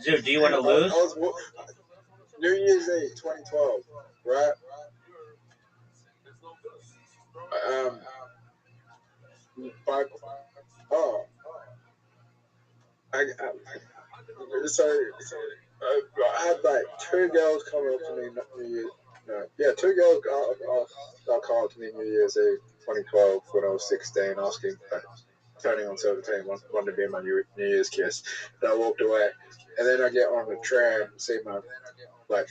Dude, do you want to lose? New Year's Eve 2012, right? But, oh, I had like two girls come up to me New Year's. No, yeah, two girls come up to me New Year's Eve 2012 when I was 16, asking, turning on 17, wanted to be my New Year's kiss. And I walked away, and then I get on the tram, see my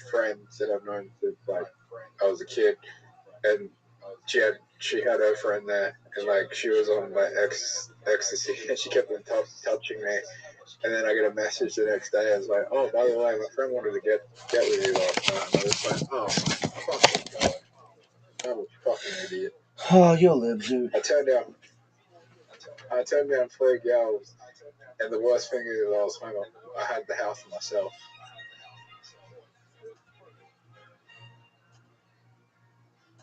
friends that I've known since I was a kid, and she had her friend there, and she was on ecstasy, and she kept on touching me. And then I get a message the next day. I was like, "Oh, by the way, my friend wanted to get with you last night." And I was like, "Oh my fucking god, I'm a fucking idiot." Oh, you'll live, dude. I turned down three girls, and the worst thing is I was home. I had the house to myself.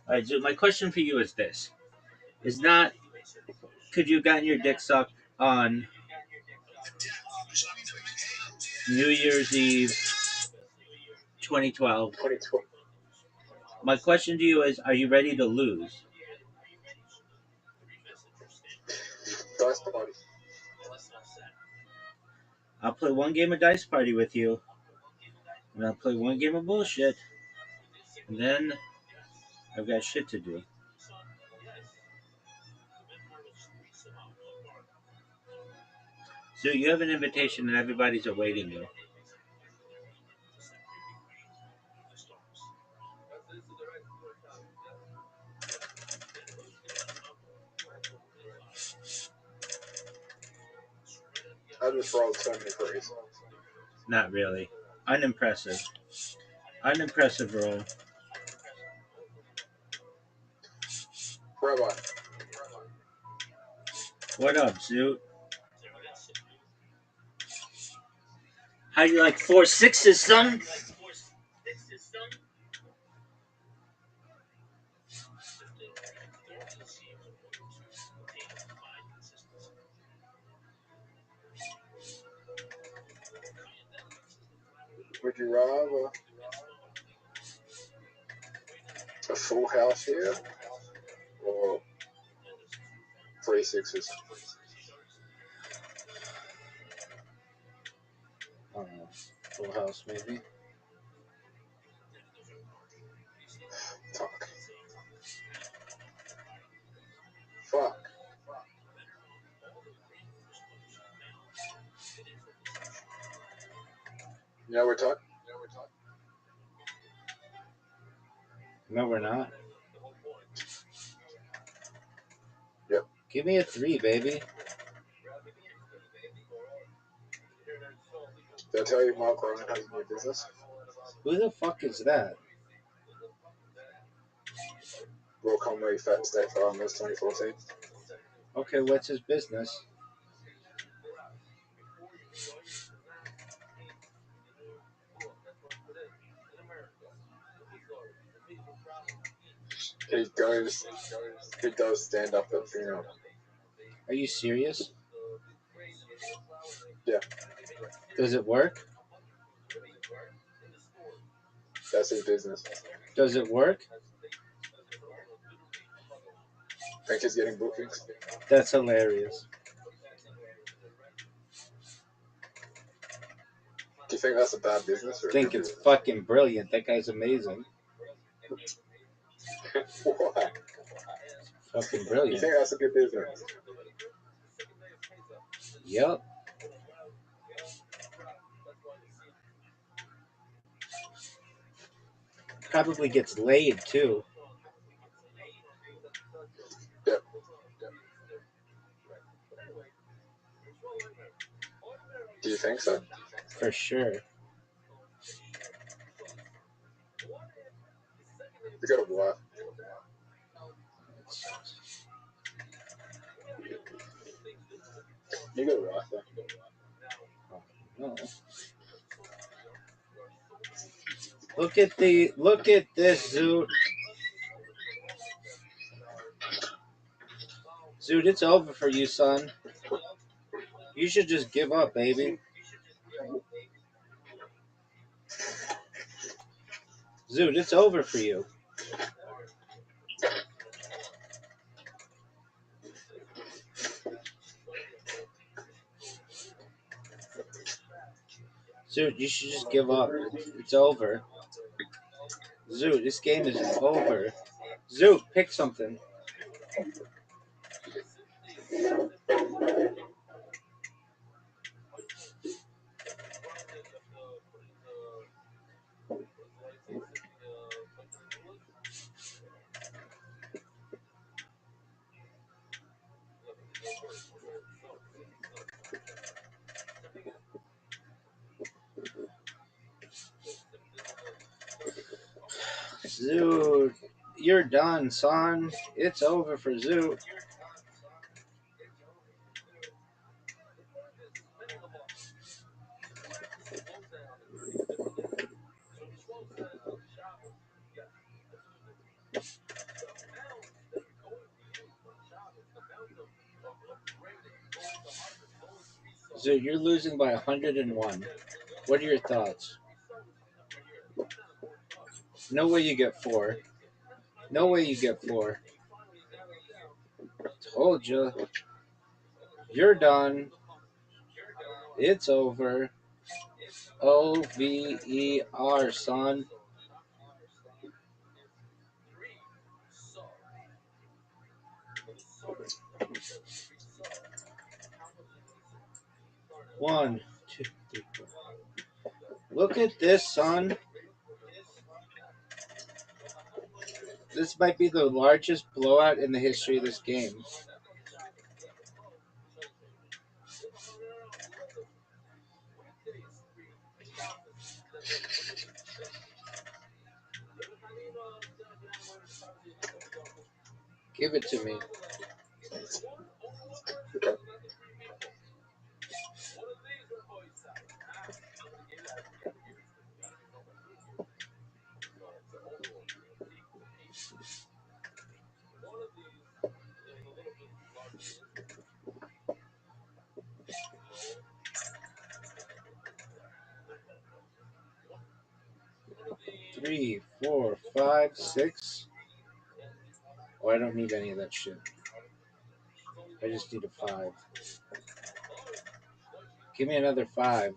All right, dude. My question for you is this: Is not could you have gotten your dick sucked on New Year's Eve 2012? 2012. My question to you is: Are you ready to lose? Dice party. I'll play one game of Dice Party with you, and I'll play one game of bullshit, and then I've got shit to do. So you have an invitation, and everybody's awaiting you. I just rolled so many threes. Not really. Unimpressive. Unimpressive roll. Rabbi. What up, Zoot? How you like 4 6s, son? Would you rather a full house here or 3 6s? I don't know. Full house, maybe. Fuck. Yeah, we're talking. No, we're not. Yep. Give me a 3, baby. Did I tell you Mark Ryan has a new business? Who the fuck is that? Royal Comedy Fat State Farmers 2014. Okay, what's his business? He does stand up at funeral. Are you serious? Yeah. Does it work? That's his business. Does it work? Think he's getting bookings? That's hilarious. Do you think that's a bad business? Or I think it's fucking brilliant. That guy's amazing. Why? Fucking You brilliant. think that's a good business? Yep. Probably gets laid too. Yep. Do you think so? For sure. You got a wife. You got a wife though. No. Look at this, Zoot. Zoot, it's over for you, son. You should just give up, baby. Zoot, it's over for you. Zoot, you should just give up. It's over. Zoot, this game is over. Zoot, pick something. Zoot, you're done, son. It's over for Zoot. Zoot, you're losing by 101. What are your thoughts? No way you get 4. No way you get 4. Told you. You're done. It's over. OVER, son. One, two, three, four. Look at this, son. This might be the largest blowout in the history of this game. Give it to me. Okay. Three, four, five, six. Oh, I don't need any of that shit. I just need a 5. Give me another 5.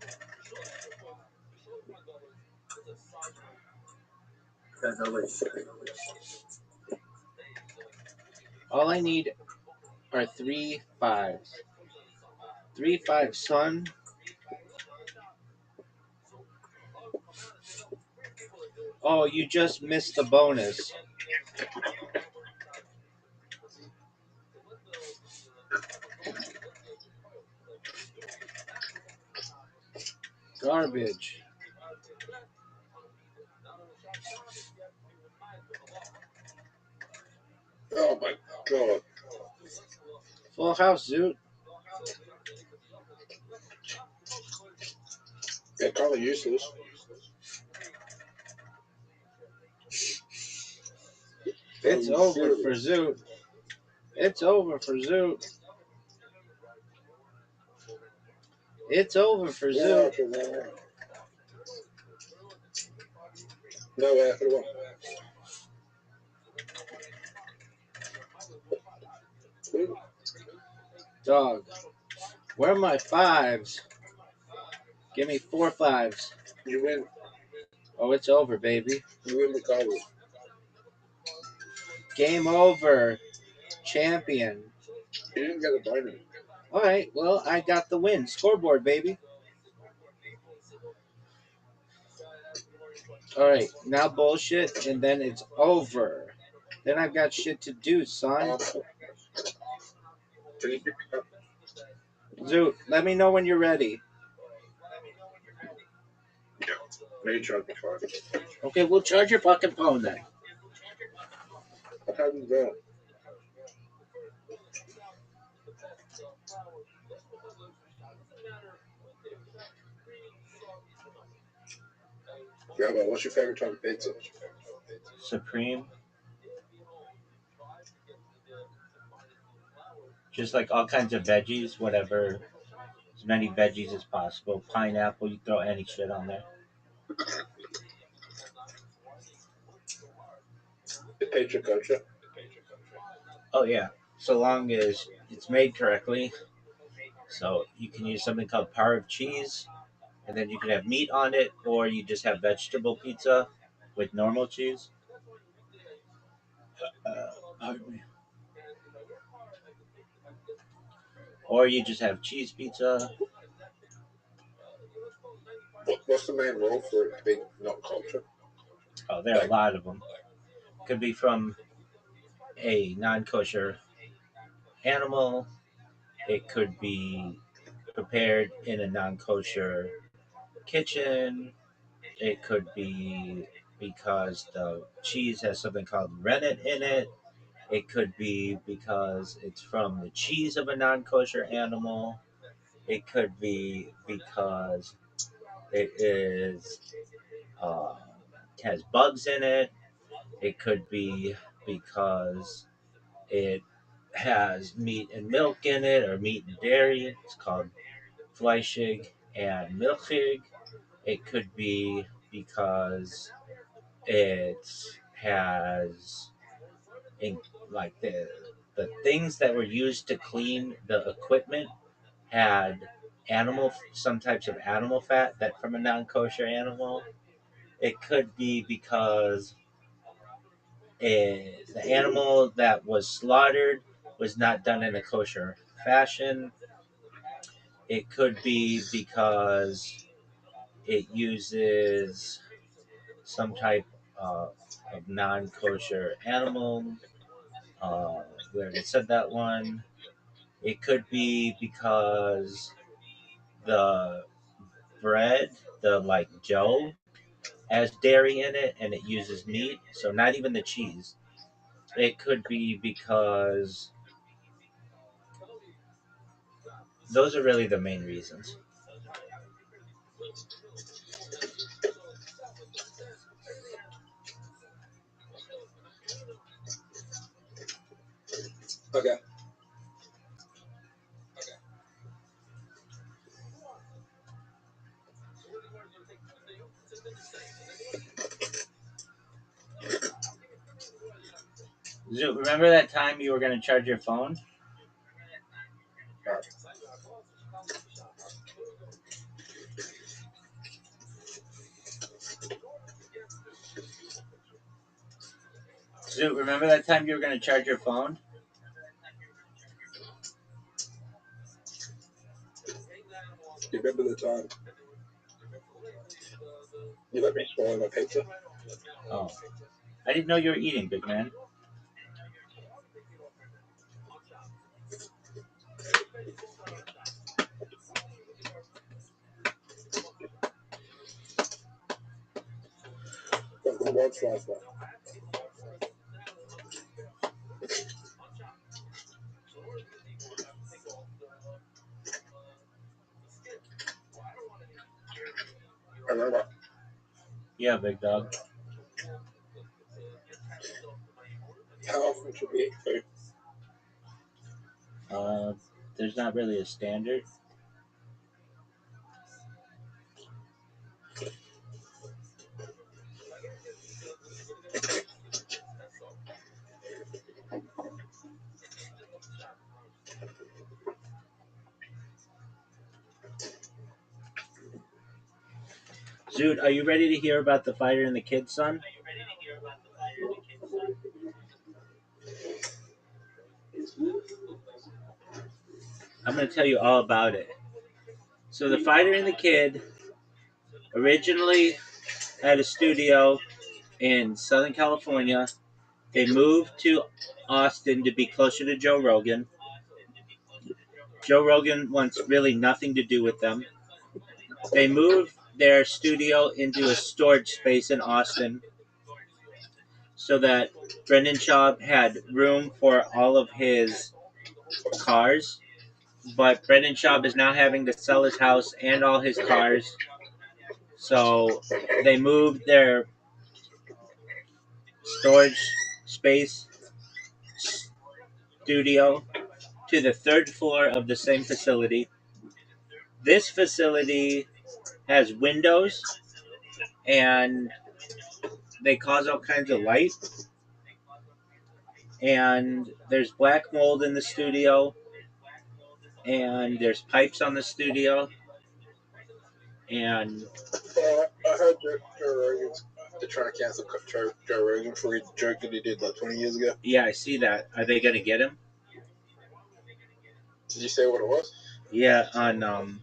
All I need are 3 5s. 3 5, son. Oh, you just missed the bonus. Garbage. Oh my god. Full house, Zoot. Yeah, kind of useless. It's over for Zoot. It's over for Zoot. It's over for Zoot. No way, for the one. Dog. Where are my 5s? Give me 4 5s. You win. Oh, it's over, baby. You win regardless. Game over. Champion. You didn't get a bonus. All right, well, I got the win. Scoreboard, baby. All right, now bullshit, and then it's over. Then I've got shit to do, son. Can you pick it up? Zoot, let me know when you're ready. Maybe charge me card. Okay, we'll charge your fucking phone then. What happened there? Yeah, but what's your favorite type of pizza? Supreme. Just like all kinds of veggies, whatever as many veggies as possible. Pineapple, you throw any shit on there. The Patriot culture. Oh yeah, so long as it's made correctly. So you can use something called power of cheese, and then you can have meat on it, or you just have vegetable pizza with normal cheese. Pardon me. Or you just have cheese pizza. What's the main role for it to be not culture? Oh, there are a lot of them. Could be from a non-kosher animal. It could be prepared in a non-kosher kitchen. It could be because the cheese has something called rennet in it. It could be because it's from the cheese of a non-kosher animal. It could be because it is uh, has bugs in it. It could be because it has meat and milk in it, or meat and dairy. It's called Fleischig and Milchig. It could be because it has in, like the things that were used to clean the equipment had some types of animal fat that from a non-kosher animal. It could be because the animal that was slaughtered was not done in a kosher fashion. It could be because it uses some type of non-kosher animal. We already said that one. It could be because the bread, the like dough, has dairy in it and it uses meat, so not even the cheese. It could be because those are really the main reasons. Okay. Zoot, remember that time you were going to charge your phone? Zoot, remember that time you were going to charge your phone? You remember the time you let me swallow my pizza? Oh, I didn't know you were eating, big man. The world's last one. I remember. Yeah, big dog. How often should we eat food? Uh, there's not really a standard. Zoot, are you ready to hear about the fighter and the kid, son? I'm going to tell you all about it. So, the fighter and the kid originally had a studio in Southern California. They moved to Austin to be closer to Joe Rogan. Joe Rogan wants really nothing to do with them. They moved their studio into a storage space in Austin so that Brendan Schaub had room for all of his cars. But Brendan Schaub is now having to sell his house and all his cars. So they moved their storage space studio to the third floor of the same facility. This facility has windows and they cause all kinds of light. And there's black mold in the studio, and there's pipes on the studio, and I heard Joe Rogan's they're trying to cancel Joe Rogan for a joke that he did like 20 years ago. yeah, I see that. Are they gonna get him? Did you say what it was? Yeah, on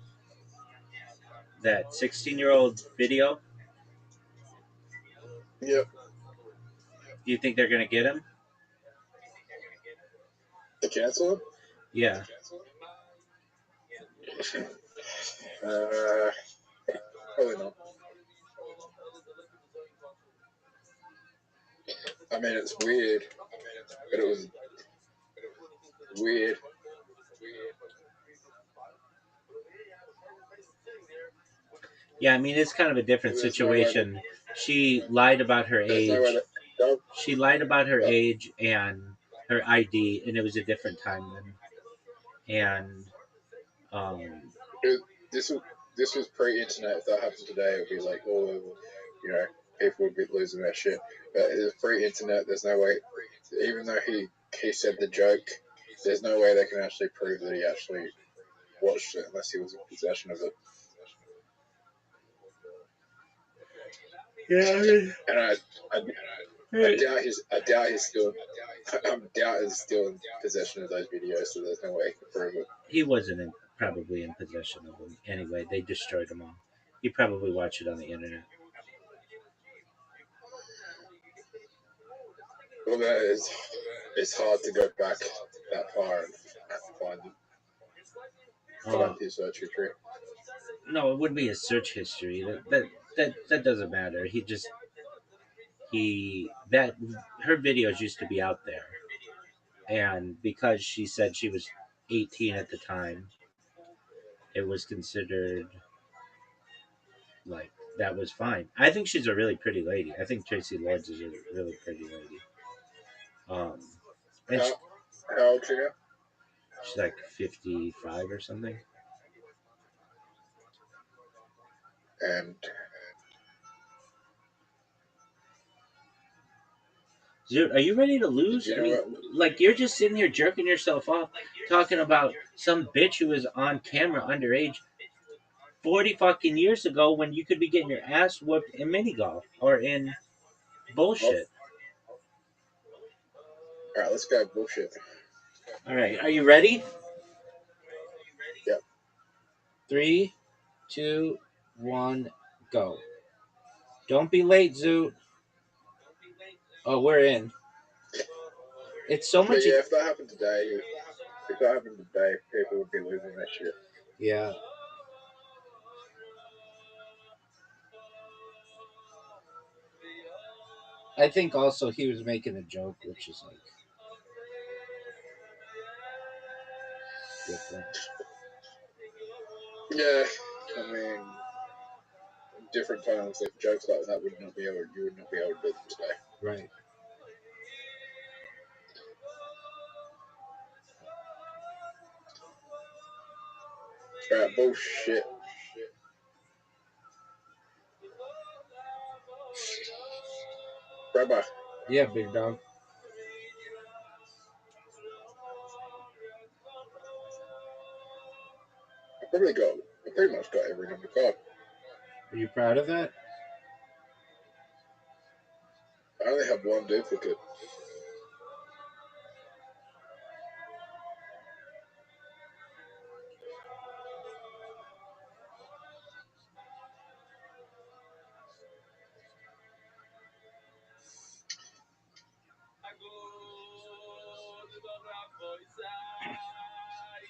that 16-year-old video. Yep. Do you think they're gonna get him? To cancel him? Yeah. Probably not. I mean, it's weird, but it was weird. Yeah, I mean it's kind of a different situation. She lied about her There's no way age. that. She lied about her age and her ID, and it was a different time then. And um, This was pre-internet. If that happened today, it would be like all over. You know, people would be losing their shit. But it's pre-internet. There's no way. Even though he said the joke, there's no way they can actually prove that he actually watched it unless he was in possession of it. yeah, And I doubt he's still. I doubt he's still in possession of those videos. So there's no way he can prove it. he wasn't probably in possession of them anyway. They destroyed them all. He probably watched it on the internet. Well, it's hard to go back that far and find his search history. No, it would be his search history. That doesn't matter. That her videos used to be out there, and because she said she was 18 at the time, it was considered like that was fine. I think she's a really pretty lady. I think Tracy Lords is a really pretty lady. Um, and how old are you? She's like 55 or something. And Dude, are you ready to lose? I mean, like you're just sitting here jerking yourself off, talking about some bitch who was on camera underage 40 fucking years ago when you could be getting your ass whooped in mini golf or in bullshit. All right, let's go bullshit. All right, are you ready? Yep. 3, 2, 1, go. Don't be late, Zoot. Oh, we're in. It's so much. But yeah, if that happened today, people would be losing that shit. Yeah. I think also he was making a joke, which is like different. Yeah, I mean, different times, if jokes like that you would not be able to do them today. Right. Right, bullshit. Rabbi. Yeah, big dog. I pretty much got every number card. Are you proud of that? I only have one duplicate.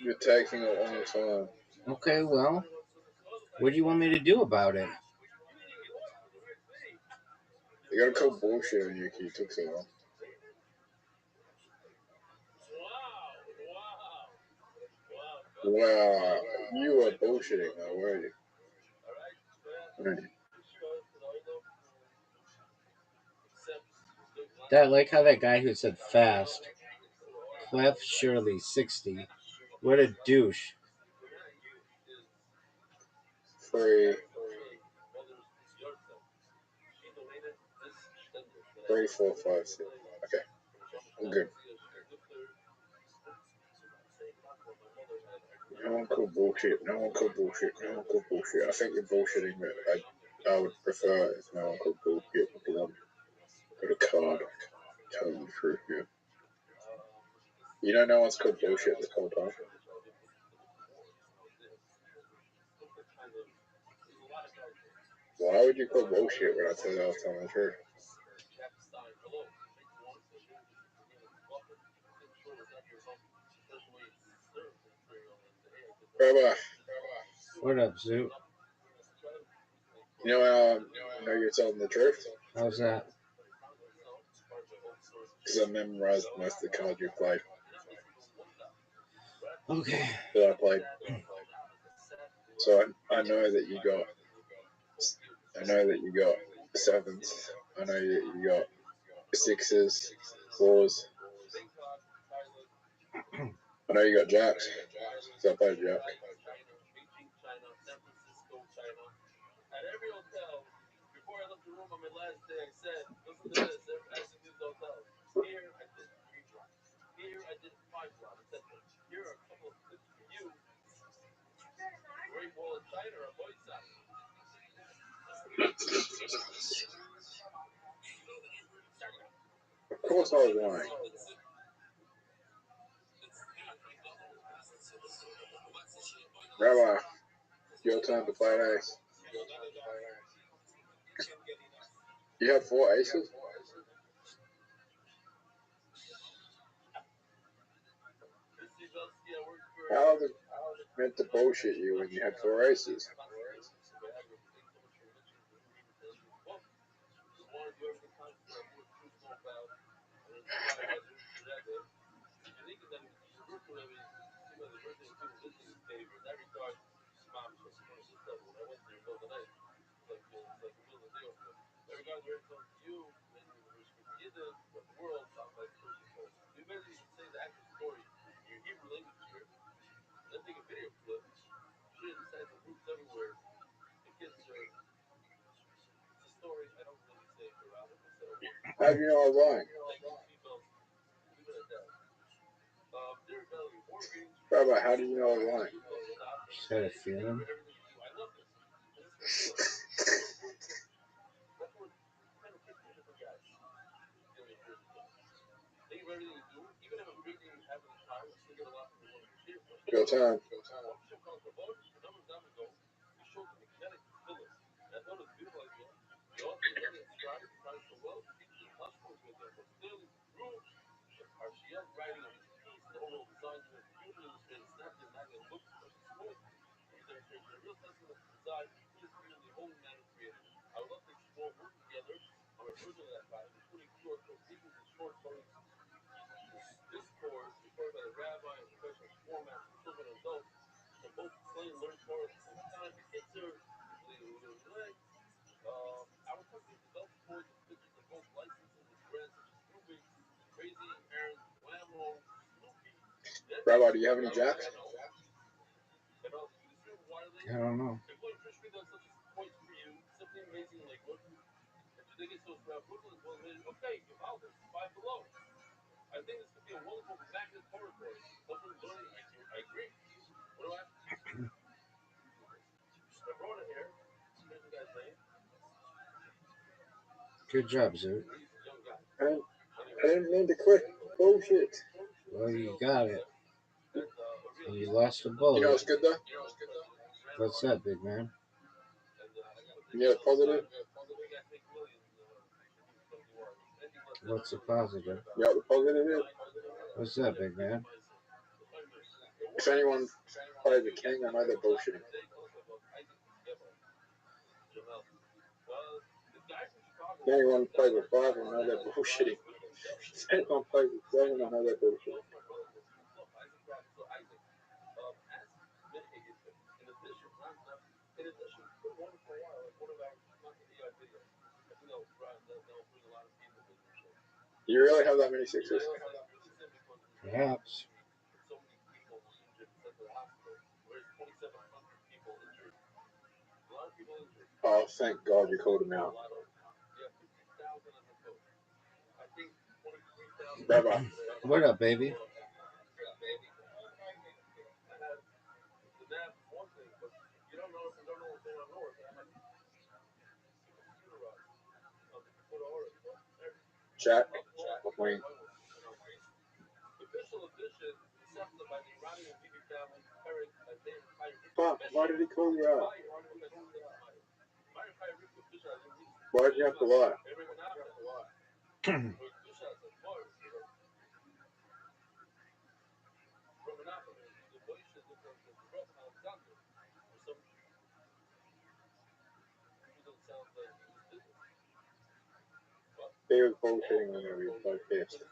You're taking a long time. Okay, well, what do you want me to do about it? You gotta call bullshit on you because you took so long. Wow, you were bullshitting though, were you? That like how that guy who said fast, Clef Shirley 60. What a douche. 3, 3, 4, 5, 6. Okay, I'm good. No one called bullshit. No one called bullshit. No one called bullshit. I think you're bullshitting, but I would prefer if no one called bullshit because I've got a card telling the truth here. You know no one's called bullshit this whole time. Why would you call bullshit when I tell you I was telling the truth? Rabbi, What up, Zoo? you know you're telling the truth? How's that? Because I memorized most of the cards you played. Okay. That I played. So I know that you got sevens. I know that you got sixes, fours. I know you got jacks. So I played jack. Of course I was lying. Rabbi, your turn to play an ace. You had 4 aces? How was it meant to bullshit you when you had 4 aces? How do you know I was lying? Rabbi, how do you know I was lying? Just had a feeling. Your turn. Rabbi, do you have any jacks? I don't know. Good job, Zoo. I didn't mean to quit. Bullshit. Well, you got it. And you lost a You know bullet. what's good though? What's that, big man? You got positive? What's the positive? You know what the positive is? What's that, big man? If anyone plays the king, I know they're bullshitting. If anyone plays with 5, I know they're bullshitting. If anyone plays with 7, I know they're bullshitting. You really have that many sixes? Perhaps. Oh, thank God you called him out. Rabbi. What up, baby? Jack. McQueen. Fuck, why did he call you out? Why did you have to lie? They were bullshitting when they were so pissed.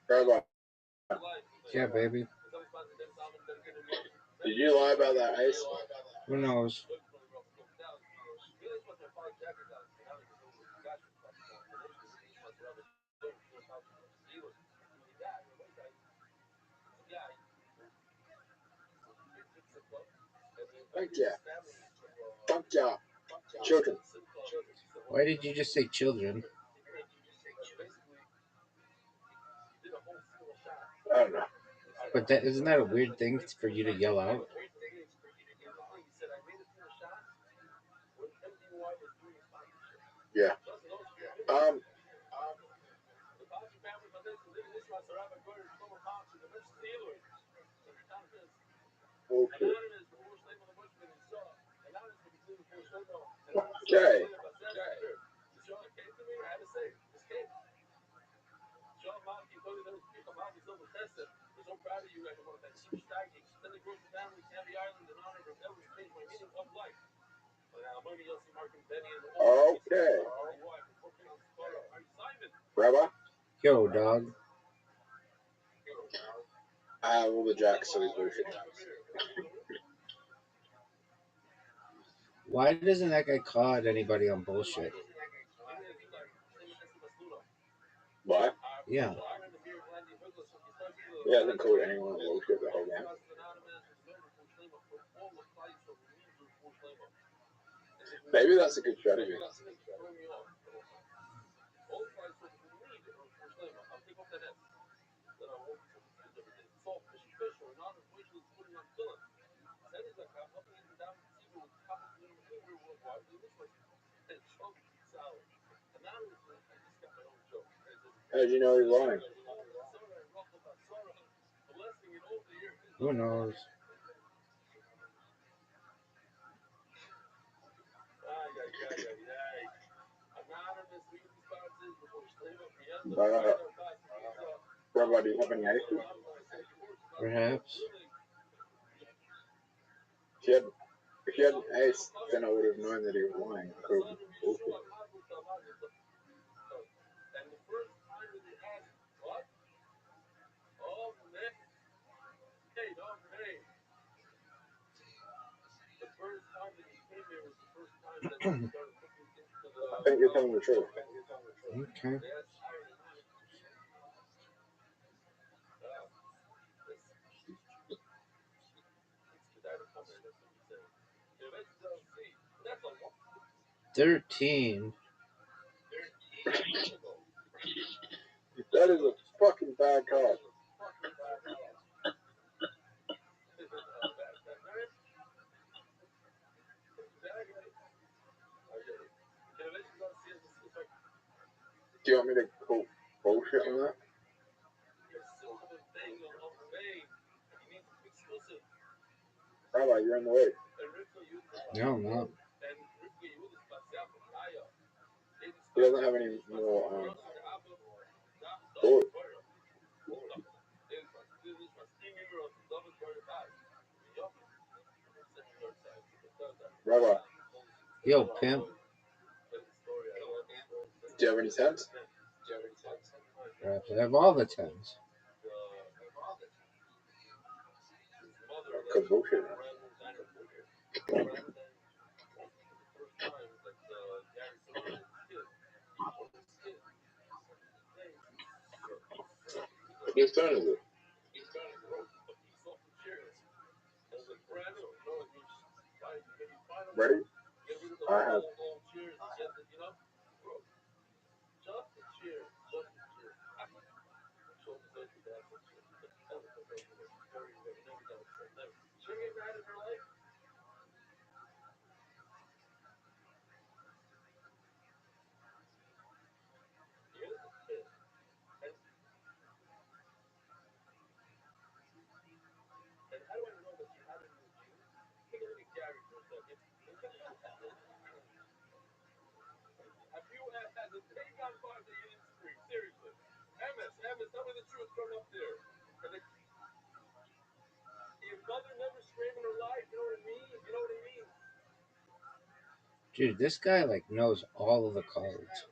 Rabbi, Yeah, baby. did you lie about that ace? Who knows? Thank you. Fuck yeah. Children. Why did you just say children? I don't know. But that isn't that a weird thing for you to yell out? Yeah. Okay. Okay. Okay. Rabbi, Yo, dog. I have all the jacks, so he's bullshit. Why doesn't that guy call out anybody on bullshit? Why? Yeah. He hasn't called anyone bullshit the whole game. Maybe that's a good strategy. How did you know he's lying? Who knows? Rabbi, do you have any aces? Perhaps. If you had an ace, then I would have known that he was lying. I could have bullshit. I think you're telling the truth. Okay. $13. That is a fucking bad card. Do you want me to call bullshit on that? Rabbi, you're in the lead. No, I'm not. He doesn't have any more thought. Rabbi, Yo, pimp. do you have any tens? Perhaps I have all the 10s. Because bullshit. Whose turn is it? Ready? I have. Dude, this guy like knows all of the cards.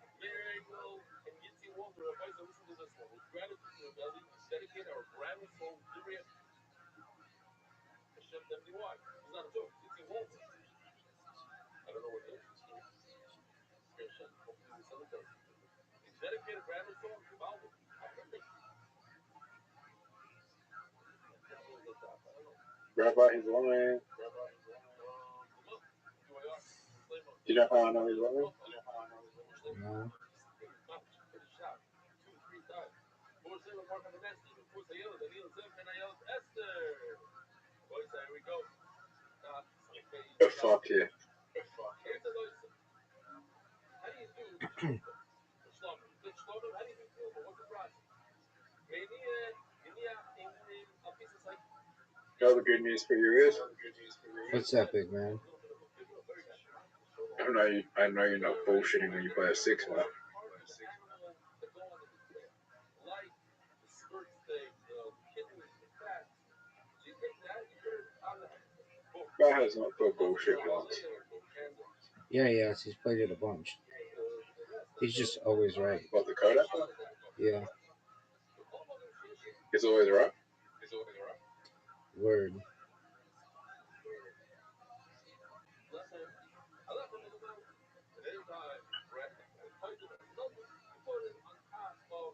Rabbi, his line. You know how I know his line? No. Oh, fuck yeah. You know the good news for you is? What's that, big man? I know you're not bullshitting when you play a 6-man. Guy has not put bullshit once. Yeah, yes, he's played it a bunch. He's just always right. What, the Kodak? Yeah, He's always right. word.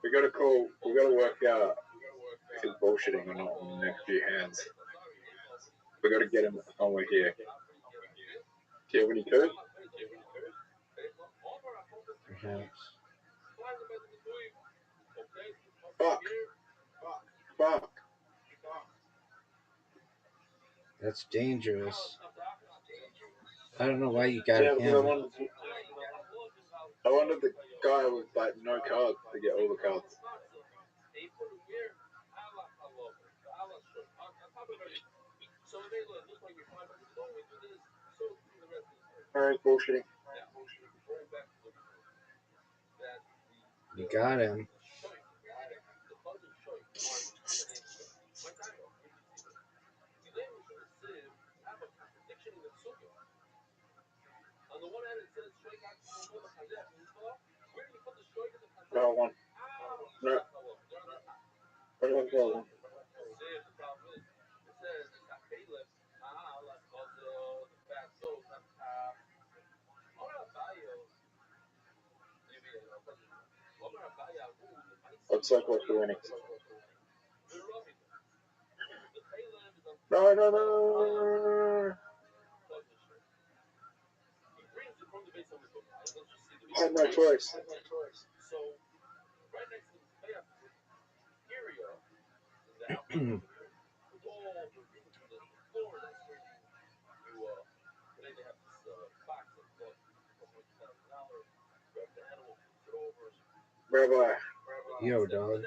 We gotta work out if he's bullshitting or not in the next few hands. We gotta get him somewhere here. Do you have any two? Perhaps. Fuck. That's dangerous. I don't know why you got Yeah, because him. I wanted the guy with like no cards to get all the cards. Alright, bullshitting. You got him. Draw one. No. Draw one. Looks like we're winning. No. I had no choice. Rabbi. Yo, dog.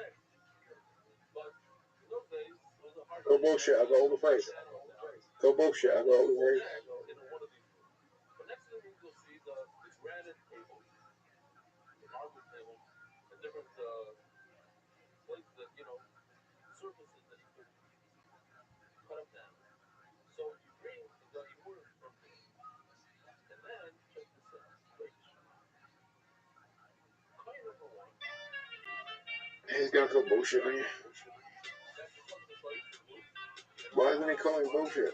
Go bullshit, I got all the face. Go bullshit, I got all the face. He's gonna call bullshit on you. Why isn't he calling bullshit?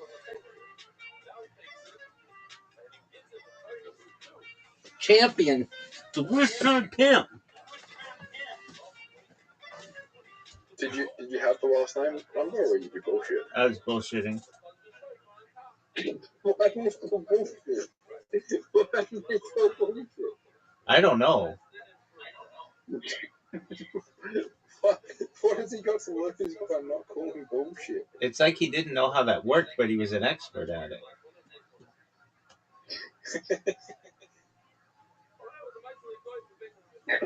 Champion. The Western Pimp. Did you last name number, or you do bullshit? I was bullshitting. Why do you still bullshit? Why do you still bullshit? I don't know. What has he got to work with by not calling bullshit? It's like he didn't know how that worked, but he was an expert at it.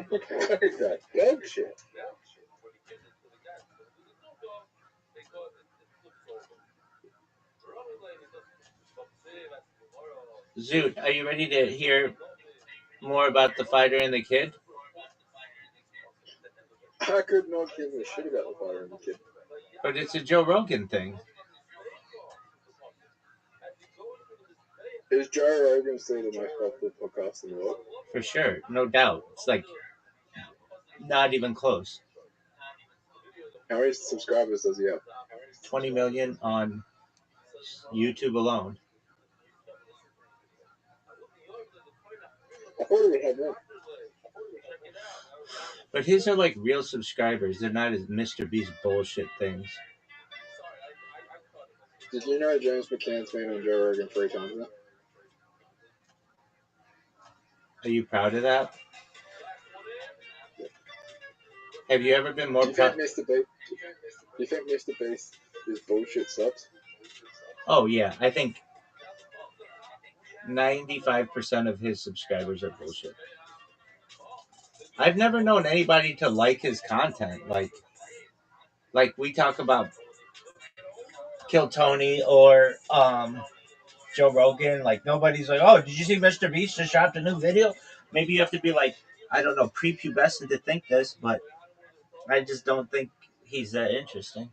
What is that? Bullshit. Zoot, are you ready to hear more about the fighter and the kid? I could not give a shit about the fire and the kid. But it's a Joe Rogan thing. Is Joe Rogan still the most popular podcast in the world? For sure, no doubt. It's like not even close. How many subscribers does he have? 20 million on YouTube alone. I thought he would have more. But his are like real subscribers. They're not as Mr. Beast bullshit things. Did you know James McCann's been on Joe Rogan 3 times now? Are you proud of that? Have you ever been more Do you think proud? Mr. Beast is bullshit subs? Oh, yeah. I think 95% of his subscribers are bullshit. I've never known anybody to like his content. Like we talk about Kill Tony or Joe Rogan. Like nobody's like, oh, did you see Mr. Beast just dropped a new video? Maybe you have to be like, I don't know, prepubescent to think this, but I just don't think he's that interesting.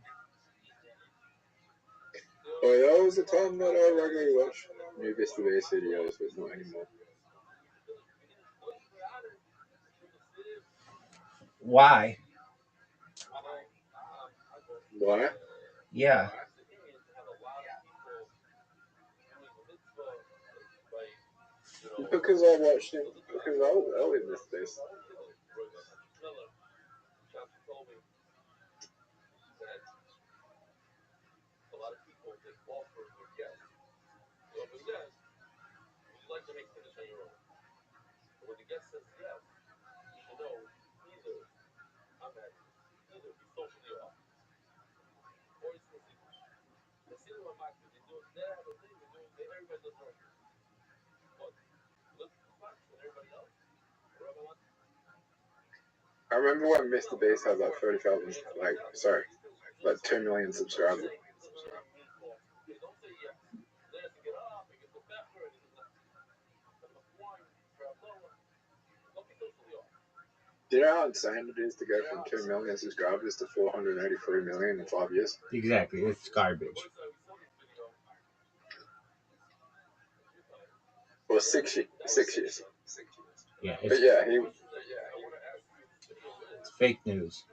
Oh, there was a time that I regularly watched new Mr. Beast videos, but not anymore. Why? Why? Yeah. Because I watched him. Because I was early in Mr. Beast. I remember when Mr. Beast had like 30,000, like 2 million subscribers. Do you know how insane it is to go from 2 million subscribers to 483 million in 5 years? Exactly. It's garbage. Or 6 years. 6 years. Yeah. But yeah, It's fake news.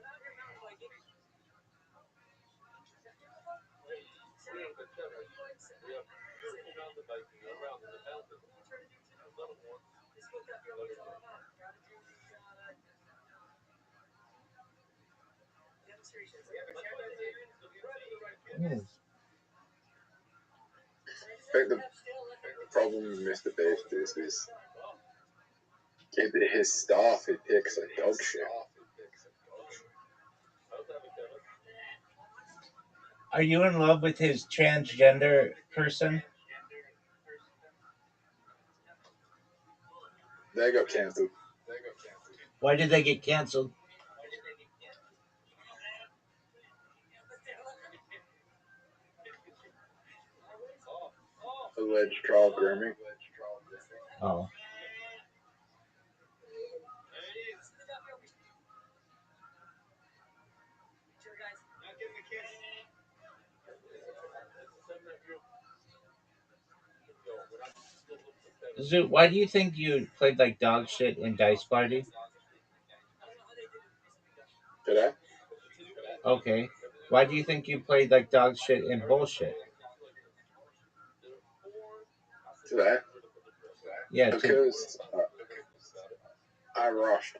I think the problem with Mr. Beast is his staff he picks like dog shit. Are you in love with his transgender person? They got cancelled. Why did they get canceled? Alleged child grooming. Oh. Zoot, why do you think you played like dog shit in Dice Party? Did I? Okay. Why do you think you played like dog shit in bullshit? Did I? Yeah, Because I rushed.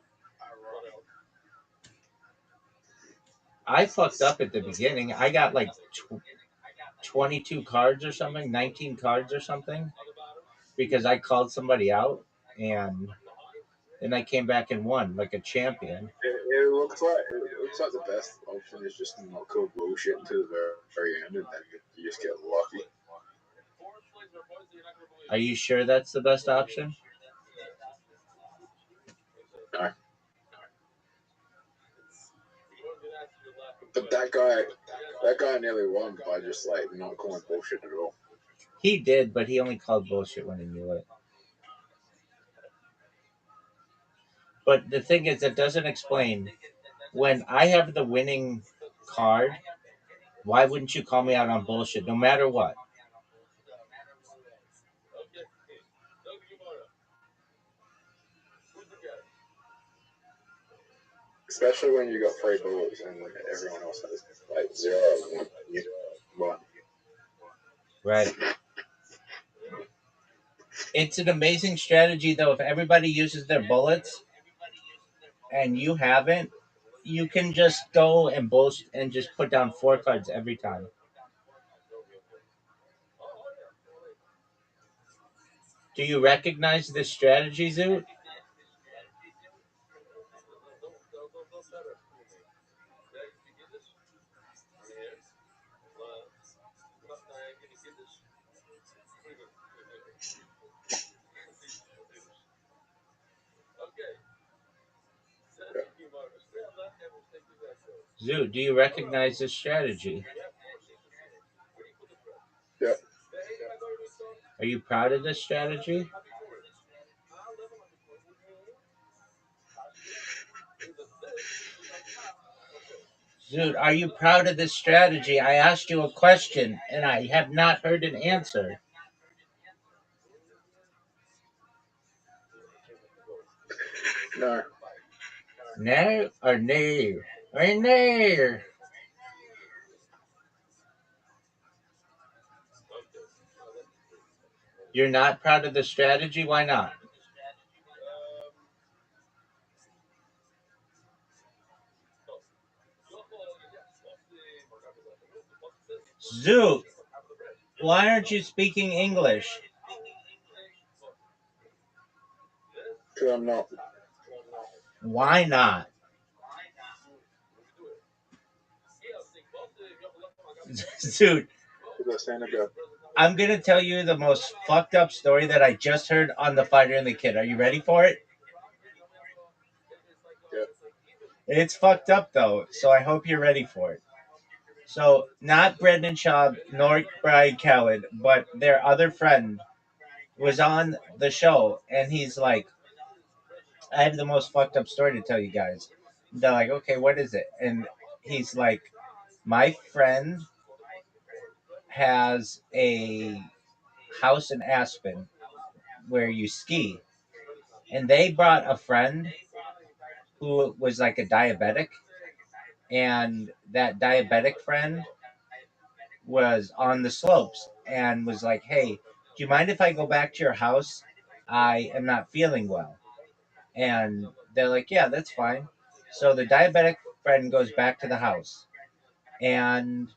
I fucked up at the beginning. I got like 22 cards or something, 19 cards or something, because I called somebody out and then I came back and won like a champion. It looks like the best option is just not call bullshit until the very end, and then you just get lucky. Are you sure that's the best option? No. But that guy nearly won by just like not calling bullshit at all. He did, but he only called bullshit when he knew it. But the thing is, it doesn't explain when I have the winning card. Why wouldn't you call me out on bullshit no matter what? Especially when you got three bullets and everyone else has like zero and one. Right. It's an amazing strategy, though. If everybody uses their bullets and you haven't, you can just go and bullshit and just put down 4 cards every time. Do you recognize this strategy, Zoot? Zoot, do you recognize this strategy? Yeah. Are you proud of this strategy? Zoot, are you proud of this strategy? I asked you a question and I have not heard an answer. No. No or no? Or no? You're not proud of the strategy? Why not? Zoot, why aren't you speaking English? Because I'm not. Why not? Zoot, Because I stand up. I'm going to tell you the most fucked up story that I just heard on The Fighter and the Kid. Are you ready for it? Yeah. It's fucked up, though, so I hope you're ready for it. So, not Brendan Schaub nor Brian Callen, but their other friend was on the show, and he's like, I have the most fucked up story to tell you guys. They're like, okay, what is it? And he's like, my friend has a house in Aspen where you ski, and they brought a friend who was like a diabetic, and that diabetic friend was on the slopes and was like, hey, do you mind if I go back to your house? I am not feeling well. And they're like, yeah, that's fine. So the diabetic friend goes back to the house, and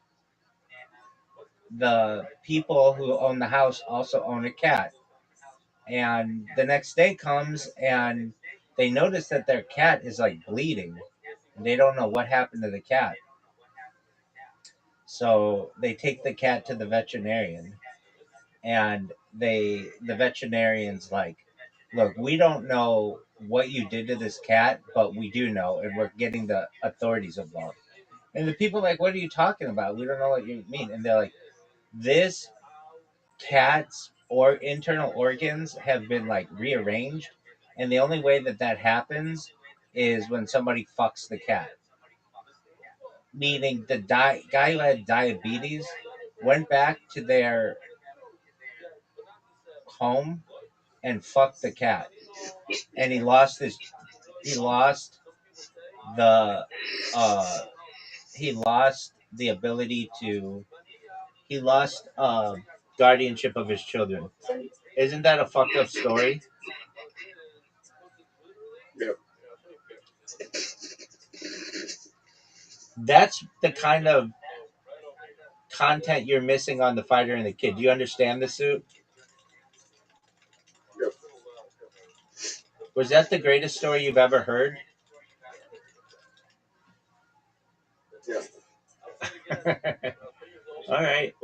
the people who own the house also own a cat. And the next day comes, and they notice that their cat is like bleeding. They don't know what happened to the cat. So they take the cat to the veterinarian, and the veterinarian's like, look, we don't know what you did to this cat, but we do know, and we're getting the authorities involved. And the people are like, what are you talking about? We don't know what you mean. And they're like, this cat's or internal organs have been like rearranged, and the only way that that happens is when somebody fucks the cat. Meaning the guy who had diabetes went back to their home and fucked the cat, and he lost the uh he lost the ability to he lost guardianship of his children. Isn't that a fucked up story? Yep. That's the kind of content you're missing on The Fighter and the Kid. Do you understand the suit? Yep. Was that the greatest story you've ever heard? Yeah. All right.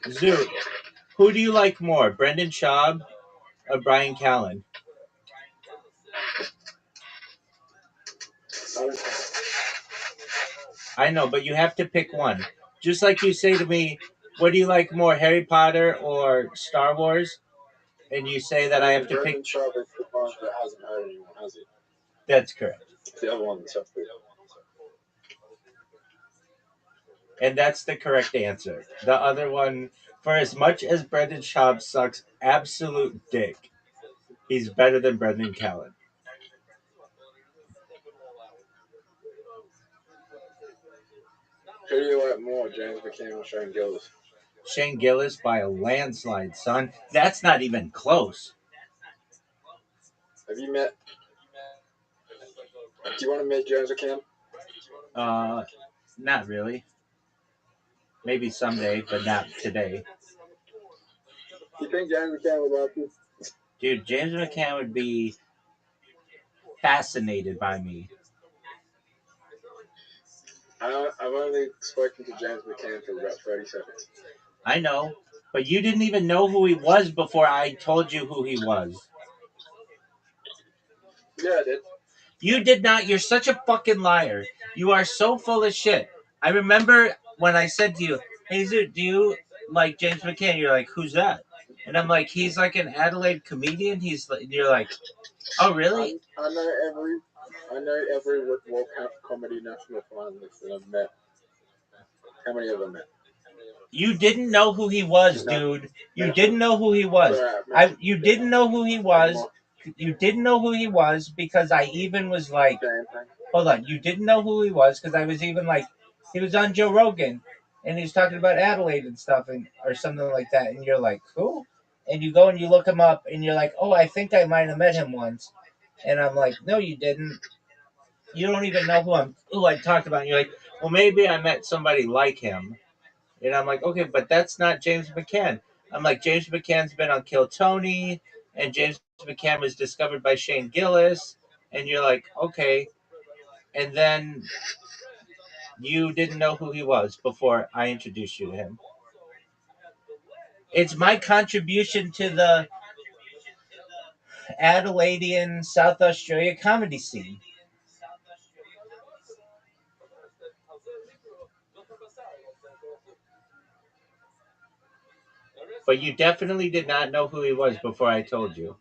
Zoot, who do you like more, Brendan Schaub or Brian Callen? I know, but you have to pick one. Just like you say to me, what do you like more, Harry Potter or Star Wars? And you say that I have to pick. Brendan Schaub is the one that hasn't heard anyone, has he? That's correct. The other one that's up there. And that's the correct answer. The other one, for as much as Brendan Schaub sucks absolute dick, he's better than Brendan Callen. Who do you like more, James McCann or Shane Gillis? Shane Gillis by a landslide, son. That's not even close. Have you met? Do you want to meet James McCann? Not really. Maybe someday, but not today. You think James McCann would love you? Dude, James McCann would be fascinated by me. I've only spoken to James McCann for about 30 seconds. I know, but you didn't even know who he was before I told you who he was. Yeah, I did. You did not. You're such a fucking liar. You are so full of shit. I remember when I said to you, "Hey, Zoot, do you like James McCann?" You're like, "Who's that?" And I'm like, "He's like an Adelaide comedian." You're like, "Oh, really?" I know every World Comedy National finalist that I've met. How many of them met? You didn't know who he was, dude. You didn't know who he was. You didn't know who he was. You didn't know who he was because I even was like, hold on. You didn't know who he was because I was even like, he was on Joe Rogan and he was talking about Adelaide and stuff and or something like that. And you're like, who? And you go and you look him up and you're like, oh, I think I might have met him once. And I'm like, no, you didn't. You don't even know who I talked about. And you're like, well, maybe I met somebody like him. And I'm like, okay, but that's not James McCann. I'm like, James McCann's been on Kill Tony, and James McCann was discovered by Shane Gillis. And you're like, okay. And then you didn't know who he was before I introduced you to him. It's my contribution to the Adelaidean South Australia comedy scene. But you definitely did not know who he was before I told you.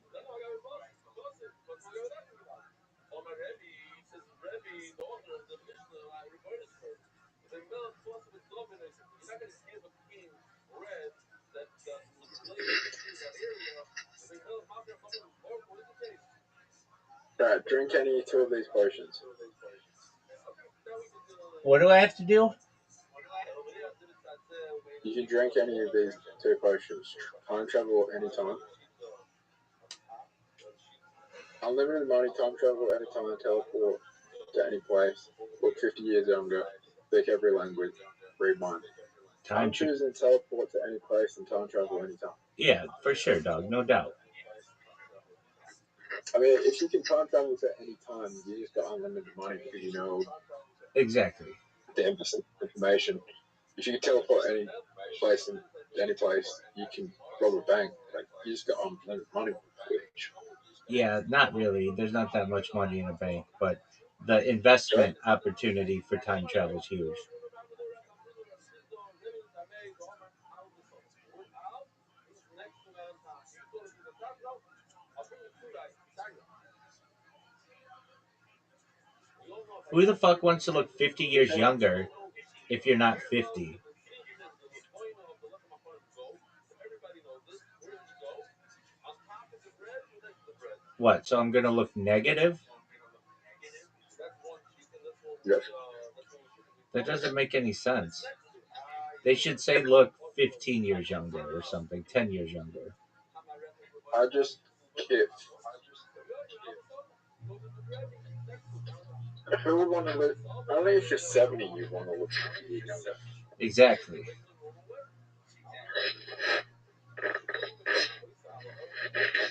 Right, drink any two of these potions. What do I have to do? You can drink any of these two potions. Time travel anytime. Unlimited money, time travel anytime, teleport to any place. Look 50 years younger. Speak every language. Read minds. I'm choosing teleport to any place and time travel anytime. Yeah, for sure, dog. No doubt. I mean, if you can time travel to any time, you just got unlimited money because you know Exactly. the information. If you can teleport any place and any place, you can rob a bank. Like you just got unlimited money. Yeah, not really. There's not that much money in a bank, but the investment opportunity for time travel is huge. Who the fuck wants to look 50 years younger if you're not 50? What? So I'm going to look negative? Yes. That doesn't make any sense. They should say look 15 years younger or something, 10 years younger. I just kid. Who would want to live? Only if you're 70, you want to look younger. Exactly.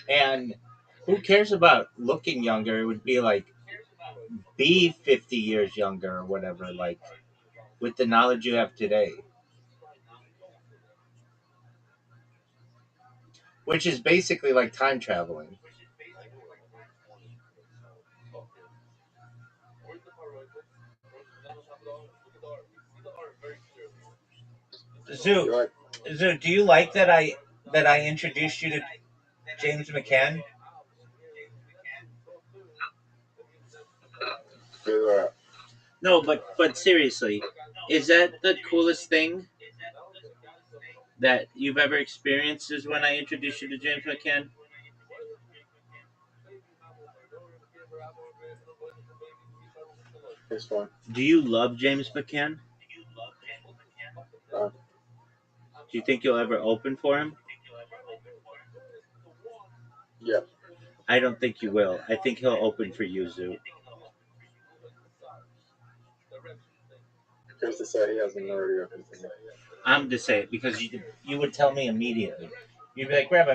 And who cares about looking younger? It would be like be 50 years younger or whatever, like with the knowledge you have today, which is basically like time traveling. Zoo, You're like, Zoo, do you like that I introduced you to James McCann? you're like, No, but seriously, is that the coolest thing that you've ever experienced? Is when I introduced you to James McCann? it's fine. Do you love James McCann? Uh, Do you think you'll ever open for him? yeah, I don't think you will. I think he'll open for you, Zoo. because to say he hasn't already opened for me. I'm just saying because you would tell me immediately. You'd be like, Rabbi,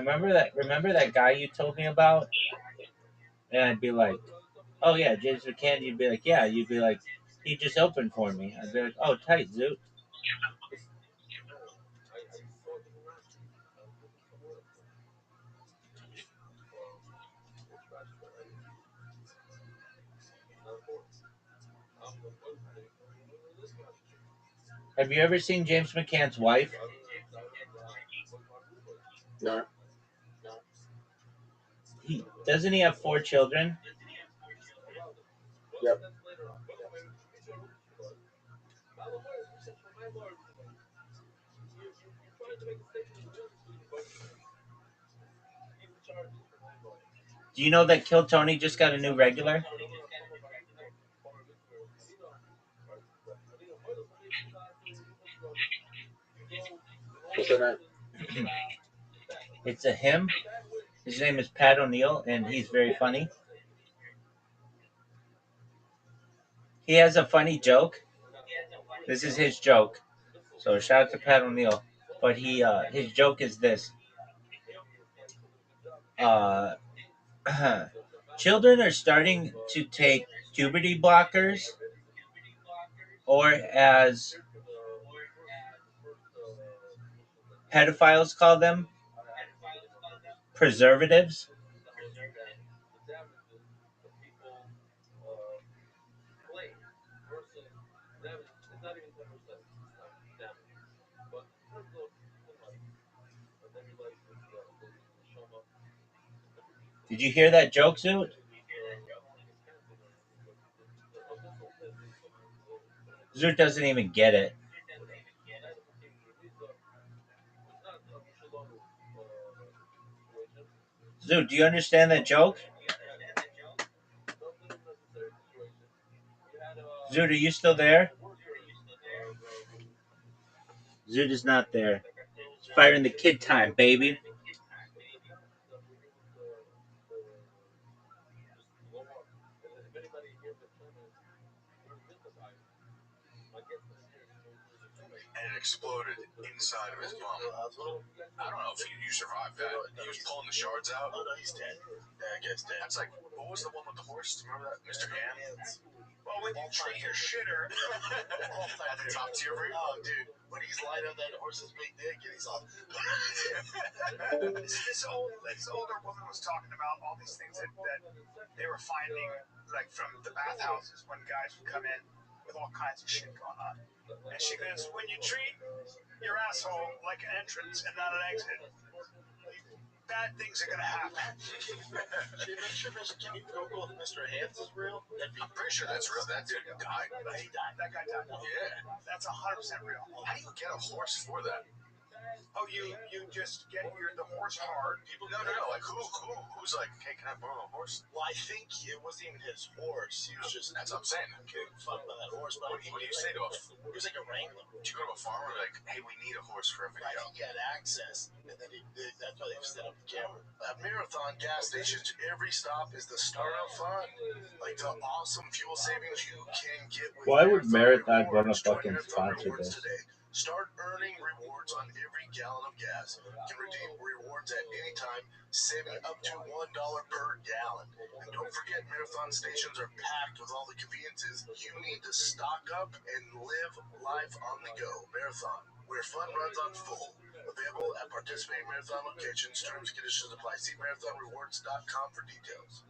remember that guy you told me about? And I'd be like, oh yeah, James McCann. You'd be like, yeah. You'd be like, he just opened for me. I'd be like, oh tight, Zoo. Have you ever seen James McCann's wife? No, Doesn't he have 4 children? yep. Do you know that Kill Tony just got a new regular? What's her name? It's a him. His name is Pat O'Neill, and he's very funny. He has a funny joke. This is his joke. So shout out to Pat O'Neill. But his joke is this: uh, children are starting to take puberty blockers, or as pedophiles call them, preservatives. Did you hear that joke, Zoot? Zoot doesn't even get it. Zoot, do you understand that joke? Zoot, are you still there? Zoot is not there. It's firing the kid time, baby. And it exploded inside of his bum. I don't know if you survived that. He was pulling the shards out. Oh no, he's dead. Yeah, I guess dead. That's like, what was the one with the horse? Do you remember that, Mr. Hands? Well, when you treat your shitter at the top tier breed. Oh, dude, when he's light on that horse's big dick and he's all. this older woman was talking about all these things that they were finding, like from the bathhouses when guys would come in with all kinds of shit going on. And she goes, when you treat your asshole like an entrance and not an exit, bad things are going to happen. Can you Google if Mr. Hands is real? I'm pretty sure that's real. That dude died. He died. That guy died. Yeah. That's 100% real. How do you get a horse for that? Oh, you just get the horse hard. No. Like who's like, hey, can I borrow a horse? Well, I think it wasn't even his horse. He was just. That's what I'm saying. Getting fucked by that horse. But what do you say to a? He was like a wrangler. Did you go to a farmer like, hey, we need a horse for a video? I think he had access, and then that's why they set up the camera. At Marathon gas stations, every stop is the start of fun. Like the awesome fuel savings you can get with Why would Marathon want to Rewards. Join fucking Marathon sponsor Rewards this? today. Start earning rewards on every gallon of gas. You can redeem rewards at any time, saving up to $1 per gallon. And don't forget, Marathon stations are packed with all the conveniences you need to stock up and live life on the go. Marathon, where fun runs on full. Available at participating Marathon locations. Terms and conditions apply. See marathonrewards.com for details.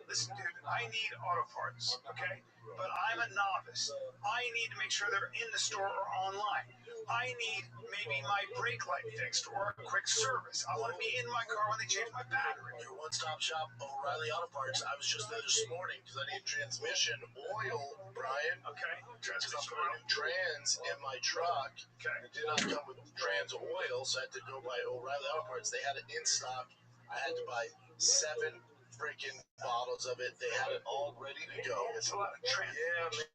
Listen, dude, I need auto parts, okay? But I'm a novice. I need to make sure they're in the store or online. I need maybe my brake light fixed or a quick service. I want to be in my car when they change my battery. Your one-stop shop, O'Reilly Auto Parts. I was just there this morning because I need transmission oil, Brian. Okay, Because I'm putting a new trans in my truck. Okay. It did not come with trans oil, so I had to go buy O'Reilly Auto Parts. They had it in stock. I had to buy 7 freaking bottles of it. They had it all ready to go. It's a lot of trans. Yeah, man.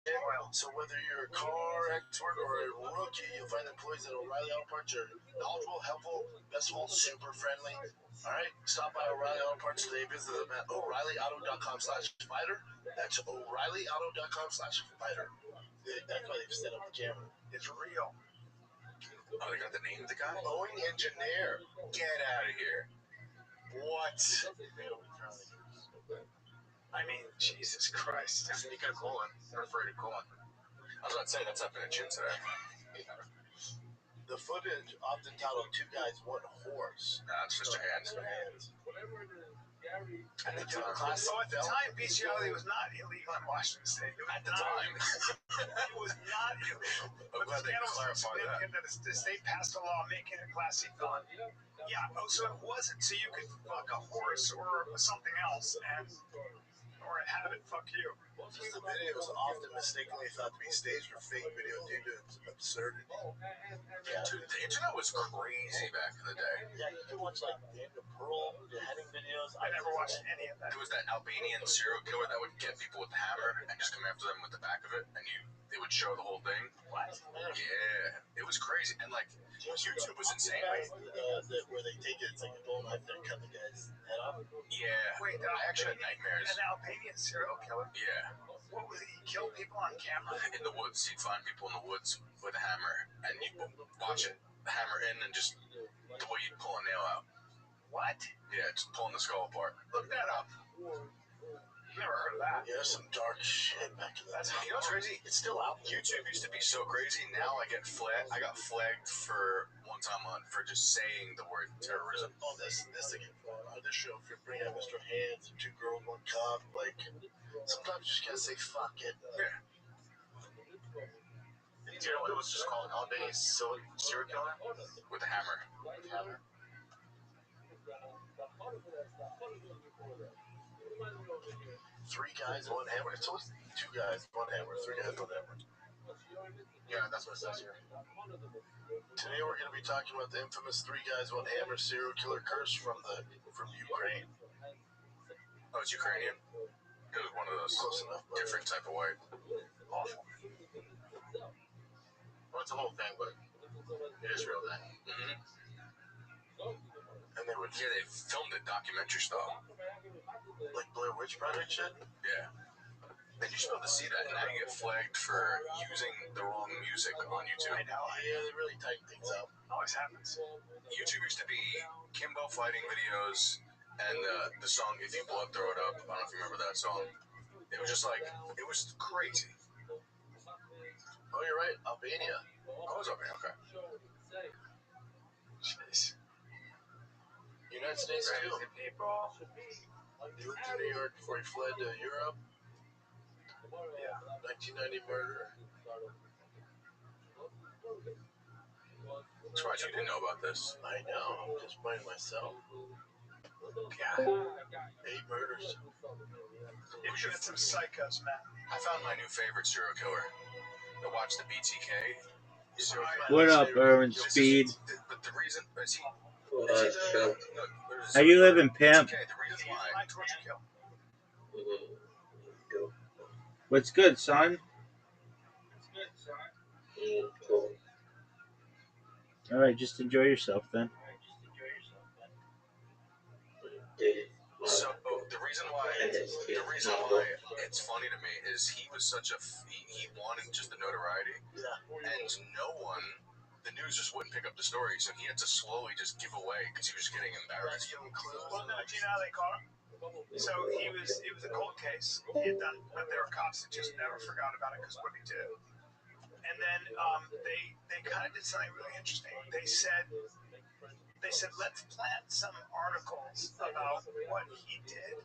Oil. So whether you're a car expert or a rookie, you'll find employees at O'Reilly Auto Parts are knowledgeable, helpful, best of all, super friendly. All right, stop by O'Reilly Auto Parts today. Visit them at O'ReillyAuto.com/fighter. That's O'ReillyAuto.com/fighter. That's why they've set up the camera. It's real. Oh, they got the name of the guy? Boeing engineer. Get out of here. What? I mean, Jesus Christ. Speaking of colon, perforated colon. I was about to say, that's up in a chin today. The footage often titled Two Guys, One Horse. That's Mr. Hands. And they took a class. So at the time, bestiality was not illegal in Washington State. At the time. It was not illegal. I'm glad they clarified that. The state passed a law making it a Class C felony. Yeah, so it wasn't so you could fuck a horse or something else or have it fuck you. Just the video was often mistakenly thought to be staged or fake video due to its absurdity. Yeah, dude, the internet was crazy back in the day. Yeah, you can watch like the Pearl beheading videos. I never watched any of that. There was that Albanian serial killer that would get people with the hammer and just come after them with the back of it, and they would show the whole thing. What? Yeah, it was crazy, and like YouTube was insane. Where they take it, it's like a dull knife there and cut the guy's head off. Yeah. Wait, I actually had nightmares. An Albanian serial killer? Yeah. What was it? He killed people on camera? In the woods. He'd find people in the woods with a hammer, and you'd watch it, the hammer in, and just the way you'd pull a nail out. What? Yeah, just pulling the skull apart. Look that up. Never heard of that. Yeah, some dark shit back to that. You know what's crazy? It's still out. YouTube used to be so crazy. Now I got flagged for one time for just saying the word terrorism. Oh, this again. On this show, if you're bringing out Mr. Hands, 2 girls, 1 cop, like sometimes you just gotta say fuck it. Yeah. Do you know what it was just called? Albanian serial killer with a hammer. Hammer. 3 guys, 1 hammer. It's always 2 guys, 1 hammer. 3 guys, 1 hammer. Yeah, that's what it says here. Today we're going to be talking about the infamous 3 guys, 1 hammer serial killer curse from Ukraine. Oh, it's Ukrainian? It was one of those close enough, different type of white. Awful. Well, it's a whole thing, but it is real then. Mm-hmm. And they filmed it documentary style. Like Blair Witch Project shit? Yeah. And you should be able to see that, and now you get flagged for using the wrong music on YouTube. I know. Yeah, they really tighten things up. Always happens. YouTube used to be Kimbo fighting videos, and the song "If You Blood, Throw It Up." I don't know if you remember that song. It was just like, it was crazy. Oh, you're right, Albania. Oh, it was Albania. Okay. Jeez. United States too. People. He lived in New York before he fled to Europe. Yeah. 1990 murder. I'm surprised you didn't know about this. I know. I'm disappointed myself. Yeah. 8 murders. You should have some psychos, man. I found my new favorite serial killer. I watched the BTK. So What up, Erwin Speed? But the reason is he. Kill. How you living, pimp? Okay, the reason why. I torture kill. What's good, son? Cool. All right, just enjoy yourself then. So the reason why it's funny to me is he was such a he wanted just the notoriety, and no one, the news just wouldn't pick up the story, so he had to slowly just give away because he was just getting embarrassed. Well, no, do you know how they caught him? So it was a cold case he had done, but there were cops that just never forgot about it because of what he did. And then they kind of did something really interesting. They said let's plant some articles about what he did,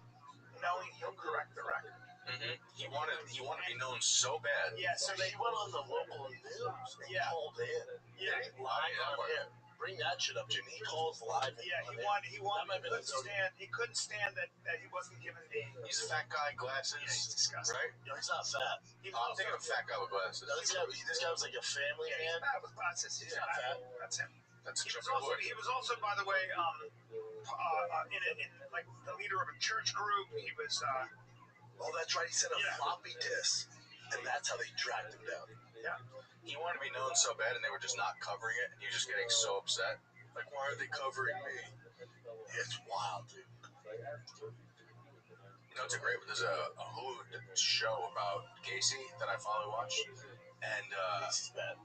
knowing he'll correct the record. Mm-hmm. He wanted to be known so bad. Yeah, so He went on the local news. He called in. Yeah, Live on air. Bring that shit up, Jimmy. He calls live. yeah, he couldn't stand that he wasn't given the. He's a fat guy, glasses. Yeah, he's disgusting. Right? No, he's not fat. I'm thinking of a fat guy with glasses. No, this guy was like a family Yeah, man. he's bad with glasses. He's not fat. That's him. That's a He was, triple also, wood. he was also, by the way, in like the leader of a church group. He was. Oh, that's right. He sent a Yeah. floppy disk, and that's how they tracked him down. Yeah. He wanted to be known so bad, and they were just not covering it, and he was just getting so upset. Like, why are they covering me? It's wild, dude. You know, it's a great. There's a Hulu show about Gacy that I finally watched, and This is bad.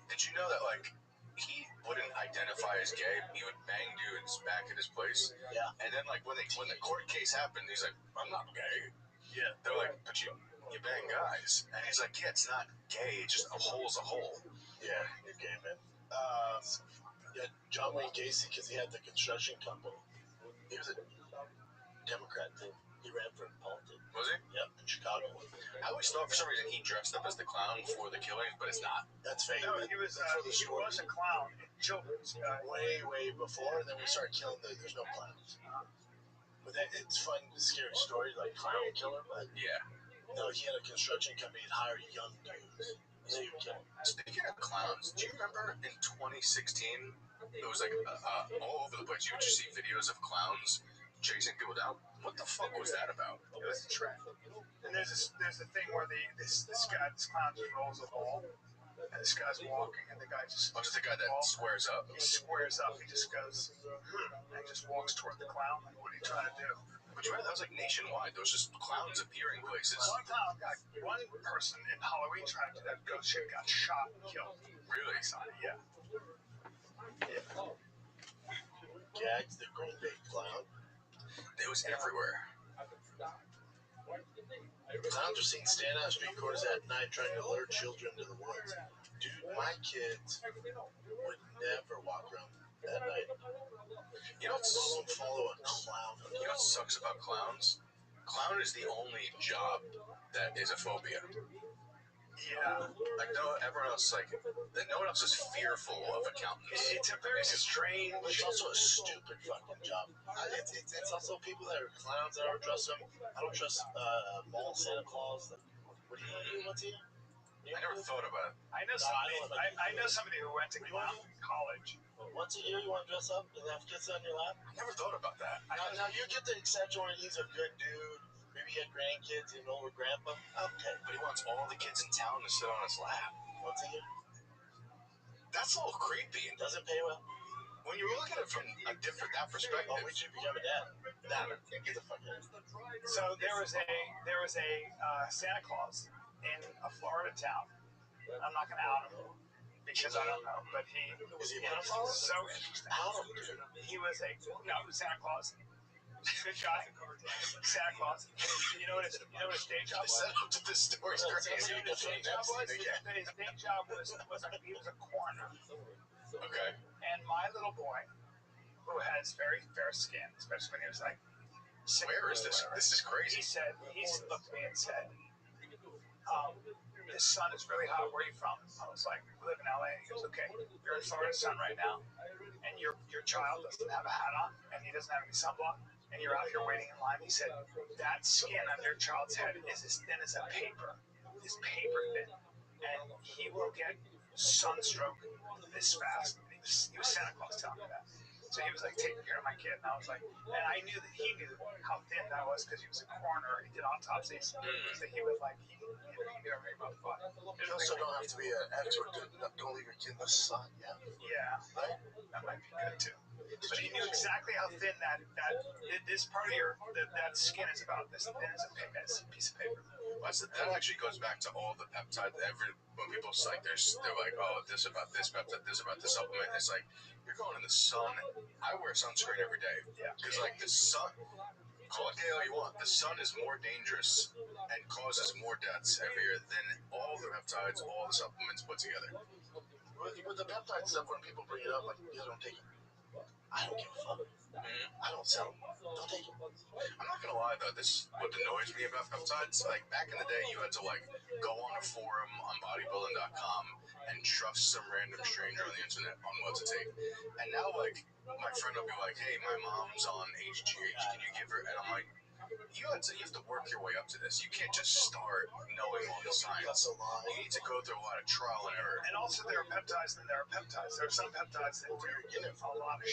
did you know that like he wouldn't identify as gay? He would bang dudes back at his place. Yeah. And then like when the court case happened, he's like, I'm not gay. Yeah. They're like, but you bang guys, and he's like, yeah, it's not gay. It's just a hole's a hole. Yeah, you're gay, man. Yeah, John Wayne Gacy, because he had the construction company. He was a Democrat, too. He ran for politics. Was he? Yep, in Chicago. I always thought for some reason he dressed up as the clown for the killings, but it's not. That's fake. No, man. he was That's for the story. a clown in children's. Way before, and then we started killing there's no clowns. But it's fun, scary story, like clown killer, but Yeah. no, he had a construction company and hired young dudes. So he would kill them. Speaking of clowns, do you remember in 2016, it was like all over the place. You would just see videos of clowns chasing people down. What the fuck was that about? It was a trend. And there's a thing where this clown just rolls a ball, and this guy's walking, and the guy just. Oh, just the guy that squares up. He squares up. He just goes, and just walks toward the clown. Like, what are you trying to do? But you remember that was like nationwide. There was just clowns appearing places. One person in Halloween trying to do that ghost shit got shot and killed. Really? Yeah. Gags, the great big clown. It was everywhere. Clowns are seen standing on street corners at night trying to lure children to the woods. Dude, my kids would never walk around at night. You know Don't follow a clown. You know what sucks about clowns? Clown is the only job that is a phobia. Yeah. Like everyone else, no one else is fearful of accountants. It's a very strange. It's also a stupid fucking job. It's also people that are clowns. I don't trust them. I don't trust mall Santa Claus. What do you do? What's he? I never thought about it. I know somebody who went to clown college. Once a year, you want to dress up and have kids on your lap? I never thought about that. Now you get the exception where he's a good dude. Maybe he had grandkids, an older grandpa. Okay. But he wants all the kids in town to sit on his lap. Once a year. That's a little creepy. It doesn't pay well. When you look at it from that perspective. Oh, we should become a dad. Nah, get the fuck out. So there was a Santa Claus in a Florida town. I'm not going to out him because I don't know, but he Is he a was pedophile? so interesting. Out him, dude. He was Santa Claus. Good guy. Santa Claus. You know what his day job The was? setup to this story is crazy. His day job was he was a coroner. Okay. And my little boy, who has very fair skin, especially when he was like 6 Where is this? This is crazy. he looked at me and said, "This sun is really hot. Where are you from?" I was like, "We live in LA." He goes, "Okay, you're in Florida sun right now, and your child doesn't have a hat on, and he doesn't have any sunblock, and you're out here waiting in line." He said, "That skin on your child's head is as thin as a paper, this paper thin, and he will get sunstroke this fast. And he was Santa Claus telling me that. So he was like taking care of my kid, and I was like, and I knew that he knew how thin that was because he was a coroner and he did autopsies. So he was like, he knew everything about the body. You also don't have to be an expert. Don't leave your kid in the sun. Yeah. Yeah, Right. that might be good too. But he knew exactly how thin that this part of that skin is about this thin as a piece of paper. That actually goes back to all the peptides. When people like they're like, oh, this about this peptide, this about this supplement. It's like you're going in the sun. I wear sunscreen every day because like the sun. Call it all you want. The sun is more dangerous and causes more deaths every year than all the peptides, all the supplements put together. With the peptide stuff, when people bring it up, like, you don't take it. I don't give a fuck. I don't sell them. Don't take them. I'm not gonna lie though, this is what annoys me about peptides. Like back in the day, you had to like go on a forum on bodybuilding.com and trust some random stranger on the internet on what to take. And now, like, my friend will be like, "Hey, my mom's on HGH. Can you give her?" And I'm like, you have to work your way up to this. You can't just start knowing all the science. You need to go through a lot of trial and error. And also, there are peptides, and there are peptides. There are some peptides that do a lot of,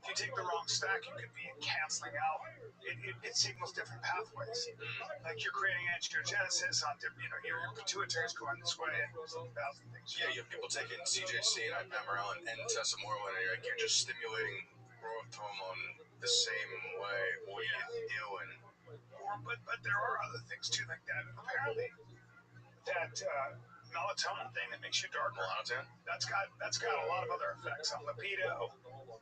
if you take the wrong stack, you could be canceling out. It signals different pathways. Like you're creating angiogenesis on different, your pituitary is going this way, and 1,000 things. Yeah, you have people taking CJC and ipamorelin and tesamorelin, and you're just stimulating growth hormone the same way. What are you doing? But there are other things too, like that. Apparently, that melatonin thing that makes you darker. Melatonin? That's got a lot of other effects on libido,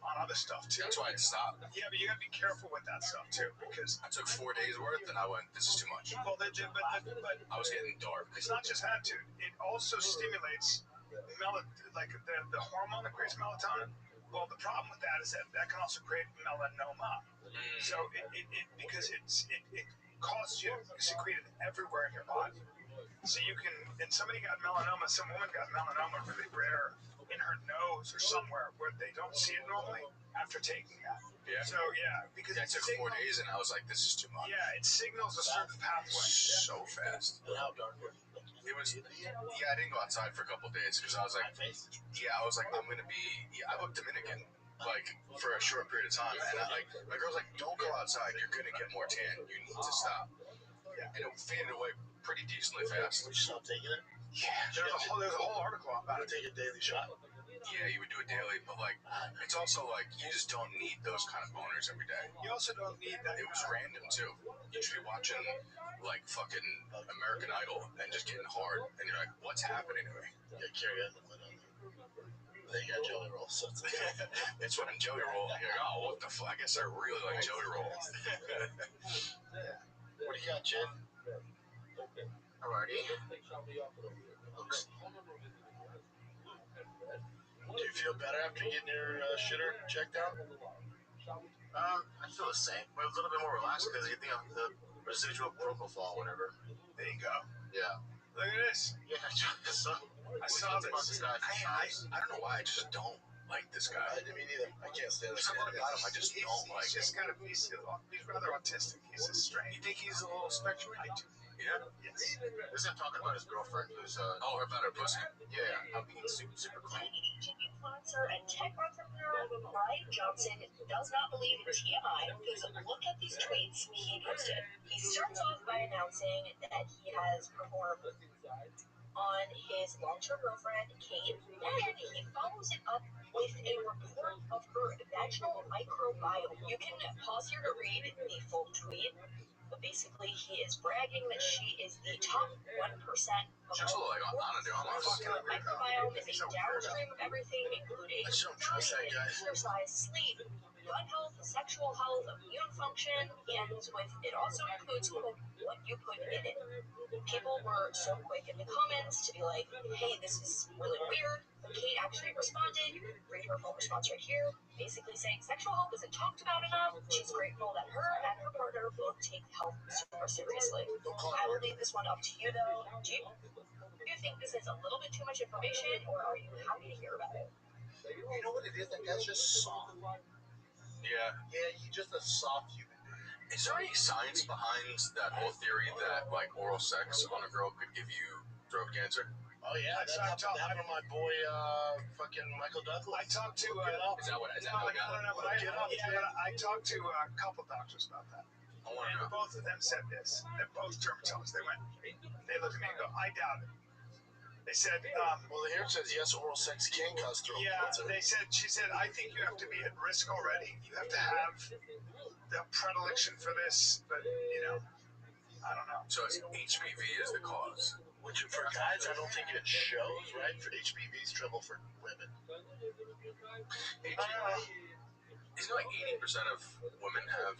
on other stuff too. That's why I stopped. Yeah, but you gotta be careful with that stuff too, because I took 4 days worth, and I went, "This is too much." Well, but I was getting dark. It's not just that, dude. It also stimulates like the hormone that creates melatonin. Well, the problem with that is that can also create melanoma. So because it causes you to secrete it everywhere in your body. So you can, and somebody got melanoma, some woman got melanoma really rare in her nose or somewhere where they don't see it normally after taking that. Yeah. So because I took 4 days, and I was like, "This is too much." Yeah, it signals a certain pathway. So fast. How dark It was. Yeah, I didn't go outside for a couple days because I was like, I'm gonna be. Yeah, I looked Dominican like for a short period of time, and my girl's like, "Don't go outside. You're gonna get more tan. You need to stop." Yeah. And it faded away pretty decently fast. Would you stop taking it? Yeah, there's a whole article about it. Take a daily shot. Yeah, you would do it daily, but like, it's also like you just don't need those kind of boners every day. You also don't need that. It was random too. You should be watching like fucking American Idol and just getting hard, and you're like, "What's happening to me?" Yeah, carry on. They got jelly rolls. So it's when I'm jelly roll. You're like, "Oh, what the fuck? I guess I really like jelly rolls." What do you got, Jen? Alrighty. Do you feel better after getting your shitter checked out? I feel the same, but a little bit more relaxed because you think of the residual propofol, whatever. There you go. Yeah. Look at this. Yeah, I saw this. I don't know why I just don't like this guy. Me neither. I can't stand this. Something about him I just don't like. He's rather autistic. He's a strange. You think he's a little spectrum? I do. Yeah. Yes. This is him talking about his girlfriend who's about her pussy. Yeah, I'm being super clean. Influencer and tech entrepreneur Brian Johnson does not believe in TMI because look at these tweets he posted. He starts off by announcing that he has performed on his long-term girlfriend, Kate, and he follows it up with a report of her vaginal microbiome. You can pause here to read the full tweet. But basically, he is bragging that she is the top 1% of She's a little like the microbiome is a downstream of everything, including diet, exercise, sleep, gut health, sexual health, immune function, and it also includes quote, what you put in it. People were so quick in the comments to be like, "Hey, this is really weird." But Kate actually responded. You can read her full response right here, basically saying sexual health isn't talked about enough. She's grateful that her and her partner both take health super seriously. I will leave this one up to you, though. Do you think this is a little bit too much information, or are you happy to hear about it? You know what it is? That guy's just soft. Yeah. Yeah, he's just a soft human being. Is there any science behind that whole theory that like oral sex on a girl could give you throat cancer? Oh yeah, that happened to my boy, fucking Michael Douglas. I talked to. Is that what? Is that what? No. But I talked to a couple doctors about that. And both of them said this. They're both dermatologists. They looked at me and go, I doubt it. They said, well, here it says yes, oral sex can cause throat cancer. She said, I think you have to be at risk already. You have to have the predilection for this, but I don't know. So it's HPV is the cause. Which for guys, I don't think it shows, right? For HPV is trouble for women. Isn't like 80% of women have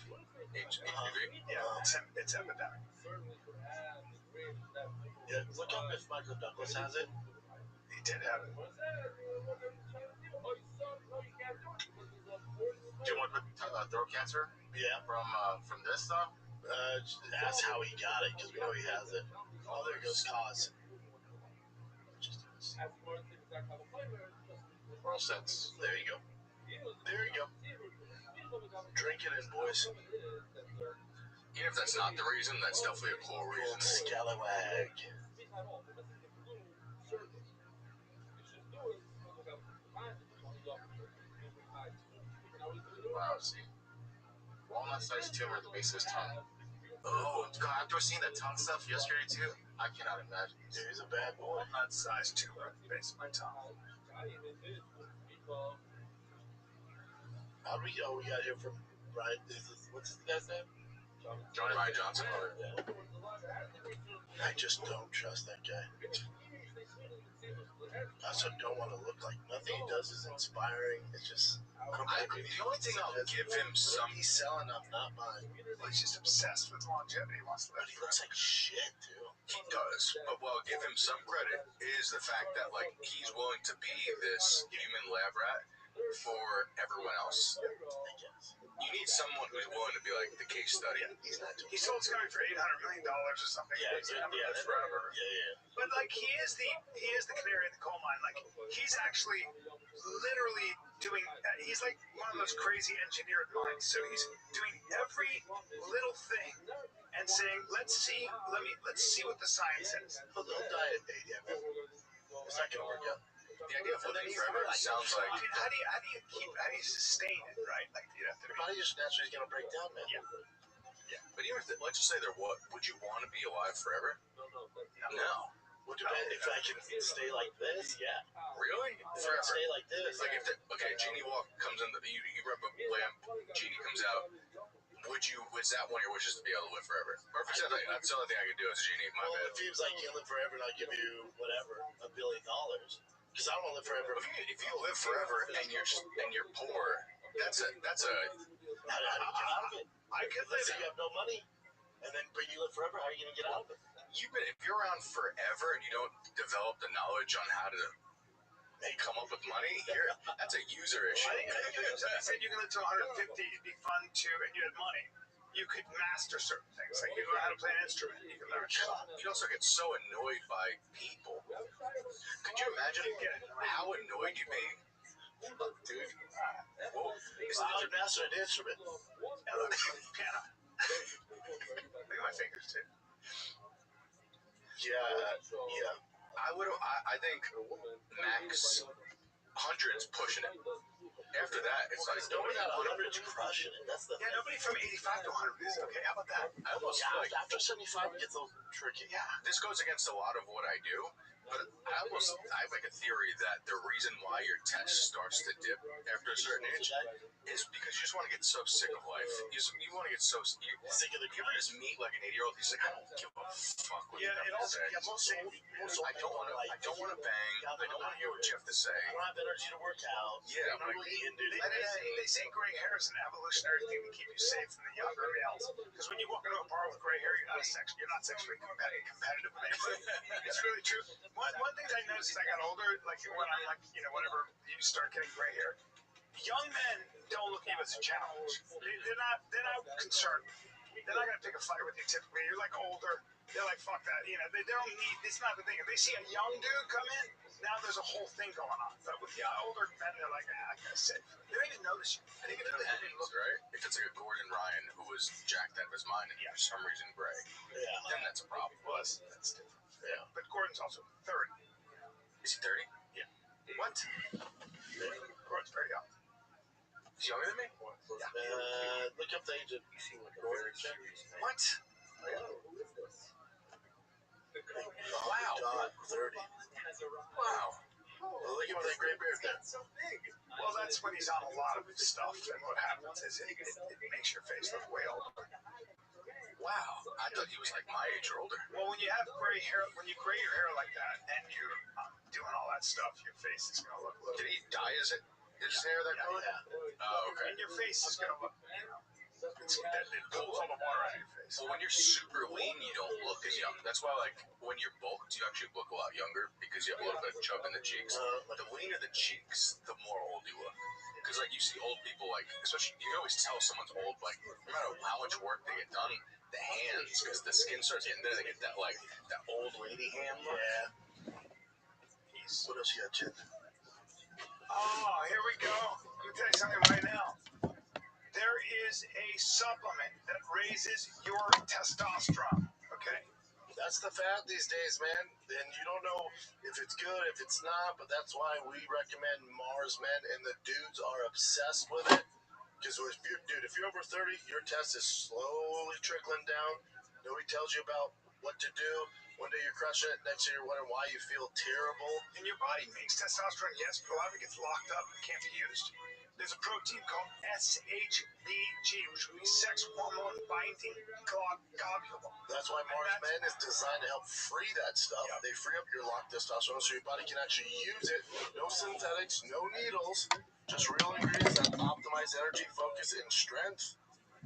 HPV? Yeah, it's epidemic. Yeah, look up if Michael Douglas has it. He did have it. Do you want throat cancer? Yeah. From this stuff? Ask how he got it, because we know he has it. Oh, there goes cause. Oral sex. There you go. There you go. Drink it in, boys. Even if that's not the reason, that's definitely a cool reason. Scallywag. Wow, see. Walnut-sized tumor at the base of his tongue. Oh, God, after seeing that tongue stuff yesterday, too, I cannot imagine. Dude, he's a bad boy. Walnut-sized tumor at the base of my tongue. We got here from Ryan. What's the guy's name? Ryan Johnson. Yeah. I just don't trust that guy. I also don't want to look like nothing he does is inspiring. It's just the only thing I'll give him some. He's selling, I'm not buying. Well, he's just obsessed with longevity. He wants to live. But he looks like shit, too. He does, but what I'll give him some credit is the fact that like he's willing to be this human lab rat for everyone else. I guess. You need someone who's willing to be like the case study. He's not. He sold his company for $800 million or something. Yeah, forever. Yeah. But like he is the canary in the coal mine. Like he's actually literally doing. He's like one of those crazy engineered minds. So he's doing every little thing and saying, let's see what the science says. But they'll die at 80. It's not gonna work out. The idea of living forever sounds like. I mean, how do you sustain it, right? Like you have to. Your body just naturally is gonna break down, man. Yeah. But even if let's just say would you want to be alive forever? No. Would depend if I can stay like this. Yeah. Really? If I can stay like this. Like if Genie comes in, you rub a lamp, Genie comes out. Is that one of your wishes to be able to live forever? Or if you said that's the only thing I could do as a genie, my bad. If he was like, you live forever and I'll give you whatever, $1 billion. Because I don't want to live forever. If you live forever and you're poor, that's a. How do you get out of it? I could live. So you have no money, but you live forever. How are you gonna get out of it? If you're around forever and you don't develop the knowledge on how to come up with money, that's a user issue. I said you can live to 150, it'd be fun too, and you had money. You could master certain things, like you learn how to play an instrument. You can learn. You'd also get so annoyed by people. Could you imagine how annoyed you'd be? Dude, I would master an instrument. Piano. Look at my fingers too. Yeah. I think max 100's pushing it. After that, it's like nobody at 100's crushing it. That's the thing. Nobody from 85 to 100 is okay. How about that? I almost like after 75 it gets a little tricky. Yeah. This goes against a lot of what I do, but I have like a theory that the reason why your test starts to dip after a certain age is because you just want to get so sick of life. You want to get so sick of the. You ever just meet like an 80-year-old? He's like, I don't give a fuck what you have to say. I don't want to bang. I don't want to hear what you have to say. I don't have energy to work out. Yeah, I'm really into it. They say gray hair is an evolutionary thing to keep you safe from the younger males. Because when you walk into a bar with gray hair, you're not sexually competitive with anybody. It's really true. One thing I noticed as I got older, like when I'm like, whatever, you start getting gray hair. Young men don't look at you as a challenge. They're not concerned. They're not gonna pick a fight with you typically. You're like older. They're like, fuck that. They don't need. It's not the thing. If they see a young dude come in, now there's a whole thing going on. But with the older men, they're like, I gotta sit. They don't even notice you. I think it depends, right? If it's like a Gordon Ryan who was jacked out of his mind and for some reason gray, then that's a problem. Well, that's different. Yeah. But Gordon's also 30. Is he 30? Yeah. What? Gordon's very young. He's younger than me? Yeah. Look up the age of Gordon. What? Wow. God, 30. Wow. Well, look at what that gray beard there. Well, that's when he's on a lot of stuff, and what happens is it makes your face look way older. Wow. I thought he was like my age or older. Well, when you have gray hair, when you gray your hair like that, and you're doing all that stuff, your face is gonna look a little. Did he dye his hair that color? Yeah. Oh, okay. And your face is gonna look, it pulls all the water out of your face. Well, when you're super lean, you don't look as young. That's why, like, when you're bulked, you actually look a lot younger because you have a little bit of chub in the cheeks. The leaner the cheeks, the more old you look. Because, like, you see old people, like, especially, you can always tell someone's old, like, no matter how much work they get done, the hands, because the skin starts getting there, they get that, like, that old lady hand look. Yeah. What else you got, Chet? Oh, here we go. Let me tell you something right now. There is a supplement that raises your testosterone. Okay. That's the fad these days, man. And you don't know if it's good, if it's not, but that's why we recommend Mars Men, and the dudes are obsessed with it. Because if you're over 30, your test is slowly trickling down. Nobody tells you about what to do. One day you're crushing it, next day you're wondering why you feel terrible. And your body makes testosterone, yes, but a lot of it gets locked up and can't be used. There's a protein called SHBG, which would be sex hormone binding globule. That's why Mars Men is designed to help free that stuff. Yep. They free up your locked testosterone so your body can actually use it. No synthetics, no needles, just real ingredients that optimize energy, focus, and strength.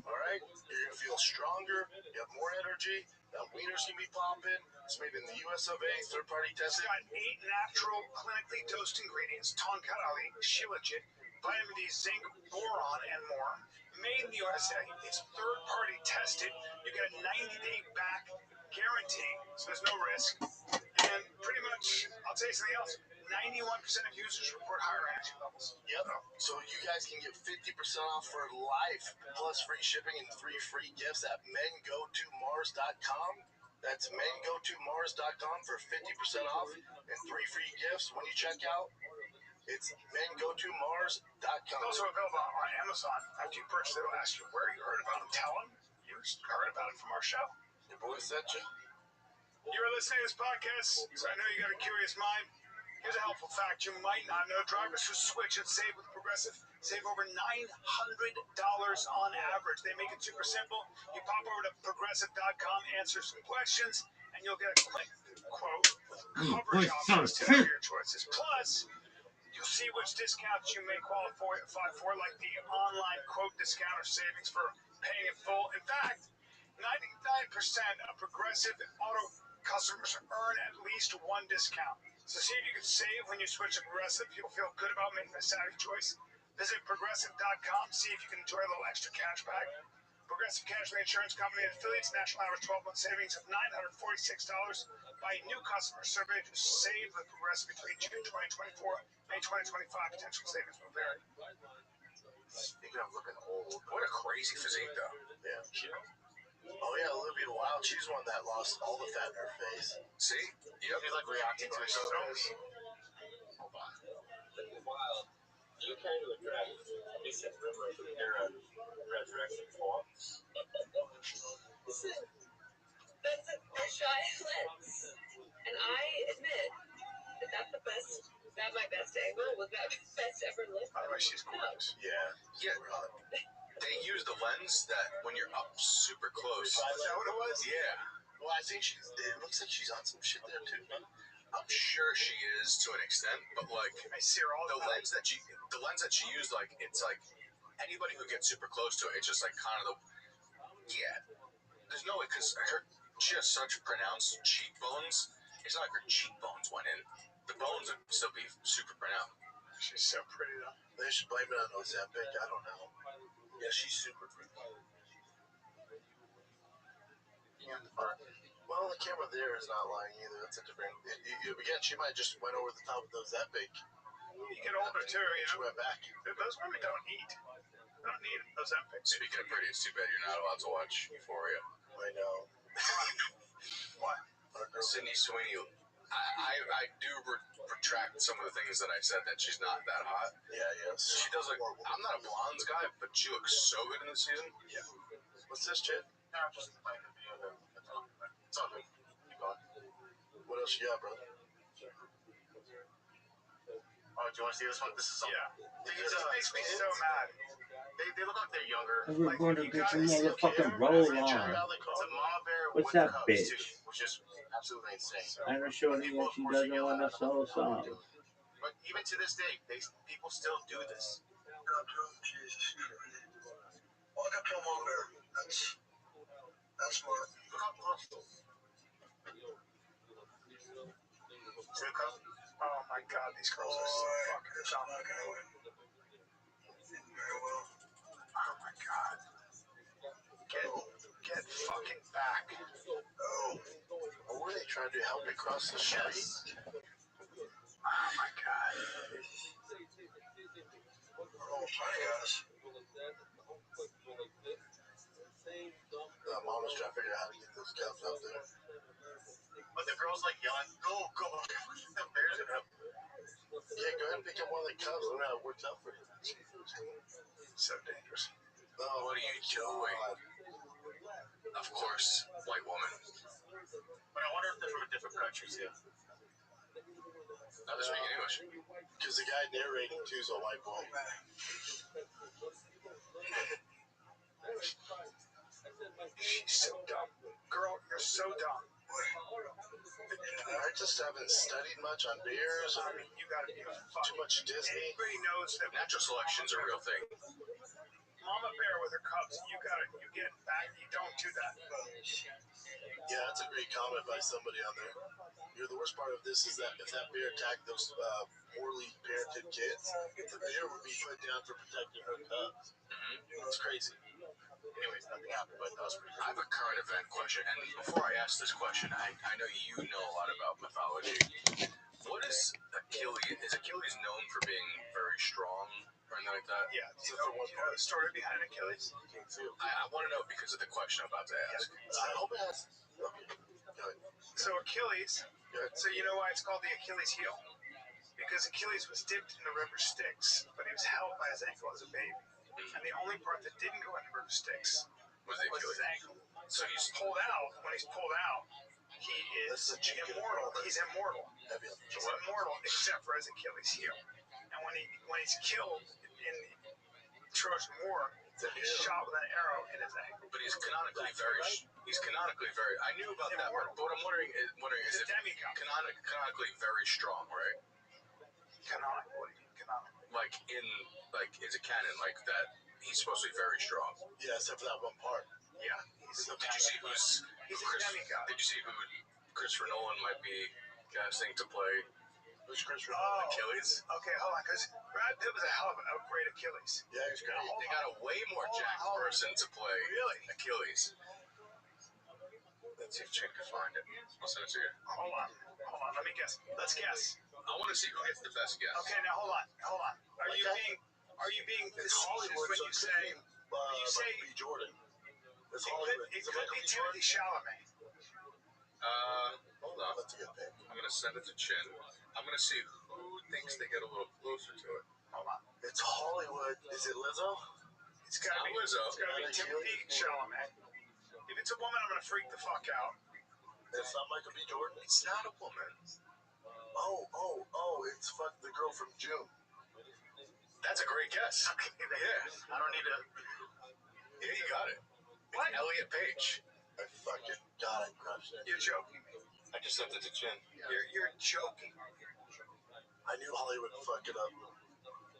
All right? You're going to feel stronger. You have more energy. That wiener's going to be popping. It's made in the US of A, third-party It's testing. got 8 natural, clinically dosed ingredients: tonkalali, shilajit, vitamin D, zinc, boron, and more. Made in the USA. It's third-party tested. You get a 90-day back guarantee, so there's no risk. And pretty much, I'll tell you something else. 91% of users report higher energy levels. Yep. So you guys can get 50% off for life, plus free shipping and 3 free gifts at mengotomars.com. That's mengotomars.com for 50% off and 3 free gifts when you check out. It's mengotomars.com. It's also available on Amazon. After you purchase it, it'll ask you where you heard about them. Tell them you heard about it from our show. Your boy sent you. You're listening to this podcast, so I know you got a curious mind. Here's a helpful fact you might not know. Drivers who switch and save with Progressive save over $900 on average. They make it super simple. You pop over to progressive.com, answer some questions, and you'll get a quick quote with coverage options to know your choices. Plus, you'll see which discounts you may qualify for, like the online quote discount or savings for paying in full. In fact, 99% of Progressive Auto customers earn at least one discount. So see if you can save when you switch to Progressive. You'll feel good about making a savvy choice. Visit Progressive.com. See if you can enjoy a little extra cash back. Progressive Casualty Insurance Company and affiliates. National average 12-month savings of $946 by new customers surveyed who saved with Progressive between June 2024 and May 2025. Potential savings will vary. Speaking of looking old, what a crazy physique, though. Yeah. Oh, yeah, Olivia Wilde. She's one that lost all the fat in her face. See? Yep. She's like reacting to herself. Hold on. Wild, do you care to address recent rumors of Hera resurrection form? Listen, that's a Rothschild lens. And I admit that's the best, is that my best angle? Was that best ever look? By the way, she's gorgeous. Yeah. Yeah. They use the lens that when you're up super close. Is that what it was? Yeah. Well, I think it looks like she's on some shit there, too. I'm sure she is to an extent, but like I see her all the lens that she used, like it's like anybody who gets super close to it, it's just like kind of there's no way because she has such pronounced cheekbones. It's not like her cheekbones went in. The bones would still be super pronounced. She's so pretty though. They should blame it on Ozempic. I don't know. Yeah, she's super pretty. Well, the camera there is not lying either. That's a different. Again, she might have just went over the top of Ozempic. You get older too, you She know. went back. Those women don't eat. They don't need Ozempic. Speaking of pretty, it's too bad you're not allowed to watch Euphoria. I know. Why? Our girl, Sydney Sweeney I do retract some of the things that I said that she's not that hot. Yeah, yes. She does look. I'm not a blondes guy, but she looks so good in this season. Yeah. What's this, Chad? No, I'm just playing the video. It's all good. Keep going. What else you got, brother? Oh, do you want to see this one? This is something. Yeah. This makes me so mad. They look like they're younger. We're going to get your motherfucking roll on. What's that bitch? Which is absolutely insane. I'm sure that she doesn't want a solo song. But even to this day, people still do this. That's smart. Look how close. Oh my god, these girls are so fucking dumb. Very well. Oh my god. Get fucking back. Oh. What were they trying to do? Help me cross the street? Yes. Oh my god. Oh, sorry, guys. Mom was trying to figure out how to get those cows out there. But the girl's like yelling, go. The bears are up. Yeah, go ahead and pick up one of the cubs. Look how it worked out for you. So dangerous. Oh, what are you doing? Of course, white woman. But I wonder if they're from a different country, too. Not speaking English. Because the guy narrating, too, is a white boy. She's so dumb. Girl, you're so dumb. I just haven't studied much on beers. I mean, you gotta be Too much Disney. Everybody knows that Natural selection's a real thing. Mama bear with her cubs, you get back, you don't do that. Yeah, that's a great comment by somebody on there. The worst part of this is that if that bear attacked those poorly parented kids, the bear would be put down for protecting her cubs. Mm-hmm. It's crazy. Anyways, nothing happened, but that was pretty good. I have a current event question, and before I ask this question, I know you know a lot about mythology. What is Achilles? Is Achilles known for being very strong or anything like that? Yeah, you know the story behind Achilles? I want to know because of the question I'm about to ask. I hope it has. Okay. So Achilles, so you know why it's called the Achilles heel? Because Achilles was dipped in the river Styx, but he was held by his ankle as a baby. And the only part that didn't go in the river Styx was his ankle. So he's pulled out. When he's pulled out, he is immortal. He's immortal. He's immortal except for his Achilles heel. And when he's killed in Trojan War, he's shot with an arrow in his ankle. But he's canonically very. I knew about that part, but what I'm wondering is if canonically very strong, right? Canonical? What do you mean canonical? Is it canon like that? He's supposed to be very strong. Yeah, except for that one part. Yeah. Did you see who Christopher Nolan might be casting to play? Who's Christopher Nolan? Achilles? Okay, hold on, because Brad Pitt was a hell of a great Achilles. Yeah, he was great. They got a way more jacked person to play Achilles. Let's see if Chen can find it. I'll send it to you. Hold on. Let me guess. Let's guess. I want to see who gets the best guess. Okay, now hold on. Are you being facetious when you say Michael B. Jordan? It could be Timothy Chalamet. Hold on. That's a good pick. I'm gonna send it to Chen. I'm gonna see who thinks they get a little closer to it. Hold on. It's Hollywood. Is it Lizzo? It's gotta be Lizzo. It's gotta be Timothy Chalamet. If it's a woman, I'm gonna freak the fuck out. It's not Michael B. Jordan. It's not a woman. Oh! It's the girl from June. That's a great guess. Okay, yeah. I don't need to. Yeah, you got it. What? It's Elliot Page. I fucking got it. Crushed it. You're joking me. I just sent it to Jen. You're joking. I knew Hollywood would fuck it up.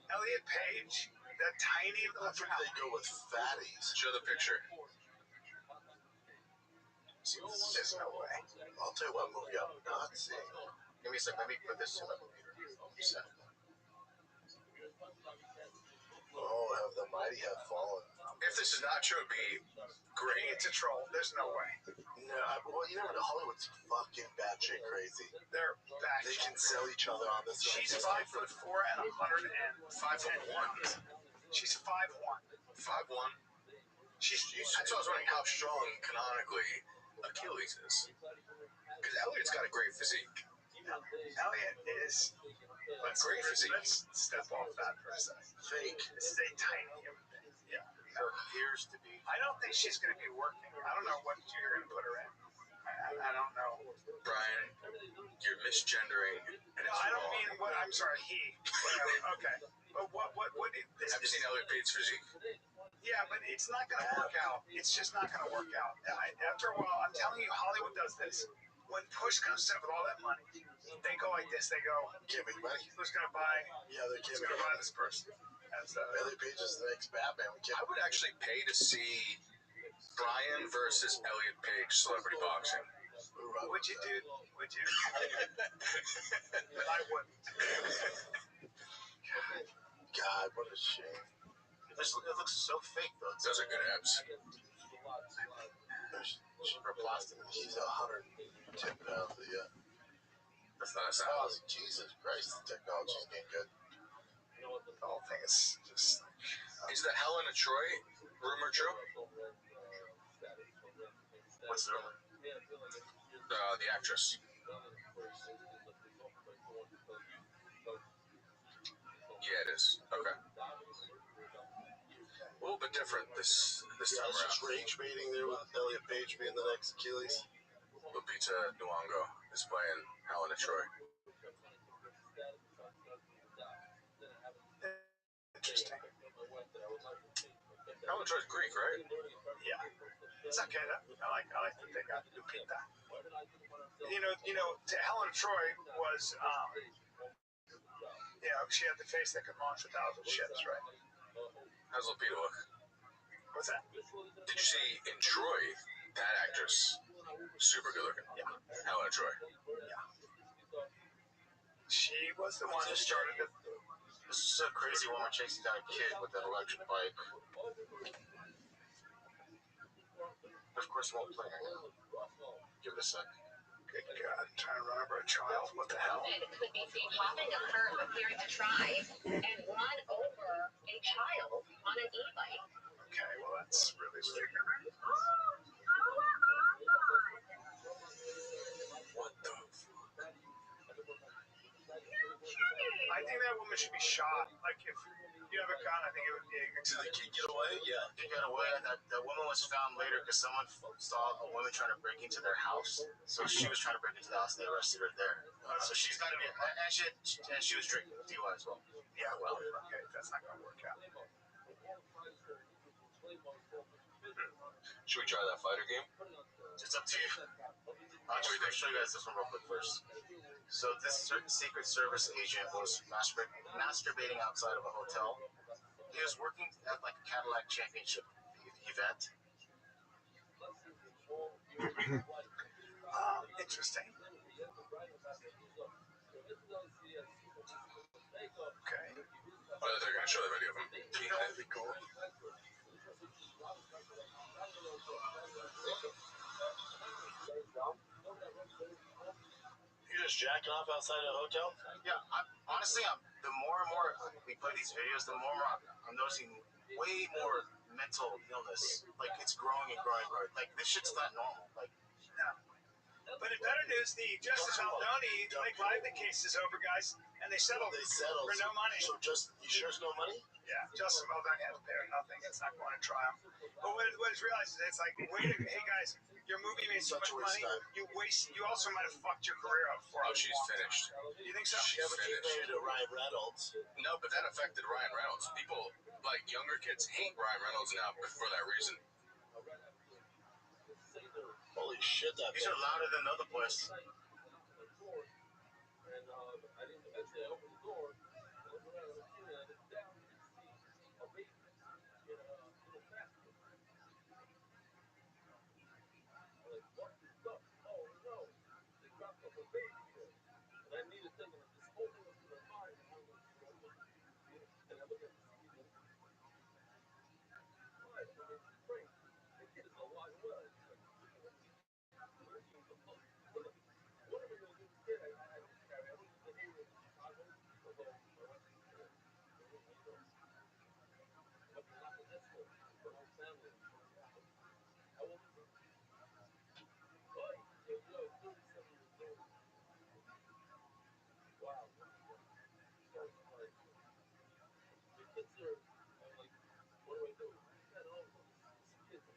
Elliot Page, that tiny little. I think they go with fatties. Show the picture. There's no way. I'll tell you what movie I'm not seeing. Give me a second. Let me put this in my computer. Oh, have the mighty have fallen. If this is not true, it'd be great. It's a troll. There's no way. No, well, you never know. Hollywood's fucking batshit crazy. They're batshit. They can sell each other on this. She's 5'4" and 105. She's 5'1". 5'1". That's why I was wondering how strong canonically Achilles is. Because Elliot's got a great physique. Elliot is. Let's step off that for a second. Fake. This is a tiny human being. Yeah. Or appears to be. I don't think she's going to be working. I don't know what you're going to put her in. I don't know. Brian, you're misgendering. And No, it's I don't wrong. mean what. I'm sorry, he. Whatever. Okay. But what this Have you seen Elliot Page's physique? Yeah, but it's not going to work out. It's just not going to work out. After a while, I'm telling you, Hollywood does this. When push comes to shove with all that money, they go like this. They go, Can't make money. who's going to buy? Yeah, they Who's can't going make to buy money. this person? That's Elliot Page is the next Batman. I would actually pay to see Brian versus Elliot Page celebrity boxing. Would you do? Would you? But I wouldn't. God, what a shame. It looks so fake, though. Those are good abs. Cheaper plastic. He's 110 pounds, yeah. That's not a sound. Oh, Jesus Christ, the technology's getting good. The whole thing is just like. Is the Helen of Troy rumor true? What's the rumor? The actress. Yeah, it is. Okay. A little bit different this Yeah, time it's just around. rage baiting there with Elliot Page being the next Achilles. Lupita Nyong'o is playing Helen of Troy. Interesting. Helen of Troy's Greek, right? Yeah. It's okay though. I like that they got Lupita. You know, Helen of Troy was, she had the face that could launch 1,000 ships, right? How's Lupita look? What's that? Did you see in Troy, that actress, super good looking? Yeah. Helen of Troy. Yeah. She was the one who started it. This is a crazy woman chasing down a kid with an electric bike. Of course, it won't play right now. Give it a sec. Good God, trying to run over a child. What the hell? It could be seen hopping a curb appearing to try and run over a child on an e-bike. Okay, well, that's really weird. What the? I think that woman should be shot. Like, if you have a gun, I think it would be Did the accepted. kid get away? Yeah. He got away. That woman was found later because someone saw a woman trying to break into their house. So she was trying to break into the house and they arrested her there. So she's got to be. And she was drinking DUI as well. Yeah, well, okay, that's not going to work out. Should we try that fighter game? It's up to you. I'll just show you guys this one real quick first. So this certain Secret Service agent was masturbating outside of a hotel. He was working at like a Cadillac Championship event. Interesting. Okay. Oh, they're going to show the video of him peeing. That'd be cool. You're just jacking off outside a hotel? Yeah, honestly, the more and more we play these videos, the more and more I'm noticing way more mental illness. Like, it's growing and growing and growing. Like, this shit's not normal. Like, No. But in better news, the Justice Maldoni Blake Lively case is over, guys, and they settled for no money. So you sure it's no money? Yeah, Justice Maldoni had to pay her nothing. It's not going to trial. But what is realized is it's like, hey guys, your movie made so much money. You also might have fucked your career up for. Oh, she's finished. You think so? Yeah, but she's married to Ryan Reynolds. No, but that affected Ryan Reynolds. People, like younger kids, hate Ryan Reynolds now for that reason. Holy shit, these are louder than other places.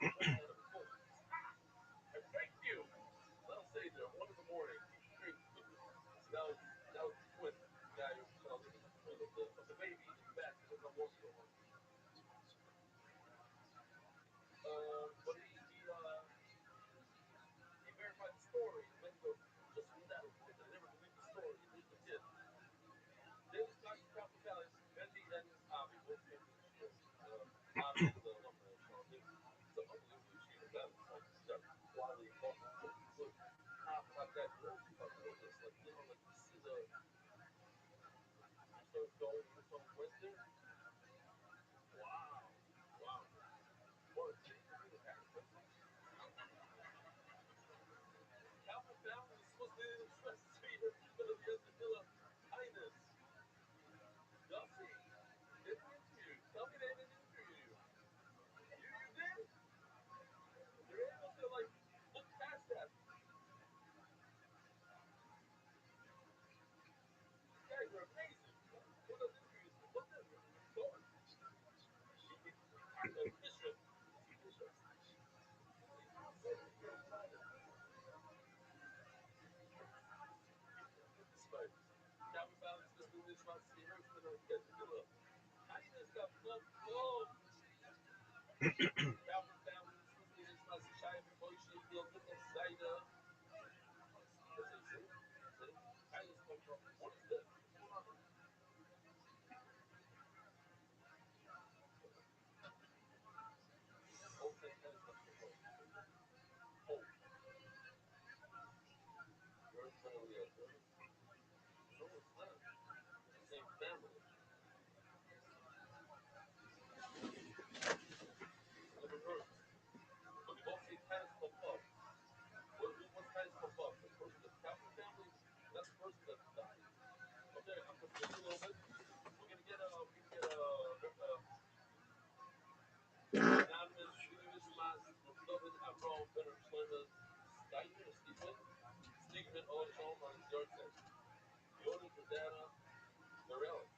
thank you. I'll say there, 1 in the morning. Great goodness. Now it's the twin guy, the twin of the baby in the back because I'm working on one. But he verified the story and then he goes, just read that real quick. And I never believed the story. And here's the kid. Daily Smash Capital Valley, Bendy and Avi both came to the show. Avi is an alumni of Sean. It's an unbelievably achieving guy. It's like he's got quality talking points. Good. Half like that. You always talk about this. Like, like you see the starts going when the song went there. Wow. Wow. What a change of the character. Calvin Family is supposed to be expressed to be here. Highness. Dusty. Didn't interview you. Tell me they didn't interview you. You did? You're able to like look past that. These guys are amazing. What does interviews for? What does it? Start. Bishop. Bishop. Calvin Valley's gonna do this about Sierra's gonna get together. Highness got blood. Oh. Calvin Family is supposed to be this about Shai Boyshi. You'll get the cider. That's it, see? See? Highness comes from. What is this? What's going on here? Oh, thank God it's not so low. Oh, your family are good. No, it's not. It's the same family. Never heard. But you both say tennis pop up. What's tennis pop up? The person, the Calvin family, that's the person that died. Okay, I'm gonna switch a little bit. Anonymous, Julius Mas, David Avril, Benner Schlemmer, Stephen Olshon on his yard site. Yoda Jordana, Narelli.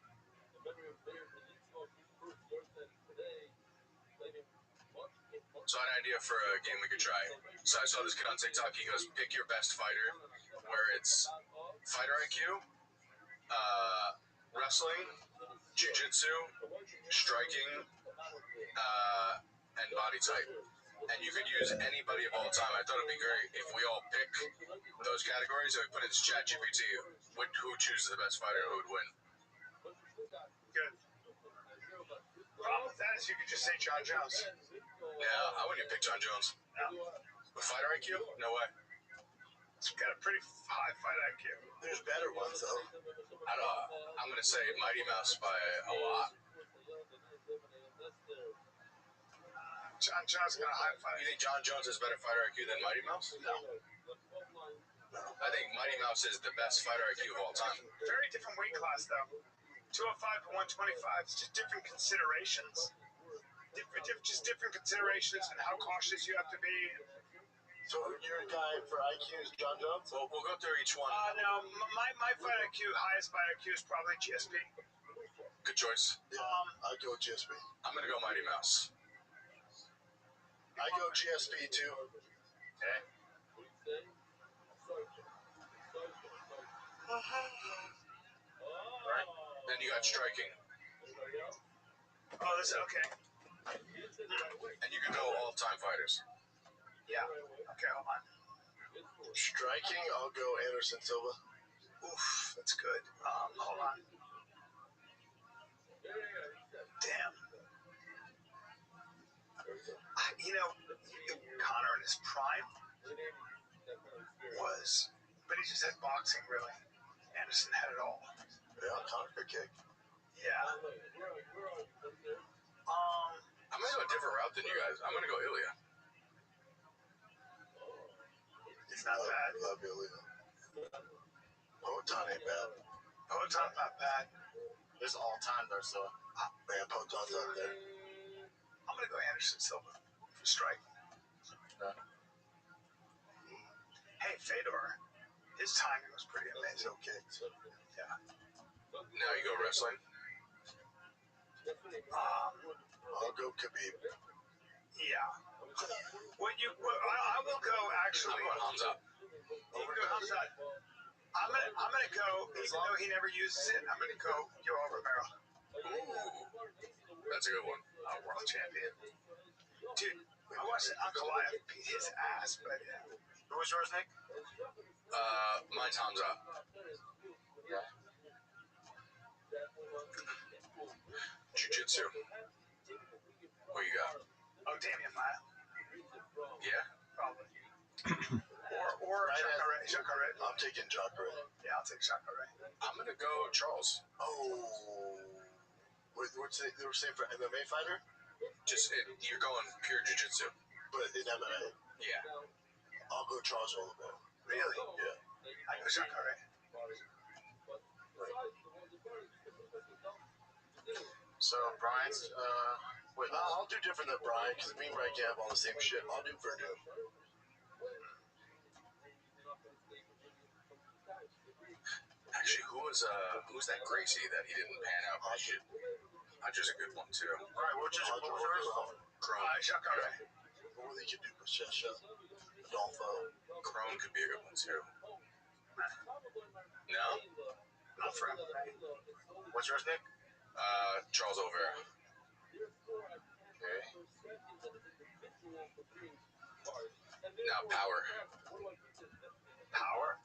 In memory of Mayor Elitsko, whose first yard site today, claiming much. So I had an idea for a game we could try. So I saw this kid on TikTok. He goes, pick your best fighter, where it's fighter IQ, wrestling, jiu-jitsu, striking, and body type. And you could use anybody of all time. I thought it'd be great if we all pick those categories and we put it into ChatGPT. Who chooses the best fighter, who would win? Good. Problem with that is you could just say John Jones. Yeah, I wouldn't even pick John Jones. No. With fighter IQ? No way. He's got a pretty high fight IQ. There's better ones, though. I'm going to say Mighty Mouse by a lot. John Jones got a high fight. You think John Jones has better fighter IQ than Mighty Mouse? No. I think Mighty Mouse is the best fighter IQ of all time. Very different weight class, though. 205 to 125. It's just different considerations. Just different considerations and how cautious you have to be. So your guy for IQ is John Jones? Well, we'll go through each one. No, my fight IQ, highest fight IQ is probably GSP. Good choice. Yeah, I'll go GSP. I'm going to go Mighty Mouse. I go GSP too. Okay. Right. Then you got striking. Oh, this is okay. And you can go all-time fighters. Yeah. Okay, hold on. Striking, I'll go Anderson Silva. Oof, that's good. Hold on. Damn. Connor in his prime was, but he just had boxing, really. Anderson had it all. Yeah, Connor could kick. Yeah. I'm going to go a different route than you guys. I'm going to go Ilya. It's not bad. Love Ilya. Poton ain't bad. Poton's not bad. There's all time there, so. Man, Poton's up there. I'm going to go Anderson Silva for strike. Yeah. Hey, Fedor. His timing was pretty amazing. Okay. Yeah. Now you go wrestling. I'll go Khabib. Yeah. I will go actually. I'm going Hamza. You can go Hamza. I'm gonna go, even though he never uses it. I'm gonna go over barrel. Ooh, that's a good one. World champion, dude. I watched Ankalaev beat his ass, but who was yours, Nick? Mine's Hamza. Yeah. Jiu-jitsu. What you got? Oh, Damian Maya. Yeah? Probably. or Jacare. I'm taking Jacare. Yeah, I'll take Jacare. I'm going to go Charles. Oh. What's they were saying for MMA fighter? You're going pure jiu-jitsu. But in MMA. Yeah. I'll go Charles Oliver. Really? Yeah. I go Jacare. So Brian's wait, I'll do different than Brian because me and Brian can't have all the same shit. I'll do Verdun. Actually, who's that Gracie that he didn't pan out? Hodger's a good one too. All right, what was yours? Crone. Jacare. Or they could do Pachecha, Adolfo. Crone could be a good one too. No? Not for him. What's yours, Nick? Charles Oliveira. Okay. Now Power. Power?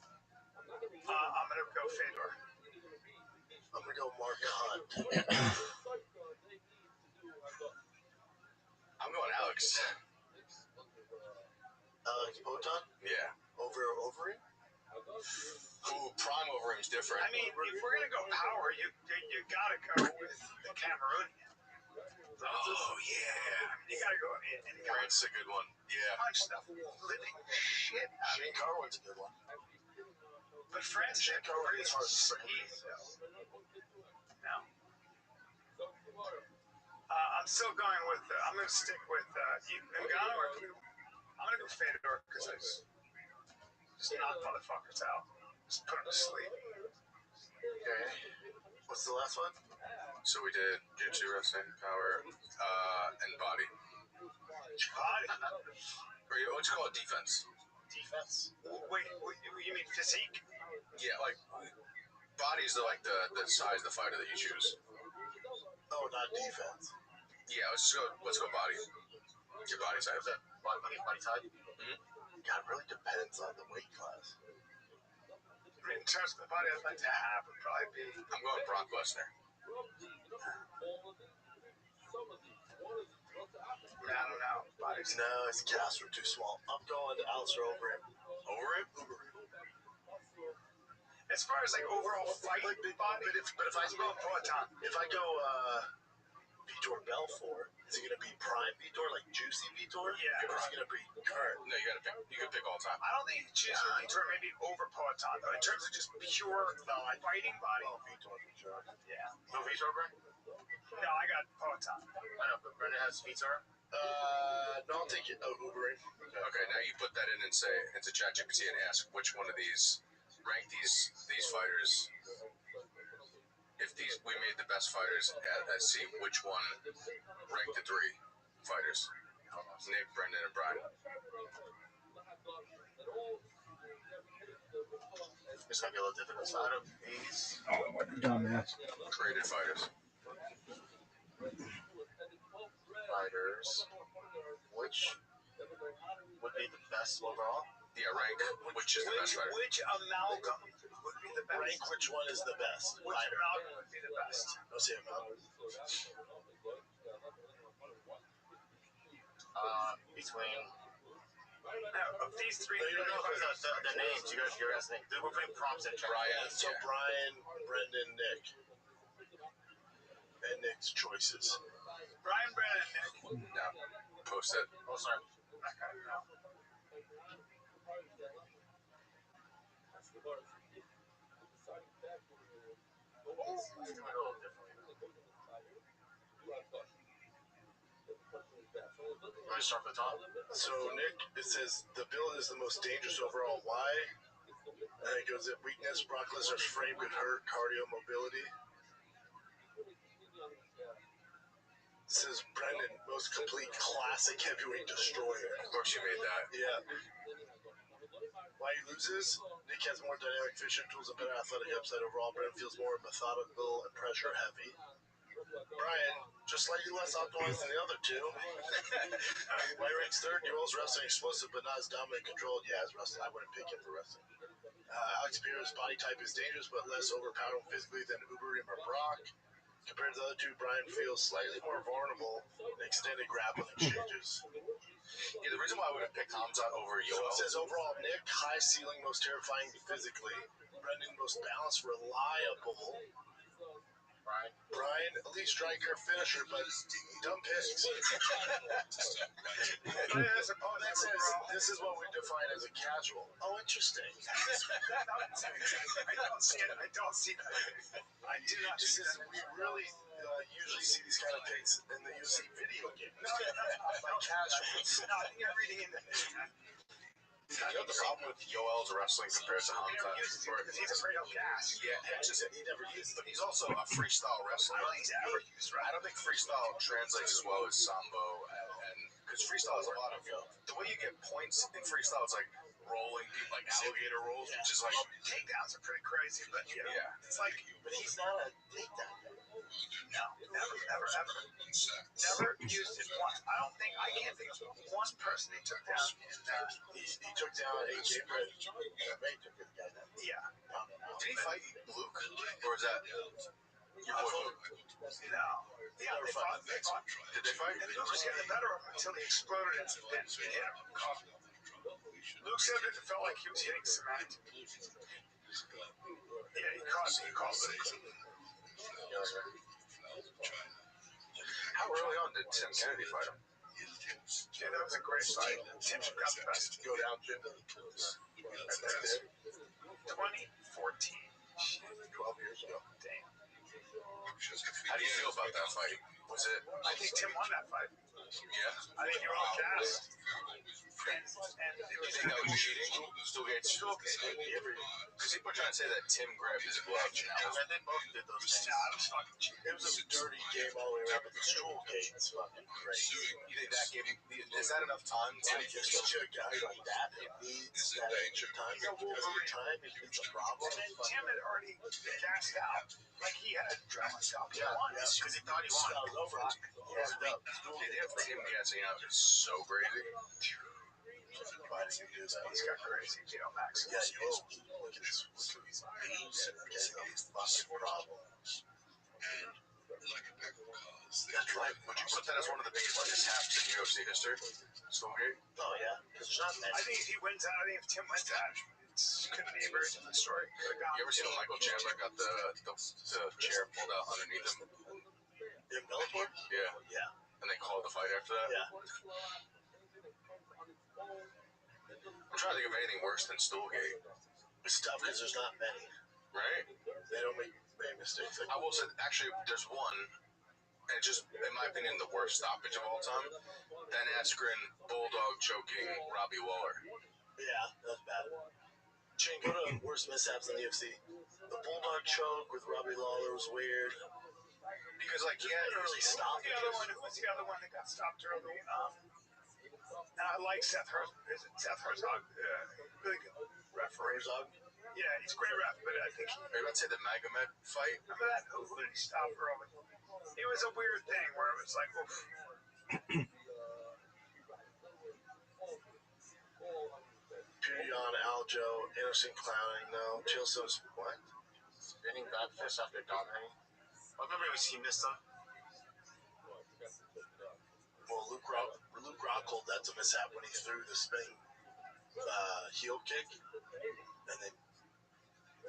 I'm gonna go Fedor. I'm gonna go Mark Hunt. I'm going Alex. Alex Poton? Yeah. Over Overeem? Ooh, Prime Overeem's different. I mean, if we're gonna go power, you gotta go with the Cameroonian. Oh yeah. You gotta go in. France is a good one. Yeah. Punch the living shit out of Shane it. Carwin's a good one. But France is pretty speed, though. No. I'm still going with. I'm gonna stick with Ngannou or I'm gonna go Fedor because I just knock motherfuckers out. Just put them to sleep. Okay. What's the last one? So we did jiu-jitsu, wrestling, power, and body. Body. Or what's it called? Defense. Defense. Wait, you mean physique? Yeah, like body's the size of the fighter that you choose. Oh, not defense. Yeah, let's go body. Your body type. Body type? Mm-hmm. God, it really depends on the weight class. In terms of the body I'd like to have would probably be. I'm going Brock Lesnar. I don't know. Body's No, his calves were too small. I'm going to Alistair Overeem. Overeem? as far as like overall fight body. But if I go Poatan, if I go Vitor Belfort, is it gonna be prime Vitor, like juicy Vitor? Yeah. Or is it gonna be current? No, you gotta pick. You can pick all time. I don't think juicy Vitor maybe over Poatan though. In terms of just pure fighting body. Oh, Vitor for sure. Yeah. No Vitor, Brent? No, I got Poatan. I know, but Brendan has Vitor. No, I'll take it. Overeem. Okay, now you put that in and say into ChatGPT and ask which one of these rank these fighters. If we made the best fighters, see which one rank the three fighters. Nick, Brendan, and Brian. It's gonna be a little different out of these. Oh, what a dumbass. Created fighters. Fighters. Which would be the best overall? Yeah, rank which is the best fighter. Which amalgam would be the best? Rank which one is the best? Which amalgam would be the best? I'll say amalgam. Between Of these three, no, you don't know the names. You guys think we're putting prompts in. Brian. So yeah. Brian, Brendan, Nick, and Nick's choices. Brian, Brendan, Nick. No, post it. Oh, sorry. Okay, no. Let's do it a little differently. Let me start from the top. So Nick, it says the build is the most dangerous overall. Why? And it goes at weakness. Brock Lesnar's frame could hurt cardio mobility. It says Brendan, most was complete classic heavyweight destroyer. Of course, you made that. Yeah. Why he loses? Nick has more dynamic finishing tools and better athletic upside overall. Brent feels more methodical and pressure heavy. Brian, just slightly less optimized than the other two. Why he ranks third? Yoel's wrestling explosive, but not as dominant and controlled. Yeah, as wrestling, I wouldn't pick him for wrestling. Alex Pierre's body type is dangerous, but less overpowering physically than Uberim or Brock. Compared to the other two, Brian feels slightly more vulnerable in extended grappling exchanges. Yeah, the reason why I would have picked Hamzat over So Yoel it says overall, Nick, high ceiling, most terrifying physically. Brendan, most balanced, reliable. Brian, elite striker, finisher, but dumb picks. That says this is what we define as a casual. Oh, interesting. I don't see it. I don't see that. I do not see that. We really usually see these kind of picks in the UFC video games. No, By casuals. no, I think you're reading into this. You know the problem with Yoel's wrestling compared to He never Hamzat? uses it because he's afraid of gas. Yeah, it's just he never uses, but he's also a freestyle wrestler. I don't think he's ever used I don't think freestyle translates as well as sambo, and because freestyle is a lot of the way you get points in freestyle is like rolling, like alligator rolls, which is like takedowns are pretty crazy, but yeah. it's like, But he's not a takedown guy. no, ever. Never used it once. I can't think of one person he took down in that. He took down AJ, but May took his guy down. Yeah. Did he fight Luke, or is that your boy Luke? No. Yeah, they fought. Did they fight? And Luke was getting the better of him until he exploded and hit him. Luke said that it felt like he was hitting cement. Yeah, he caught Luke. How early on did Tim Kennedy fight him? Yeah, that was a great fight. Tim got the best. Go down, Jim. 2014. 12 years ago. Damn. How do you feel about that fight? Was it? I think Tim won that fight. Yeah. I think you were all gassed. And it You was think that was cheating? Stillgate's because people are trying to say that Tim grabbed his glove. And they both did those things. Nah, it was fucking cheap. It was a dirty game all the way around, but the Stroll gate is fucking crazy. You think that gave him? Is that enough time to? Especially a guy like that, it needs that extra time. Because every time it needs a problem. And Tim had already gassed out. Like he had adrenaline dump. He won because he thought he won. It was over. The idea of him gassing out is so crazy. Why did you do that? He's got crazy, Max. Yeah, you look at his beams and his fucking problems. That's right. Would you put that as one of the biggest mishaps in UFC history? Stillgate? Oh, yeah. Because there's not many. I think if he wins out, I think if Tim wins out, it could be a very different story. You ever seen when Michael Chandler got the chair pulled out underneath him? In Bellator? Yeah. Yeah. And they called the fight after that? Yeah. I'm trying to think of anything worse than Stillgate. It's tough because there's not many. Right? They don't make many mistakes. Like, I will say, actually, there's one, and it's just, in my opinion, the worst stoppage of all time. Ben Askren bulldog choking Robbie Lawler. yeah, that's bad. Shane, go to worst mishaps in the UFC. The bulldog choke with Robbie Lawler was weird. Because, like, yeah, Early stoppage. Who's the other one that got stopped early? And I like Seth Herzog. Is it Seth Herzog? Really good referee. Herzog? Yeah, he's a great ref, but I think are you about to say the Magomed fight? remember that? Who did he stop early? It was a weird thing where it was like, oof. Purion, Aljo, innocent clowning, no. Chilson's what? Spinning back fist after dominating. I remember he missed him. Well, Luke Rockhold, that's a mishap when he threw the spinning heel kick, and then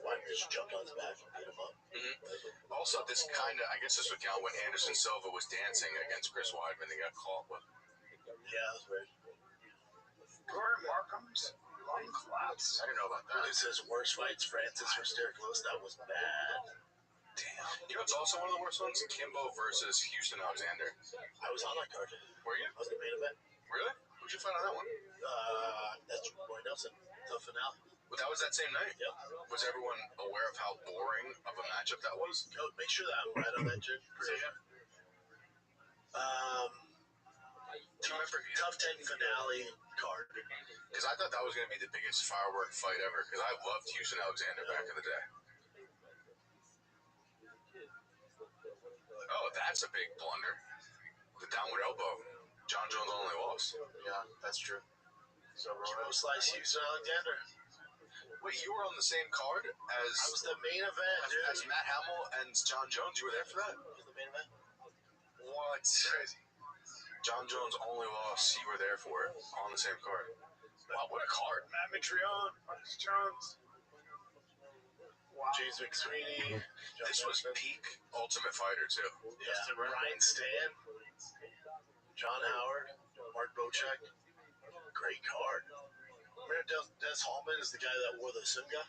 White just jumped on his back and beat him up. Mm-hmm. Also, this kind of, I guess this would count when Anderson Silva was dancing against Chris Weidman and got caught with. Yeah, that was weird. Gordon Markham's lung collapse. I didn't know about that. It says worst fights, Francis versus Derek Lewis. That was bad. Damn. You know what's also one of the worst ones? Kimbo versus Houston Alexander. I was on that card. Were you? I was the main event. Really? Who'd you find on that one? That's Roy Nelson. The finale. Well, that was that same night? Yep. Was everyone aware of how boring of a matchup that was? Go make sure that I'm right on that, Jim. Tough 10 finale card. Because I thought that was going to be the biggest firework fight ever. Because I loved Houston Alexander back in the day. Oh, that's a big blunder. The downward elbow. John Jones only lost. Yeah, that's true. So Romo slice Houston Alexander. Wait, you were on the same card as... I was the main event, dude. As Matt Hamill and John Jones. You were there for that? I was the main event. What? Crazy. John Jones only lost. You were there for it on the same card. Wow, what a card. Matt Mitrione, Marcus Jones. Wow. James McSweeney. This was peak Ultimate Fighter, too. Yeah, Ryan Stan. John Howard. Mark Bocek. Great card. Remember Des Hallman is the guy that wore the Sunga?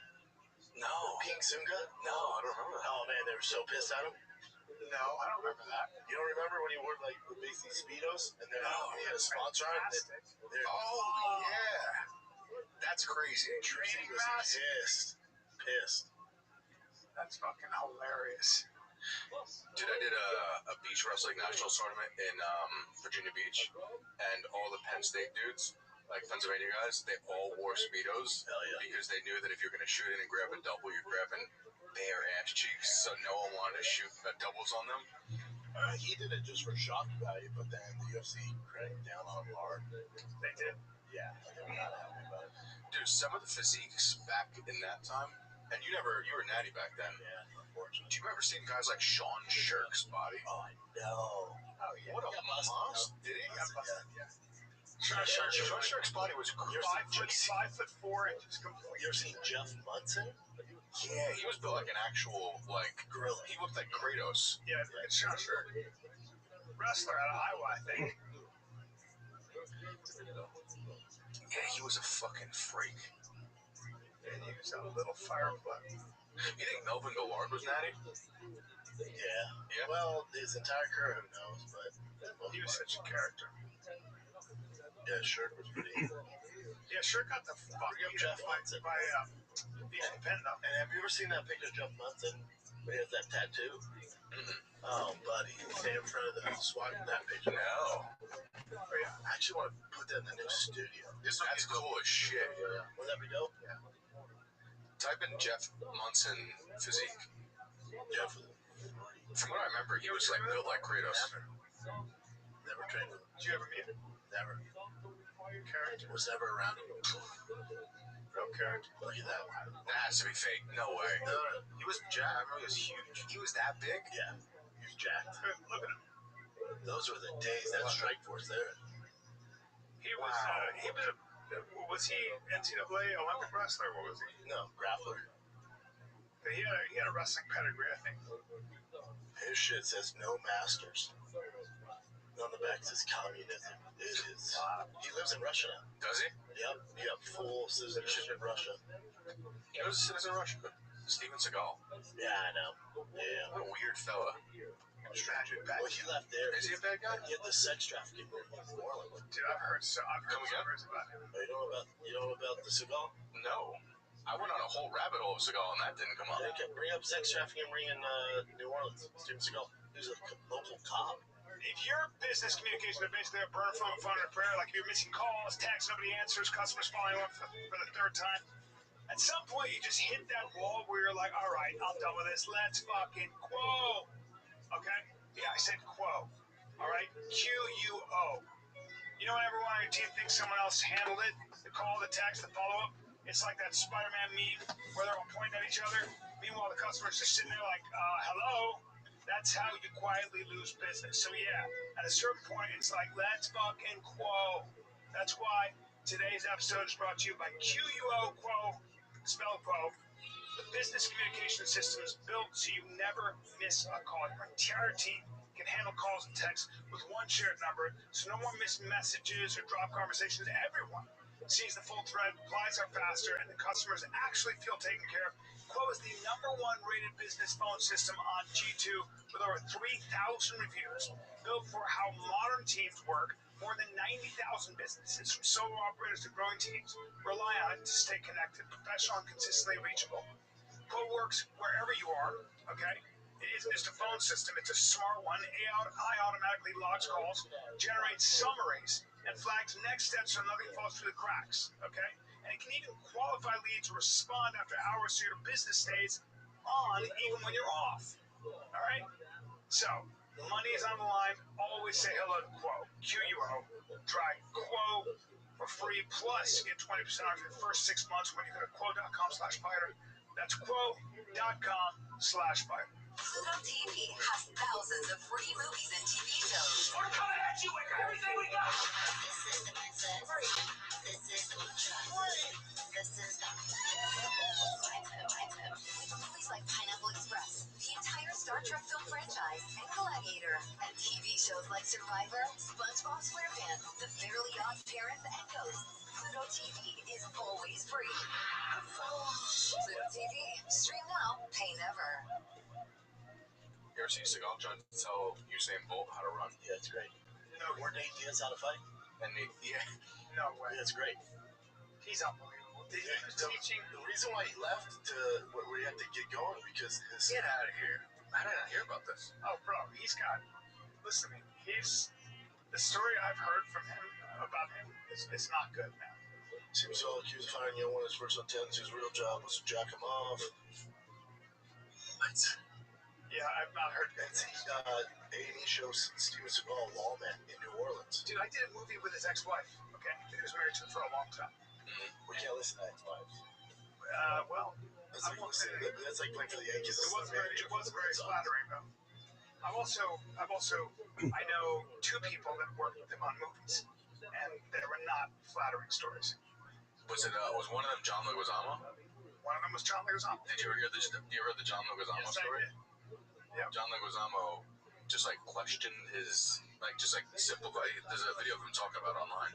No. Pink Sunga? No, I don't remember that. Oh, man, they were so pissed at him. No, I don't remember that. You don't remember when he wore, like, the basic Speedos? And then he had a sponsor on it? Oh, yeah. That's crazy. Tracy was pissed. That's fucking hilarious. Dude, I did a beach wrestling nationals tournament in Virginia Beach, and all the Penn State dudes, like Pennsylvania guys, they all wore Speedos. Hell yeah. Because they knew that if you're going to shoot it and grab a double, you're grabbing bare ass cheeks, so no one wanted to shoot doubles on them. He did it just for shock value, but then the UFC cracked down on him hard. They did. Yeah, they were not happy about it. Dude, some of the physiques back in that time, and you were natty back then. Yeah, unfortunately. Do you remember seeing guys like Sean Shirk's body? Oh, I know. Oh, yeah. What a monster. Did he? Yeah. Sean Shirk's body was crazy. 5'4" inches complete. You ever seen Jeff Munson? Yeah, he was built like an actual, like, gorilla. He looked like Kratos. Yeah, it's Sean Shirk. Wrestler out of Iowa, I think. Yeah, he was a fucking freak. And he was a little fireplug. You think Melvin Gillard was natty? Yeah. Well, his entire career, who knows, but he was such a character. Yeah, Shirk was pretty. Yeah, Shirk got the fuck Jeff Munson. by Ethan Penn, though. And have you ever seen that picture of Jeff Munson? Where he has that tattoo? Mm-hmm. Oh, buddy. Stand in front of the SWAT in that picture. No. Oh, yeah. I actually want to put that in the new studio. That's cool as shit. Yeah. Wouldn't that be dope? Yeah. Type in Jeff Munson physique. Jeff. From what I remember, he was like built like Kratos. Never trained with him. Did you ever meet him? Never. Character. Was never around him. Real character. Look at that. That has to be fake. No way. No. He was jacked. I remember he was huge. He was that big? Yeah. He was jacked. Look at him. Those were the days that Strike Force there. He was he NCAA Olympic wrestler? What was he? No, grappler. He had a wrestling pedigree, I think. His shit says no masters. On the back says communism. It is. He lives in Russia now. Does he? Yep. Full citizenship in Russia. He was a citizen of Russia. Steven Seagal. Yeah, I know. Yeah. What a weird fella. Tragic bad. Well, he left there. Is he a bad guy? He had the sex trafficking ring in New Orleans. Dude, I've heard stories about him. You know about the Seagal? No. I went on a whole rabbit hole of Seagal and that didn't come up. They kept bringing up sex trafficking ring in New Orleans. Steven Seagal. He was a local cop. If your business communications are basically a burner phone and prayer, like if you're missing calls, texts, nobody answers, customers following up for the third time, at some point you just hit that wall where you're like, all right, I'm done with this. Let's fucking quo. Okay? Yeah, I said quo. All right? Q-U-O. You know when everyone on your team thinks someone else handled it? The call, the text, the follow-up? It's like that Spider-Man meme where they're all pointing at each other. Meanwhile, the customer's just sitting there like, hello? That's how you quietly lose business. So yeah, at a certain point, it's like, let's fucking quo. That's why today's episode is brought to you by QUO Quo, spell quo. The business communication system is built so you never miss a call. Your entire team can handle calls and texts with one shared number, so no more missed messages or drop conversations. Everyone sees the full thread, replies are faster, and the customers actually feel taken care of. Quo is the #1 rated business phone system on G2 with over 3,000 reviews. Built for how modern teams work, more than 90,000 businesses, from solo operators to growing teams, rely on it to stay connected, professional, and consistently reachable. Quo works wherever you are, okay? It isn't just a phone system, it's a smart one. AI automatically logs calls, generates summaries, and flags next steps so nothing falls through the cracks, okay? And it can even qualify leads to respond after hours so your business stays on even when you're off, all right? So, money is on the line. Always say hello to Quo, Q-U-O. Try Quo for free, plus get 20% off your first 6 months when you go to quo.com/fighter. That's quo.com/fighter. Pluto TV has thousands of free movies and TV shows. We're coming at you with everything we got. This is the Princess. This is the Free. This is the with movies like Pineapple Express, the entire Star Trek film franchise, and Gladiator, and TV shows like Survivor, SpongeBob SquarePants, The Fairly Odd Parents, and Ghosts. Pluto TV is always free. Pluto TV. Stream now, pay never. You ever see Seagal trying to tell Usain Bolt how to run? Yeah, it's great. Or Nate Diaz how to fight? And Yeah. No way. Yeah, it's great. He's unbelievable. He was teaching. The reason why he left to where he had to get going because his. get out of here. How did I not hear about this? Oh, bro, he's got. Listen to me. He's. The story I've heard from him about him is not good, man. He was all accused of firing one of his first lieutenants. His real job was to jack him off. What? Yeah, I've not heard that. A&E shows Steven Seagal Lawman in New Orleans. Dude, I did a movie with his ex-wife, okay? He was married to her for a long time. We can't listen to ex-wives. Well, That's like playing for the Yankees. it wasn't very flattering, though. I know two people that worked with him on movies, and they were not flattering stories. Was one of them John Leguizamo? One of them was John Leguizamo. Did you ever hear the John Leguizamo story? Yeah. John Leguizamo just questioned his simple. There's a video of him talking about online.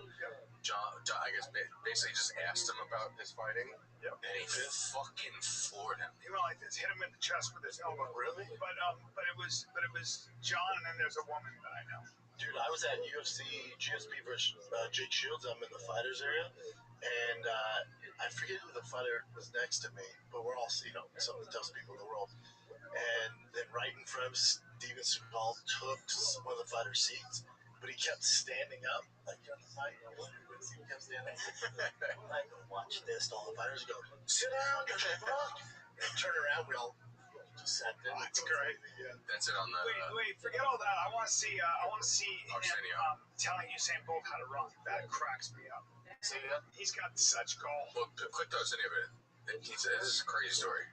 John I guess basically just asked him about his fighting, and he fucking floored him. He went like this, hit him in the chest with his elbow. Really? But it was John, and then there's a woman that I know. Dude, I was at UFC GSP versus Jake Shields. I'm in the fighters area, and I forget who the fighter was next to me, but we're all some of the toughest people in the world. And then right in front of Steven Seagal took one of the fighter's seats, but he kept standing up. Like, you're on the fight, he kept standing up. I go, watch this. All the fighters go, sit down, you fuck. And turn around, we all just sat there. Oh, that's great. Yeah. That's it on the. Wait, forget all that. I want to see him telling Usain Bolt how to run. That cracks me up. See that? He's got such gall. Well, click those any of it. This is a crazy story.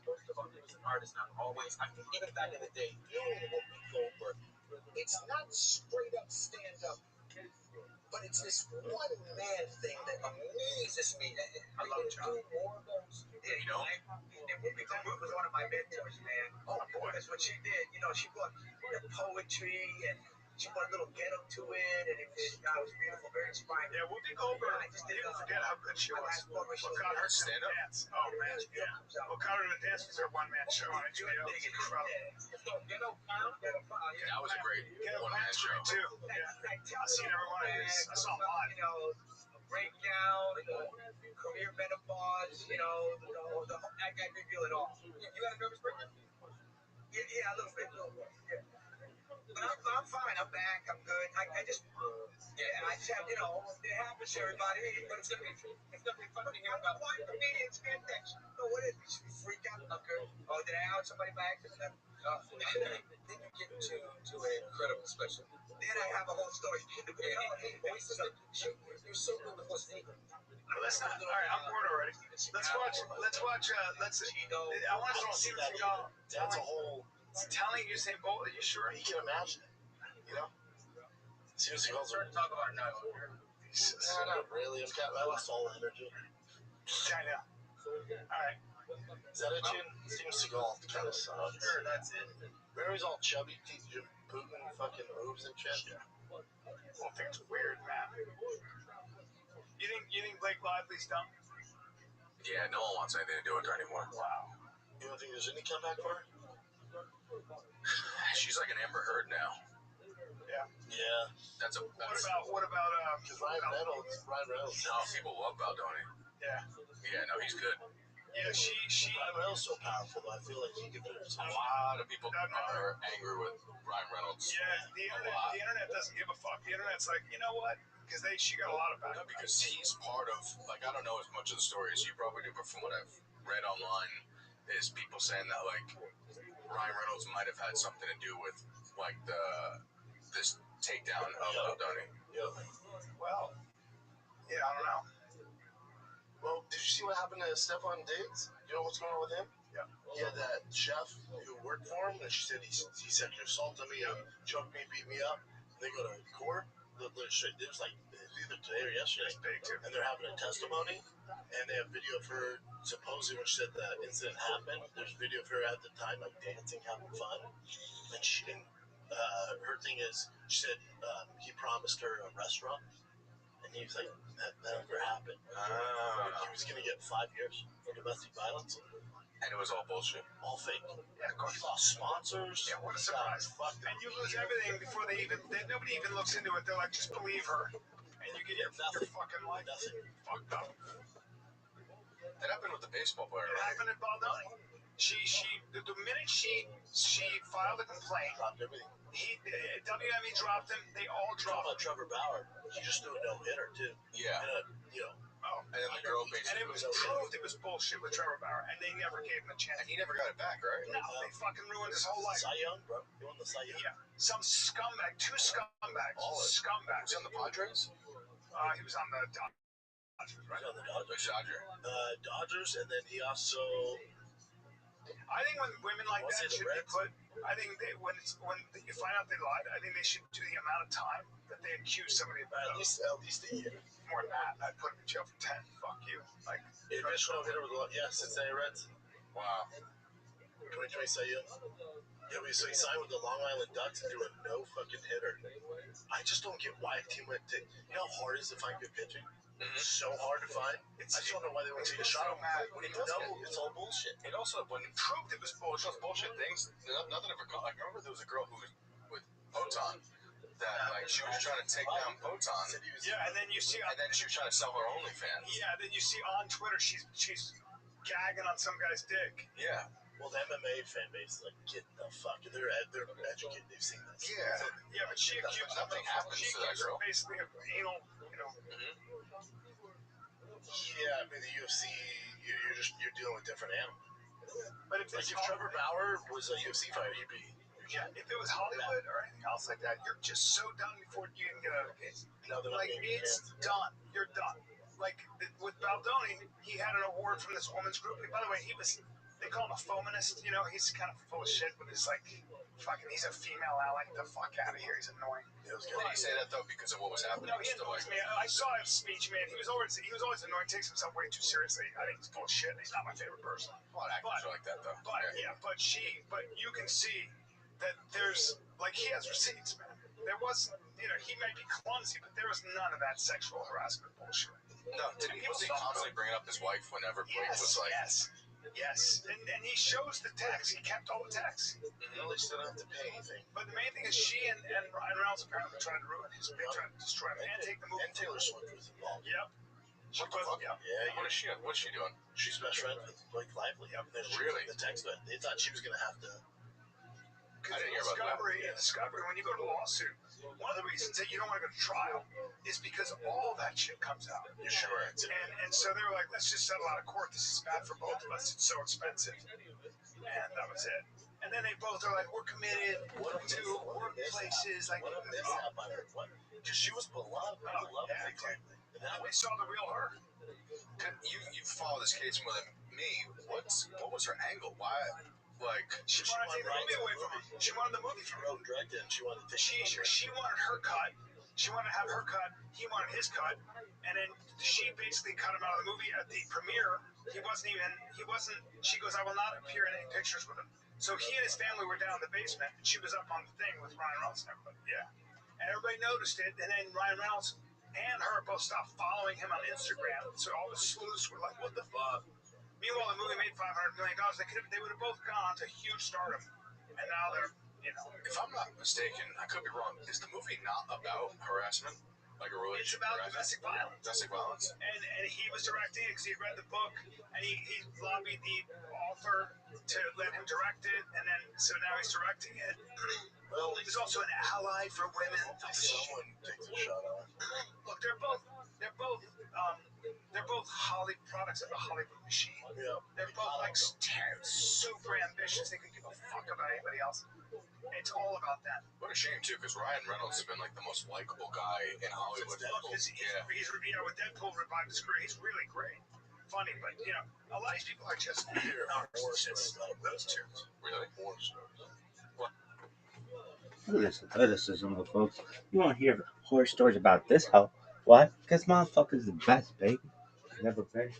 Most of them was an artist, not always. I mean, even back in the day, Goldberg, it's not straight up stand up, but it's this one man thing that amazes me. I love John. Do more of those. Yeah, You know? And Whoopi Goldberg was one of my mentors, man. Oh boy, that's what she did. She brought the poetry and she put a little ghetto to it, and it was beautiful, very inspiring. Yeah, Whoopi Goldberg. People forget how good she was. What got her to Stand up? dance? Oh man, yeah. What got her to dance was her one-man show on HBO. It's incredible. That was a great one-man show. Too. Yeah. I've seen every one of his. I saw him live. Breakdown, career menopause, I reveal it all. You got a nervous breakdown? Yeah, a little bit. Yeah. But I'm fine. I'm back. I'm good. I just have, it happens to everybody. But it's gonna be fun to hear about. Why comedians get that? No, what is it? You freak out? Okay. Oh, did I out somebody by accident? Then you get to an incredible special. Then I have a whole story. You're so good with what's needed. Let's not. All right, I'm bored already. Let's watch. I want to see Steven Seagal. That's a whole. Telling Usain Bolt, are you sure? You can imagine it. Steven Seagal's We're talking about now. not really. I lost all energy. I know. All right. Is that it, Jim? Steven Seagal kind of sucks. Sure, that's it. Remember he's all chubby, Jim Putin fucking moves and shit? Well, I think it's weird, man. You think Blake Lively's dumb? Yeah, no one wants anything to do with her anymore. Wow. You don't think there's any comeback for her? She's like an Amber Heard now. Yeah. Yeah. What about Because Ryan Reynolds. No, people love Baldoni. Yeah. Yeah, no, he's good. Yeah, she. Ryan Reynolds so powerful. I feel like he could do A lot of people are angry with Ryan Reynolds. Yeah, the internet doesn't give a fuck. The internet's like, you know what? Because she got a lot of No, because he's part of, like, I don't know as much of the story as you probably do, but from what I've read online, is people saying that, like, Ryan Reynolds might have had something to do with, like, this takedown of Donnie. Yeah. Well, yeah, I don't know. Well, did you see what happened to Stephon Diggs? You know what's going on with him? Yeah. He had that chef who worked for him, and she said he sexually assaulted me, choked me, beat me up. And they go to court. It was like either today or yesterday, and they're having a testimony, and they have video of her supposedly when she said the incident happened. There's video of her at the time like dancing, having fun, and her thing is she said he promised her a restaurant. And he was like, that never happened. He was going to get 5 years for domestic violence. And it was all bullshit. All fake. Yeah, of course. He lost sponsors. Yeah, what a surprise. And you lose everything before nobody even looks into it. They're like, just believe her. And you get your fucking life fucked up. That happened with the baseball player, It happened at Baldoni. The minute she filed a complaint, dropped everything. WME dropped him. They all dropped him. About Trevor Bauer, he just threw a no-hitter, too. Yeah. And then the girl basically. And it was proved it was bullshit with Trevor Bauer, and they never gave him a chance. And he never got it back, right? No, they fucking ruined his whole life. Cy Young, bro. He won the Cy Young. Yeah. Some scumbag, two scumbags. Scumbags. Was he on the Padres? He was on the Dodgers, right? On the Dodgers. Dodgers. And then he also. I think when women like that should be put, I think when you find out they lied, I think they should do the amount of time that they accuse somebody about. At least a year. More than that, I'd put him in jail for 10. Fuck you. Like, eventual hitter with Cincinnati Reds. Wow. 2020 Cy Young. Yeah, so he signed with the Long Island Ducks and threw a no fucking hitter. I just don't get why a team went to. You know how hard it is to find good pitching? So hard to find. I just don't know why they went to take a shot on that. When you know it's all bullshit. It also, when it proved it was bullshit, those bullshit things, nothing ever got. Like, I remember there was a girl who was with Poton that, like, she was trying to take down Poton. Yeah, and then you see. And then she was trying to sell her OnlyFans. Yeah, then you see on Twitter she's gagging on some guy's dick. Yeah. Well, the MMA fan base is like, get the fuck. They're educated. They've seen this. Yeah, but she accused nothing happens to that girl. Basically of anal, Yeah, I mean the UFC, you're dealing with different animals. But if Trevor Bauer was a UFC fighter, he'd be. Yeah, if it was Hollywood or anything else like that, you're just so done before you even get out of the case. Like, it's done. You're done. Like, with Baldoni, he had an award from this woman's group. By the way, they call him a feminist, he's kind of full of shit, but it's like, he's a female ally. Get the fuck out of here. He's annoying. Did he say that, though, because of what was happening? No, he annoys me. I saw his speech, man. He was always annoying, takes himself way too seriously. I think he's full of shit. He's not my favorite person. A lot of actors are like that, though. But you can see that there's, like, he has receipts, man. There was, he might be clumsy, but there was none of that sexual harassment bullshit. No, was he constantly bringing up his wife whenever Blake was like... Yes. And he shows the text. He kept all the texts. Well, they still don't have to pay anything. But the main thing is she and Ryan Reynolds apparently tried to ruin his. They tried to destroy him and take the movie. And Taylor Swift was involved. Yep. What the fuck? Yeah. What's she doing? She's best friend with Blake Lively. Really? The text, but they thought she was going to have to. I didn't hear about that. Discovery, when you go to lawsuit, one of the reasons that you don't want to go to trial is because all that shit comes out. You're sure. And so they were like, let's just settle out of court. This is bad for both of us. It's so expensive. And that was it. And then they both are like, we're committed to workplaces. Like, what a mishap by her. Because she was beloved. Exactly. And now we saw the real her. You follow this case more than me. What was her angle? Why? Like, she wanted to take the movie away from him. She wanted the movie from him. Wrote and directed, and she wanted to take she wanted her cut. She wanted to have her cut. He wanted his cut. And then she basically cut him out of the movie at the premiere. She goes, I will not appear in any pictures with him. So he and his family were down in the basement, and she was up on the thing with Ryan Reynolds and everybody. Yeah. And everybody noticed it, and then Ryan Reynolds and her both stopped following him on Instagram. So all the sleuths were like, what the fuck? Meanwhile, the movie made $500 million. They would have both gone on to huge stardom. And now they're, If I'm not mistaken, I could be wrong. Is the movie not about harassment? Like a really It's about domestic violence. Domestic violence. And he was directing it because he read the book and he lobbied the author to let him direct it, and then so now he's directing it. Well, He's also an ally for women. someone takes a shot on it. Look, they're both Holly products of the Hollywood machine. Yeah. They're both like super ambitious. They could give a fuck about anybody else. It's all about them. What a shame too, because Ryan Reynolds has been like the most likable guy in Hollywood. He's with Deadpool revived his career. He's really great, funny, but a lot of these people are just narcissists. Those two. Really? Look at this athleticism, folks. You want to hear horror stories about this hoe? Why? Because motherfucker's the best, baby. Never been.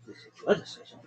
This athleticism.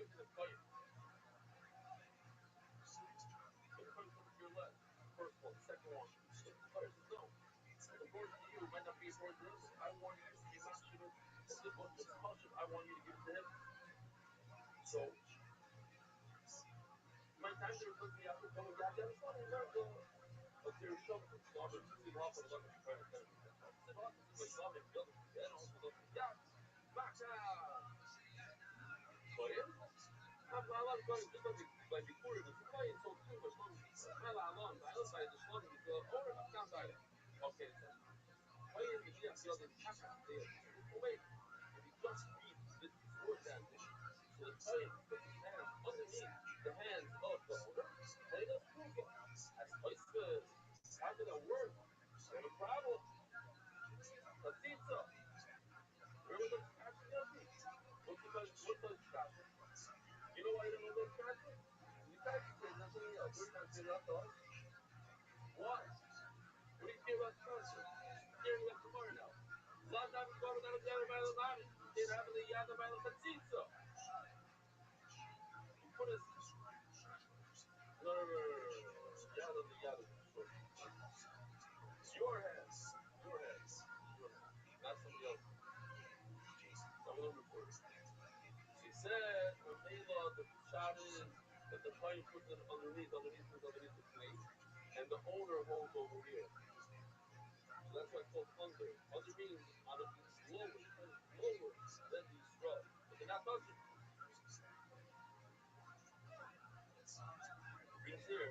to the kite. When the kite comes to your left, first one, second one. But the kite says no. What's important to you might not be important to him. I want you to be mashing it. What's mashing? I want you to give it to him. So, my time there was the apple coming back. I was wondering where the their shop was started. See, half of them are trying to tell me. Se no, se vai só me pelo, era um dos já, vaca. Korean? I'm a lot of going to by the quarter, the supply is so too, but I'm a lot by the side, the slug is the order of Kansai. Okay, so why in the year, the Taka, wait, if you just read this word that so the time puts his hands underneath the hands of the owner, and he does proof as Iceberg. How did that work? We have a problem. The pizza. Where was the scratching your feet? What's the scratching? You know why you don't know the scratching? You guys say nothing else. We're not saying that to us. Why? What do you care about scratching? You're scared about tomorrow now. Sometimes you go to the other by the line. You have the other by the pizza. You put us. No. Yada. Your hands. Your hands. Not somebody else. Some of them reported. She said when Layla the shot is that the player puts it underneath the plate, and the owner holds over here. So that's why it's called under. Under means on a lower, lower than the straw. But they're not touching. Brings here,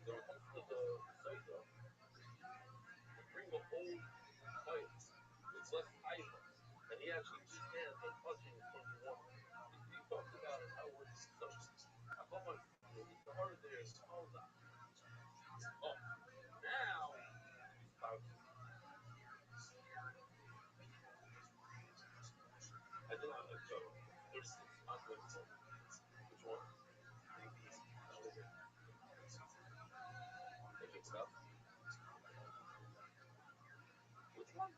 the host of the Saita would bring the old pipe with less iron, and he actually his hands are touching in front of one. He talks about how it works. So, I got my the heart there, all that. Oh, now he's pouting. I did not let go. 36, not 34. Which one? That was it. I picked it up. Which one?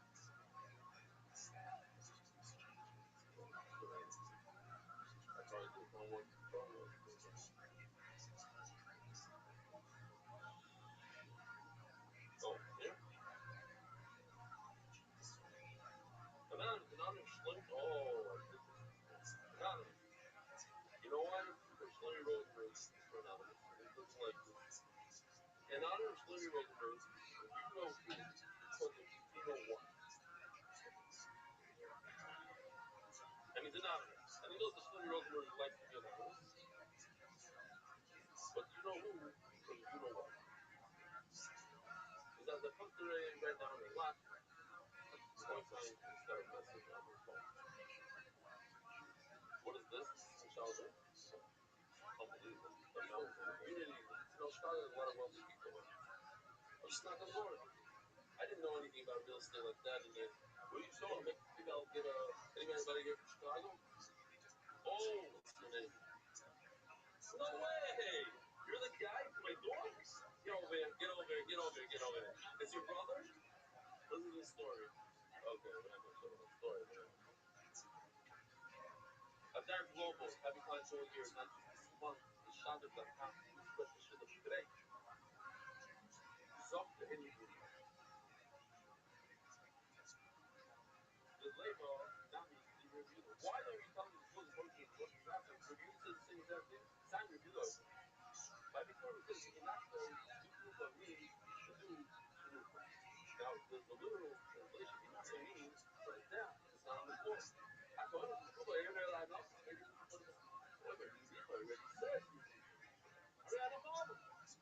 I tried this one. Oh, here? Anonymous Slim. Oh, Anonymous. You know why? Because Slimmy Rosenberg is for Anonymous. He doesn't like this. Anonymous Slimmy Rosenberg, you know who? Because you know what? And he's anonymous. And he knows that Slimmy Rosenberg likes to be anonymous. But you know who? Because you know what? He's at the country right now in Iraq. Point sign, he's got a message on his phone. What is this? Shelter? Unbelievable. But no, unity, Australia has a lot of wealthy people. I'm just not gonna work. I didn't know anything about real estate like that. And then, what are you showing? Maybe I'll get anybody here from Chicago? Oh, what's your name? No way! You're the guy to my door? Get over here, get over here, get over here, get over here. It's your brother? Listen to the story. Okay, we're not gonna show the story, man. A dark global, having clients all year, not just this month, the shot of the half, but the shit of today. Zop the Henry. The labor, that means the reviewer. Why are you telling me this was the what is happening? Review says the same exact thing. Sign reviewer. By before it says in that story, do proof of me, you should do proof. Now, the literal translation, you know what it means, but it's down. It's not on the floor. I told him, proof of every line up. Maybe this is what it is. Whatever, he already says. I mean, I don't bother.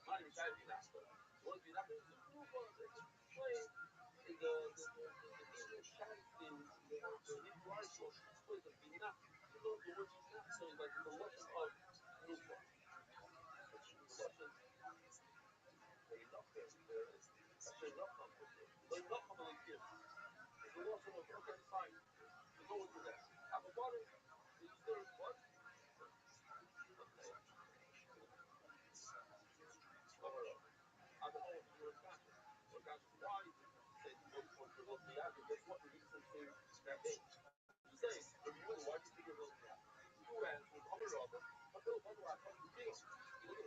Not even trying to be that, but what if you're not going to proof of it? Explain in the English Chinese thing, the Hebrew article, explains the binah. You know the word binah, so like it's a lesson of proof. It's a lesson. They love them. Actually, love them. They love them like this. It's a lesson of, okay, fine. You go into that. I'm a bottle. You serve what? Okay. Cover up. I'm a home. You're a conscious. Or conscious. Why? Say, what the object. Guess what? The reason saying that day. You say, if you why do you think you're building that? You answer,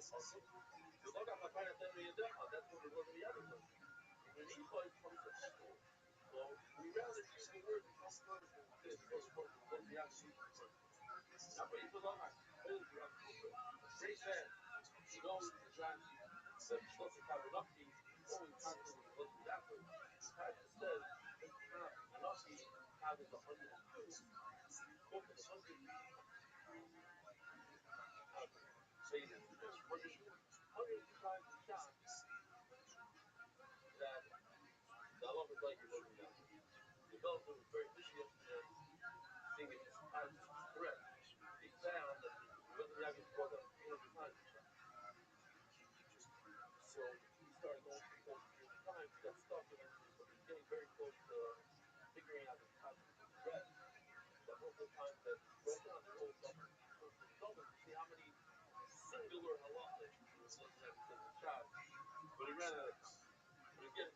The log got my that's what it was in the other place. The Nicha is from the Echo. So we rather use the word that comes first than say the first person. Then we have to use the first. Now, but even though I told you I'm super great fan, you know the Rashi that doesn't have enough heat, always constantly looking backwards. The Pasha says enough heat having the 102, both of the 100 Vedas. When you do 102 times the shot, that the Allah is like you're looking down. The Belgian was very busy yesterday, seeing if this time is correct. He found that he wasn't having to go down 300 times the shot. So he started going through those 300 times, he got stuck eventually, but he's getting very close to figuring out his pattern is correct. That multiple times that he broke down the whole double, to see how many singular halachas he was looking at because of the shot, but he ran out of time. But he's getting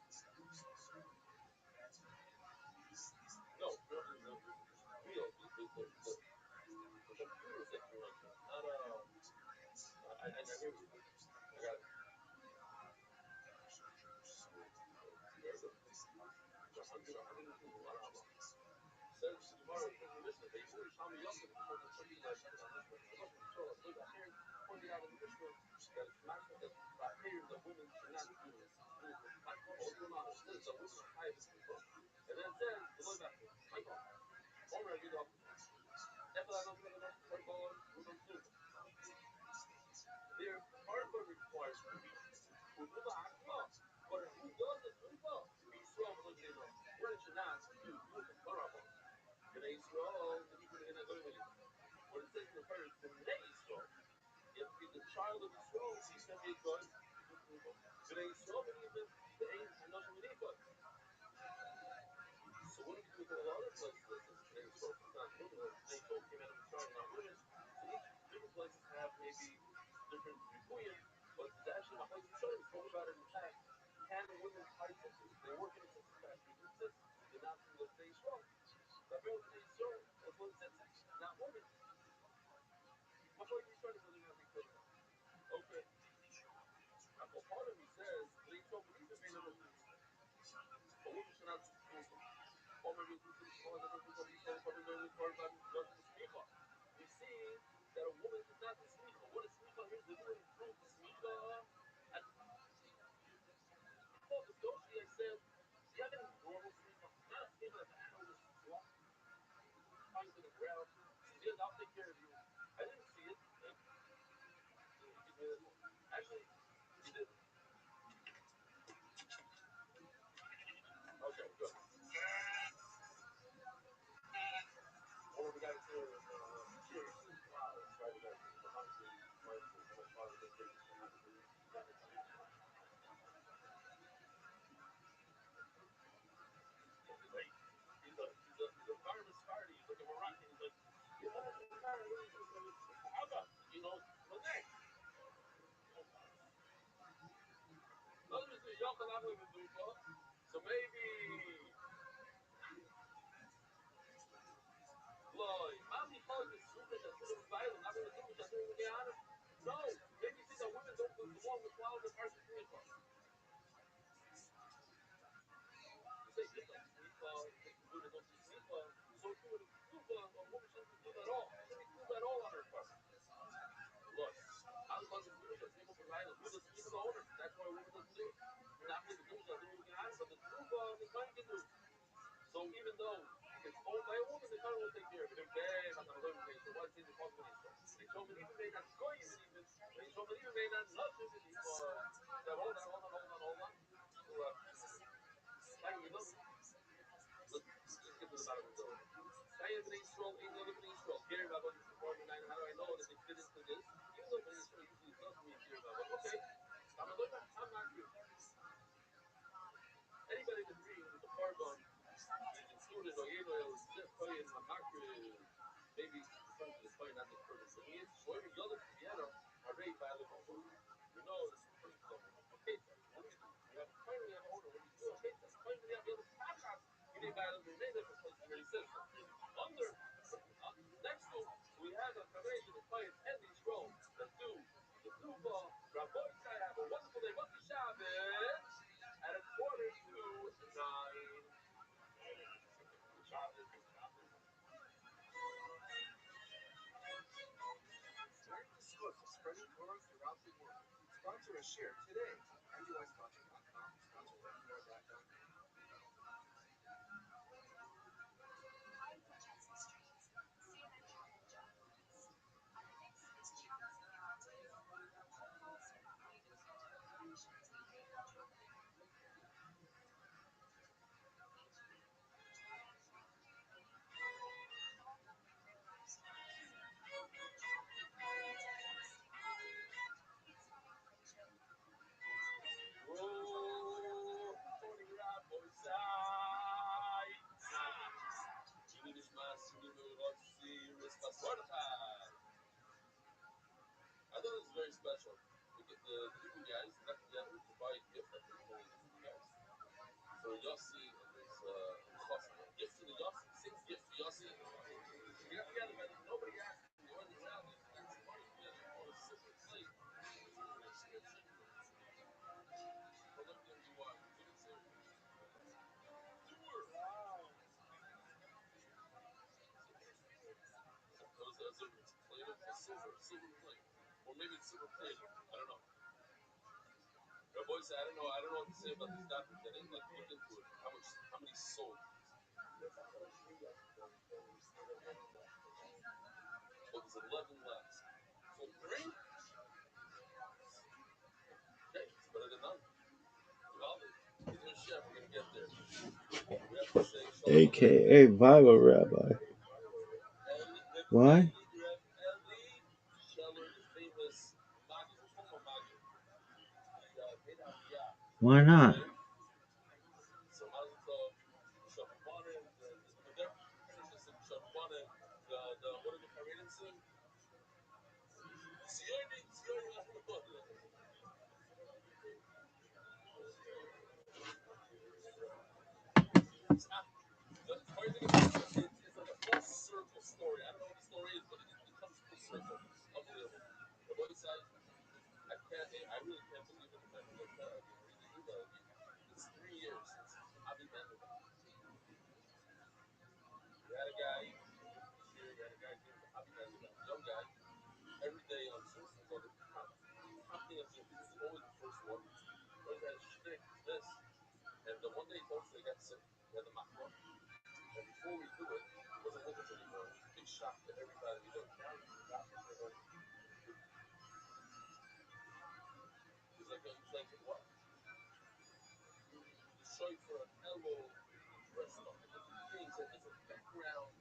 no, the wheel, the computer said 300, not I hear what you're saying. I got it. Very good. 100, 102, says the Gemara, says the Mishnah, they were Shami Yosef, because the person that said on Mishnah, the Mishnah Yisrael, so the Ahir pointed out in the Mishnah that it's mashma that the Ahir, the women should not do this. Mashma, all the Imam, it says the women are high as people. And then it says, the Lord Baptist, Michael, Omer, I get off the phone. After I don't know, Michael, we don't do it. Their Arba requires Unuba Akma, but who does the Unuba? Yisrael, where it should not do Unuba Karabah. Bnei Yisrael, the Hebrew in Agoyim. What it says in the prayer is Bnei Yisrael. You have to be the child of Yisrael, teach them Yisrael. Bnei Yisrael, the aim and not from Yisrael. So what do we do with all other places that says Bnei Yisrael? Sometimes women, Bnei Yisrael came out of Yisrael, not women. So each different places have maybe different Rikuyim, but it's actually not like Yisrael. We spoke about it in the past. Can women fight something? If they work in a system factory, they're not from the Bnei Yisrael. That's what it says. Not women. Much like we started with another thing. Okay. Now, part of me says, they told me to be able to. A woman should not do it. Or maybe we see that a woman is not the smicha. What is smicha? Here's the word proof. Smicha. And before the Doshi, I said, do you have any normal smicha? Not a smicha that the animal is flat, tied to the ground. Yes, I'll take care of you. I didn't see it. Actually, he did. Okay, good. Or we got to clear wow, it's right there. The hungry, my father did take the hungry. He's a farmer's party. He's like a Moroccan. He's like, you know, you know, the next. So maybe Lloyd, mommy calls the super that should have violent. I'm going to do it. I'm be honest. No, maybe you think that women don't belong with flowers and parts of the You say just like sneaker, women don't do sneaker. So if you were to sneaker, a woman shouldn't do that at all. Shouldn't do that at all on her part. Look, I'm going to do it. People for violence. Who doesn't even owner? That's why women doesn't do it. Not with the dudes, I think we can honest, but the sneaker, the man can do it. So even though it's owned by a woman, the car will take care of it. Okay, I'm not going to say, so what's in the possible Israel? They told me even they not going even. They told me even they not nothing in Israel. Now hold on. Like we look, let's get to the bottom of the story. Say in Israel, ain't no living in Israel. Here, Rabbi, this is part of the night. How do I know that they fit into this? Even though Israel usually does mean here, Rabbi. Okay, I'm not you. Anybody that reads with the carbon is included or able to play in the macro, maybe referring to the play, not this person. So he is whoever the other Vienna are very valid also. We know this is the person. Okay, what do we do? We have a point, we have an order. What do we do? Okay, this point, we have the other Tachas. He may valid, we made it because he already says something. Under, next to, we have a combination of players and these roles that do the Tuba Sponsor a share today. MUIsponsor.com. Sponsor MUI.com. Morning, Rabbi side. Guinness Rothschild. I thought it was very special. The Hebrew guys left together to buy a gift that they only the Hebrew guys. For Yossi and his Chosma. Gift to the Yossi. Six gifts to Yossi. We got together, but nobody asked me when it's out. That's funny. We had a super slate. Well, look there you are. Silver plate. Or maybe it's silver plate. I don't know. Rabbi said, I don't know what to say about these doctors. I didn't like look into it. How many sold? Well, there's 11 left. So 3? Okay, it's better than none. He's our chef. We're gonna get there. We have to say AKA Bible Rabbi. Why? Why not? It's like a full circle story. I don't know what the story is, but it comes full circle. Unbelievable. The boy said, I really can't believe it. I mean, look, read the email. It's 3 years since Avi Benjamin. We had a guy here, we had a guy here, Avi Benjamin, young guy, every day on Zoom, called it top thing on Zoom. He's always the first one. Always has shtick, this. And the one day he told us they got sick. He had the machma. And before we do it, he wasn't with us anymore. Big shock to everybody. You know, now he's like, what? The show for an elbow restaurant. Different things, a different background.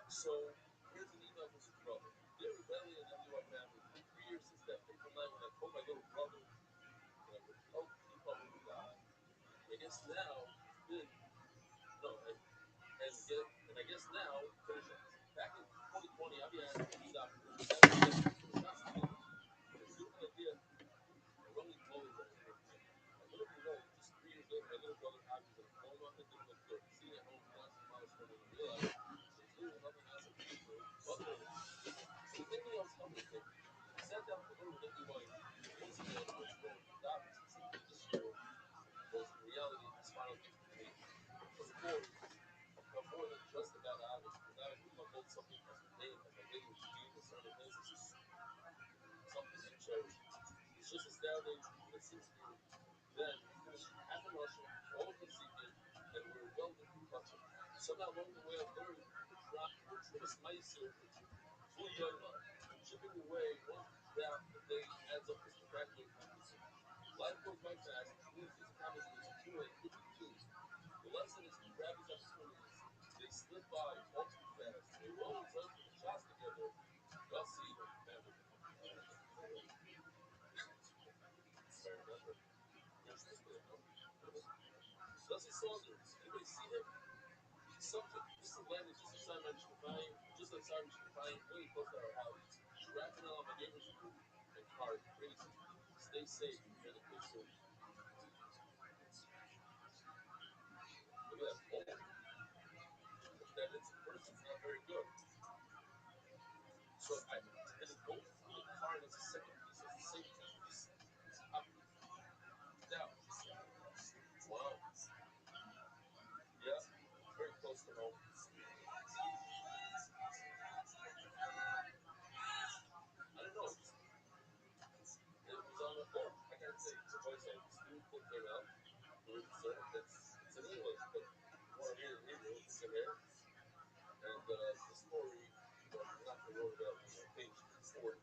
So here's an email from his brother. Dear Rebellion and your family, 3 years since that fateful night when I told my little brother that I would help keep up with God. I guess now, no, and I guess now, finish it. Back in 2020, I'll be asked to stop. Beautiful idea. I only told that. I little you know, just 3 years later, my little brother Abby was in a coma and didn't look good. Sitting at home watching milestone and realized there's literally nothing else I can do for him but learning. So the thinking I was helping him, I sat down to learn with everyone. Once again, I was going to doctors specifically this year was in reality his final gift to me. Of course, but more than just about Abby, because Abby put my both something as her name, as my daily routine, and simultaneously something to cherish. It's just astounding that since we then finished half a Russian, all of the Ezekiel, and we were well into touching. Somehow along the way I learned the Trumas Meiser, Full Yoima, chipping away one doubt a day adds up to spectacular accuracy. Life goes by fast, means these accomplishments accumulate quickly too. The lesson is to grab these opportunities. They slip by all too fast. We roll and turn the shots together. Y'all see them, family. I remember. Dusty Saunders. Anybody see him? Something. This is Atlanta, just outside Michigan, really close to our house. Rapping on my neighbor's roof and car is crazy. Stay safe. You're the cool soon. Look at that pole. Look at that. It's in person. It's not very good. So and it goes through the car and it's a second piece. It's the same piece. Now, wow. Yeah, very close to home. I don't know. wrote about page 4, for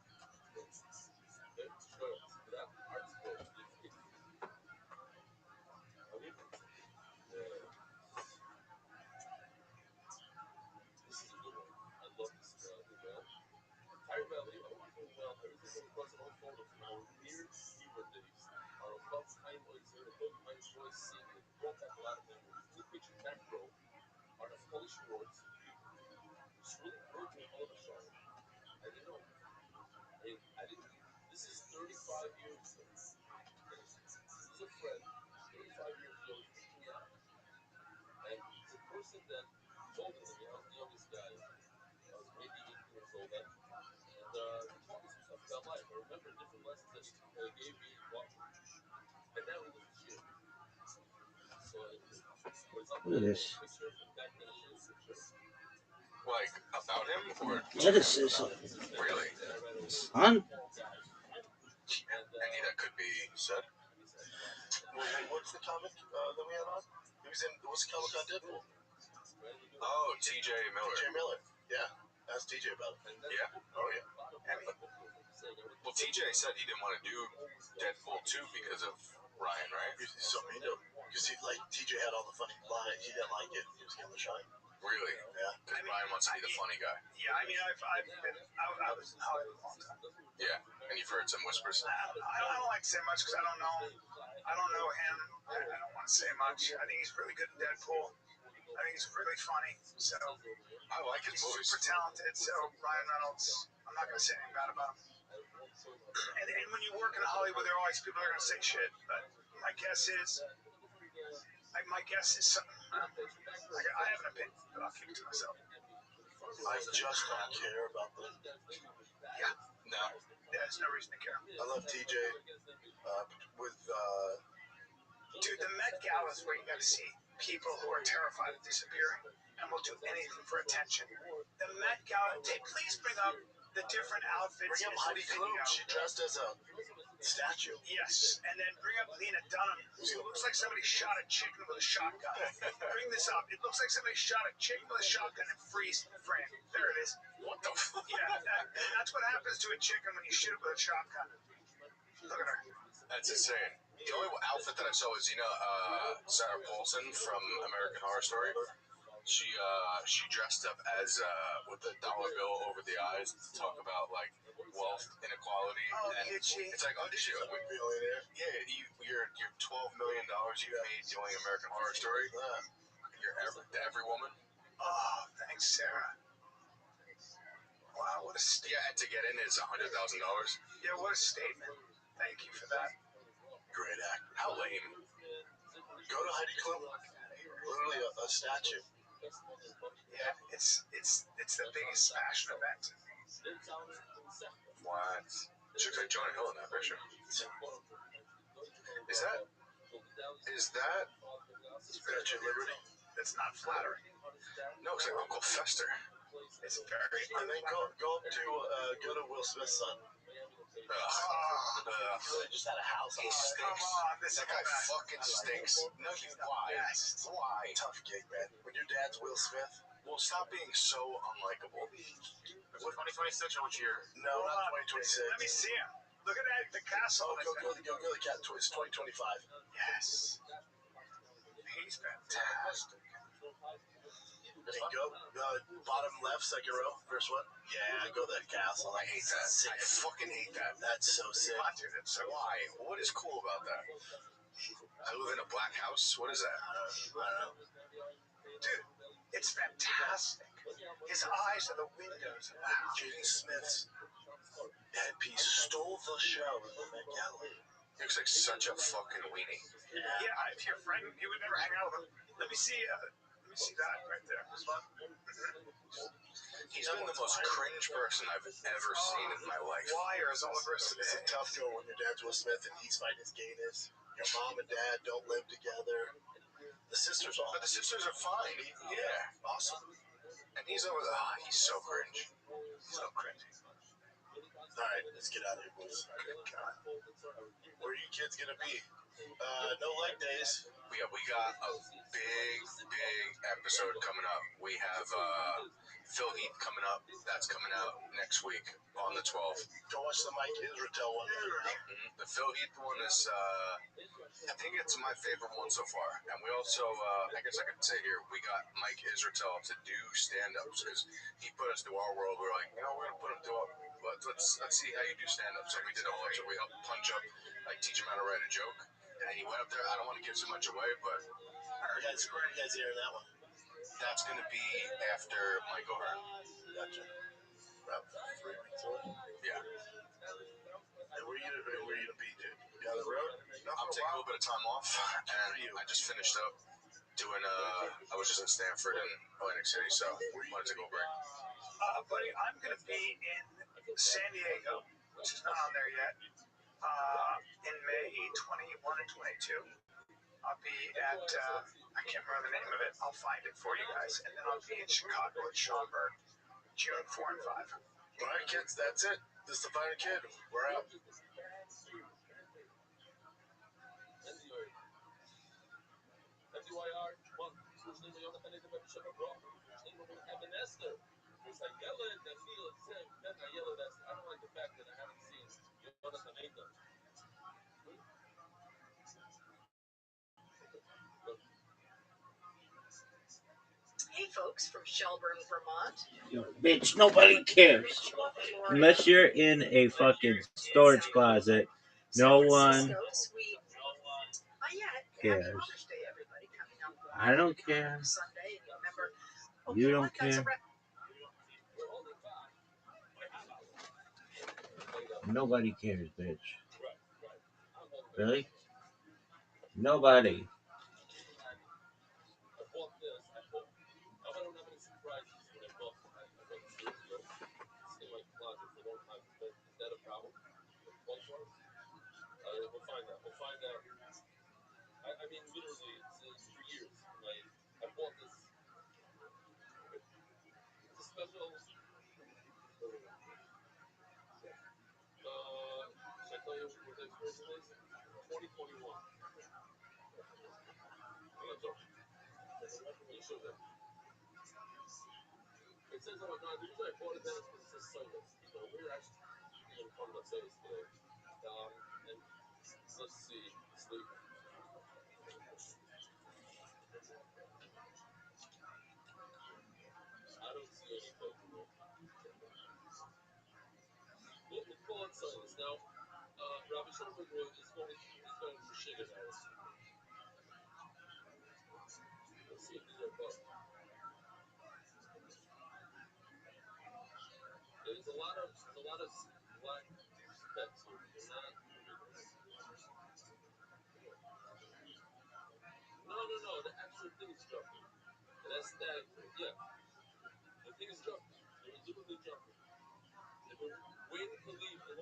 instance. Okay? But that article is however, this is a good one. I love this email. Hi, Rabbi. I hope you're doing well. Everything from across all photos from our weird humor days. Our about time Oizer and Dog Minus Royce scene that brought back a lot of memories. Two picture back row are of Polish shorts. It's really hurt when all of a sudden. I didn't know. I didn't. This is 35 years ago. This is a friend, 35 years ago, is reaching out. And the person that told him, I mean, I was the youngest guy. I was maybe 18 years old then. And he taught me some stuff about life. I remember different lessons that he gave me watching. And now he lives in Syria. So, for example, Look at he this. a picture from back then, a picture. Like about him or Yeah, this is really? son. Any that could be said. What's the comic that we had on? He was in. What's the comic on Deadpool? Oh, T.J. Miller. T.J. Miller. Yeah. Ask T.J. about it. Yeah. Oh yeah. Well, T.J. said he didn't want to do Deadpool 2 because of Ryan, right? He's so mean to him. Because T.J. had all the funny lines. He didn't like it. He was getting the shine. Really? Yeah. Because Ryan wants to be the funny guy. Yeah, I mean, I was in Hollywood a long time. Yeah. And you've heard some whispers. I don't like to say much because I don't know him. I don't want to say much. I think he's really good in Deadpool. I think he's really funny. So I like his he's movies. super talented. So Ryan Reynolds, I'm not going to say anything bad about him. And when you work in Hollywood, there are always people that are going to say shit. But my guess is something. I have an opinion, but I'll keep it to myself. I just don't care about them. Yeah. No. There's no reason to care. I love TJ. With Dude, the Met Gala is where you got to see people who are terrified of disappearing and will do anything for attention. The Met Gala, please bring up the different outfits. Bring up Heidi Klum. She dressed as a statue. Yes, and then bring up Lena Dunham. It looks like somebody shot a chicken with a shotgun. Bring this up. It looks like somebody shot a chicken with a shotgun and freeze frame. There it is. What the fuck? Yeah, that's what happens to a chicken when you shoot it with a shotgun. Look at her. That's insane. The only outfit that I saw was, Sarah Paulson from American Horror Story. She dressed up as with the dollar bill over the eyes to talk about like wealth inequality. Oh, and did she? It's like, oh, did you? Yeah, your $12 million you made doing American Horror Story. You're every woman. Oh, thanks, Sarah. Wow, what a statement. Yeah, and to get in is $100,000. Yeah, what a statement. Thank you for that. Great act. How lame. Go to Heidi Klum. Literally a statue. Yeah, it's the biggest fashion event. What? She looks like Jonah Hill in that picture. Is that Statue of Liberty? It's not flattering. No, it's like Uncle Fester. It's very. And then go to Will Smith's son. He just had a house. He stinks. Come on, that guy fucking stinks. No, why? Yes. Why? Tough gig, man. When your dad's Will Smith, well, stop being so unlikable. What 2026 or what year? No, not 2026. Let me see him. Look at that, the castle. Oh, go the cat toys. 2025. Yes. He's fantastic. Go bottom left, second row, first one. Yeah, go that castle. I hate that. I fucking hate that. That's so sick. Dude, that's so why? What is cool about that? I live in a black house. What is that? I don't know. Dude, it's fantastic. His eyes are the windows of the house. Jaden Smith's headpiece stole the show in the Met Gala. He looks like such a fucking weenie. Yeah, if your friend, you would never hang out with him. Let me see that right there. He's been the most cringe person I've ever seen in my life. Wires all over his It's a tough go when your dad's Will Smith and he's fighting his gayness. Your mom and dad don't live together. The sisters are. But the sisters are fine. Yeah, awesome. And he's over. He's so cringe. So cringy. All right, let's get out of here, boys. God. Where are you kids gonna be? No leg days. We got a big episode coming up. We have Phil Heath coming up. That's coming out next week on the 12th. Go watch the Mike Israel one. The Phil Heath one is, I think it's my favorite one so far. And we also, I guess I could say here, we got Mike Israel to do stand-ups because he put us to our world. We're like, we're gonna put him to our. But let's see how you do stand-up. So we did a bunch of, we helped punch up, like teach him how to write a joke. And then he went up there. I don't want to give too much away, but you guys hearing that one? That's gonna be after Michael Hearn. Gotcha. About 3 weeks away. Yeah. And where you gonna be, dude? You on the road? I'm taking a little bit of time off, and I just finished up doing. I was just in Stanford and Atlantic City, so wanted to go break. Buddy, I'm gonna be in San Diego, which is not on there yet. In May 21 and 22. I'll be at, I can't remember the name of it. I'll find it for you guys. And then I'll be in Chicago at Schaumburg, June 4 and 5. All right, kids, that's it. This is the Final Kid. We're out. Hey, folks from Shelburne, Vermont. Yo, bitch, nobody cares. Unless you're in a fucking storage closet, no one cares. I don't care. You don't care. Nobody cares, bitch. Really? Nobody.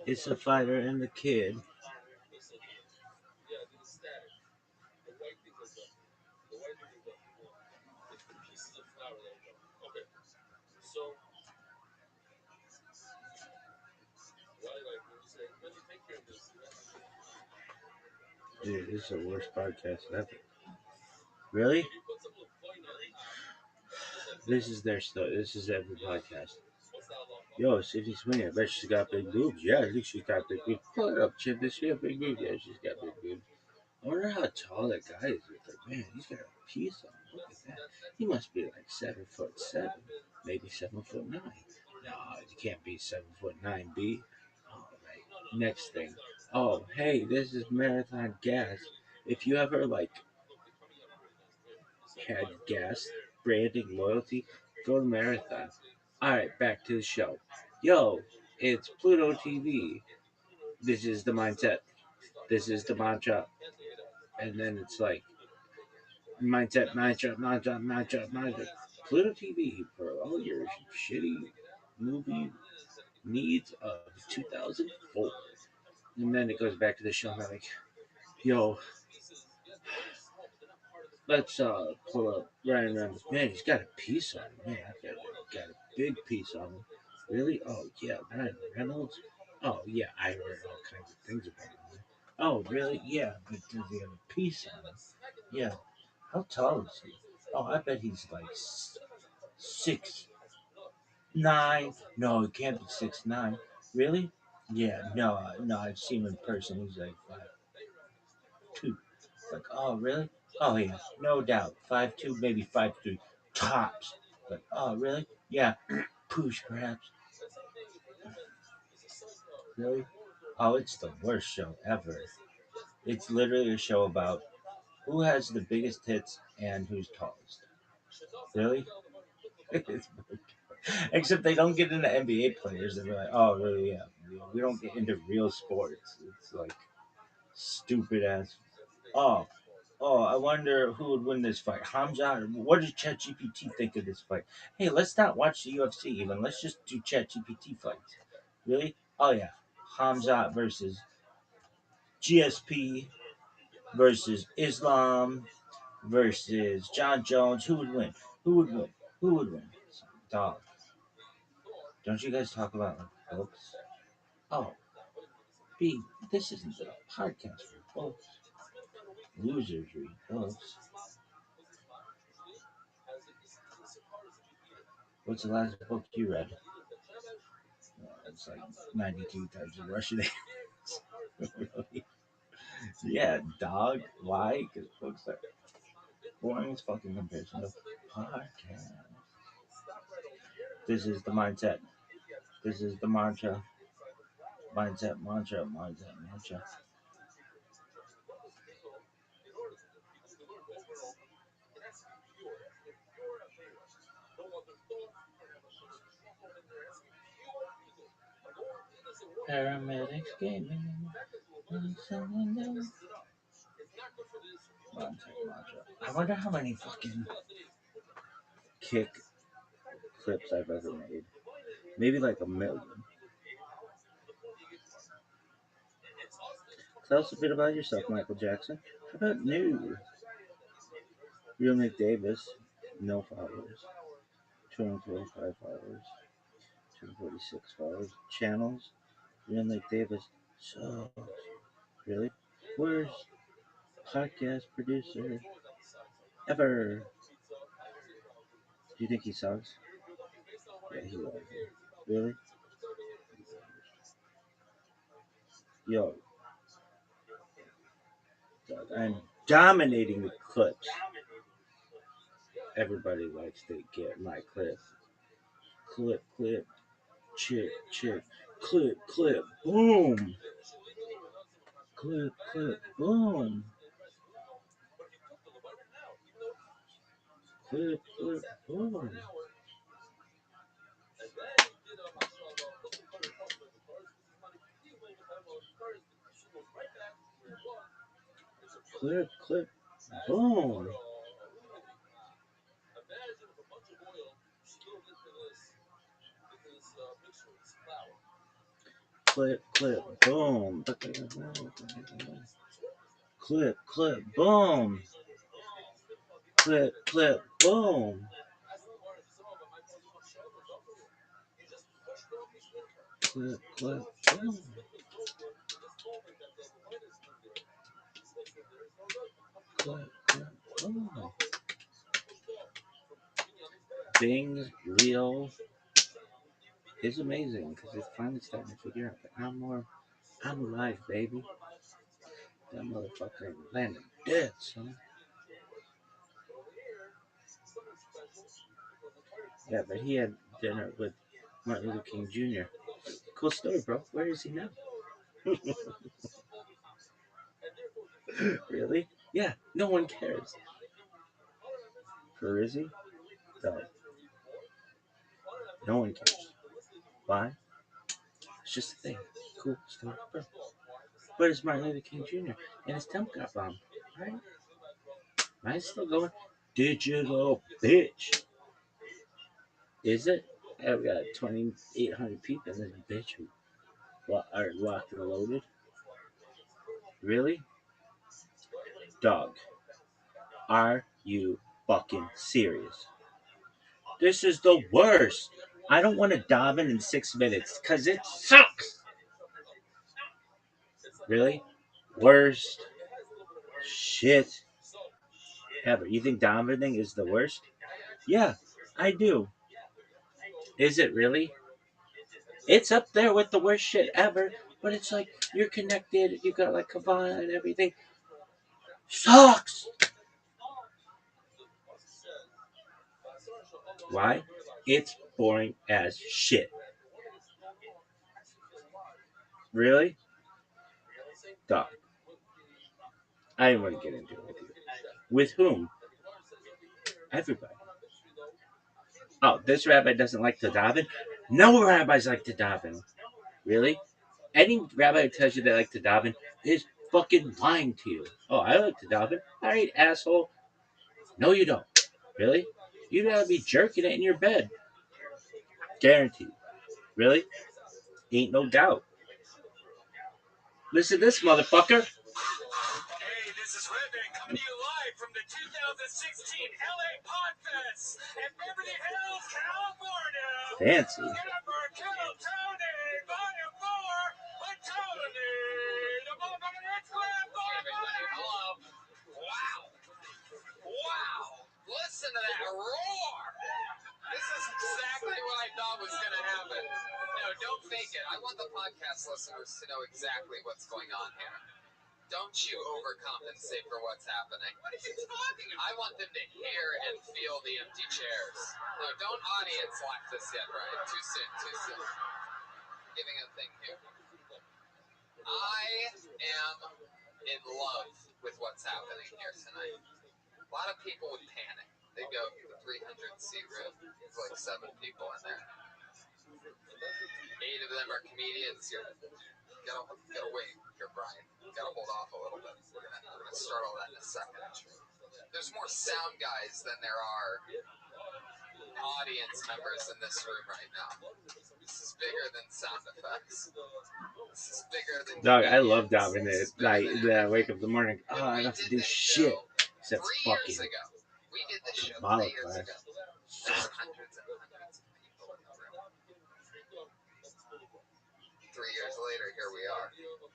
It's a fighter and the kid. Dude, this is the worst podcast ever. Really? This is their stuff. This is every podcast. Yo, Sydney Sweeney, I bet she's got big boobs. Yeah, I think she's got big boobs. Pull it up, Chip. Does she have big boobs? Yeah, she's got big boobs. I wonder how tall that guy is. Like, man, he's got a piece on him. Look at that. He must be like 7'7", maybe 7'9". No, he can't be 7'9", B. All right. Next thing. Oh, hey, this is Marathon Gas. If you ever like had gas branding loyalty, go to Marathon. All right, back to the show. Yo, it's Pluto TV. This is the mindset. This is the mantra. And then it's like mindset. Pluto TV for all your shitty movie needs of 2004. And then it goes back to the show. I'm like, yo, let's pull up Ryan Reynolds. Man, he's got a piece on him. Man, got a big piece on him. Really? Oh yeah, Ryan Reynolds. Oh yeah, I heard all kinds of things about him. Oh really? Yeah, but does he have a piece on him? Yeah. How tall is he? Oh, I bet he's like 6'2". 9. No, it can't be 6'9". Really? Yeah, no, I've seen him in person. He's like 5'2". Like, oh, really? Oh, yeah, no doubt. 5'2", maybe 5'3", tops. Like, oh, really? Yeah, push perhaps. Really? Oh, it's the worst show ever. It's literally a show about who has the biggest tits and who's tallest. Really? Except they don't get into NBA players. They're like, oh, really? Yeah. We don't get into real sports. It's like stupid ass. Oh, I wonder who would win this fight. Hamza, what does ChatGPT think of this fight? Hey, let's not watch the UFC even. Let's just do ChatGPT fights. Really? Oh, yeah. Hamza versus GSP versus Islam versus John Jones. Who would win? Who would win? Who would win? Dog. Don't you guys talk about like books? Oh, B, this isn't a podcast for books. Losers read books. What's the last book you read? It's like 92 types of Russian. Yeah, dog. Why? Because books are boring as fucking comparison to podcast. This is the mindset. This is the mantra. Mantra. Paramedics gaming. Mantra. I wonder how many fucking kick clips I've ever made. Maybe like a million. Tell us a bit about yourself, Michael Jackson. How about new? Real Nick Davis, no followers. 245 followers. 246 followers. Channels, Real Nick Davis. So, really? Worst podcast producer ever. Do you think he sucks? Yeah, he loves it. Really? Yo, dog, I'm dominating the clips. Everybody likes to get my clip. Clip, chick, clip, boom. Clip, boom. Clip, boom. Clip, boom. Clip, boom. Clip, boom. Clip, boom. Clip, boom. Clip, boom. Bing's Reel is amazing because it's finally starting to figure out that I'm alive, baby. That motherfucker landed dead, son. Yeah, but he had dinner with Martin Luther King Jr. Cool story, bro. Where is he now? Really? Yeah, no one cares. Where is he? No, no one cares. Why? It's just a thing. Cool story, bro. Where's Martin Luther King Jr.? And his temp got bombed, right? Mine's still going. Digital bitch. Is it? I've got 2,800 people in this bitch who are locked and loaded. Really? Dog, are you fucking serious? This is the worst. I don't want to dive in 6 minutes because it sucks. Really? Worst shit ever. You think dominating is the worst? Yeah, I do. Is it really? It's up there with the worst shit ever. But it's like you're connected. You got like Kavana and everything. Sucks. Why? It's boring as shit. Really? Dog. I didn't want to get into it with you. With whom? Everybody. Oh, this rabbi doesn't like to daven? No rabbis like to daven. Really? Any rabbi who tells you they like to daven is fucking lying to you. Oh, I like to daven. All right, asshole. No, you don't. Really? You gotta be jerking it in your bed. Guaranteed. Really? Ain't no doubt. Listen to this, motherfucker. Hey, this is Rabbi coming to you live from the 2016 LA Podfest in Beverly Hills, California. Fancy. Get up for Kill Tony, Volume 4, with Tony, the motherfucking Rich Graham, Hello. Wow. Wow. Listen to that roar. This is exactly what I thought was going to happen. No, don't fake it. I want the podcast listeners to know exactly what's going on here. Don't you overcompensate for what's happening. What are you talking about? I want them to hear and feel the empty chairs. No, don't audience laugh this yet, Brian. Too soon, too soon. Giving a thing here. I am in love with what's happening here tonight. A lot of people would panic. They go the 300-seat room. There's like 7 people in there. 8 of them are comedians. You gotta wait here, Brian. Gotta hold off a little bit. We're gonna start all that in a second. There's more sound guys than there are audience members in this room right now. This is bigger than sound effects. This is bigger than. Dog, I love davening it. Like, I wake up in the morning. Oh, I don't have to do shit. Except 3 fucking. years ago. We did this show 3 Model years class. ago. There's hundreds and hundreds of people in the room. 3 years later, here we are. What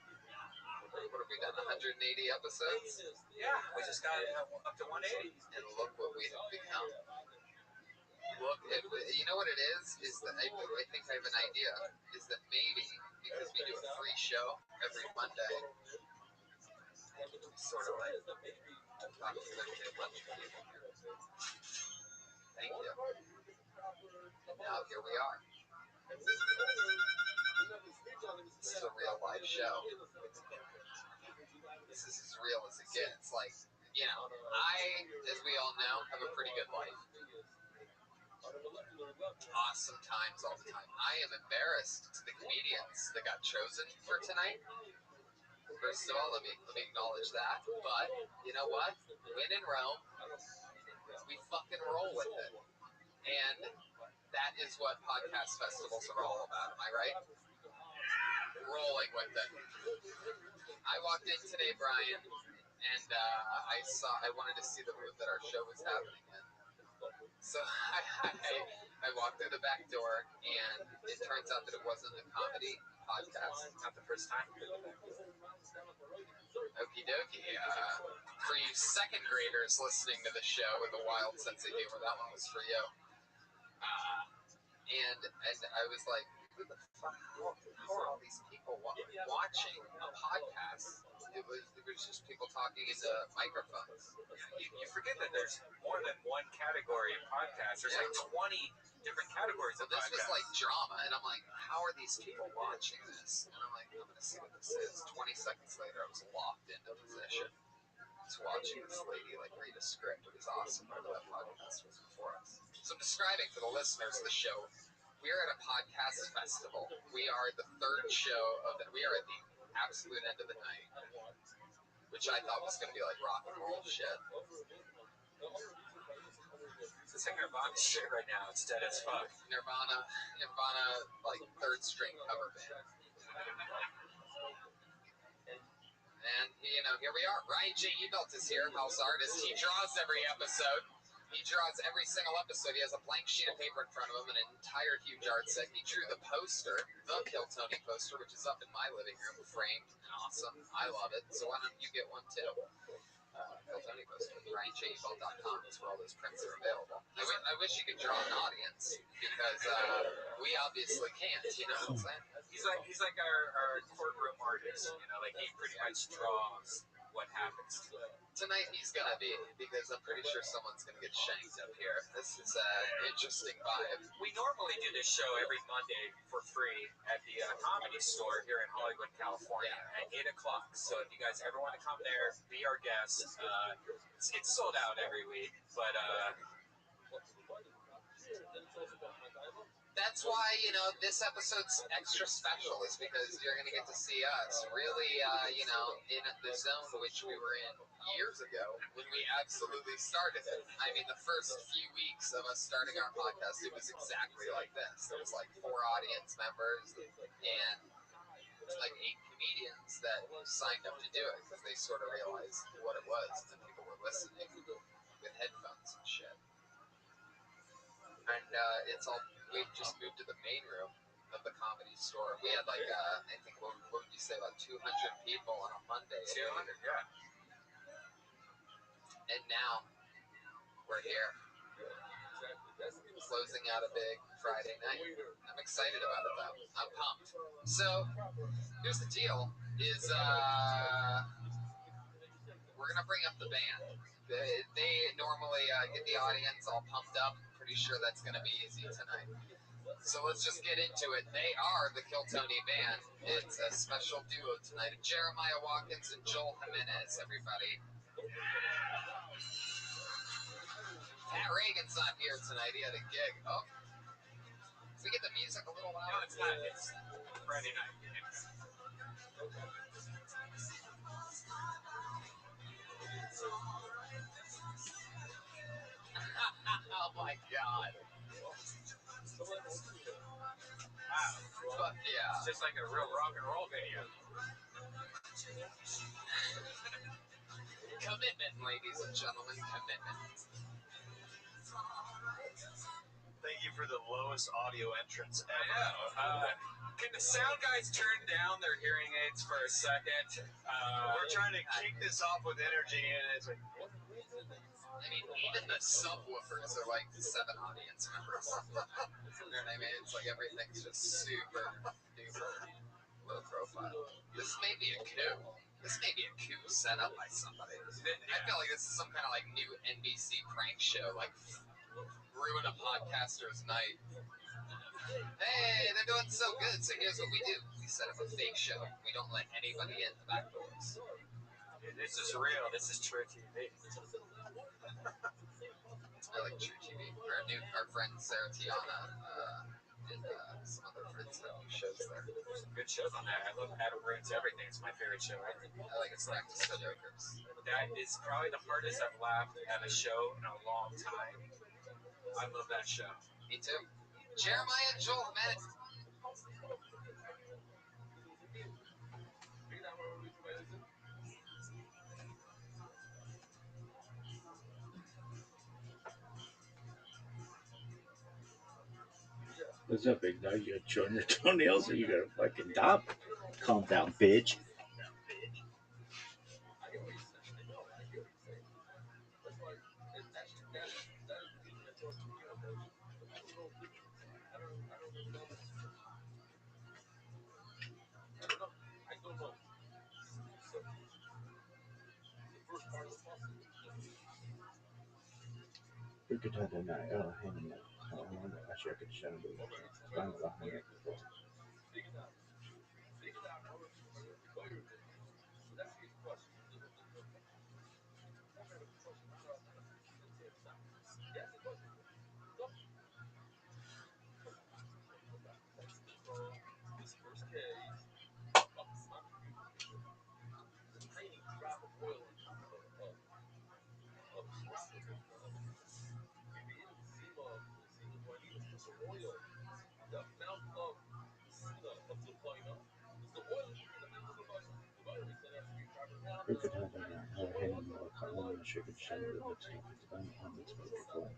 have we done? 180 episodes? Yeah, we just got up to 180. And look what we have become. Look, you know what it is? Is that I think I have an idea. Is that maybe because we do a free show every Monday, sort of like talk to a bunch of people here. Thank you. And now here we are. This is a real live show. This is as real as it gets. Like, you know, I, as we all know, have a pretty good life. Awesome times all the time. I am embarrassed to the comedians that got chosen for tonight. First of all, let me acknowledge that. But you know what? When in Rome, we fucking roll with it. And that is what podcast festivals are all about. Am I right? Rolling with it. I walked in today, Brian, and I wanted to see the room that our show was happening in. So I walked through the back door, and it turns out that it wasn't a comedy podcast. Not the first time. Okie dokie. For you second graders listening to the show with a wild sense of humor, that one was for you. And I was like, who the fuck? How are all these people watching a podcast? It was just people talking into microphones. You forget that there's more than one category of podcasts. There's like 20 different categories of podcasts. This was like drama, and I'm like, how are these people watching this? And I'm like, I'm going to see what this is. 20 seconds later, I was locked into position. Just watching this lady like read a script. It was awesome. Right, that podcast was before us. So I'm describing for the listeners of the show. We are at a podcast festival. We are the third show of it. We are at the absolute end of the night, which I thought was going to be like rock and roll shit. It's like Nirvana shit right now. It's dead as fuck. Nirvana, like third string cover band. And, you know, here we are. Ryan J. Ebelt is here, house artist. He draws every episode. He draws every single episode. He has a blank sheet of paper in front of him, an entire huge art set. He drew the poster, the Kill Tony poster, which is up in my living room, framed and awesome. I love it. So why don't you get one too? Phil Tony posted it. RyanChayFelt.com is where all those prints are available. I wish you could draw an audience because we obviously can't. You know what I'm saying? He's like our courtroom artist. You know, like he pretty much draws what happens to it. Tonight he's gonna be, because I'm pretty sure someone's gonna get shanked up here. This is an interesting vibe. We normally do this show every Monday for free at the Comedy Store here in Hollywood, California, at 8 o'clock. So if you guys ever want to come there, be our guest. It's sold out every week, but that's why, you know, this episode's extra special is because you're going to get to see us really, you know, in the zone which we were in years ago when we absolutely started it. I mean, the first few weeks of us starting our podcast, it was exactly like this. There was like 4 audience members and like 8 comedians that signed up to do it because they sort of realized what it was and that people were listening with headphones and shit. And it's all, we just moved to the main room of the Comedy Store. We had like, I think, what would you say, about 200 people on a Monday? 200, yeah. And now we're here, closing out a big Friday night. I'm excited about it though. I'm pumped. So here's the deal: is we're gonna bring up the band. They normally get the audience all pumped up. Pretty sure that's gonna be easy tonight. So let's just get into it. They are the Kill Tony Band. It's a special duo tonight of Jeremiah Watkins and Joel Jimenez, everybody. Pat Reagan's not here tonight. He had a gig. Oh. Can we get the music a little louder? No, it's not. It's Friday night. Oh my God. Wow. Fuck yeah. It's just like a real rock and roll video. Commitment, ladies and gentlemen, commitment. Thank you for the lowest audio entrance I ever. know. Can the sound guys turn down their hearing aids for a second? We're trying to kick this off with energy, and it's like, I mean, even the subwoofers are like 7 audience members. You know what I mean? It's like everything's just super duper low profile. This may be a coup. This may be a coup set up by somebody. I feel like this is some kind of like new NBC prank show, like ruin a podcaster's night. Hey, they're doing so good, so here's what we do. We set up a fake show. We don't let anybody in the back doors. This is real. This is true TV. I like True TV. Our friend Sarah Tiana and some other friends that do shows there. Some good shows on that. I love Adam Grant's Everything. It's my favorite show ever. I like it's Practice for Jokers. That is probably the hardest I've laughed at a show in a long time. I love that show. Me too. Jeremiah and Joel Jimenez. What's up, big dog? You chewing your toenails or you got a fucking top? Calm down, bitch. We could have a night. Oh, hang on. I wonder. Actually, I could show you. I don't know. We could have a night. Oh, hang on. I wonder. Actually, I could show you. I don't know. It's before.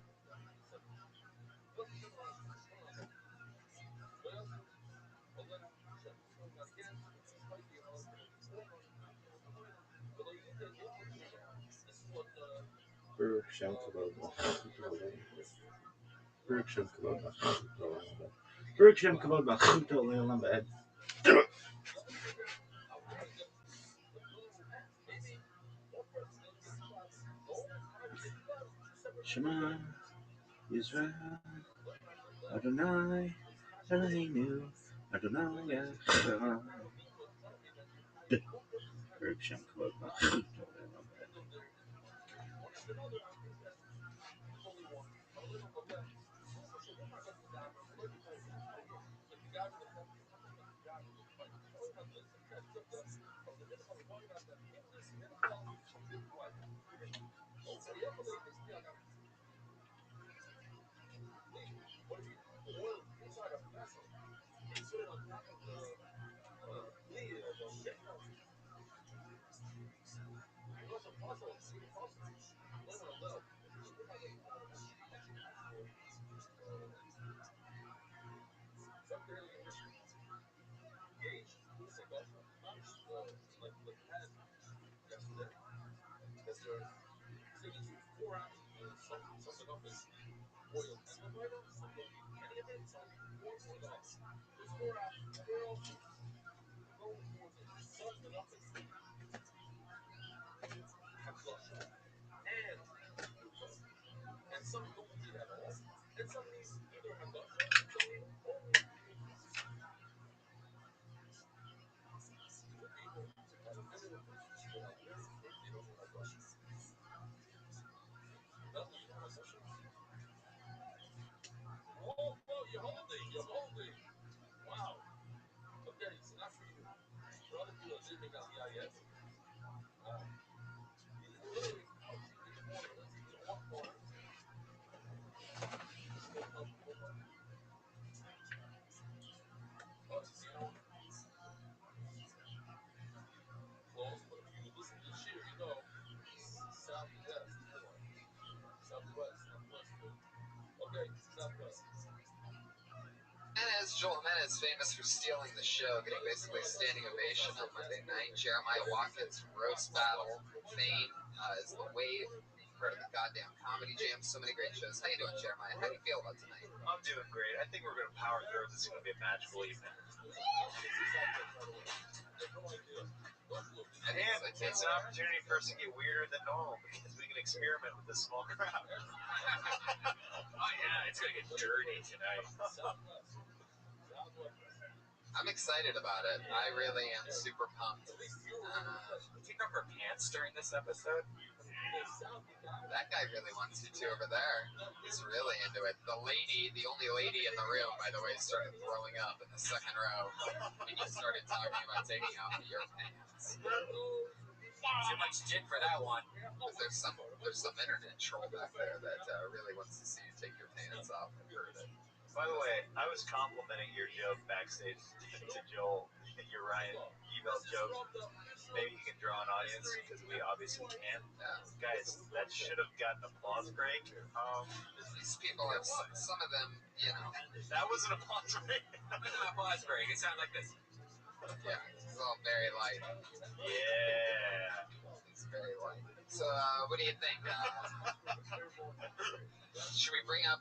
Shema Yisrael Adonai Eloheinu Adonai Echad. Baruch Shem Kavod Malchut Olam Ed. Jimenez, Joel Jimenez, famous for stealing the show, getting basically a standing ovation on Monday night. Jeremiah Watkins from Roast Battle fame is the Wave, part of the goddamn Comedy Jam. So many great shows. How you doing, Jeremiah? How do you feel about tonight? I'm doing great. I think we're going to power through. This is going to be a magical evening. And it's an opportunity for us to get weirder than normal because we can experiment with this small crowd. Oh yeah, it's going to get dirty tonight. I'm excited about it. I really am super pumped. Take off our pants during this episode. That guy really wants you to over there. He's really into it. The lady, the only lady in the room, by the way, started throwing up in the second row. And you started talking about taking off your pants. Too much dick for that one. There's some internet troll back there that really wants to see you take your pants off. I've heard it. By the way, I was complimenting your joke backstage to Joel. Your Ryan email joke. Maybe you can draw an audience because we obviously can't. Guys, that should have gotten an applause break. These people have some of them, you know. That was an applause break. That was an applause break. It sounded like this. Yeah, it's all very light. Yeah. It's very light. So, what do you think? Should we bring up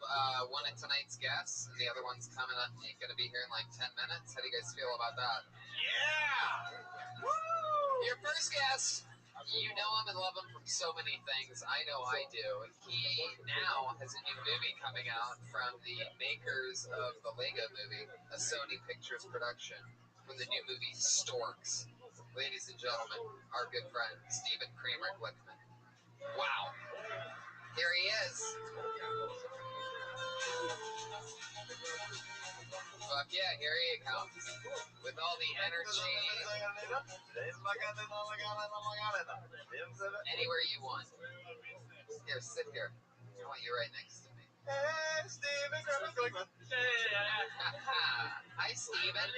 one of tonight's guests, and the other one's coming up? He's going to be here in like 10 minutes. How do you guys feel about that? Yeah! Woo! Your first guest, you know him and love him from so many things. I know I do. He now has a new movie coming out from the makers of the Lego movie, a Sony Pictures production, from the new movie Storks. Ladies and gentlemen, our good friend, Stephen Kramer Glickman. Wow. Here he is. Fuck yeah, here he comes. With all the energy. Anywhere you want. Here, sit here. I want you right next to me. Hey, Stephen Kramer Glickman. Hi, Stephen.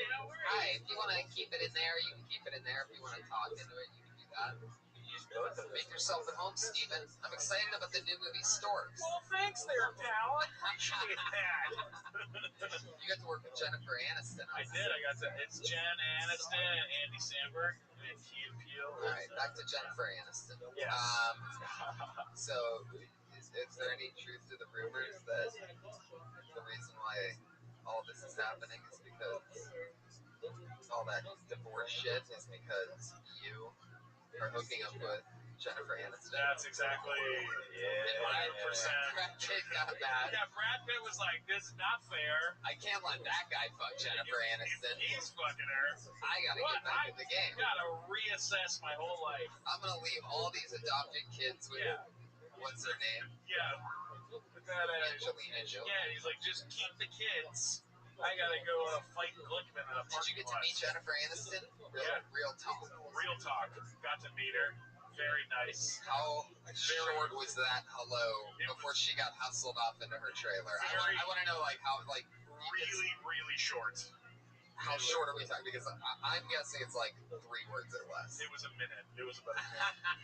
Hi, if you want to keep it in there, you can keep it in there. If you want to talk into it, you can do that. use both of Make them. yourself at home, Steven. I'm excited about the new movie Storks. Well, thanks there, pal. I appreciate that. You got to work with Jennifer Aniston. I did. It's Jen Aniston, Andy Samberg, and Key and Peele. All right, back to Jennifer Aniston. Yes. So, is there any truth to the rumors that the reason why all this is happening is because all that divorce shit is because you are hooking up with Jennifer Aniston? That's exactly 100%. Brad Pitt got mad. Yeah, Brad Pitt was like, "This is not fair. I can't let that guy fuck Jennifer Aniston. If he's fucking her, I gotta get back in the game. I gotta reassess my whole life." I'm gonna leave all these adopted kids with, what's her name? Yeah. With that, Angelina Jolie. Yeah, he's like, "Just keep the kids. I gotta go fight Glickman in a Did you get to meet Jennifer Aniston? Real talk. Real talk. Got to meet her. Very nice. How short was that hello before she got hustled off into her trailer? I want to know, like, how, like, really short. How short are we talking? Because I'm guessing it's like 3 words or less. It was a minute. It was about a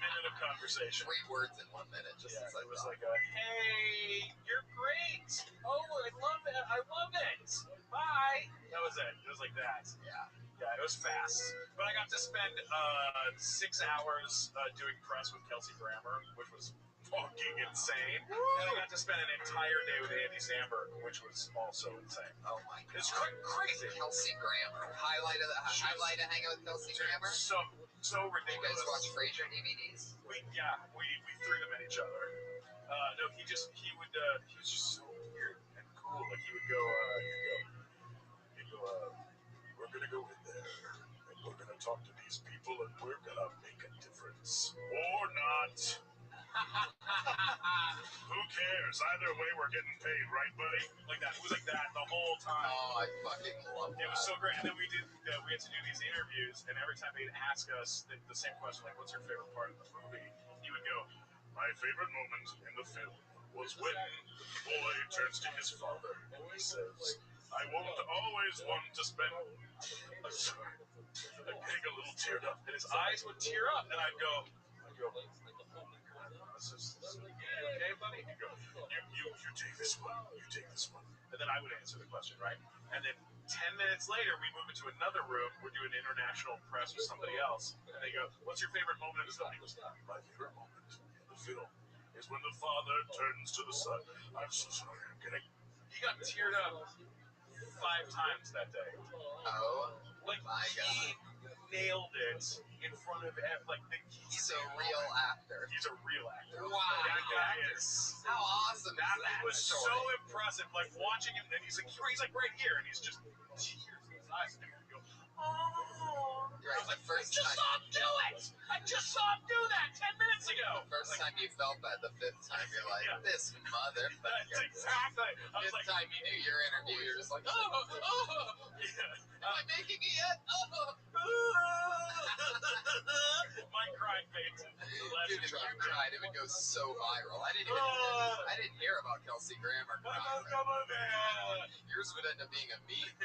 minute of conversation. 3 words in 1 minute. Just as it was like a, "Hey, you're great. Oh, I love it. I love it. Bye." That was it. It was like that. Yeah, it was fast. But I got to spend 6 hours doing press with Kelsey Grammer, which was fucking insane. And I got to spend an entire day with Andy Samberg, which was also insane. Oh my god. It's crazy. Kelsey Grammer. Highlight of hanging with Kelsey Grammer? So ridiculous. You guys watch Frasier DVDs? We threw them at each other. No, he was just so weird and cool. Like he would go, "We're gonna go in there and we're gonna talk to these people and we're gonna make a difference. Or not. Who cares? Either way, we're getting paid, right, buddy?" Like that. It was like that the whole time. Oh, I fucking love that. It was so great. And then we had to do these interviews, and every time they'd ask us the same question, like, "What's your favorite part of the movie?" He would go, "My favorite moment in the film was when the boy turns to his father and he says, 'I won't always want to spend.'" I'd get a little teared up, and his eyes would tear up, and I'd go, "Okay, buddy?" He'd go, you take this one, and then I would answer the question, right? And then 10 minutes later, we move into another room. We're doing international press with somebody else, and they go, "What's your favorite moment in the film?" He goes, "My favorite moment in the film is when the father turns to the son." I'm so sorry, I'm kidding. He got teared up 5 times that day. Oh, like my God. He nailed it in front of he's a real actor. He's a real actor. Wow. That guy is. How awesome is that? It was story? so impressive. Like watching him, and he's like right here, and he's just tears in his eyes, and you go, "Oh." Right, the first I just saw him do it. I just saw him do that 10 minutes ago. The first time you felt that, the 5th time you're like, "This motherfucker." That's exactly. I was 5th like, time you do your interview, you're just like, "Oh, yeah. am I making it yet? Oh." My crying face. Dude, if you cried, it would go so viral. I didn't hear about Kelsey Grammer crying. Yours would end up being a meme.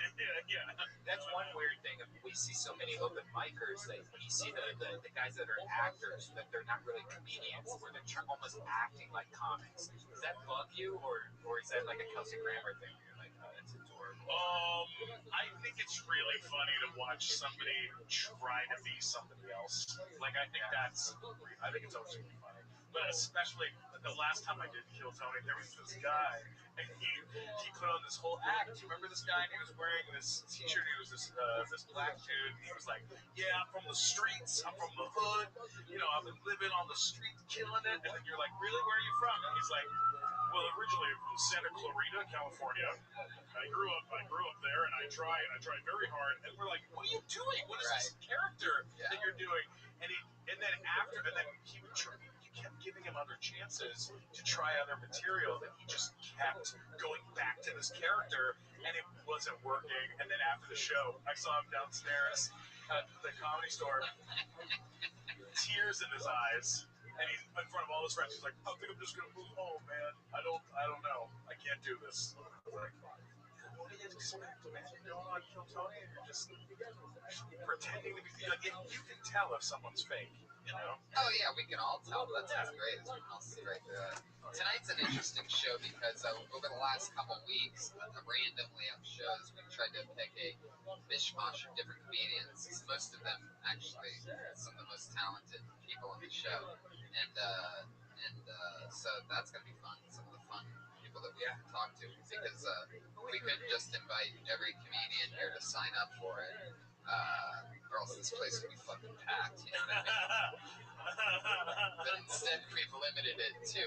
Yeah. That's one weird thing. We see so many open micers that you see the guys that are actors that they're not really comedians, where they're almost acting like comics. Does that bug you, or is that like a Kelsey Grammer thing? You're like, "Oh, that's adorable." I think it's really funny to watch somebody try to be somebody else. Like I think it's always really funny. But especially the last time I did Kill Tony, there was this guy, and he put on this whole act. Do you remember this guy? And he was wearing this t-shirt. He was this black dude. And he was like, "Yeah, I'm from the streets. I'm from the hood. You know, I've been living on the street, killing it." And then you're like, "Really? Where are you from?" And he's like, "Well, originally from Santa Clarita, California. I grew up there, and I tried very hard." And we're like, "What are you doing? What is this character that you're doing?" And then he would try. You kept giving him other chances to try other material, and he just kept going back to this character, and it wasn't working. And then after the show, I saw him downstairs at the Comedy Store, tears in his eyes. And he's in front of all his friends. He's like, "I think I'm just gonna move home, man. I don't know. I can't do this." I was like, what do you expect? Imagine going on Kill Tony and you're just pretending to be like, you can tell if someone's fake, you know? Oh yeah, we can all tell. That's great. I'll see right through it. Tonight's an interesting show because over the last couple weeks, randomly on shows, we've tried to pick a mishmash of different comedians. Most of them actually some of the most talented people on the show, and so that's gonna be fun. Some of the fun people that we have to talk to because we couldn't just invite every comedian here to sign up for it. Or else this place would be fucking packed, you know what I mean? But instead, we've limited it to.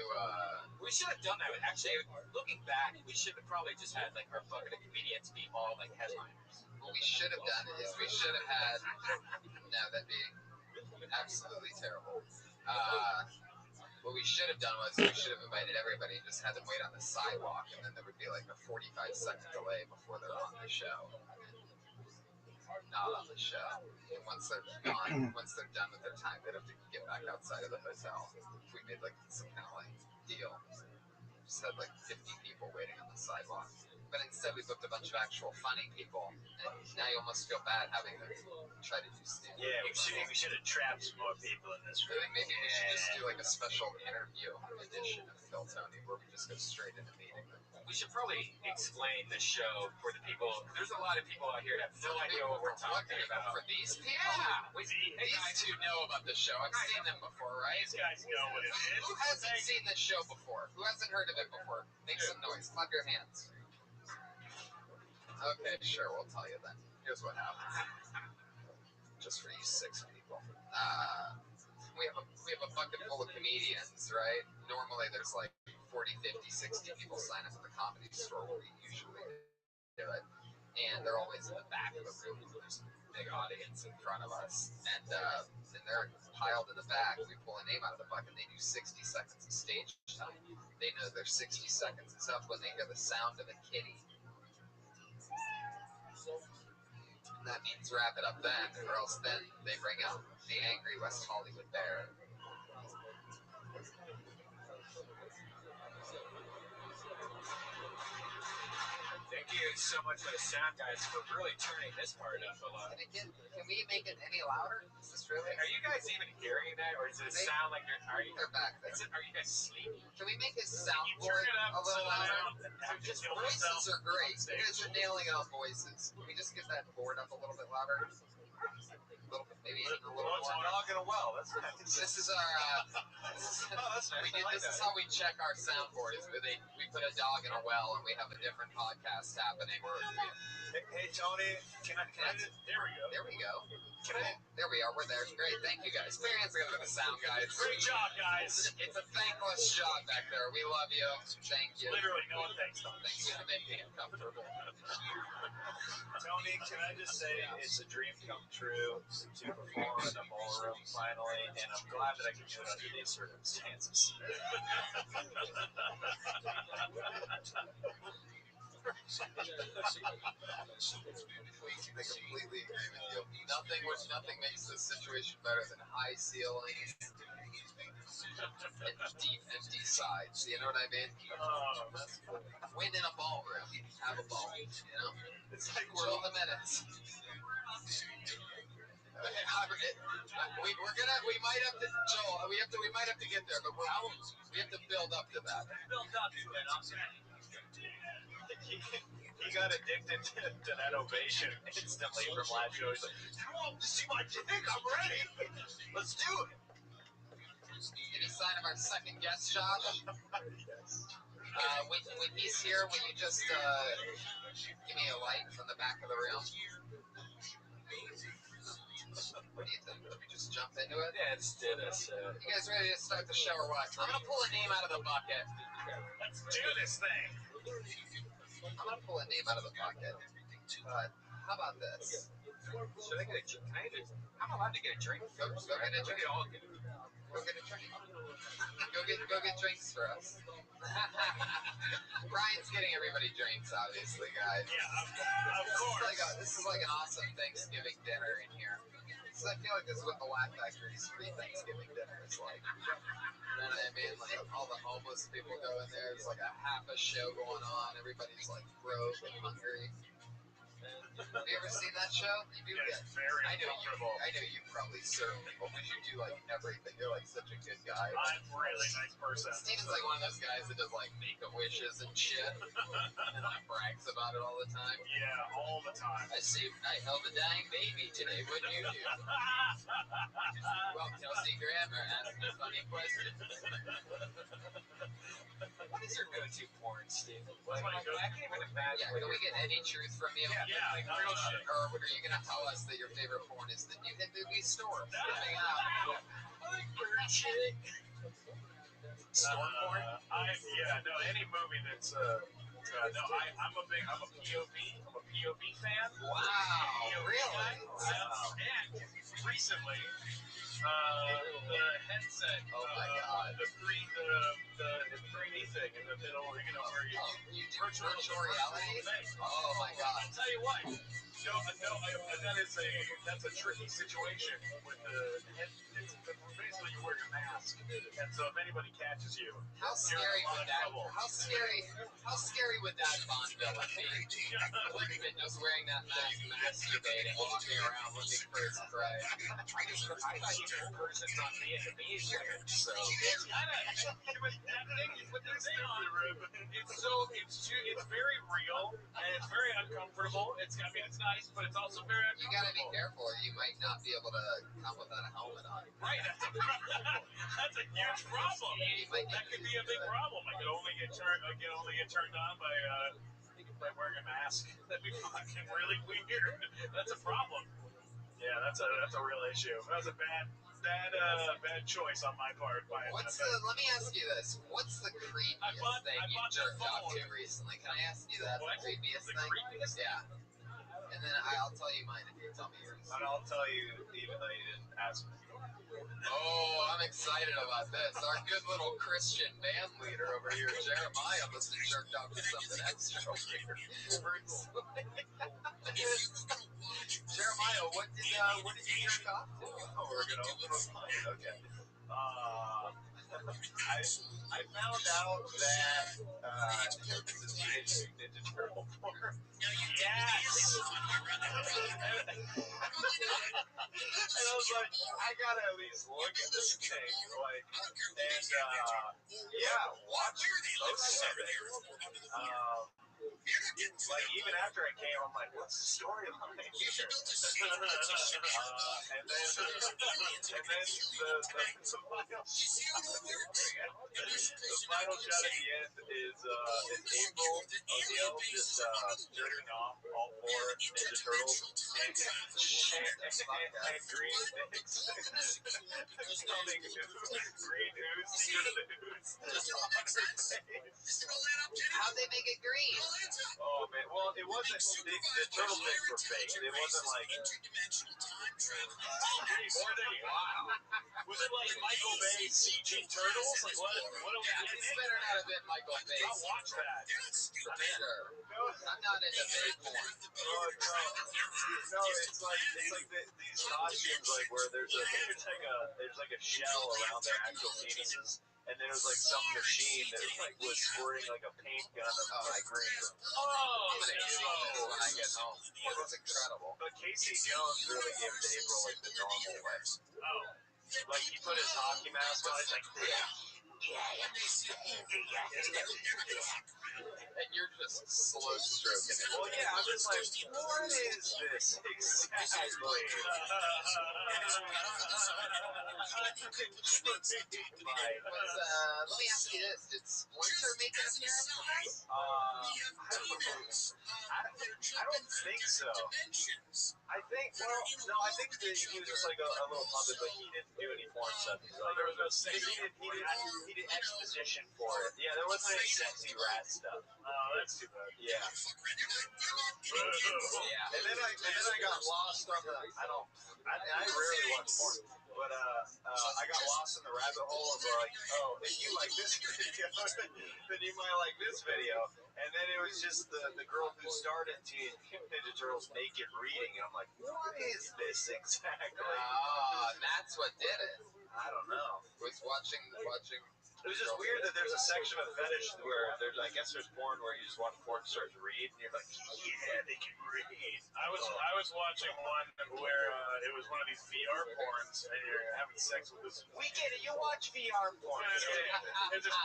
We should have done that. Actually, looking back, we should have probably just had like our bucket of comedians be all like headliners. What we should have done is we should have had. No, that'd be absolutely terrible. What we should have done was we should have invited everybody and just had them wait on the sidewalk, and then there would be like a 45-second delay before they're on the show. Not on the show. And once they're gone, once they're done with their time, they'd have to get back outside of the hotel. If we made like some kind of like deal, just had like 50 people waiting on the sidewalk. But instead, we booked a bunch of actual funny people, and now you almost feel bad having to try to do stand-up. Yeah, we should have trapped some more people in this room. Maybe we should just do like a special interview edition of Phil Tony where we just go straight into meeting them. We should probably explain the show for the people. There's a lot of people out here that have no idea what we're talking about. For these people? Yeah. These two know about the show. I've seen them before, right? These guys know what it is. Who hasn't seen this show before? Who hasn't heard of it before? Make some noise. Clap your hands. Okay, sure. We'll tell you then. Here's what happens. Just for you 6 people. We have a bucket full of comedians, right? Normally there's like 40, 50, 60 people sign up at the Comedy Store where we usually do it. And they're always in the back of the room where there's a big audience in front of us. And they're piled in the back. We pull a name out of the bucket. They do 60 seconds of stage time. They know their 60 seconds is up when they hear the sound of a kitty. And that means wrap it up then, or else then they bring out the angry West Hollywood bear. Thank you so much for the sound, guys, for really turning this part up a lot. Can we make it any louder? Is this really? Are you guys even hearing that, or does it sound like you're? They're back there. Are you guys sleeping? Can we make his soundboard Turn it up a little louder? Voices are great. You guys are nailing it on voices. Can we just get that board up a little bit louder? Maybe even a little more. Dog in a well. That's nice. This is our. This is how we check our soundboard. Is we put a dog in a well and we have a different podcast happening. Hey Tony, can I? There we go. There we go. There we are. We're there. Great. Thank you guys. Put your hands together for the sound guys. Great job, guys. It's a thankless job back there. We love you. Thank you. Literally, no one thanks them. Thanks for making it comfortable. Tony, can I just say it's a dream come true to perform in the ballroom finally, and I'm glad that I can do it under these circumstances. I completely agree with you. Nothing makes this situation better than high ceilings and deep empty sides. You know what I mean? Oh, that's cool. Win in a ballroom. Have a ball. You know? It's like Chill the minutes. We might have to, Joel. We might have to get there, but we have to build up to that. Build up to it. He got addicted to that ovation instantly from last show. He's like, "You want to see my dick? I'm ready. Let's do it." Any sign of our second guest, Josh? Yes. When he's here, will you just give me a light from the back of the room? What do you think? Should we just jump into it? Yeah, let's do this. You guys ready to start the show or what? I'm gonna pull a name out of the bucket. Let's do this thing. I'm gonna pull a name out of the bucket. But how about this? Should I get a drink? I'm allowed to get a drink. Go get a drink. Go get a drink. Go get drinks for us. Brian's getting everybody drinks, obviously, guys. Yeah, of course. This is like an awesome Thanksgiving dinner in here. I feel like this is what the Laugh Factory's free Thanksgiving dinner is like. You know what I mean? Like all the homeless people go in there. There's like a half a show going on. Everybody's like broke and hungry. Have you ever seen that show? You do Yeah, get. it's very I know uncomfortable. you probably serve people because you do like everything. You're like such a good guy. I'm a really nice person. Steven's like one of those guys that does like make-a-wishes and shit, and like brags about it all the time. Yeah, all the time. I held a dying baby today. What do you do? Well, Kelsey Grammer asked me funny questions. What is your go-to porn, Steve? What's my go-to? I can't even imagine. Yeah, can we get any truth from you? Yeah, like real shit. Or are you gonna tell us that your favorite porn is that you hit movie stores? Hang out. I like bird shit. Store porn? Any movie that's I'm a POV. I'm a POV fan. Wow, POV really? guy. Wow. And recently, the headset. Oh my god. The 3D thing in the middle, where you virtual reality. Oh my god. I'll tell you what. That's a tricky situation with the head. It's basically you're wearing a mask, and so if anybody catches you, How scary would that? How scary would that Bond villain be? Would just wearing that mask, masturbating, walking around looking for his prey. I thought you were person's on Vietnamese women, so it's kind of. But that thing is what they're saying on it's very real and it's very uncomfortable. It's nice, but it's also very uncomfortable. You gotta be careful, or you might not be able to come without a helmet on. Right, that's a huge problem. That could be a big problem. I could only get turned on by wearing a mask. That'd be fucking really weird. That's a problem. Yeah, that's a real issue. That was a bad choice on my part. Let me ask you this: what's the creepiest thing you jerked off to recently? Can I ask you that? What? The creepiest thing? Creepiest? Yeah. And then I'll tell you mine if you tell me yours. And I'll tell you, even though you didn't ask me. Oh, I'm excited about this. Our good little Christian band leader over here, Jeremiah, must have jerked off to something extra weird. Jeremiah, what did you jerk off to? Oh, we're gonna open a fight. Okay. I found out that this is Teenage Mutant Ninja Turtle porn. Yes. And I was like, I gotta at least look at this thing, watch most of it. Even after I came, I'm like, what's the storyline here? And then the final shot at the end is April O'Neil just jerking off all 4 Ninja Turtles and green things. Green ooze, secret of the ooze. How'd they make it green? Oh man, well it wasn't. The turtle things were fake. It wasn't like. Wow. Was it like Michael Bay CG Turtles? Like what? It's better not have been Michael Bay. I'll watch that. For sure. I'm not into Bay porn. No, it's like these costumes where there's a shell around their actual penises. And there was some machine that was squirting a paint gun of green. I'm gonna use this when I get home. It was incredible. But Casey Jones really gave it to April the normal way. Oh. He put his hockey mask on. It's like, and you're just slow stroking it. Well, yeah, I'm just like, what is this exactly? Let me ask you this: did Splinter make an appearance tonight? I don't think so. I think that he was just a little puppet, but he didn't do any porn stuff. There was no sexy. He did exposition for it. Yeah, there wasn't any sexy rat stuff. Oh, that's too bad. Yeah. Yeah. And then I got lost on the. I rarely watch porn, but I got lost in the rabbit hole of like, oh, if you like this video, then you might like this video. And then it was just the girl who starred in Teenage Mutant Ninja Turtles naked reading, and I'm like, what is this exactly? That's what did it. I don't know. Was watching. It was just weird that there's a section of fetish where there's, I guess there's porn where you just watch porn stars read, and you're like, yeah, they can read. I was watching one where it was one of these VR porns, and you're having sex with this. We get it. You watch VR porn. It's this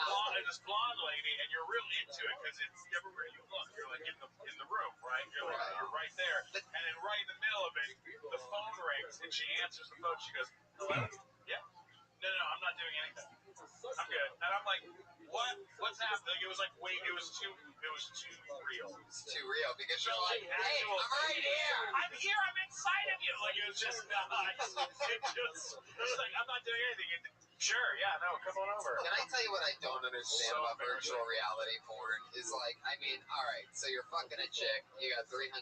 blonde lady, and you're real into it because it's everywhere you look. You're like in the room, right? You're right there, and then right in the middle of it, the phone rings, and she answers the phone. She goes, "Hello? Yeah. No, I'm not doing anything. I'm good." And I'm like, "What? What's happening?" It was like, wait, it was too real. It's too real because So you're like, hey, actual, I'm right here. I'm here. I'm inside of you. Like it was just nuts. It's like I'm not doing anything. Sure, yeah, no, come on over. Can I tell you what I don't understand about virtual reality porn? Is like, I mean, all right, so you're fucking a chick, you got 360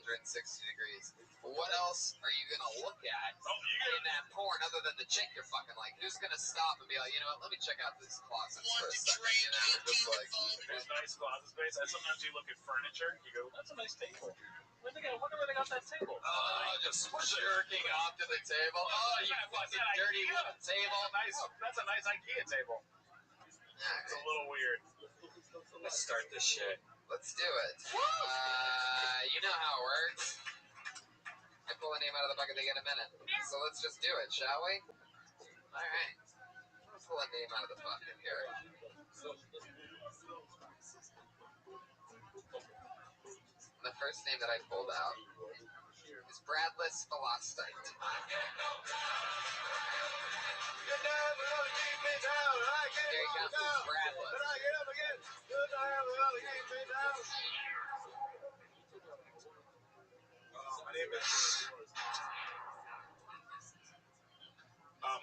degrees. What else are you gonna look at in that porn other than the chick you're fucking? Like, who's gonna stop and be like, you know what? Let me check out this closet for a second. You know, just like there's nice closet space. And sometimes you look at furniture, you go, that's a nice table. I wonder where they got that table. Just jerking off to the table. Oh, you fucking dirty little table. That's a nice IKEA table. It's a little weird. Let's start this shit. Let's do it. You know how it works. I pull a name out of the bucket, they get a minute. So let's just do it, shall we? All right. Let's pull a name out of the bucket here. The first name that I pulled out is Bradless Philostite. Here he comes, it's Bradless. My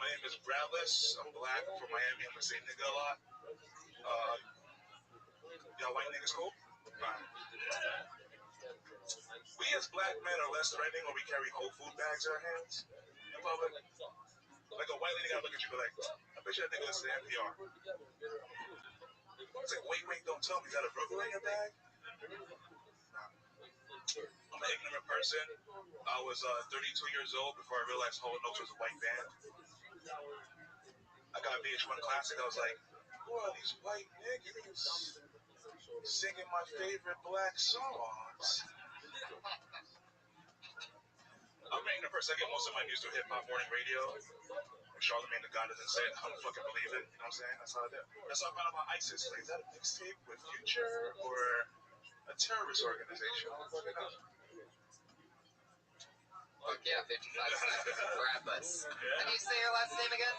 name is Bradless. I'm black. I'm from Miami. I'm gonna say nigga a lot. Y'all white niggas cool? Fine. We as black men are less threatening when we carry whole food bags in our hands in public. Like a white lady gotta look at you and be like, I bet you that nigga listens to NPR. It's like, wait, don't tell me. You got a Brooklyn in your bag? Nah. I'm an ignorant person. I was 32 years old before I realized Hall & Oates was a white band. I got VH1 Classic. I was like, who are these white niggas singing my favorite black songs? I'm an ignorant person. I get most of my news through hip-hop morning radio. If Charlamagne the God doesn't say it, I don't fucking believe it. You know what I'm saying? That's how I do. That's how I found out about ISIS. Like, is that a mixtape with Future or a terrorist organization? I don't fucking know. Fuck yeah, 55 seconds. Bradless. How do you say your last name again?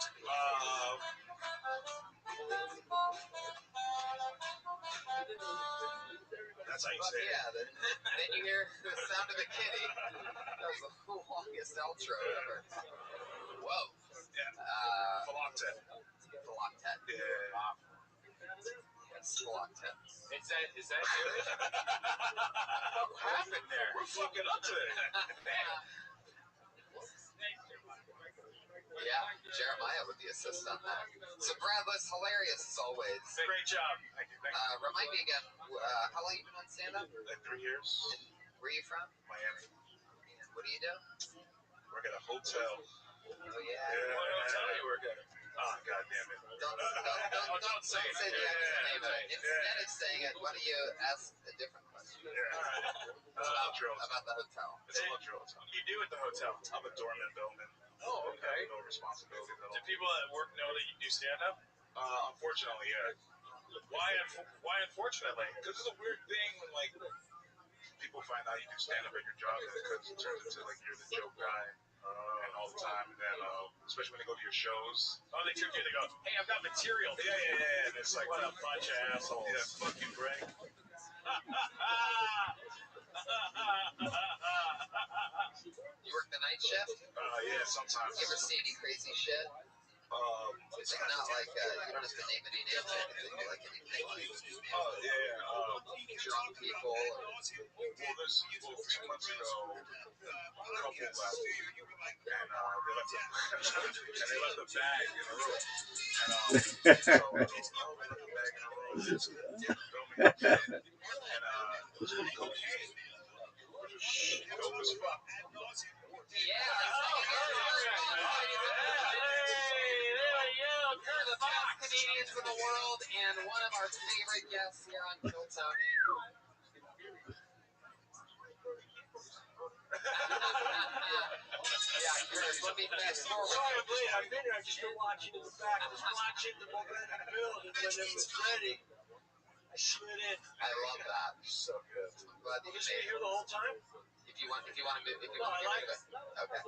That's how you say it. Yeah, then you hear the sound of the kitty. That was the longest outro ever. Whoa. Yeah. Philoctet. Yeah. Philoctet. Is that good? What happened there? We're fucking up today. Yeah, Jeremiah with the assist on that. So Bradless, hilarious as always. Great job. Thank you. Remind me again, how long have you been on stand-up? Like 3 years. And where are you from? Miami. And what do you do? Work at a hotel. Oh yeah. What hotel you work at? Oh, God damn it. Don't say the actual name of it. Instead of saying it, why don't you ask a different question? It's a luxury hotel. About the hotel. It's a luxury hotel. You do at the hotel? I'm a doorman bellman. Oh, okay. No responsibilities at all. Do people at work know that you do stand-up? Unfortunately, yeah. Why unfortunately? Because it's a weird thing when, like, people find out you do stand-up at your job, and because it turns into, like, you're the joke guy. And all the time, and then, especially when they go to your shows. Oh, they took you, they go, hey, I've got material. Yeah, and it's like, what a bunch of assholes. Yeah, fuck you, Greg. You work the night shift? Yeah, sometimes. You ever see any crazy shit? It's not like you don't have to name any names or anything, but like anything like drunk people. Or... Well, a few months ago, a couple left, and they left the bag in the room. And so I left the bag in the room. And cocaine. Dope as fuck. The best comedians in the world and one of our favorite guests here on Kill Tony. Yeah, Chris, let me fast forward. Sorry I'm late. I've been here. I've just been watching in the back. I was watching the momentum build, and when it was ready, I slid in. I love that. So good. I'm glad that you Just be made here it. the whole time? If you want to move, if you No, want I to like move it. it. Okay.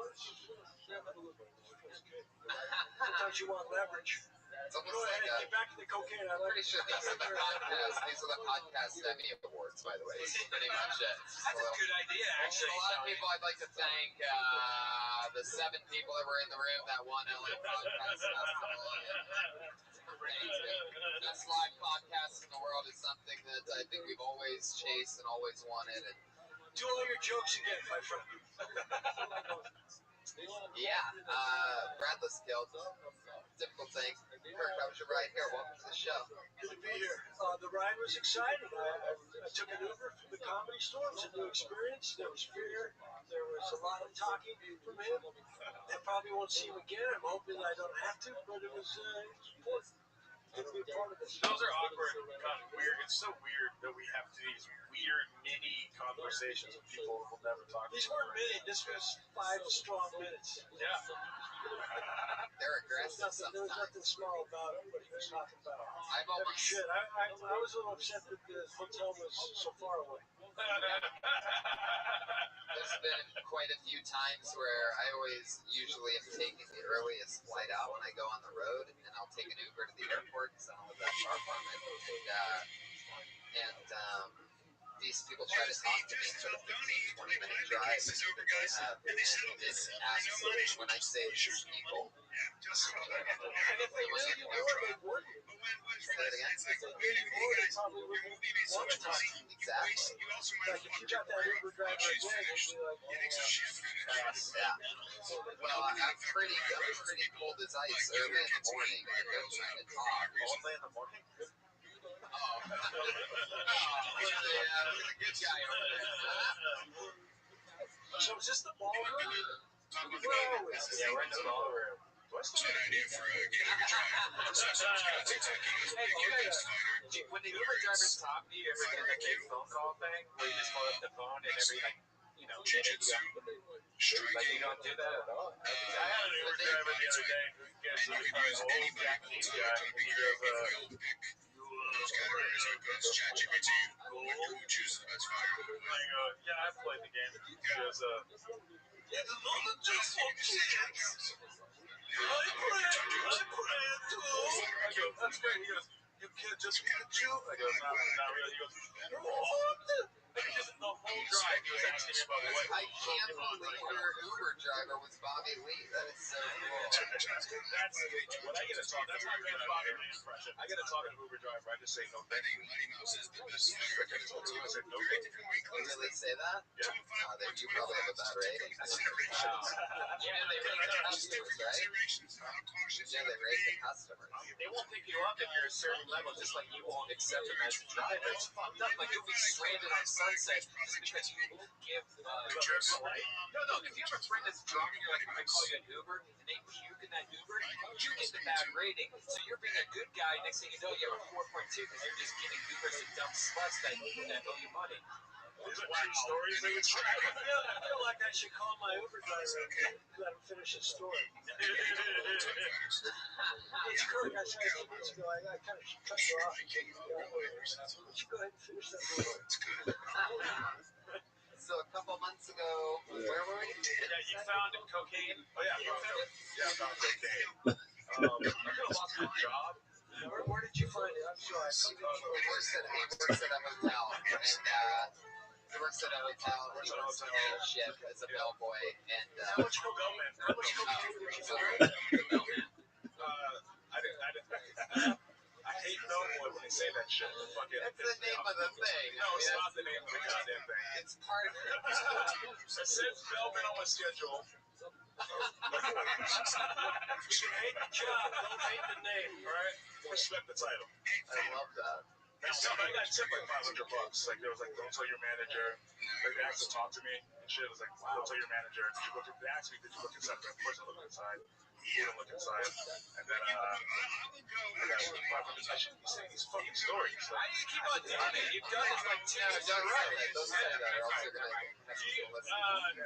Sometimes you want leverage. It's Go almost ahead, like get back to the cocaine. I I'm like pretty sure these are the podcast. These are the podcast Emmy Awards, by the way. This is pretty much it. That's a good idea, actually. A lot of people I'd like to thank the 7 people that were in the room that won LA Podcast Festival. Best live podcast in the world is something that I think we've always chased and always wanted. And do all your jokes again, my friend. yeah, Bradley's killed. Difficult thing. Kirk, how was your ride here? Welcome to the show. Good to be here. The ride was exciting. I took an Uber from the Comedy Store. It was a new experience. There was fear. There was a lot of talking from him. I probably won't see him again. I'm hoping I don't have to, but it was important. Good to be a part of this. Those are awkward, kind of weird. It's so weird that we have these weird mini conversations with people who will never talk to. These weren't many. This was 5 strong minutes. Yeah. They're aggressive There was nothing small about what he was talking about. I've almost... Shit. I was a little upset that the hotel was so far away. There's been quite a few times where I always usually am taking the earliest flight out when I go on the road, and I'll take an Uber to the airport because I don't live that far from it. And these people try to talk to me for the 15-20-minute drive. It's absolutely, when I say these people, And if they knew you more, they wouldn't. say it again. If they knew you more, they probably wouldn't want to talk to you. Exactly. Like if you got that Uber driver again, they'd be like, Yeah. Well, I'm pretty cold as ice early in the morning and they're trying to talk. Only in the morning? Oh. Look at the good guy over there. so is this the ballroom? Where are we? Yeah, we're in the ballroom. What's the idea for a getting a Hey, when the Uber drivers talk to you, you ever do the big phone call thing where you just pull up the phone and every minute you go, like you don't do that at all. I had an Uber driver the other day who gets an old Japanese guy. He goes, I go, yeah, I've played the game. He goes, it's not just for kids. I pray too. I go, that's great. He goes, you can't just be a Jew. I go, not really. He goes, what? And he just, the whole drive, he was asking me about what I can't believe your Uber driver was Bobby Lee. That is so cool. That's when I get to talk. That's my best Bobby Lee impression. I get to talk to an Uber driver. I just say no thank you. Did they say that? Yeah. Then you probably have a bad rating. Yeah, they rate the Customers, right? Yeah, they rate the customers. They won't pick you up if you're a certain level, just like you won't accept them as a driver. It's fucked up. Like you'll be stranded on Sunset just because you won't give. No. If you have a friend that's drunk and you're like, I'm gonna call you an Uber, and they puke in that Uber, you get the bad rating. So you're being a good guy. Next thing you know, you have a 4.2 because you're just giving Ubers to dumb sluts that owe you money. These are true stories. I feel like I should call my Uber driver and let him finish his story. It's Kirk. I said a few minutes ago, I kind of cut you off. Why don't you go ahead and finish that story? So a couple months ago, where were we? Yeah, you found cocaine. Oh yeah, I found cocaine. I could have lost my job. Where did you find it? I'm sorry. He works at a hotel, and he works at a hotel. He works on a ship as a bellboy, and How much cocaine did you find? says Feldman on my schedule. You hate the job, don't hate the name. All right, respect the title. I love that. I got tipped like $500. Like there was like, don't tell your manager. Like they asked to talk to me and shit. It was like, don't tell your manager. Did you look? They asked me, did you look inside? Of course I looked inside. He didn't look inside. And then I got $500. I shouldn't be saying these fucking stories. Why do you keep on doing it? You've done it like 2 years. Don't say that. Don't say that, or else you're gonna have people listening.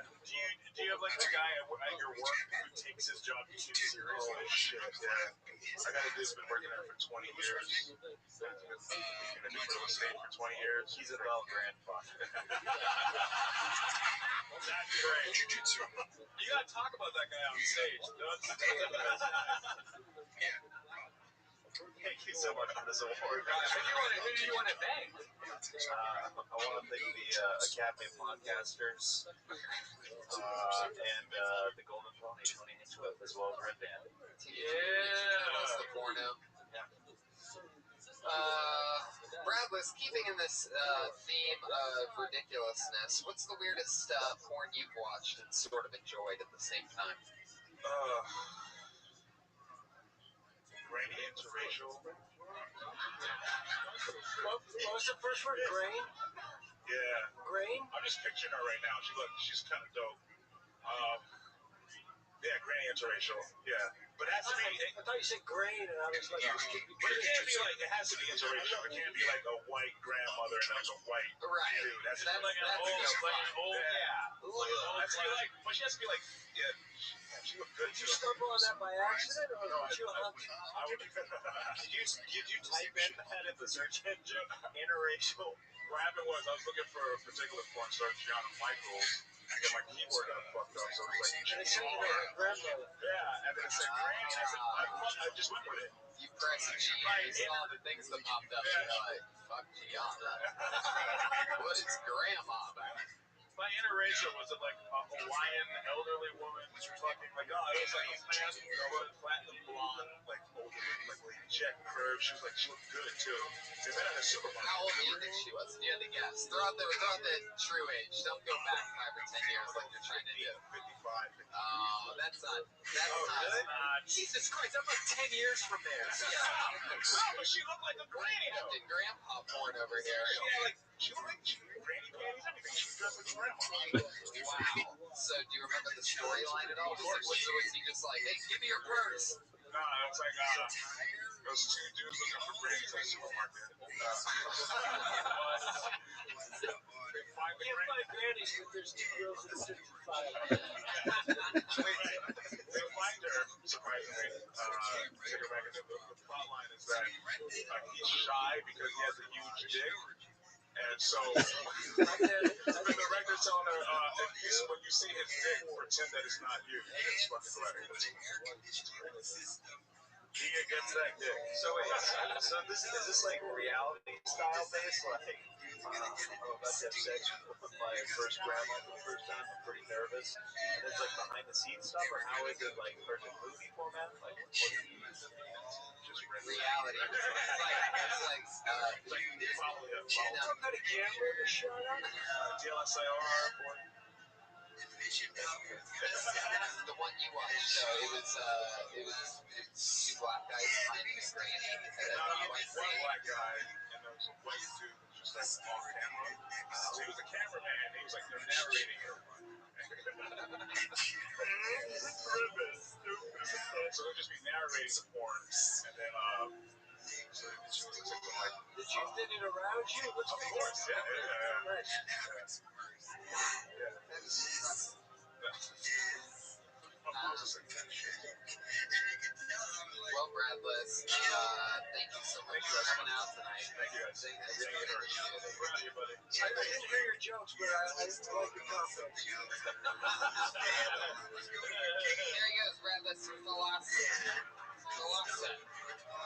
Do you have like a guy at your work who takes his job too seriously? Oh shit, yeah. I got a dude who's been working there for 20 years. He's been in real estate for 20 years. He's a bell grandfather. That's great. You gotta talk about that guy on stage. Thank you so much for this award. Who do you want to thank? I want to thank the Academy of Podcasters and the Golden Pony, Tony Hinchcliffe, as well as Red Band. That's the porno. Bradless, keeping in this theme of ridiculousness, what's the weirdest porn you've watched and sort of enjoyed at the same time? Grainy interracial. What was the first word? Grain? Yeah. Grain? I'm just picturing her right now. She's kind of dope. Yeah, grainy interracial. Yeah. But it has to be. I thought you said grain, and I was like, but it can't be like, it has to be interracial. It can't be like a white grandmother and like a white dude. That's like an old, but she has to be like, yeah, she looked good. Did you stumble on that by accident, or did you hunt? Did you type in that in the search engine? Interracial. What happened was I was looking for a particular porn star, Gianna Michaels, and my keyboard got fucked up, so it was like, And it said grandmother. yeah, and then it said granny, and I said, I just went with it. You press G and you saw the things that popped up, and you're like, fuck Gianna. What is grandma about? My interracial was like a Hawaiian elderly woman fucking like, oh, it was like a man, platinum blonde, like older, like jet curve. She looked good too. They met at a supermarket. How old do you think she was? If you had to guess, throw out the true age. Don't go back 5 or 10 years like you're trying to do. 55. Oh, that's not. Jesus Christ, I'm like 10 years from there. No, but she looked like a granny though. Captain Grandpa porn over here. She looked like granny panties, everything. She dressed like grandma. Wow. So do you remember the storyline at all? Was he just like, hey, give me your purse? No, it's like those two dudes looking for grannies at the supermarket. They find the Can't granny. find grannies, but there's 2 girls in a 55. They find her, surprisingly. Take her back into the plot line is that he's shy because he has a huge dick. And so the director's telling her, when you see his dick, pretend that it's not you. It's fucking hilarious. He gets that dick. So wait, so is this like reality style based? Like, I'm about to have sex with my first grandma for the first time. I'm pretty nervous. And it's like behind the scenes stuff, or how is it like for the movie format? Like, what do you use? Just Reality. It's like follow him. What kind of camera was shot on? DLSIR. the one you watched. So it was 2 black guys finding a granny. One black guy, and there was a white dude who was just like off camera. So he was a cameraman. He was like narrating it. So he'd just be narrating the porn, and then Did it arouse you? What's of course, yeah. Well, Bradless, thank you so much for coming out tonight. Thank you guys. I really appreciate it. Proud of you, buddy. I didn't hear your jokes, but I didn't like the confidence. There he goes, Bradless, with the last set.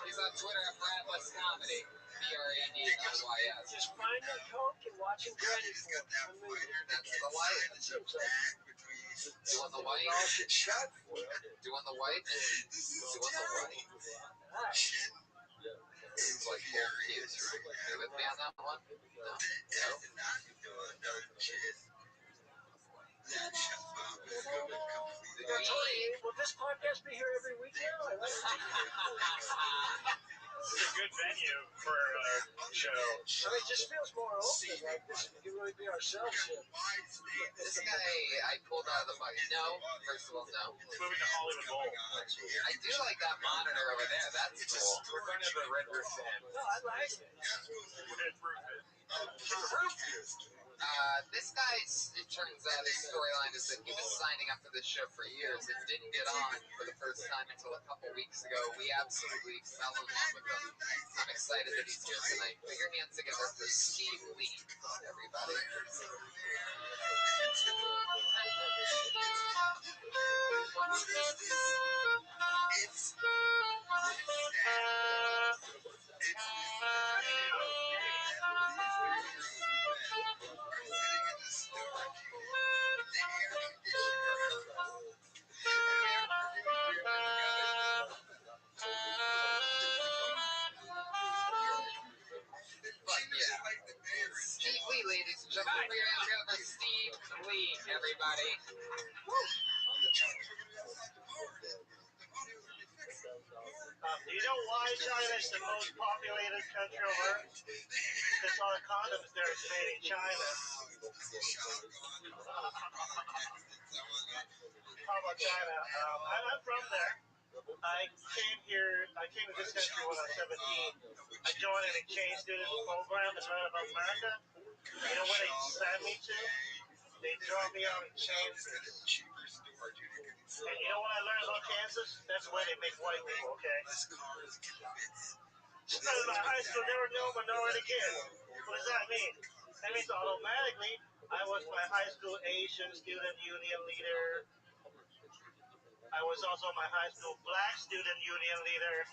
He's on Twitter at Bradless Comedy. BRADLYS. Just find a coke and watching granny porn. That's the light. Do you want the white? All shit shot for it. Do you want the white? Do you want the white? It's like both kids. You with me on that one? No? Tony, will this podcast be here every week now? I like It's a good venue for a show. it just feels more open. Like this, we can really be ourselves here. This guy, I pulled out of the bucket. No, first of all, no. It's moving to Hollywood Bowl. I do like that monitor over there. That's cool. We're going to the Red Roof Inn. No, I like it. Red Roof Inn. This guy's, it turns out his storyline is that he was signing up for this show for years and didn't get on for the first time until a couple weeks ago. We absolutely fell in love with him. I'm excited that he's here tonight. Put your hands together for Steve Lee, everybody. But yeah, Steve Lee, ladies and gentlemen. Put your hands together for Steve Lee, everybody. Do you know why China is the most populated country on Earth? Because all the condoms there is made in China. How about China? I'm from there. I came to this country when I was 17. I joined an exchange student program to learn about America. You know where they sent me to? They dropped me out in Kansas. And you know what I learned about Kansas? That's where they make white people, okay? Started my high school, never knew a minority kid. What does that mean? That means automatically I was my high school Asian student union leader. I was also my high school black student union leader.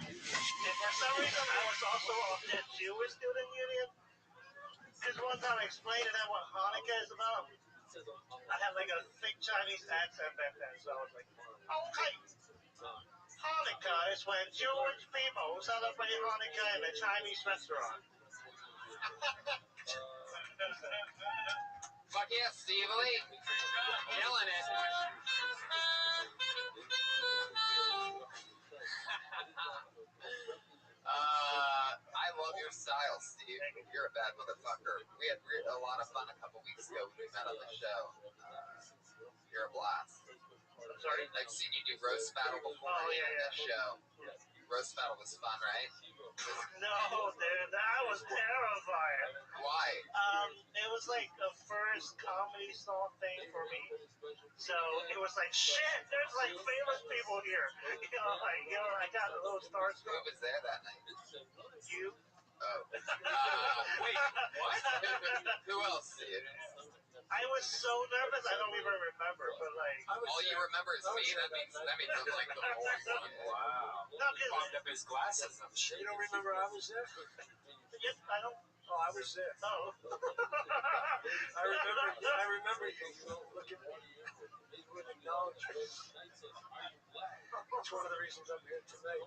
And for some reason, I was also of the Jewish student union. Because one time I explained to them what Hanukkah is about. I had like a thick Chinese accent back then, so I was like, okay. Hanukkah is when Jewish people celebrate Hanukkah in a Chinese restaurant. Fuck yeah, Steve Lee. Killing it. I love your style, Steve. You're a bad motherfucker. We had a lot of fun a couple weeks ago when we met on the show. You're a blast. I'm sorry? I've seen you do roast battle before on this show. Roast battle was fun, right? No, dude, that was terrifying. Why? It was like the first comedy song thing for me. So it was like, shit, there's like famous people here. I got a little starstruck. Who was there that night? You? Oh. Wait, what? Who else, Steve? I was so nervous, I don't even remember, but like... All you remember is me? That means I'm like the most. Wow. No, He popped up his glasses, I'm sure. You don't remember I was there? Yes, I don't... Oh, I was there. Oh. I remember you looking at me. You would acknowledge me. That's one of the reasons I'm here tonight.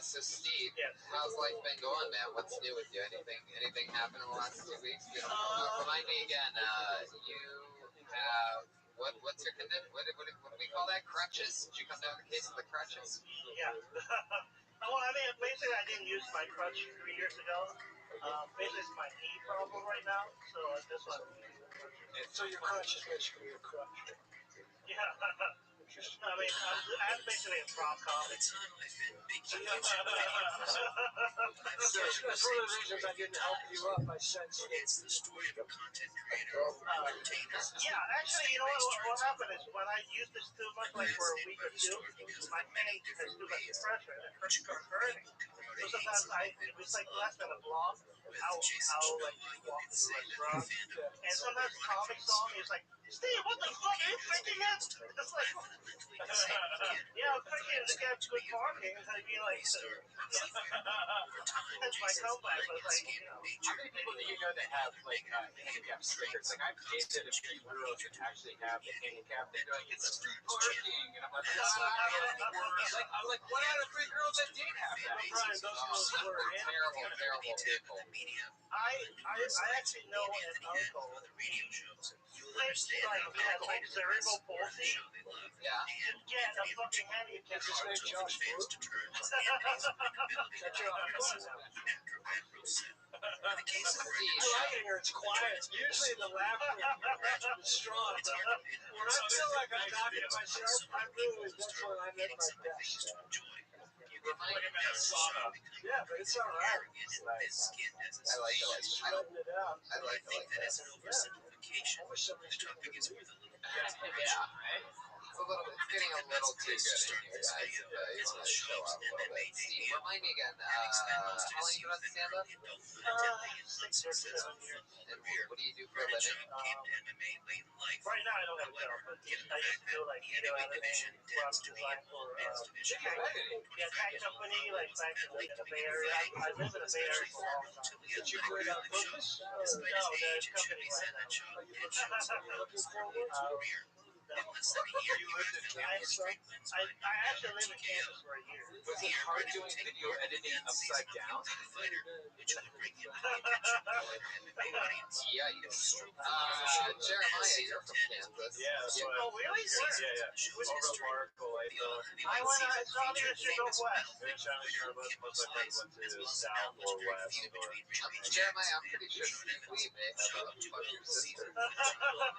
So Steve, Yes. how's life been going, man? What's new with you? Anything happened in the last 2 weeks? Remind me again. You have what's your condition? What do we call that? Crutches? Did you come down with the case of the crutches? Yeah. Well, I mean, basically, I didn't use my crutch 3 years ago. Basically, it's my knee problem right now, so this one. So your crutch is basically your crutch. Yeah. I mean, I'm basically a prop comic. That's one of the reasons I didn't help you up. I sensed it. Yeah, actually, you know what happened is when I used this too much, like for a week or two, my knee has too much pressure and it starts hurting. So sometimes it was like less than a block, how like you walk into a restaurant, and sometimes comics saw me. It's like, Steve, what the fuck are you thinking that? It's like, yeah, I'm thinking to get good parking. I mean, like, that's my comeback. But like, how many people do you know that have like handicap stickers? Like I've dated a few girls that actually have the handicap. They're like, it's street parking, and I'm like, I'm like, one out of three girls that did have that. Brian, those girls were terrible people. I actually know an uncle. He has like cerebral palsy. Yeah. Yeah, a fucking handicap. His name Josh Brewer. Shut your office. I like it here. It's quiet. Usually the laughter is strong. When I feel like I'm talking to myself, that's when I'm at my best. Like I'm in a sauna. Yeah, but it's all right. I like it. I like that. I wish somebody stopped picking with a little. Yeah. It's getting a little too good in here, guys. You want to show off a little bit. Steve, remind me again, how long you been on stand-up? 6 or 7 years. And what do you do for a living? Right now I don't have a job, but I used to do like video editing, product design for tech company, like back in the Bay Area. I lived in the Bay Area for a long time. Did you quit on purpose? No, the company right now. Are you looking forward to it? You lived in Kansas, right? I actually lived in Kansas for a year. Was it hard doing video editing upside down? Yikes. Jeremiah, you're from Kansas. Yeah, that's what. Oh, really? Yeah. Over Markle, I thought. I saw the District Northwest. Maybe China sure most of my friends went to south or west or. Jeremiah, I'm pretty sure Steve Lee may have a fucking sister. Yeah.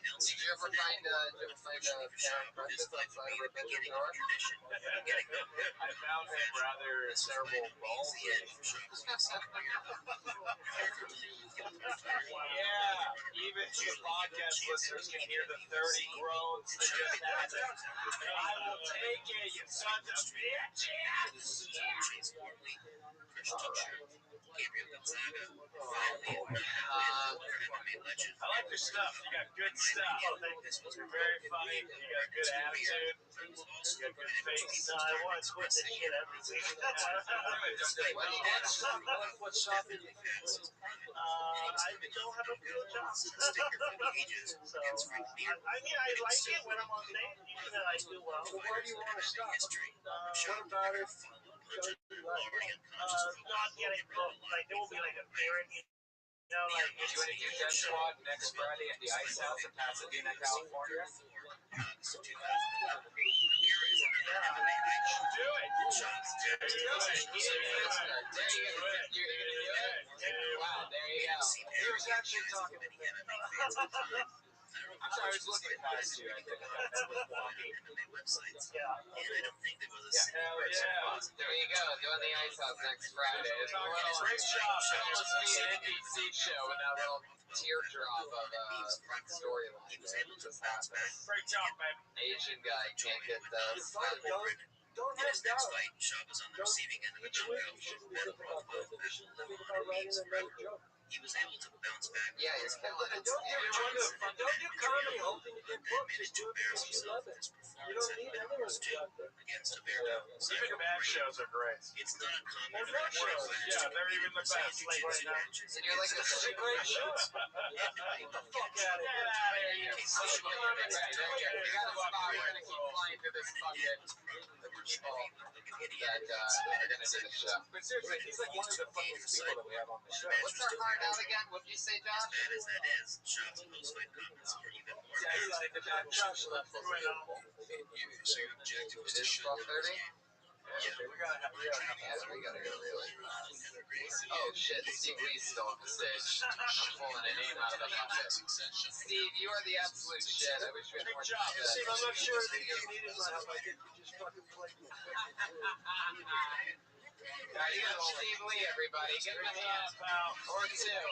Did you ever find Karen Precious outside of her bedroom door? I found him rather cerebral palsy. Yeah, even the podcast listeners can hear the 30 groans that just happened. I will take it, you sons of bitches! I like your stuff. You got good stuff. You're very funny. You got a good attitude. You got good face. No, I want to quit this shit every week. What shop did you I don't have a real job. So, I mean, I like it when I'm on stage. Usually I do well. So why do you want to stop? What about it? Not getting booked. Like, there will be like a period, like. Do you want to do Death Squad next Friday at the Ice House in Pasadena, California? Do it. Wow, there you go. He was actually talking to me. I'm sorry, I was looking past you. I think I was walking. Hell yeah. There you go, doing the Ice House next Friday. It's a little Great job. almost be an NBC show with that little teardrop of a front storyline there. Just happened. Great job, man. Asian guy can't get Don't have doubt. Don't each week you shouldn't be thinking about this. You should be thinking about writing another joke. Yeah, he's killing it. Don't do comedy hoping to get booked. Just do it because you love it. You don't need anyone's job. Even bad shows are great. They're good shows. Yeah, they're even the best. Like right now. And you're like, this is a great show. Get the fuck out of Get here. out of here, you You got a spot. We're going to keep flying through this fucking people that are going to do the show. But seriously, he's like one of the funniest people that we have on the show. What's our heart out again? What did you say, Josh? Yeah, he like the Josh left. It is 12:30? We gotta go. Oh shit, Steve Lee's still on the stage. Pulling a name out of the bucket. Steve, you are the absolute shit. I wish we had more time. Steve, I'm not sure that you needed my help. I think you just fucking played me. Alright, you got Steve Lee, everybody. Give him a hand. Or two.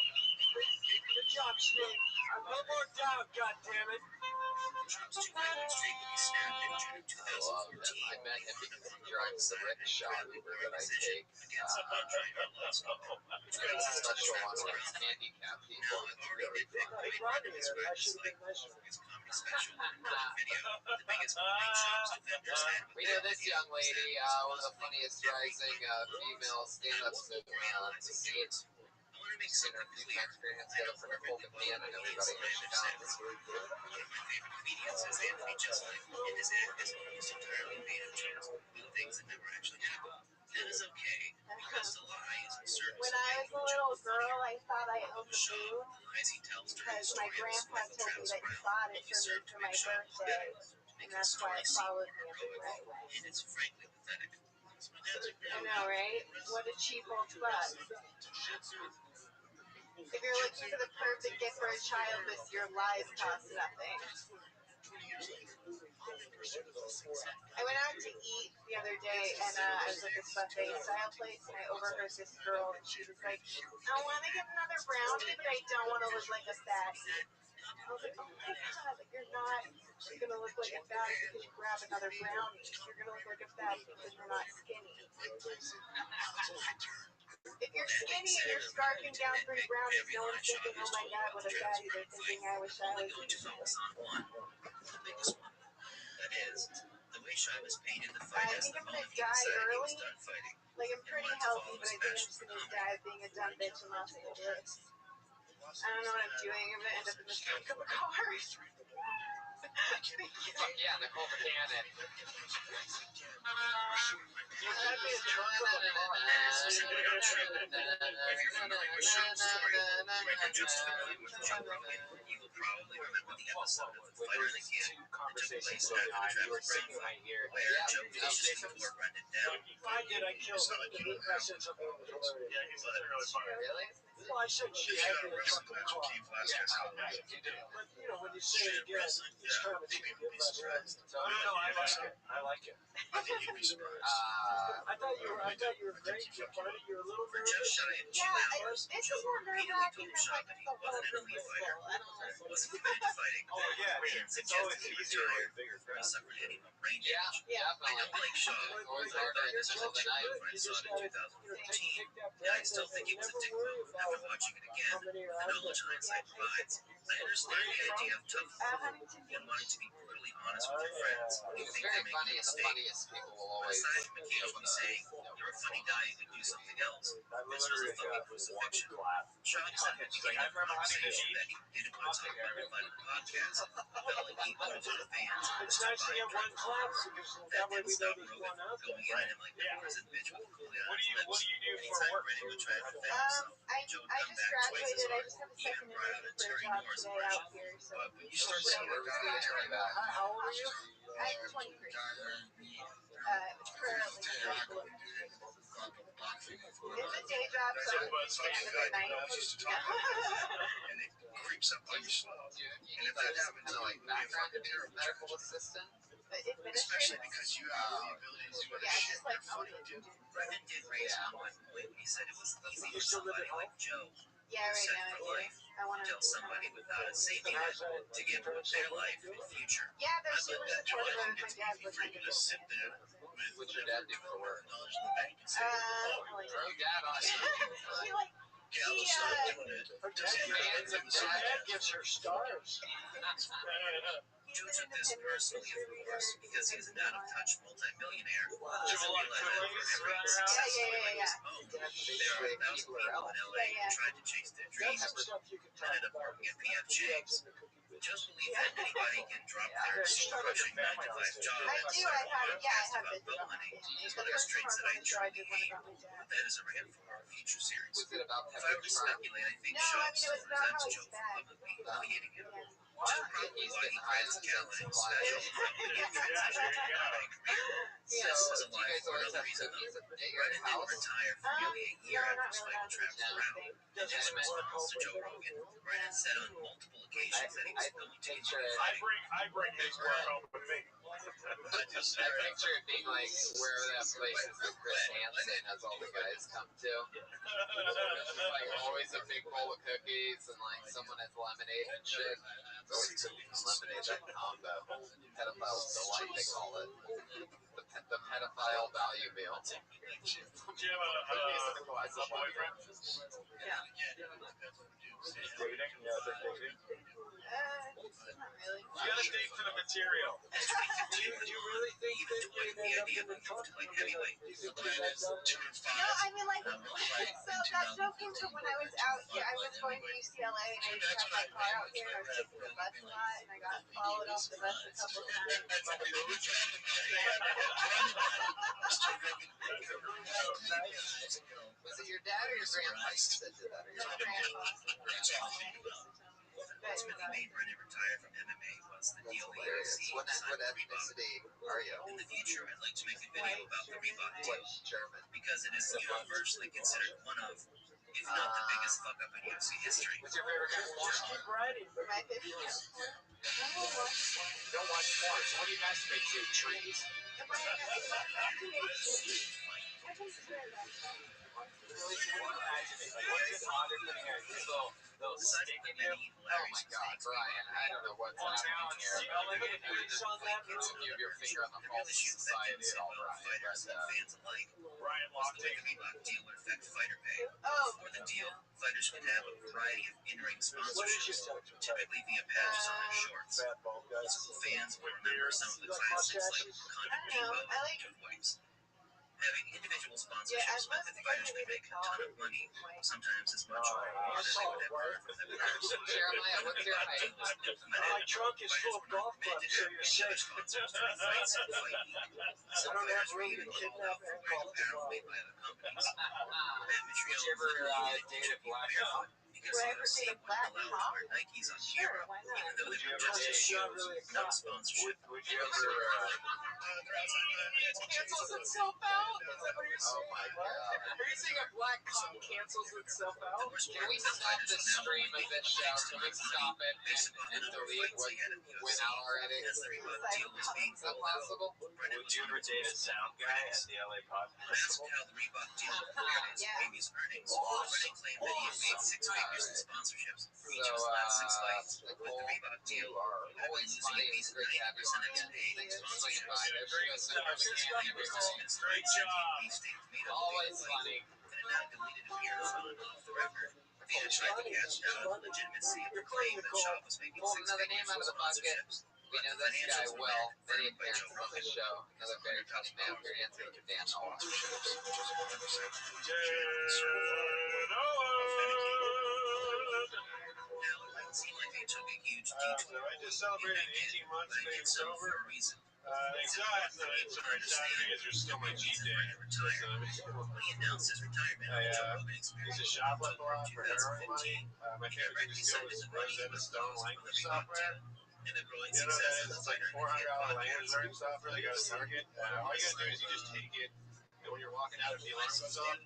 Good job, Snake. No more doubt, goddammit. Trump's 2 Island Street will be snapped in June of 2014. I met him because he drives the rickshaw Uber that I take. Against driver laws. It's a special one where it's handicapped people. Now, I've already been Hey, Robbie, I should have been nicer. It's comedy special video. The biggest bake shops defenders had We know this young lady, one of the funniest rising female stand-ups to see it. I want to make Seen her something a few clear. times for hands together for Nicole McMahon and everybody here she found. One of my favorite comedians is Anthony Jeselnik, and his act is almost entirely made up jokes about things that never actually happened. That is okay, because the lie is in certain When I was a little girl, I thought I owned the Sean, moon the lies he tells during the because my story of grandpa Smith told me Travis that he Brown bought it will be for me served for to my make Sean birthday, to make and that's why it story seem followed more me heroic, everywhere I went. and it's frankly pathetic. So my dad's a I know, right? What a cheap old butt. If you're looking for the perfect gift for a child, your lies cost nothing. I went out to eat the other day, and I was at this buffet style place, and I overheard this girl, and she was like, I want to get another brownie, but I don't want to look like a fatty. I was like, oh my god, you're not going to look like a fatty because you grab another brownie. You're going to look like a fatty because you're not skinny. If you're skinny and you're scarfing down 3 brownies, no one's thinking, oh my god, what a fatty. They're thinking, I wish I was eating this. the biggest one. That is, the way Shabbos painted the fight I as think the I'm going moment to he die decided he was early. done fighting. Like, I'm pretty healthy, but I think I'm just going to die being a dumb bitch in Los Angeles. I don't know what I'm doing. I'm going to end up in the trunk of a car. Fuck yeah, Nicole McMahon. You had me a trunk of a car. If you're familiar with Sean's story, introduced to the movie with Joe Rogan, you will probably remember the episode of The Fighter in the Can that took place after the Travis Brown fight, where Joe viciously tore Brendan down. I did. I killed him. I said something on the door. Yeah, he's really funny. Really? Well, I said she had me a trunk of a car. But, you know, when you say it again, each time it's going to get less. No, I like it. I like it. I think you'd be surprised. I thought you were great. You're funny. You're a little For Jeff nervous. Shine, Yeah, this is more nerve-wracking than, like, the whole wasn't an elite fighter, I don't know. wasn't committed to fighting. Oh, yeah, Didn't it's suggest always that he easier retired with bigger or crowds. suffered any brain Yeah, damage. yeah, I don't like Shaw. It's always I harder thought in the this was middle of the night. when I saw it in 2015, and I still think it was a dick move after watching it again. The knowledge hindsight provides. I understand the idea of tough love and wanting to be brutally honest with your friends when you It's think very they're making funny, a and the mistake. funniest people will But always aside from occasionally saying, you're a funny guy, you could do something else, this was a fucking crucifixion. Shaw said at the beginning of the conversation that he didn't want to talk about the fight on the podcast. Felt like he owed it to the fans. It's nice to get one class because that way That we didn't know stop there's Rogan one out from going there. in at him like a prison bitch with a coolie on What his do lips. you do for Anytime work? Brennan would try to defend himself, Joe would I come just back twice as graduated. I hard. just have a He even second brought out interview a for a Terry job Norris today impression. out here, so But when you start seeing the guy Terry back. How old are you? I'm 23. Currently employed. It's a day job, so it's the end of the night. and it creeps up on you slow. Do you need like some kind of like background to be a medical assistant? Especially Administrative? because you have the ability to do other Yeah, shit. just like You're funny, dude. Brendan did raise one point when he said it was easy for somebody like Joe, Yeah, right set now I for do. life, I want to to tell somebody without a safety net to give up their life and future. Yeah, they're I let super that supportive drive of my dad was for you to sit there with What's your dad do for work? $100 in the bank and say, like, Throw dad on you. she like, yeah, we'll stop doing it. Doesn't matter Hands what of you say. Dad gives her stars. Joe took this personally, of course, because he was an out-of-touch multimillionaire who doesn't realize that for every success story like his own, there are 1,000 people in LA who tried to chase their dreams That's some but stuff you can ended up working at PF Chang's. Just believe that anybody can drop their soul-crushing 9-to-5 job I and do, start I a have, yeah, I podcast have about been boat about hunting. my One of those traits that I truly hate. about my dad. That is a rant for our future series. Was it about If I were to speculate, I think No, Shaw I mean, it still was about how resents he's Joe for bad. publicly humiliating him. Yeah. Which is probably why he grants Cal an special from the transition to my career. Yeah. This is a do you lie guys for always another have reason cookies though. at your Brennan didn't house? retire for nearly a year No, not after his really, fight not with Travis really. Brown. In Doesn't response to Joe Rogan, Brennan said on multiple occasions that he was going to be fighting. I bring his work home with me. I picture it being like wherever that place is that Chris Hansen has all the guys come to. It's just like always a big bowl of cookies and like someone has lemonade and shit. It's always cookies and lemonade, that combo. Pedophile's delight, they call it. The pedophile value meal. Do you have a boyfriend? Yeah. Dating? Yeah, they're dating. Not really. You gotta date for the material. Do you really think that you'd end up in the truck? No, I mean, like, so that joke came from when I was out here. I was going to UCLA and I used to have my car out here and I was taking the bus a lot and I got followed off the bus a couple times. Was it your dad or your grandpa that did that? Or your Grandpa. Ultimately made Brennan retire from MMA once the deal with UFC What signed with Reebok. ethnicity are you? In the future, I'd like to make a video about the Reebok deal German. because it is universally considered one of, if not the biggest fuck up in UFC history. What's your favorite kind of porn? My favorite. Don't watch porn. So what do you masturbate to? Trees? Really? So what do you imagine it? Like, what's it hotter than hair? Just a little stick in you? Oh my god, Brian, I don't know what's happening here. It's you have your finger on the pulse of society at all, Brian. Fans alike. Brian The Lochte. Reebok deal would affect fighter pay. Oh. For the deal, fighters would have a variety of in-ring sponsorships, typically via patches on their shorts. Also, fans will remember some of the classics like Condom Depot and Tooth Wipes. Having individual sponsorships meant that fighters could make a ton of money, sometimes as much or more than they would ever earn from their owners. Jeremiah, what's your height? My trunk is full of golf clubs, so you're safe. Sponsors during fights and the fight week. Some I don't have fighters were room even to called kidnap out for and wearing golf apparel tomorrow. made by other companies. Matt Did you Mitrione ever literally date a black barefoot cop? because the UFC wouldn't allow him to wear Nikes on camera, even though they were just his shoes, not a sponsorship. Would you ever cancels itself out? Is that what you're saying? Oh my god. Are you saying a black cop cancels itself out? Can we stop the stream of this show? Can we stop it and delete what went out already? As the Reebok deal was being Is that rolled out, possible? Brennan Would was you on ever the date a most sound guy at the LA Pod asked Festival? how the Reebok deal compared its previous earnings. Brennan claimed that he had made six figures in sponsorships for each of his last six fights. With the Reebok deal, You are I've been always losing funny. at It's least great to have you 90% on of his again. paid Thanks for sponsorships. swinging by. There's Great just stuff. so Good much stuff, candy Nicole. with Great job. Beefsteak tomato Always flavor funny. and a now deleted appearance on Off the Record. They had tried to catch down the legitimacy of the claim that Shaw was making Pull six another figures name out from of the bucket. sponsorships. We know this guy Financials were well. then Many confirmed by Joe appearances on the Rogan show. as Another very funny man. $100,000 Your answer to Dan Noah. sponsorships, which was 100% Now, it might seem like they took a huge detour. I just celebrated 18 months But I being did so sober. for a reason. Saturday is still my cheat day. When he announced his retirement on the Joe Rogan Experience Used to shoplift a lot for heroin money. 2015, My favorite thing to steal was Rosetta Stone language software. and the growing You know what success that of is? the It's like fighter $400 language learning software they got at Target. All you gotta do is you just take it, and when you're walking out, if the alarm goes off,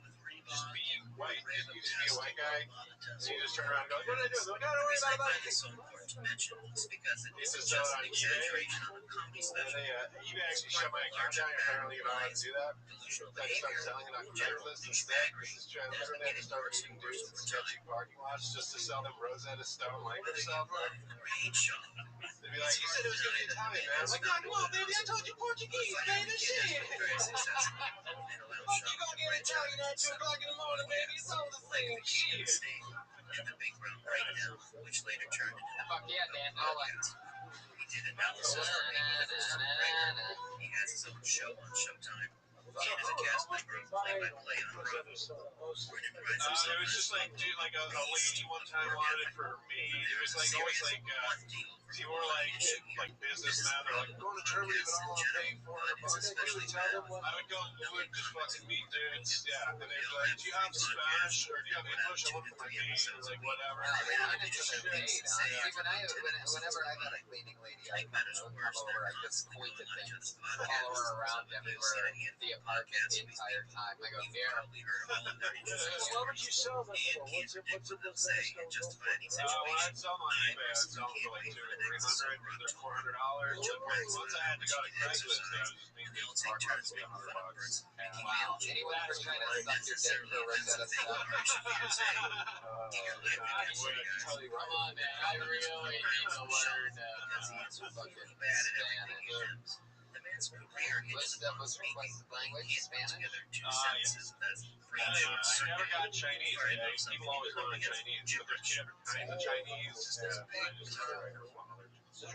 just be white. You just be a white guy, and you just turn around and go, what did I do? Like, no, don't worry about it. It's so important to mention is because it Used to isn't sell just it an on eBay. exaggeration on a comedy And special. they, eBay actually shut my account down. Apparently, you're not allowed to do that. Delusional So I just started behavior, selling it on general Craigslist instead. douchebaggery, Just trying has literally been to getting start worse meeting and worse dudes in over sketchy time. parking lots just to sell them Rosetta Stone language Whether you software. love or hate Shaw, They'd be like, you said it was gonna be Italian, man. I'm like, no, come on, baby, I told you Portuguese, baby, shit. very successful and allowed Fuck, Shaw you gonna to get branch out Italian at 2 o'clock in the morning, baby? It's all the like same the King and shit. Sting and the Big Brown Breakdown, which later turned into the Fuck yeah, Dan Noah. podcast. He did analysis on making the first writer. He has his own show on Showtime. And as a cast member of Play-by-Play on Bravo. Brennan prides himself It was just like, dude, like a lady one time wanted it for me. It was like always like, you were like businessmen. They're like, go to Germany, but all I'm paying for it. It's especially bad. I would go, I would just fucking meet dudes, yeah. And they'd be like, do you have Spanish or do you have English? I look for my name, or like whatever. Wow, they have it for their maid, huh? See, whenever I got a cleaning lady, I would come over, I just point at things, follow her around everywhere via market the entire time. I go, here. What would you sell them for? What's it going to when I'd sell them on eBay, I'd sell them for like $200 or $300. They're $400. Once I had to go to Craigslist, I was just being smart about $100. Wow. Anyone ever trying to suck your dick for Rosetta Stone? I would tell you, Come on, man. I really need to learn fucking Spanish. What's the requested language? Spanish? I never got Chinese. People always wanted Chinese, but there's different kinds of Chinese. I just never responded. So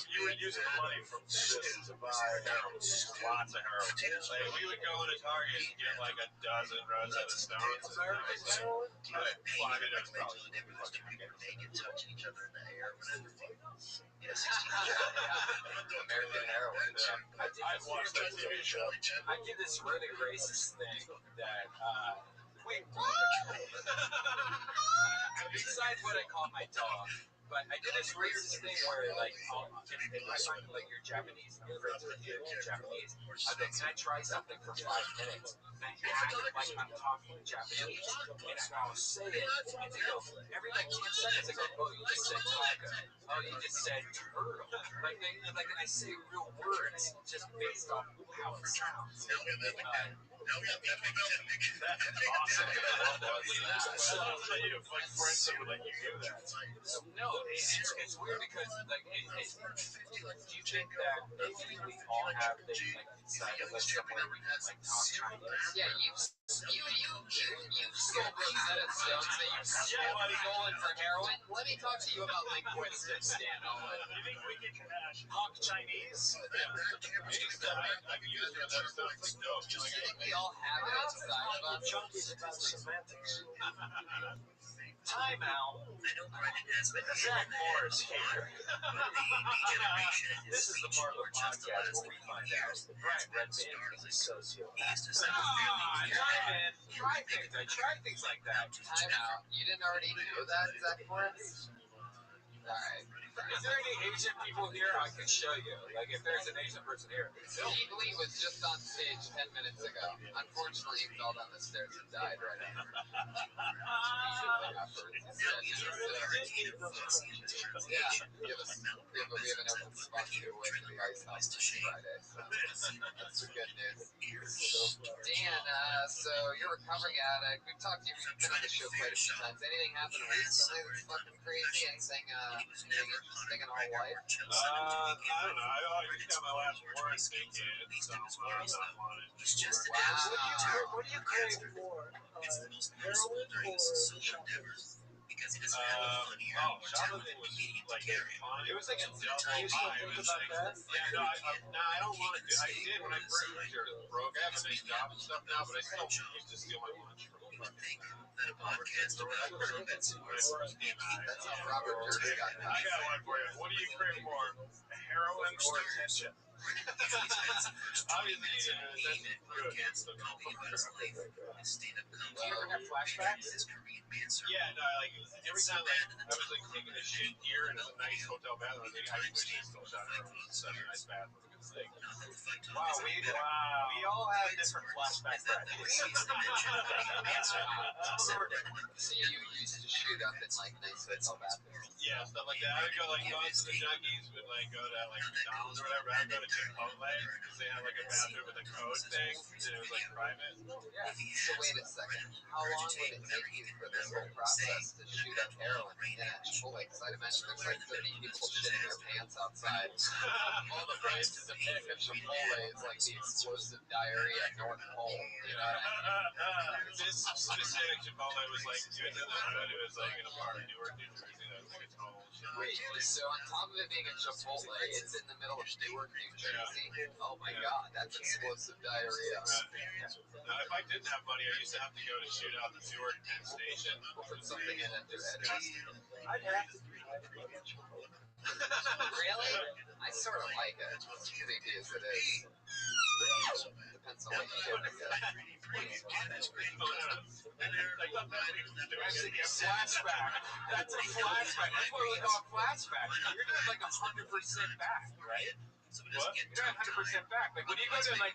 you would use the money from this to buy heroin, lots of heroin. Like we would go into Target and get like a dozen Rosetta Stones. American heroin? Well, I mean, it was probably American heroin. I've watched that TV show. I did this really racist thing that, wait, what? Besides what I call my dog, but I did this racist thing where, like, if I find, like, you're Japanese and I'm friends with you and you're Japanese, I go, can I try something for 5 minutes? And I act like I'm talking Japanese, and I'll say it, and they go, every, like, 10 seconds, I go, oh, you just said taco. Oh, you just said turtle. Like, I say real words just based off how it sounds. That's awesome. So you like friends someone like you do that. No, it's weird because like do you think that maybe we all have things like inside of us somewhere we can like talk Chinese? Yeah, you stole Rosetta Stones that you stolen for heroin. Let me talk to you about linguistics, Dan Owen. You think we can talk Chinese? I've used Rosetta Stones like dope. You think we all have it inside of us? Junkies about semantics. Time out. Zach Morris here. This is the part of the podcast where we find out Brian Redband is a sociopath. Try things like that. Time out. You didn't already know that, Zach Morris? Alright. Is there any Asian people here? I can show you. Like, if there's an Asian person here. Steve Lee was just on stage 10 minutes ago. Unfortunately, he fell down the stairs and died right after. Yeah, we have an open spot to away to the Ice House on Friday, so that's the good news. Dan, so you're a recovering addict. We've talked to you, you've been on the show quite a few times. Anything happened recently that's fucking crazy? Anything interesting in our life? I don't know. I just got my last warrant vacated, so I'm not wanted. Wow. What do you crave more? Heroin or chocolates? Shoplifting was like fun. It was like a double high. It was like, I don't want to do. I did when I first was here. Broke. I have a nice job and stuff now, but I still used to steal my lunch from fucking kids or whatever. That's how Robert Durst got I got one for you. What do you crave more, heroin or attention? Obviously, that's good. Do you ever have flashbacks? Yeah, no, like every time like I was like taking a shit here in a nice hotel bathroom, I was like, I wish I still shot it. Such a nice bathroom. It's like, Wow, we all have different flashback practices. So you used to shoot up in like nice hotel bathrooms? Yeah, stuff like that. I would go like go to the junkies, would like go to like McDonald's or whatever. I'd go to Chipotle because they had like a bathroom with a code thing, and it was like private. Yeah. So wait a second. How long would it take you for this whole process to shoot up heroin in a Chipotle? Because I'd imagine there's like 30 people shitting their pants outside. All the prices to pick of Chipotle is like the explosive diarrhea North Pole. You know what I mean? This specific Chipotle was like it was in the hood. It was like in a part of Newark, New Jersey. That was like a total shit. Wait, so on top of it being a Chipotle, it's in the middle of Newark, New Jersey? Oh my god, that's explosive diarrhea. Now, if I didn't have money, I used to have to go to shoot out the Newark Penn Station. We'll put something in it to edit. I'd have to be Chipotle. Really? I sort of like it, creepy as it is. Depends on what you do with it. Flashback. That's a flashback. That's what we call a flashback. You're doing like 100% back, right? What? You're not 100% back. Like when you go to like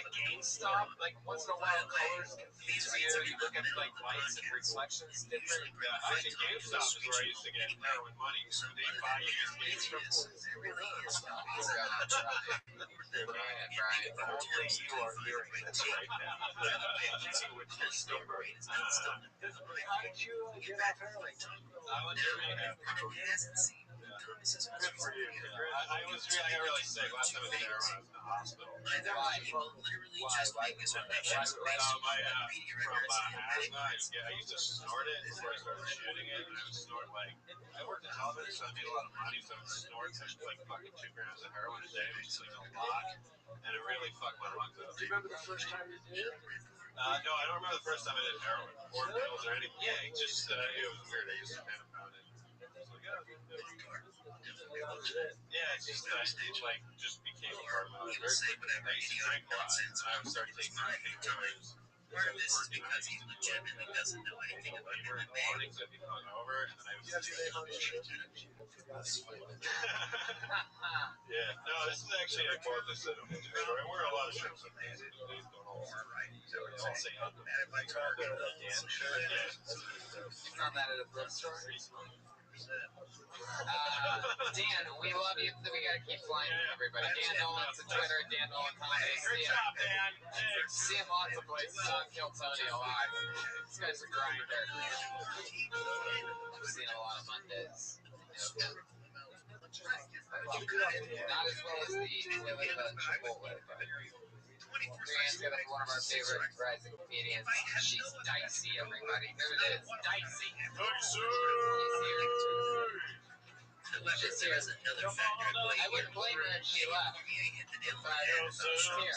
GameStop, like once in a while colors confuse you. You look at like lights and reflections different. Yeah, actually, GameStop is where I used to get heroin money. So they buy you these games from. Brian. Only you are hearing this right now. With your story. How did you get off heroin? I went to rehab. Good for you. I got really sick. Last time I did heroin, I was in the hospital. Why? From asthma, I used to snort it before I started shooting it, and I would snort like, I worked in television, so I made a lot of money, so I would snort like fucking 2 grams of heroin a day, which is like a lot, and it really fucked my lungs up. Do you remember the first time you did it? No, I don't remember the first time I did heroin or pills or anything. Yeah, it just, it was weird. I used to kind of pound it. Yeah, it's just like just became a part of my life. I used to drink a lot, and I would start taking painkillers. Part of this is because he legitimately doesn't know anything about MMA. In the mornings I'd be hungover, and then I would just yeah, no, this is actually I bought this at a bookstore. I wear a lot of shirts with these. These don't all say on them. I found it at a Dan shirt. Yeah. You found that at a thrift store? Dan, we love you. We gotta keep flying, everybody. Dan Nolan's on Twitter, Dan Nolan Comedy. Great job, Dan. Hey. See him lots of places on Kill Tony alive. This guy's a grinder. I've seen a lot of Mondays. Not as well as the Chipotle, but Brianne's gonna be one of our favorite rising comedians. She's dicey, everybody. There it is. Dicey. She's here. I wouldn't blame her if she left. But she's here.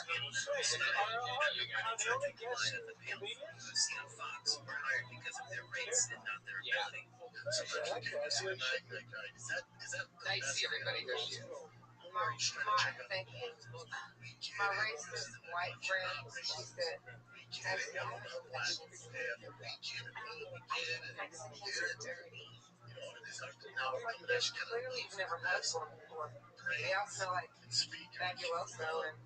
Dicey, everybody. There she is. Thank you. My racist white friend, she said, Mexicans are dirty. Like, there's clearly you've never had one before. They all smell like fabuloso and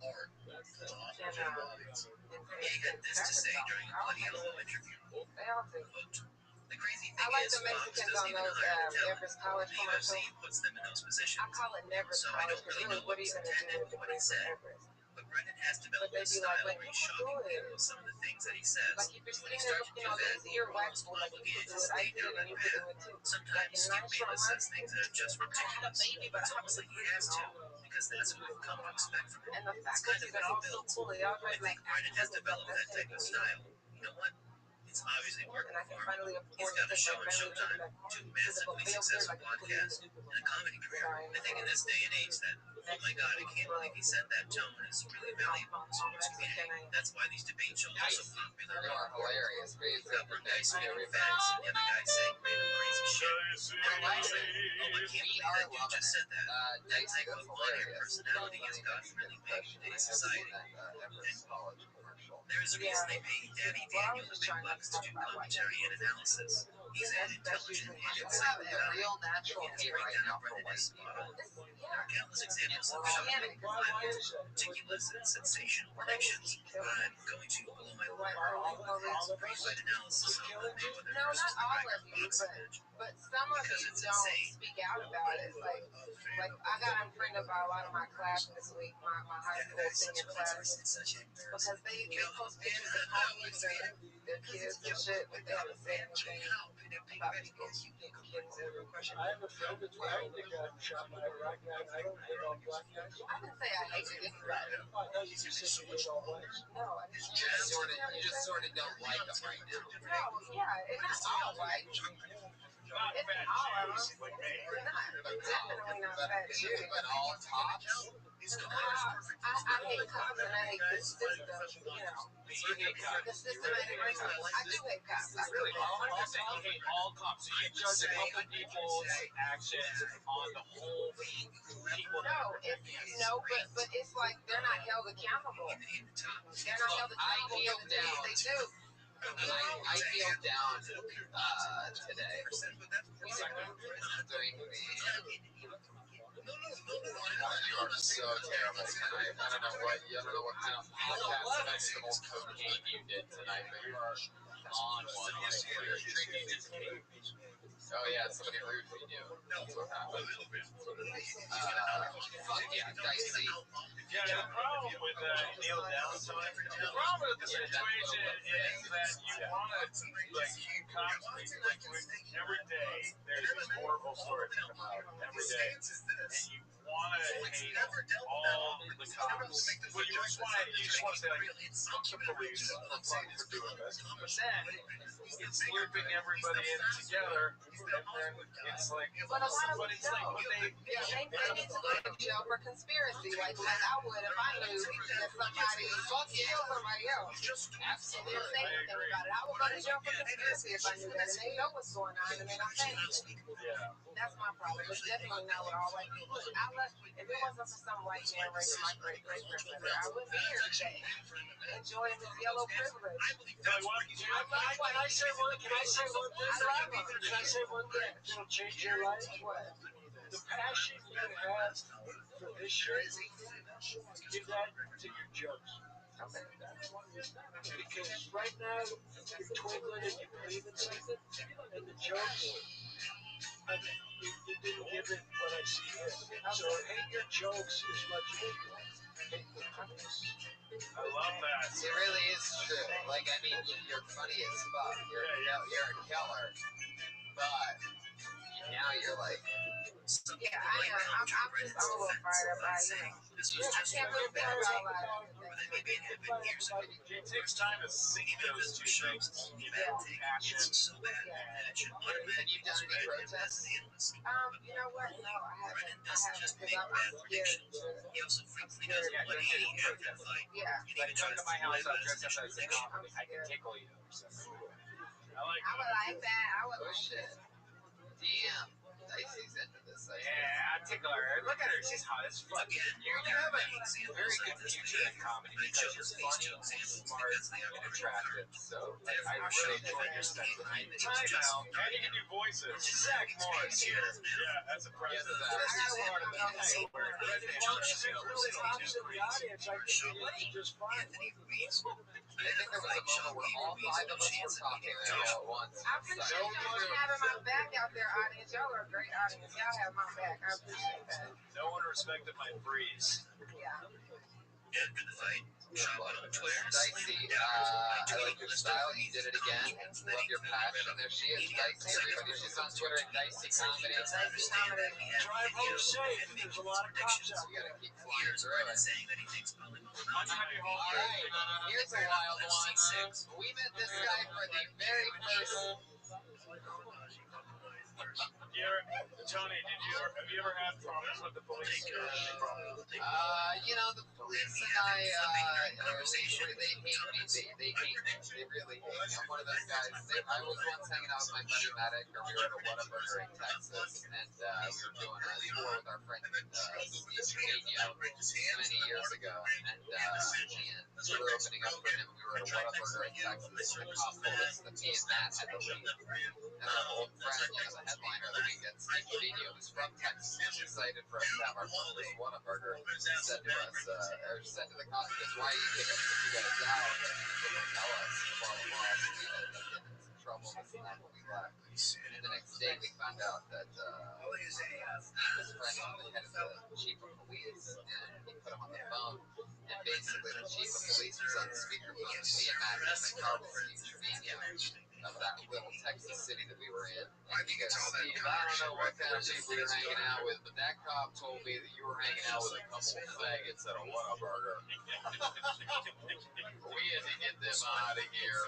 this to say during a audio interview. They all do. The crazy thing I like the Mexicans on those Everest College commercials. Puts them in those positions. I call it Everest College because really, what are you going to do with Everest? But Brendan has developed a style where he's shocking with some of the things that he says. Like if you're sitting there looking all lazy or waxful, like you could do it, I did it, and you could do it too. Sometimes Skip Bayless says things that are just ridiculous. It's almost like he has to, because that's what we've come to expect from him. And the fact that he's also cool, they all try to like Brendan has developed that type of style. You know what? It's obviously working for him. He's got a show on Showtime, 2 massively successful podcasts, and a comedy career. I think in this day and age that, oh my God, I can't believe he set that tone is really valuable in the sports community. That's why these debate shows are so popular. They are hilarious. One guy speaking facts, and the other guy saying random crazy shit. And I was like, oh, I can't believe that dude just said that. That type of on-air personality has gotten really big in today's society. There's a reason they pay Daddy Daniel the big bucks to do commentary and analysis. He's an intelligent, insightful guy. Real natural It's right down Brendan's spot on. There are countless examples of shocking, violent, ridiculous, and sensational predictions. I'm going to blow my whole pre-fight analysis of the Mayweather versus McGregor boxing match. But some of you don't speak out about it. Like I got unfriended by a lot of my class this week, my high school senior class, because they post pictures of homies and their kids and shit, but they haven't said anything about people's kids every question. I have a friend that's married that got shot by a black guy. I don't hate all black guys. I didn't say I hated anybody. Oh, no, you just said you hate all blacks. No, I just You just sort of don't like them right now. No, yeah, it's not all white. It's all of them. It's not. Definitely not fat Jews. But all tops. I hate cops and I hate the system, you know. You hate cops. The systematic racism. I do hate cops. I Really? really I'm saying you hate all cops. So you judge a couple people's actions on the whole people. but it's like they're not held accountable. They're not held accountable for the things they do. I feel down today. During the you are so terrible tonight. I don't know what kind of podcast vegetable cocaine you did tonight, but you are on one like where you're drinking this cake. Oh yeah, somebody roofied you. That's what happened. Fuck yeah, dicey. Yeah, the problem with Neil Downs, the problem with the situation is that you want to, like, you constantly, like, every day, there's these horrible stories that come out every day, and you want to hate all the cops. Well, you just want to say, like, fuck the police, for doing this. But then, it's looping everybody in together, and then it's like, But a lot of but it's like, they need to go to jail for conspiracy, like I would if I knew that somebody killed somebody else. Absolutely. Didn't say anything about it. I would go to jail for conspiracy if I knew that, and they know what's going on, and they don't say anything. yeah. That's my problem. It's definitely not with all white people. If it wasn't for some white man raping my great grandmother, I wouldn't be here today, enjoying this yellow privilege. Can I say one thing? Can I say one thing that'll change your life? What? The passion you have for this shit, give that to your jokes. Okay. Because right now, you're twinkling and you believe in something, and the jokes, you didn't give it what I see here. So hate your jokes as much as you hate the premise. I love that. It really is true. Like, I mean, you're funny as fuck. You're a killer. But now you're like, yeah, I am. I'm a little fired up. I can't really think about a lot of things. It takes time to sink those two things. Passion. have you done any protests? You know what? No, I haven't. Because I'm scared. Yeah. Like, come to my house, I'll dress up as a cop. I can tickle you. I would like that. Oh shit. Damn. Dicey's into this. Yeah, I tickle her. Look at her. She's hot as fuck. You have a very good future in comedy because you're funny, smart, and attractive. So, like, I really enjoy your sense of humor. Time out. And you can do voices. Zach Morris here. Yeah, that's impressive. This is part of the night where Really tops in the audience. I think you just fine. I think there was a moment where all five of us were talking at once. I appreciate y'all having my back out there, audience. Y'all are a great audience. Y'all have my back. I appreciate that. No one respected my freeze. Yeah. After the fight, shot on Twitter. Dicey, I like your style. You did it again. Love your passion. There she is, Dicey. Everybody, she's on Twitter at Dicey Comedy. Dicey Comedy. Drive home safe. There's a lot of cops out. You gotta keep flying through it. Saying that he thinks public All right, here's a wild one. We met this guy for the very first. Tony, have you ever had problems with the police? You know, the police and I, they hate me. They hate me. They really hate me. I'm one of those guys. I was once hanging out with my buddy Maddox, or we were at a Whataburger in Texas, and we were doing a tour with our friend Steve Trevino many years ago, and we were opening up for him. We were at a Whataburger in Texas, and the cop told us that me and Matt had to leave. And our old friend, the headliner of the weekend, Steve Trevino, who's from Texas, was excited for us to have our first Whataburger, said to us, or said to the cops, why are you taking you guys out? And he didn't tell us, blah, blah, blah. So we ended up getting in some trouble, this and that, when we left. And the next day, we found out that Steve was friends with the head of the chief of police, and he put him on the phone. And basically, the chief of police was on the speakerphone, and me and Matt were in the car with Steve Trevino of that little Texas city that we were in. And he goes, Steve, I don't know what kind of people you're hanging out with, but that cop told me that you were hanging out with a couple of faggots at a Whataburger. We had to get them out of here.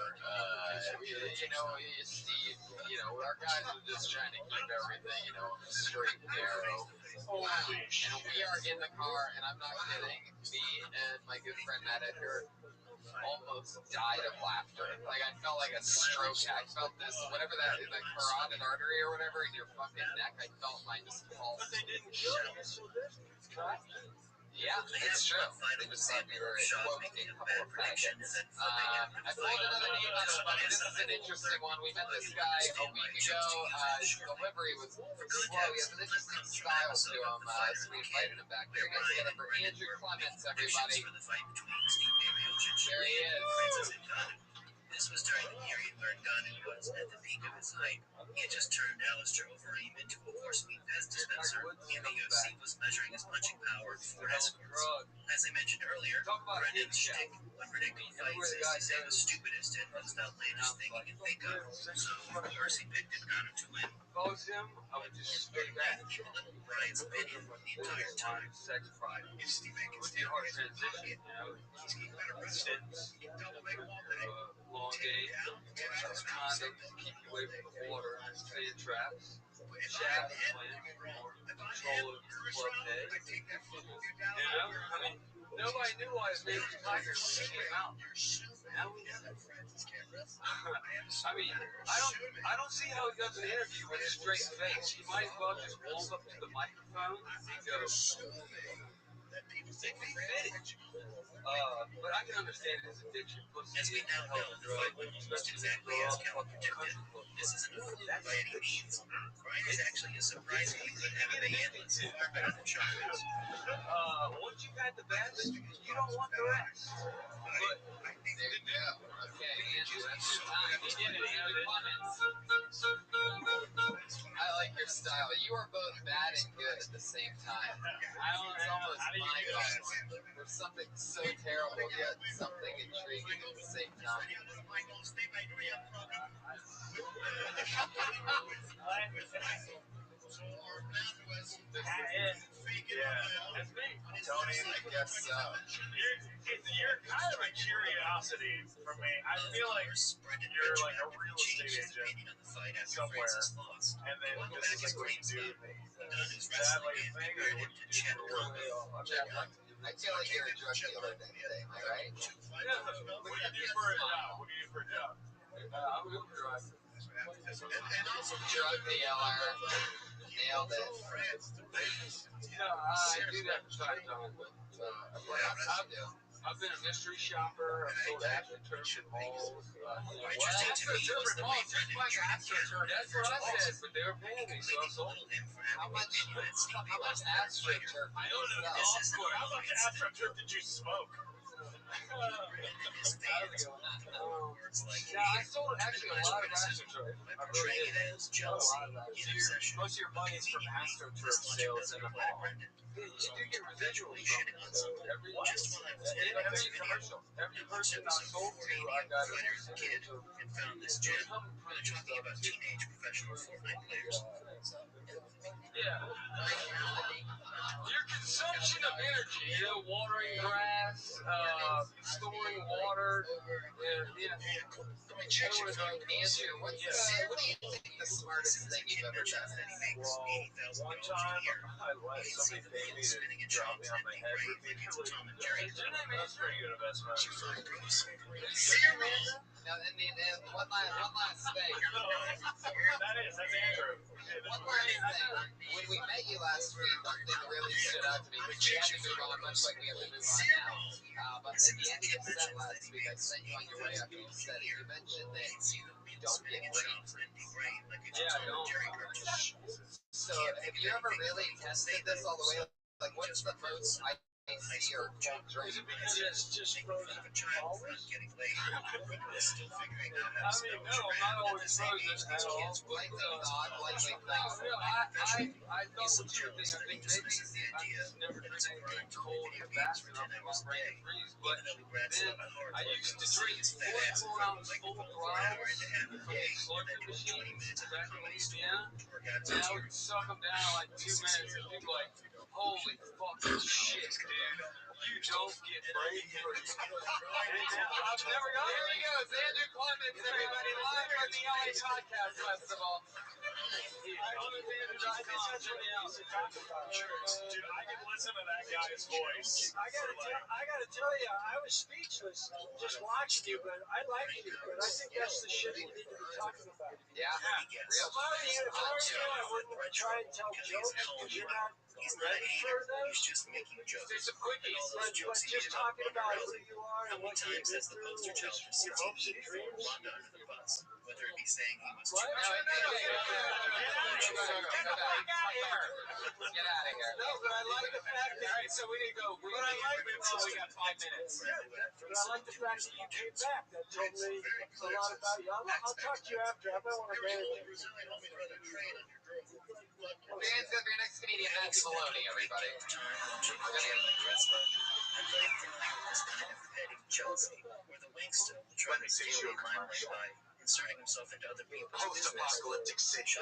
Steve, our guys are just trying to keep everything, straight and narrow. And we are in the car, and I'm not kidding. Me and my good friend Matt Edgar almost died of laughter. Like, I felt like a stroke. I felt this, whatever that is, like carotid artery or whatever in your fucking neck. I felt mine just pulse. But they didn't kill you, so there's Yeah, it's true. They just thought we were quoting a couple of faggots. I pulled another name out of the bucket. This is an interesting one. We met this guy a week ago. His delivery was slow. He has an interesting style to him, so we invited him back here. Guys, get up for Andrew Clements, everybody. There he is. This was during the period where Gunn was at the peak of his hype. He had just turned Alistair Overeem into a horse meat fast dispenser, and the UFC was measuring his punching power for escorts. As I mentioned earlier, Brendan's shtick when predicting fights is to say the stupidest and most outlandish thing you can think of. So, of course, he picked Gunn to win. Oppose him, I would just stay back. Brian's opinion the entire time. Sex pride. It would be a hard transition, since long day, condoms to keep you away from the water, sand traps, shaft plan for control of club day. I mean, nobody knew I was making tigers when they came out. Now we know. I mean, I don't see how he does an interview with a straight face. He might as well just hold up to the microphone and go, vintage. But I can understand his addiction. Pussy is a hell of a drug, especially when you grow up fucking country club. This isn't a fool by any means. Brian is actually a surprisingly good MMA analyst, far better than Chuck is. Once you've had the best, you don't want the rest. But there you go. Okay, Andrew, that's your time. He did it, Andrew Clements. I like your style. You are both bad and good at the same time. It's almost mind-boggling. There's something so terrible yet something intriguing at the same time. Yeah, that's me. Tony, I guess so. You're kind of a curiosity for me. I feel like you're like a real estate agent somewhere, and then this is like what you do to me. Is that like a thing, or what do you do for work? I feel like you're a drug dealer then, am I right? Yeah, what do you do for a job? What do you do for a job? I'm a Uber driver. Drug dealer. Nailed it. I do that from time to time. I've been a mystery shopper. I've sold AstroTurf in malls. AstroTurf in malls? Who's buying AstroTurf? That's what I said, but they were paying me, so I sold it. How much AstroTurf? I own a golf course. How much AstroTurf did you smoke? Yeah, I sold actually a lot of AstroTurf. I really did. Most of your money is from AstroTurf sales in the mall. You do get residuals from it. So every commercial, every person I sold to, I got a percentage of. Talking about teenage professional Fortnite players. Yeah. Your consumption of energy, watering grass, storing water, Andrew, what do you think the smartest thing you've ever done is? Well, one time I let somebody pay me to drop me on my head repeatedly. Is your name Andrew? Pretty good investment. Now, and one last thing. That's Andrew. One last thing. When we met you last week, one thing that really stood out to me was we had to move on, much like we have to move on now. But at the end of the set last week, I sent you on your way after you said it. You mentioned that you don't get brain freeze. Yeah, I don't. So, have you ever really tested this all the way? Like, what's the most icy or cold drink? Because it's just frozen always? I mean, no, I'm not always frozen at all. Lightly thawed, lightly thawed. I thought what you were thinking. I think maybe I just never drink anything cold or fast enough for my brain to freeze. But then I used to drink 44 ounce full growls from the slurping machines back in Louisiana. And I would suck them down in like 2 minutes, and people were like, holy fucking shit, dude. You don't get brain freeze. I've never got it. Here he goes, Andrew Clements, everybody, live from the LA Podcast Festival. Yeah, Dude, I can listen to that guy's voice. I gotta tell you, I was speechless just watching you, but I like you. But I think that's the shit we need to be talking about. Yeah. If I were you, I wouldn't try and tell jokes because you're not ready for those. There's some quickies. But just talking about who you are and what you've been through, your hopes and dreams. Whether it be saying he was What? too No, Get out of here. No, but I like the fact that. All right, so we need to go. We got 5 minutes. But I like the fact that you came back. That told me a lot about you. I'll talk to you after. I might want to marry you. Fans up your next comedian, Matthew Maloney, everybody. Jealousy, where the Wingster will try to satiate limelight by inserting himself into other people's Post-apocalyptic city.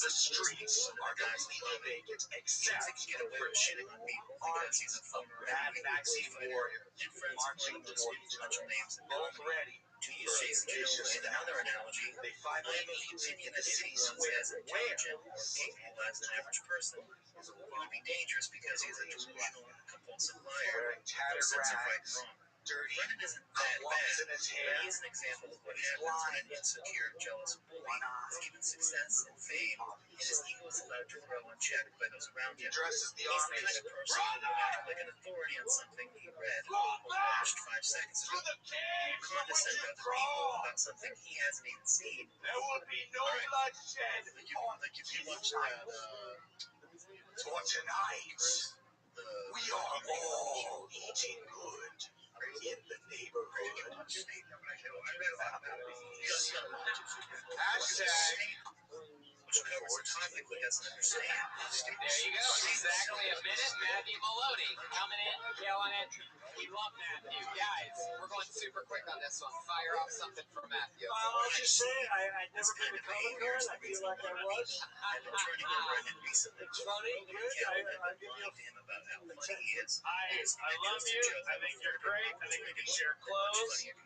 The streets are completely vacant except for shitting on people armies of bad vaccine warriors marching towards special names both ready to use Jason's another analogy. They finally meet in a city square where capable as an average person would be dangerous because he's a delusional, compulsive liar. wearing tattered rags, dirty, Brennan isn't that clumps bad, in his but hair, he is an example of what happens when an insecure, jealous bully is given success and fame, and his ego is allowed to grow unchecked by those around he him. dresses the He's the army kind of person who would act like an authority on something he read or watched 5 seconds ago. the cave from which Condescend you to other people crawl. about something he hasn't even seen. There will be no bloodshed Like if you watch that, for tonight. We are all eating good in the neighborhood. Hashtag. which covers a topic he doesn't understand. There you go. Exactly a minute. Matthew Maloney coming in, killing it. We love Matthew. Guys, We're going super quick on this one. Fire off something from Matthew. I'll just say I'd never been to Comic Con. I feel like I was. I've been turning to Brendan recently. It's funny, good. I'll give you a him about how funny he is. I love you. I think you're great. I think we can share clothes. You're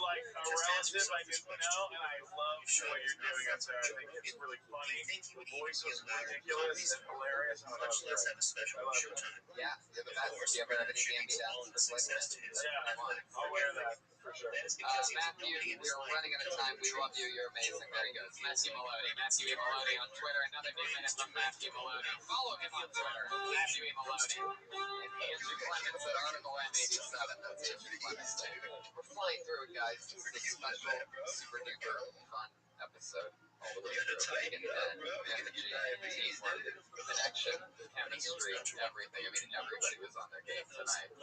like a relative I get to know, and I love what you're doing up there. I think it's really funny. The voice was ridiculous and hilarious. And I Much love less it. have a special I love it. showtime. yeah, you're the best. Do you ever have any hand-me downs for Success to his Yeah, I'll wear that for sure. That is because he has Matthew, nobody in his we're life. running out of time. We love you. You're amazing. There he goes. Matthew Maloney. Matthew E. Maloney on Twitter. Another new minute from Matthew Maloney. Follow him on Twitter. Matthew E. Maloney. And Andrew Clements at Article M87. That's Andrew Clements. We're flying through it, guys. This is a special, super duper fun episode. All the way through. Getting the energy, teamwork, connection, chemistry, everything. I mean, everybody was on their game tonight.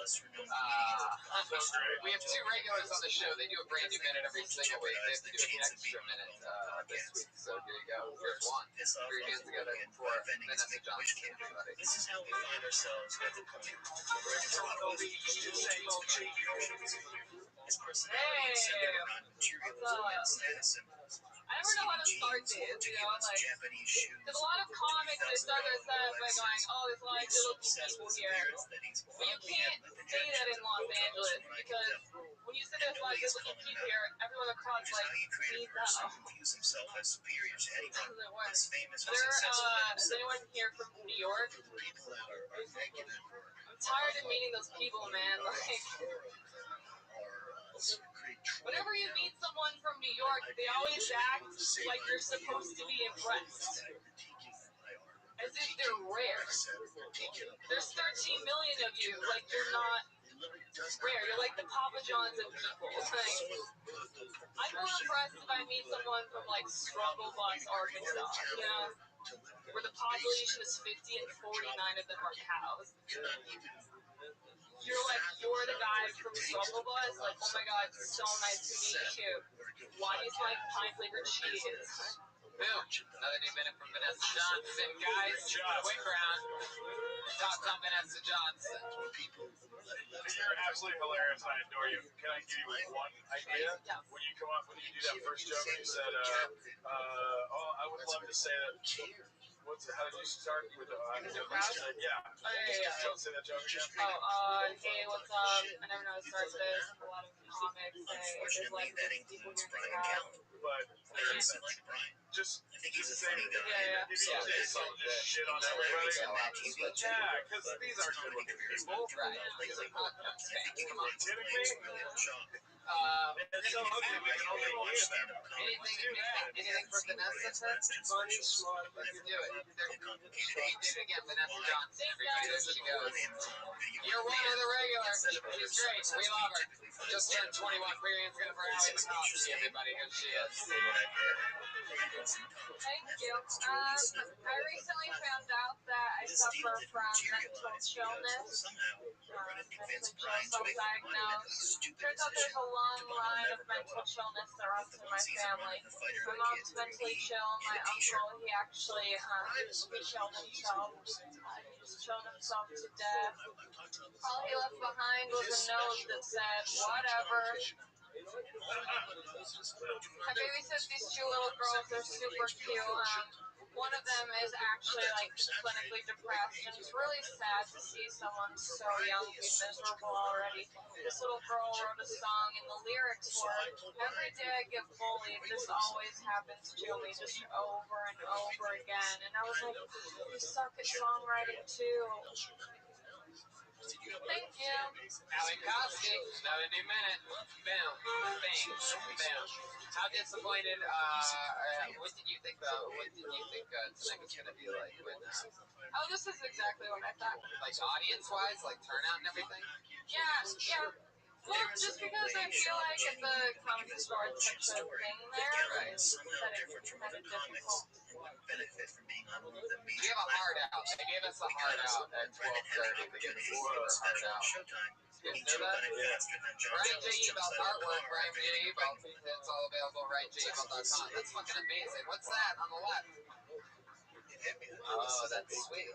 We have 2 regulars on the show. They do a brand new minute every single week. They have to do an extra minute this week. So here you go. Here's one. Put your hands together for Vanessa Johnson, everybody. This is how we find ourselves at the point where his personality is centered around materialism and status symbols. I never know how to start this, you know, like, Japanese shoes, there's a lot of comics that start their set by going, oh, there's a lot of good looking people here. But you can't say that in Los Angeles because when you say there's a lot of good looking people here, everyone across like needs that. confuse himself as superior to It anyone doesn't work. as famous or There, successful. is anyone here from New York? People that are negative or I'm tired of meeting those people, man. Like, whenever you meet someone from New York, they always act like you're supposed to be impressed. As if they're rare. There's 13 million of you, like you're not rare. You're like the Papa Johns of people. Like, I'm more impressed if I meet someone from like Struggle Bus, Arkansas, you know, where the population is 50 and 49 of them are cows. You're the guy from Struggle Bus, like, oh my god, so nice to meet you. Why do you like pine flavored cheese? Boom. Another new minute from Vanessa Johnson. Guys, quick round. Thoughts on Vanessa Johnson? You're absolutely hilarious. I adore you. Can I give you one idea? When you come up, when you do that first joke, you said, I would love to say that. How did you start with Yeah. Oh, yeah. Don't say that joke again. Hey, what's up? I never know how to start this. A lot of comics say there's like people here in the crowd. But Like Brian. just I think he's a say, funny guy. yeah, you need to say something, just shit on everybody. Yeah, because these aren't good looking people. Right. These are podcast fans. Come on. Kidding me? Anything So ugly, we can only hate them. anything for Vanessa, Ted? Funny, smart, Let's do it. He did it again. Vanessa Johnson. Everybody, there she goes. You're one of the regulars. She's great. We love her. Just turned 21. Put your hands together for Allie McCoskey, everybody. Here she is. Thank you. I recently found out that I suffer from mental chillness. Self-diagnosed. Turns out there's a long line of mental chillness that runs in my family. My mom's mentally chill. My uncle, he actually he chilled himself. He just chilled himself to death. All he left behind was a note that said, whatever. I babysit these two little girls. They're super cute. One of them is actually like clinically depressed, and it's really sad to see someone so young be miserable already. This little girl wrote a song, and the lyrics were, "Every day I get bullied, this always happens to me, just over and over again." And I was like, you suck at songwriting too. Thank you. Allie McCoskey. Another new minute. Boom. Bang. Boom. How disappointed? What did you think? What did you think tonight was gonna be like? When, Oh, this is exactly what I thought. like audience-wise, like turnout and everything. Yeah. Well, just because I feel like at the comedy store it's such a thing there, Right. that it's kind of difficult. Benefit from being on one of the We major have a hard out. They gave us a hard out at 12:30. They gave us a hard out. Showtime. You He guys know jumped that? on it faster than John Ryan J. Jones jumps Ebelt out of the artwork. car Ryan after J. hitting a Ebelt. pregnant It's all available. RyanJEbelt.com. That's fucking amazing. What's that on the left? Oh, that's sweet.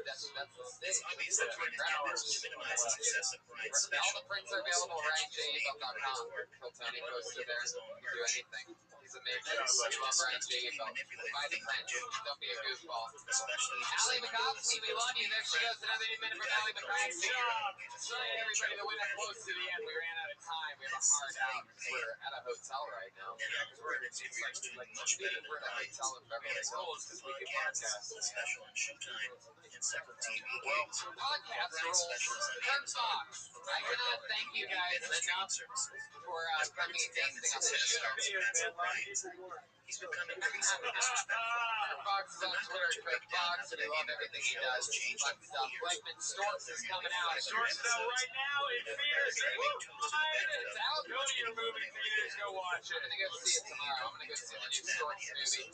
That's the stage. It's obvious that Brian is doing this to minimize the success of Brian's All special. the prints are available at RyanJEbelt.com. Phil Tony posted there. You can do anything. He's amazing. We love Ryan J. Ebelt. Buy the print. Don't be a goofball. Allie McCoskey, we love you. There she goes. Another 8 minute for Allie McCoskey. Sorry, everybody, that went up close to the end. We ran out of time. We have a hard out because we're at a hotel right now. It's like much better than we're at a hotel in Beverly Hills because we can podcast. Special on Showtime and several TV Well, gigs. podcast rules. Kurt Fox. I cannot thank you guys enough for coming and guesting on the show. He's become increasingly disrespectful. Fox is on Twitter, Craig Fox. We love everything he does. Fun stuff. Blakeman Storks is coming out. Storks is out right now in theaters. It's out. Go to your movie theaters, go watch it. I'm gonna go see it tomorrow. I'm gonna go see the new Storks movie.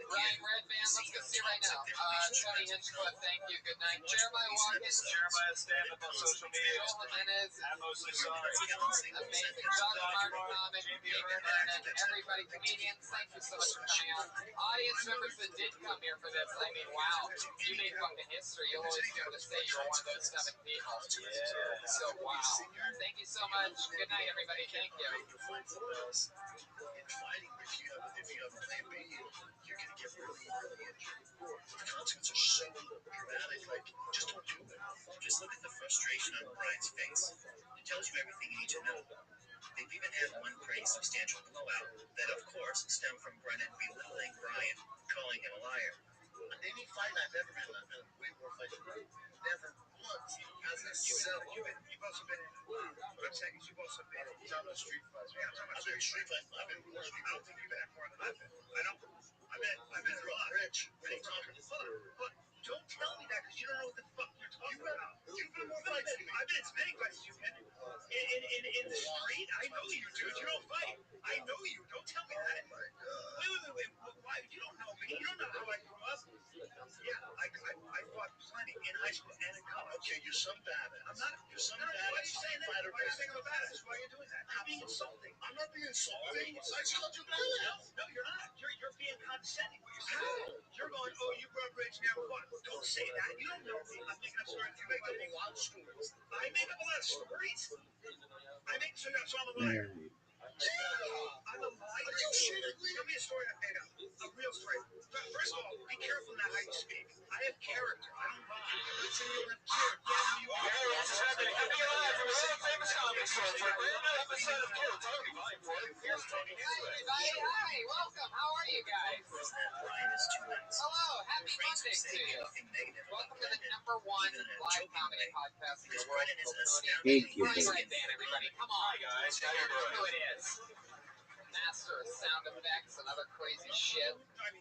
Ryan Redman, let's go see it right now. Tony Hinchcliffe, thank you. Good night. Jeremiah Watkins. Jeremiah stand up on social media. Joel Jimenez. I'm mostly sorry. Amazing. Josh Martin, Comic, Jamie Vernon, everybody, comedians, thank you so much for coming out. Audience members that did come here for this, I mean, wow, you made fucking history. You'll always be able to say you're one of those 7 people. Yeah. So, wow. Thank you so much. Good night, everybody. Thank you. If you have plan B, you're going to get really injured. The consequences are so dramatic, like, just don't do it. Just look at the frustration on Brian's face. It tells you everything you need to know. They've even had one pretty substantial blowout that, of course, stemmed from Brennan belittling Brian, calling him a liar. On any fight I've ever been in, I've been way more fights than you. Never once has it settled. You've also been in, I'm saying you've also been in, you're talking about street fights. Yeah, I'm talking about street fights. I've been more, I don't think you've been in more than I've been. I know. I've been through a lot. Rich, what are you talking about? But don't tell me that because you don't know what the fuck you're talking about. You've been in more fights than me. I've been in as many fights as you've been in. In the street? I know you, dude. You don't fight. I know you. Don't tell me that. Oh my God. Wait. Why? You don't know me. You don't know how I grew up. Yeah, I fought plenty in high school and in college. Okay, you're some badass. I'm not. You're some badass. Why are you saying that? Why are you saying I'm a badass? Why are you doing that? You're being insulting. I'm not being insulting. I just called you badass. No, you're not. You're being condescending. What you're saying. You're going, oh, you grew up rich, never fought. Don't say that. You don't know me. I'm making up stories. You make up a lot of stories. I make up a lot of stories. So I'm a liar. Yeah, I'm a liar. Are you shitting me? Tell me a story I made up. A real story. First of all, be careful now how you speak. I have character. I don't lie. Listen, you have character. Yeah, you are. Hey, what's happening? Coming live from the world famous comedy store for a brand new episode of Kill Tony Volume 4. Here's Tony Hinchcliffe. Hi, everybody. Hi, welcome. How are you guys? Hello, happy Monday to you. Welcome to the #1 live comedy podcast in the world, Tony. Thank you, Brian baby. Red Band, everybody. Come on. Hi, guys. How you doing? Who it is. Master of sound effects and other crazy shit.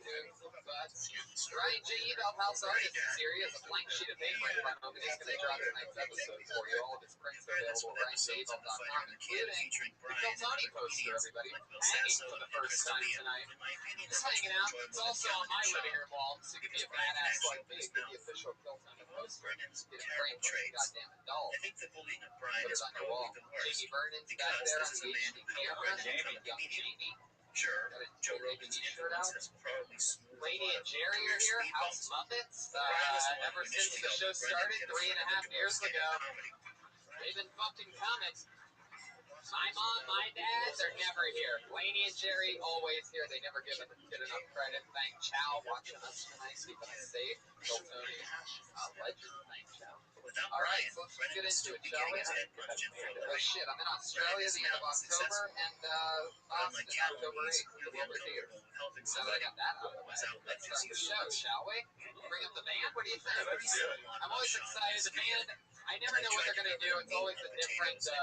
Dude, butts. Ryan J. Edelhouse artist is here. He has a blank sheet of paper in front of him, and he's going to drop tonight's episode for you. All of his prints are available at RyanJEdelhouse.com, including the Kill Tony poster, everybody. Hanging for the first time tonight. Just hanging out. It's also on my living room wall, so you can be a badass like me. Get the official Kill Tony poster. Get it framed from the goddamn adult. Put it on your wall. Jamie Vernon's back there on the HD camera. Young Jamie. Sure. Got a Joe Rogan t-shirt out. Lady and Jerry are here. House Muppets. Ever since the show started 3.5 years ago, they've been fucking comics. My mom, my dad, they're never here. Laney and Jerry always here. They never get enough credit. Thank Chow watching us tonight, keeping us safe. Kill Tony, legend. Thank Chow. All right, so let's get into it, shall we? Oh shit, I'm in Australia the end of October and Boston, October 8th, the Wilbur Theater. So I got that out of the way. Let's start the show, shall we? Bring up the band. What do you think? I'm always excited. The band, I never know what they're gonna do. It's always a different thing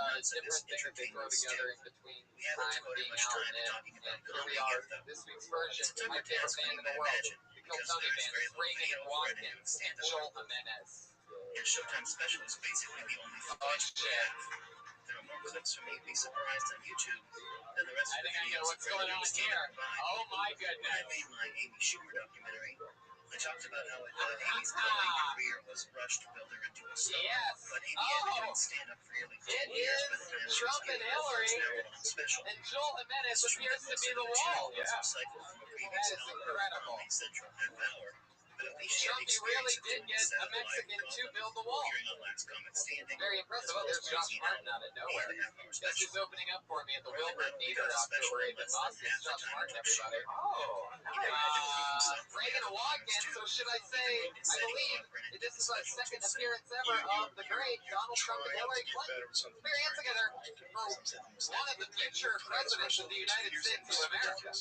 that they throw together in between time of being out and in. And here we are, this week's version. My favorite band in the world, the Kill Tony Band. It's Reagan and Watkins and Joel Jimenez. And Showtime Special is basically the only Oh shit. There are more clips from you'd be surprised on YouTube than the rest I of the think I know videos what's going on here. Oh my When I goodness. made my Amy Schumer documentary, I talked about how Amy's comedy career was rushed to build her into a star. Yes. But Amy had been doing stand-up for nearly 10 It years is by the time she was Trump and getting her Hillary, first hour-long special. and Joel Jimenez It's true appears that to most be of the material wall. was recycled from a previous That is album, incredible. Comedy Central half hour. But at least she had Trump, the you really experience of did doing get this a out live Mexican in to Gotham, build the wall. appearing on Last Comic Standing, Very impressive. Oh, there's Josh Martin out of nowhere. and a half-hour Guess special. who's opening up for me at the Really Wilbur not only Theater got a special October in 8th in less than Boston. half It's the Josh time Martin, of the everybody. show. Oh, Reagan and Watkins, so should I say, I believe, this is our second appearance ever of the great Donald Trump and Hillary Clinton. Their hands together for one of the future presidents of the United States of America.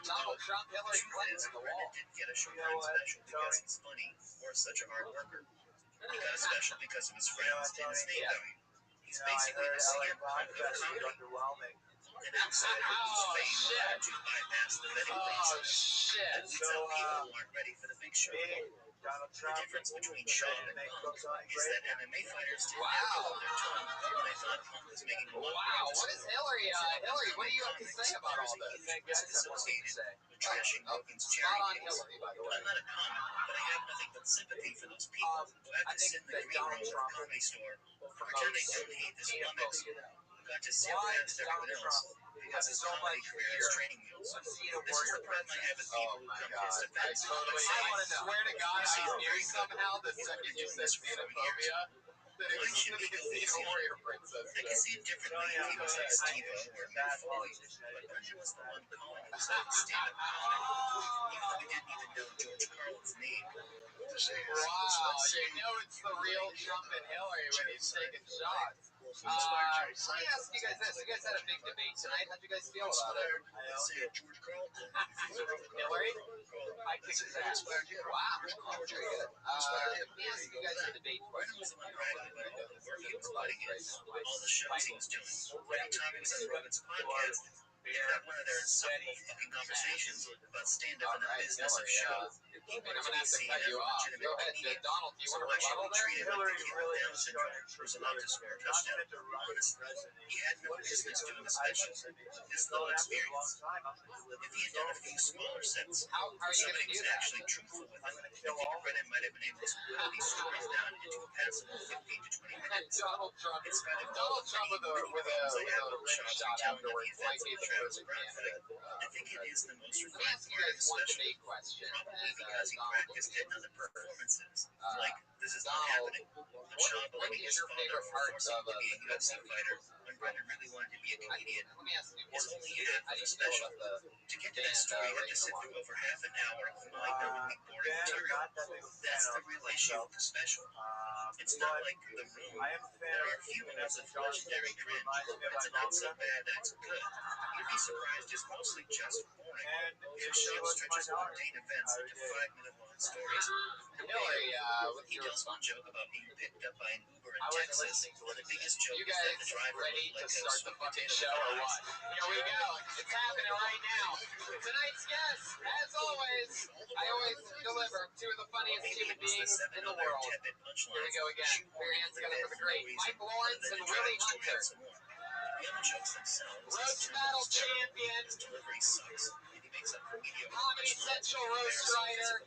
Donald Trump, Hillary Clinton, the wall. Didn't get a Showtime special because he's funny or such a hard worker. He got a special because of his friends and his name value. He's basically the CM Punk of comedy. And inside of his fame allowed to bypass the vetting process. Shit. That leads out people who aren't ready for the big show. The difference between Shaw and Punk is that MMA fighters didn't have to hold their tongue when they thought Punk was making a Wow, what is Hillary? Hillary, what do you have to say about all this? associated with trashing Rogan's Spot charity on case. Hillary, by the way. I'm not a comic, but I have nothing but sympathy for those people who have to sit in the green room of the comedy store, pretend they don't hate this flummox, who got to sit past everyone else because his comedy career has training wheels. This is the problem I have with people who come to his defense. I swear to God, I knew somehow the second you said xenophobia that it was going to be Casino Warrior Princess. I can see it differently if he was like Steve-O or Mick Foley, but Brendan was the one calling himself stand-up comic. He probably didn't even know George Carlin's name. Wow, you know it's the real Trump and Hillary when he's taking shots. Let me ask you guys this. You guys had a big debate tonight. How'd you guys feel about it? George Carlin. Hillary? I kicked his ass. Wow. Very good. Let me ask you guys a debate question. Was the one bragging about all the work he was putting in, all the shows he was doing. Every time he was on Rogan's podcast, they'd have one of their insufferable fucking conversations about stand-up and the business of show. He wanted to be seen as a legitimate comedian. Donald, do you So want to why should we rebuttal there? treat him like the kid with Down syndrome who's allowed to score a touchdown? Honestly, he had no business doing the special. This little experience. If he had done a few smaller sets, How are you somebody going to do was that? actually truthful with him, I think Brennan might have been able to boil these stories down into a passable 15 to 20 minutes. Donald Trump In spite of Donald Trump with a rim shots shot telling that afterwards the might be offensive the Travis perfect Brown candidate. thing. I think it is the most Let me refined ask you part of guys his one special. debate question. Probably And, because he Donald, practiced it on the performances. Like, this is not Donald, happening. When Sean what blaming is his your father favorite for part forcing him of to be a the UFC fighter when Brendan really wanted to be a comedian let me ask you is only half how of do the you feel special. about the To get to that story, you have to sit through over half an hour of mind-numbingly boring material. not that big of a fan That's the of real issue with the special. It's not like The Room. I am a fan There of are few Vanessa moments of Johnson. legendary She cringe. reminds me of It's not so Ivanka. bad that it's good. You'd be surprised it's mostly just boring. And The if show she was my stretches daughter, mundane events I into would date. 5-minute long stories. Hillary, with He your does one joke about being picked up by an Uber in I wasn't Texas, listening to and what the he said. biggest joke You is that guys the driver ready looked like to a start the sweet fucking potato show or with what? eyes. Here we go. It's happening right now. Tonight's guest, as always, I always deliver two of the funniest human beings in the world. Here we go again. Put your hands together for the great Mike Lawrence and Willie Hunter. The other jokes themselves, Roast battle champion, his delivery sucks, and he makes up for mediocre Comedy punchlines Central with roast embarrassing writer,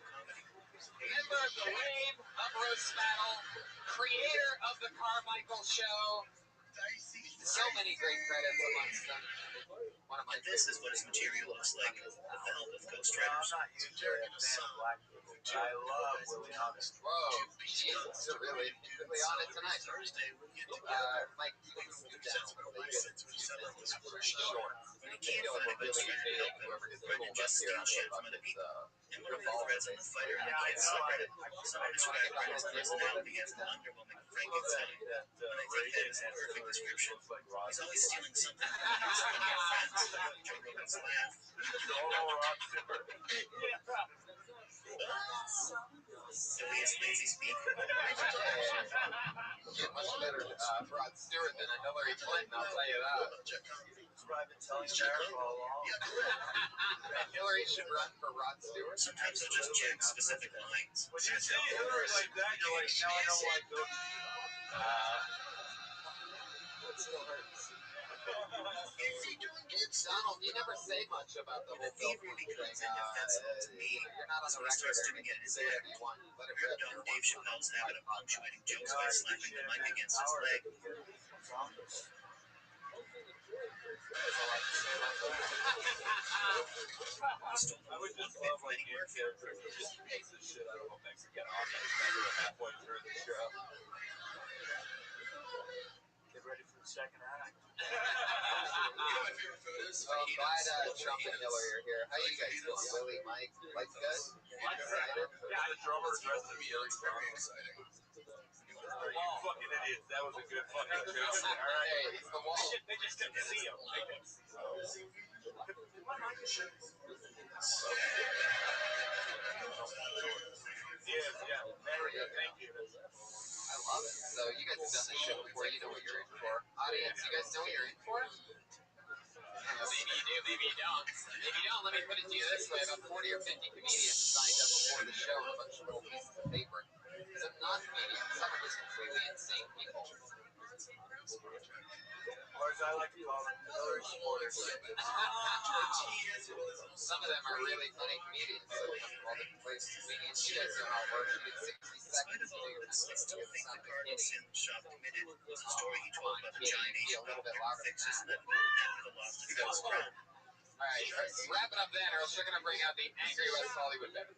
physical comedy. member of the wave of roast battle, creator of the Carmichael Show. So many great credits amongst them. One of my And this is favorites. what his material looks like with the help of Well, I'm ghostwriters. not usually a fan of black people, but I love Willie Hunter. Whoa, Jesus, you're really on it tonight. Mike, you can scoot down. Short. When he I can't feel like find a we're really ghostwriter to big. help him, Whoever gets Brendan pulled up just here steals on shit the from other people. In one of the threads on the Fighter and the Yeah, I Kids know. subreddit, I someone know. described Brendan's I personality as an underwhelming Frankenstein. that And I think that is a perfect description. looks like He's always stealing something from his funny friends. Joe Rogan's laugh. The way it's lazy speak. Get much better Rod Stewart than a Hillary Clinton, I'll tell you that. That's what I've been telling Jared all along. Hillary should run for Rod Stewart. Sometimes they'll just jack specific lines. When you see Hillary like that, you're like, now I know why Bill. It still hurts. Donald, you never say much about the whole Bill Thievery Clinton becomes thing. indefensible to me. You're not on So the he record starts or doing it anything. in his Say whatever act. you want. Let it Heard rip about every Dave once in a while. Chappelle's habit of punctuating jokes by slapping the mic against his leg. He stole the I would one just bit love from like Eddie game Murphy. characters that just piece of shit out of a Mexican audience halfway through the show. Get ready for the second act. Well, I'm glad Trump and Hillary are here. How you guys doing? Willie, Mike, like good? Excited? Yeah, the drummer dressed to be very exciting. You fucking idiots. That was a good fucking joke. All right. Hey, it's the wall. They just couldn't see him. Yeah. Very good. Thank you. I love it. So you guys have done this show before. You know what you're in for. Audience, you guys know what you're in for? Maybe you do, maybe you don't. If you don't, let me put it to you this way. About 40 or 50 comedians signed up before the show on a bunch of little pieces of paper. Some non-comedians, some are just completely insane people. Or as I like to call them, Hillary supporters. Some of them are really funny comedians. So they come from all different places. Comedians, you guys know how it works. You get 60 seconds to do your kind of Let's thing. still think the Cardinal sin the shop committed was a story he Come told on, about the kid, giant you be a Asian little bit doctor who louder than fixes that. them after the loss of his friend. All right, let's wrap it up then, or else you're going to bring out the angry West Hollywood band.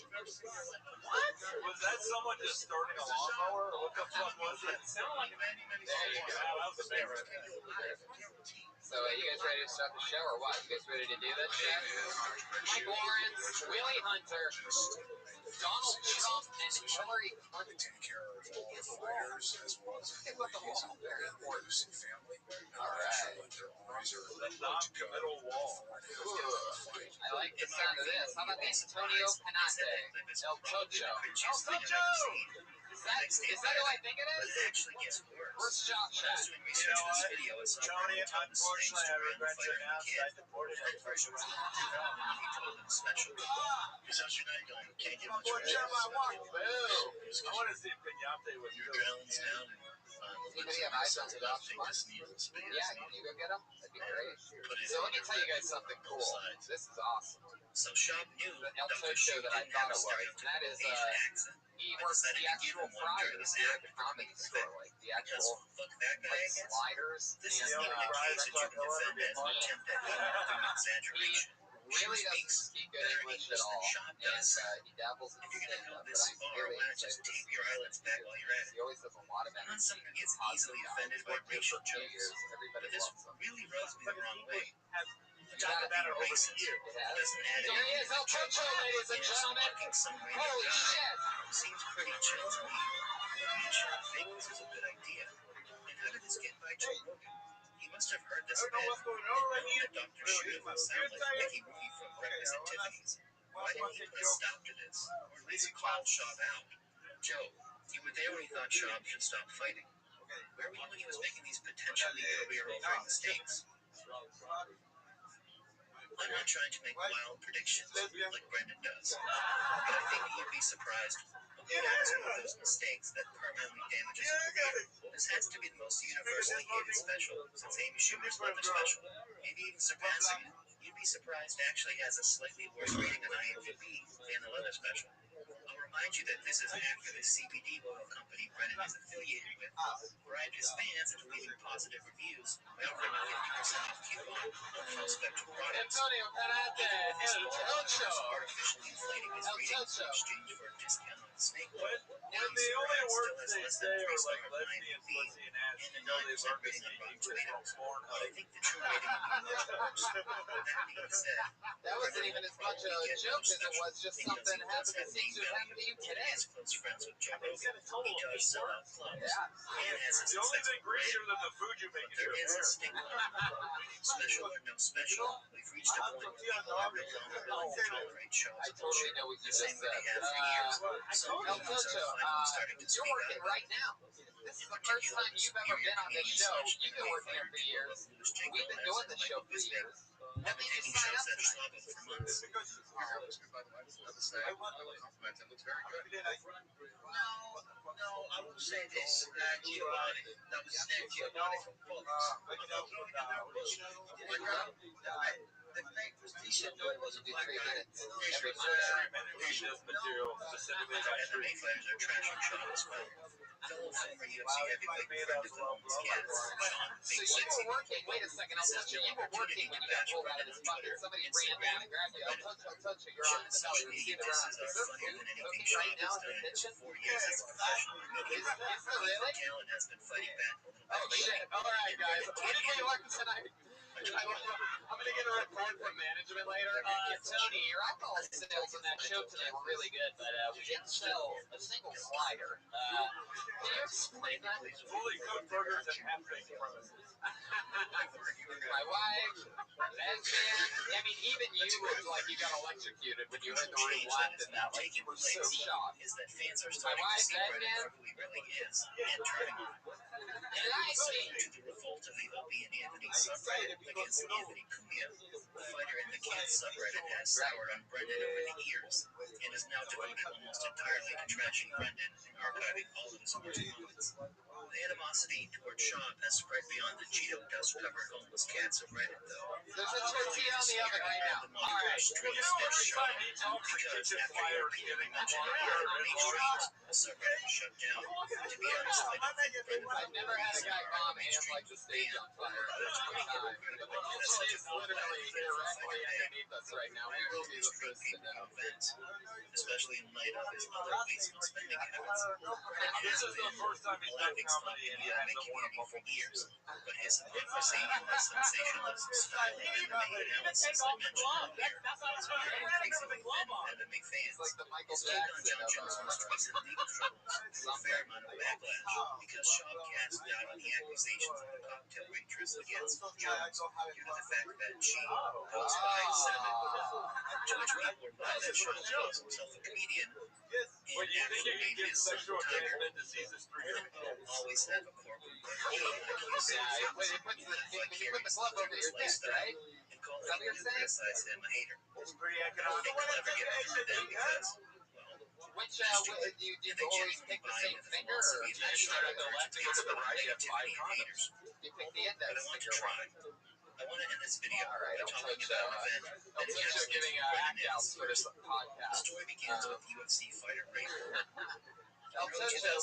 What? Was that someone just starting a lawnmower? Or what the fuck was that? It sounded like There you go. that was a bear right there. So, you guys ready to start the show, or what? You guys ready to do this shit? Mike Lawrence, Willie Hunter, Donald Trump, and Hillary Clinton. Think about the wall. Very important. All right. The non-committal wall. Ooh, I like the sound of this. How about Antonio Panate? El Chocho. El Chocho! Is that who I think it But is? it actually gets worse. Where's Josh When I was at? doing research for this video, I saw Tony, Brendan tell the same unfortunately, I story on the regret to Fighter and the announce Kid. I deported him. Version was he told in the special. Because how's your night going? Can't get much rest. Boo! I want to see if Pinate was Your still adrenaline's down and Anybody have iPhones without think smart? this needle's big Yeah, as can you go get them? That'd be great. put it So in let me your tell you guys lip something on cool. both sides. This is awesome. So Shop knew The El Dr. Chocho Shu that I didn't thought have a it was, and that is, stereotypical Asian accent. he I works decided the to give actual him one fryers during this here at act. the comedy store, like the Because actual fuck that guy, I like guess. sliders. This And is not a case that you can defend as an attempt at humor through exaggeration. he really doesn't speak good English at all, and he dabbles in If you're gonna stand-up, know but this I'm far, really why not just excited to tape see your him. eyelids back while you're at it? He always has a lot of I'm not energy. someone who gets Positive easily guy. offended He's by worked here for racial a few jokes, years. Everybody but this loves him. really rubs me the wrong way. Talk about it over the years. There he is, El Chocho, ladies and gentlemen. Holy shit. Seems pretty chill to me. Each think this is a good idea. And how did this get by Joe Rogan? He must have heard this bit. That Dr. Shoot must sound like Mickey Rooney from Breakfast at Tiffany's. Why didn't he put a stop to this? Or at least call Schaub out? Joe, you were there when he thought Schaub should stop fighting. Where were you when he was making these potentially career-altering mistakes? I'm not trying to make wild predictions like Brendan does, but I think you'd be surprised who has one of those mistakes that permanently damages a career. This has to be the most universally hated special since Amy Schumer's Leather special, maybe even surpassing it. You'd be surprised it actually has a slightly worse rating on IMDb than the Leather special. I'll remind you that this is after the CBD oil company Brennan is affiliated with bribed his fans into leaving positive reviews by offering a 50% off coupon on full spectrum products. Antonio Carate, El Chocho. Artificially inflating his ratings in exchange for a discount on snake oil. When they only words they less say than 3 are stars like on lesbian, IMDb pussy, and ass, and a you know they've 9% learned this rating on Rotten anything from Tomatoes. Pornhub. But I think the true rating would be much worse. That being said, That wasn't even as much a joke as it was just something happened that seems to have happened to you today. He is close friends with Joe Rogan. He does sell out clubs. And has a The only thing successful greasier brand. than the food you make is There your is a hair. stigma. Special or no special, we've reached a point where people are no longer willing to tolerate shows I of totally bullshit know what you the same just way said. they have for years. Some El humans Chocho, are finally starting to you're speak working out. right now. This is the first time you've ever been on this show. You've been working here for years. We've been doing this show for years. That made you sign up Shows tonight. at Chicago for months. Your hair looks good, by the way. I have to say, I will compliment it. It looks very good. No, I will say this. Giovanni, that was his name, Giovanni from Fox. The fake was decent, though it wasn't Do like 3 that. minutes every Monday. 3 minutes of this material specifically about MMA street. fighters are trashing Sean as well. Fellow former UFC heavyweight friend of the homeless cats, Sean So Big you Sexy were working. Wait a second, El Chocho. You were working when you got pulled out of this bucket. Somebody ran down and grabbed you. El Chocho, you're on the belly. We see the run. Is there food cooking right now in the kitchen? 4 years as a professional comedian. Is there really? Talent has been fighting back a little Oh bit. shit! All right, guys. What did we learn tonight? I'm gonna get a report from management later. Tony, your alcohol sales on that show tonight were really good, but we didn't sell a single slider. Can you explain that? Fully cooked burgers and half-baked premises. My wife, lesbian. I mean, even you looked like you got electrocuted when you heard the rewind in that. Like you were so shocked. Is that fans are My starting to wife, see Brennan lesbian. for who he really is and turning on him. And I see. To the revolt of the Opie and Anthony subreddit against Anthony Cumia, the fighter in the kids subreddit has soured on Brendan over the years and is now devoted almost entirely to trashing Brendan and archiving all of his worst moments. The animosity toward Schaub has spread beyond the Cheeto dust-covered homeless cat subreddit, though. There's a tortilla on the oven right now. All right. Well, you know every time he talks, he Because keeps his after fire European getting mentioned water. mainstreams, the subreddit was shut down. To be honest, I don't think Brendan I've never had a guy bomb and like the stage on fire. But also, he's literally directly underneath us right now. We will be the first to know. Especially in light of his other wasteful spending habits. This is the first time he's done comedy and he hasn't won a For bubble. years, but his hypocrisy and the sensationalist style of MMA analysis I mentioned earlier is very increasingly offending MMA fans. It's like the Michael His take on Jackson John of Jones' most recent legal troubles drew a fair amount of backlash because Schaub cast doubt on the accusations of the cocktail waitress against Jones due to the fact that she goes by Cinnamon. To which people replied that Schaub calls himself a comedian But you think you can give sexual transmitted diseases through your always have a corporate like you say, Yeah, when you put the glove over your dick, right? and call Is that what you're saying? criticize him a hater. It's pretty I don't think economic. he'll ever get through them because, well, Which do you always pick the same finger, or do you start at the left and go to the right? You have 5 condoms. You pick the but I index want to finger try. one. I want to end this video All right, by I'll talking touch about an event that I'll touch encapsulates giving who act Brendan outs is. for this The podcast. story begins with UFC fighter Ray Borg. El Chocho,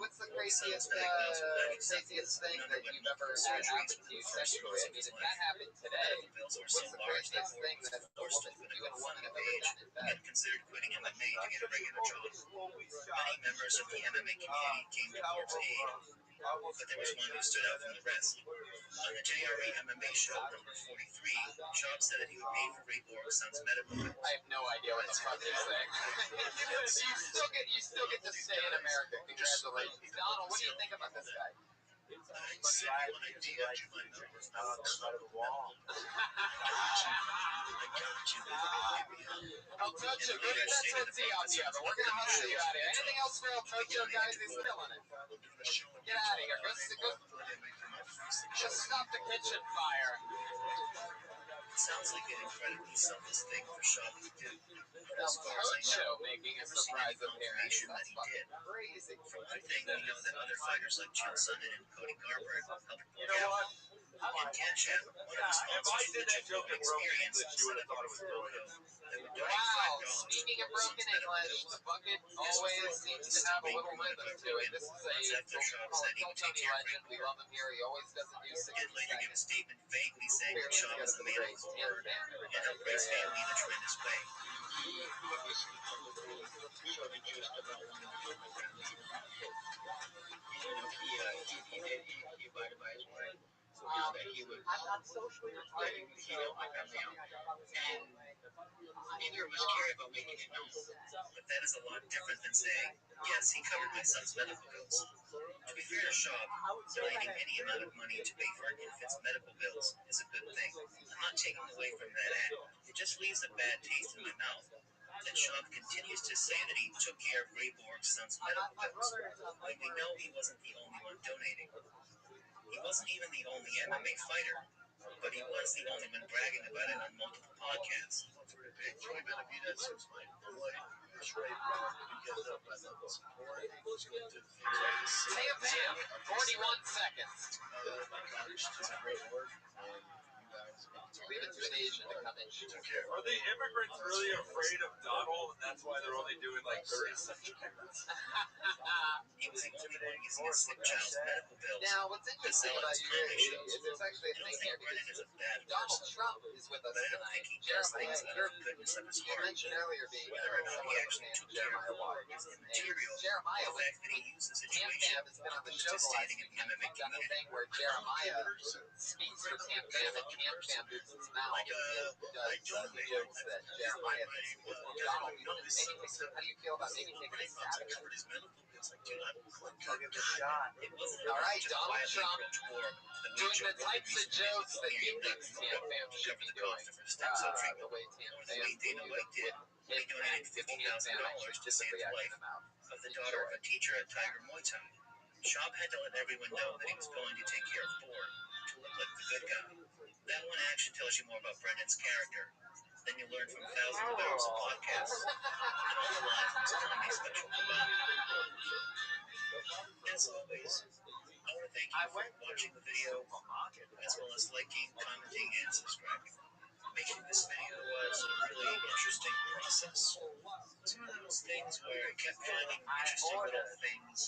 what's the craziest thing that you've ever had happen to you sexually? I mean, if that happened today, what's the craziest thing that you and a woman have ever done in bed? And considered quitting MMA to get a regular job. Many members of the MMA community came to Borg's aid, but there was one who stood out from the rest. On the JRE MMA show number 43, Schaub said that he would pay for Ray Borg's son's medical bills. I have no idea what the fuck you're saying. you still get to stay in America. Congratulations. Donald, what do you think about this guy? Send me one idea to my number. On the side of the wall. I'll touch it. Maybe that's what's the idea, but we're gonna hustle you out of here. Anything else for El Tocho, guys? He's killing it. Get out of here. Just stop the kitchen fire. It sounds like an incredibly selfless thing for Schaub to do. But El as far as I Tocho know, making a I've never seen surprise any appearance. confirmation that That's he fucking did. crazy. For one thing, we know that other fighters like Chael Sonnen and Cody Garbrandt helped You Borg know out. what? In Cash App, one of the If sponsors I for did the that Jeff joke in Logan broken Experience English, you set would up have a thought it was referral brilliant. code that would donate Wow, $5 speaking in towards broken medical English, bills. the bucket This always report seems was to have a being little promoted rhythm by to it. Rogan This is months after Schaub call said it he Kill would take Tony care of legend. Ray We Borg. love him here. He always doesn't do He 60 did later give a seconds. statement vaguely saying that Schaub was a man of his word and helped raise family in a tremendous way. He abided by his word. That he would I'm not socially retired. help my family out. And neither of us care about making it known. But that is a lot different than saying, yes, he covered my son's medical bills. To be fair to Schaub, donating any amount of money to pay for an infant's medical bills is a good thing. I'm not taking away from that act. It just leaves a bad taste in my mouth that Schaub continues to say that he took care of Ray Borg's son's medical bills, when we know he wasn't the only one donating. He wasn't even the only MMA fighter, but he was the only one bragging about it on multiple podcasts. Sam Bam, 41 seconds. Leave it to an Asian to come in. Are the immigrants really afraid of Donald, and that's why they're only doing like 30 seconds? He was the only one using his sick child's medical bills. Now, what's interesting about you is there's actually a I don't thing think here Brennan because is a bad Donald person, Trump is with us but I don't tonight. think he does things out Jeremiah, of the goodness of his you heart. mentioned earlier being Whether or not he someone actually named took care of Jeremiah Borg Watt. is immaterial. Jeremiah The fact that he used the Tam situation Tam has been on the show to the last standing few in the times. MMA We've done a community. thing where Jeremiah speaks for Tam Tam and Tam Tam moves its mouth and does jokes that Jeremiah thinks he was more. Donald, you don't maybe take, how do you feel about maybe taking a stab at Covered his medical bills. Like, dude, I'll give it a shot. it wasn't All enough right, to Donald quietly Trump approach Borg the way doing Joe the types of Rogan jokes that he used to thinks Tam Tam should be cover the doing. cost of her stem cell The treatment. way Tam Or the Tam way Dana White did when he donated $50,000 to save the life of the daughter of a teacher at Tiger Muay Thai. Schaub had to let everyone know that he was going to take care of Borg to look like the good guy. That one action tells you more about Brendan's character than you learn from thousands of hours of podcasts and all the lines on his comedy special combined. As always, I want to thank you for watching the video, as well as liking, commenting, and subscribing. Making this video was a really interesting process. It's one of those things where I kept finding interesting little things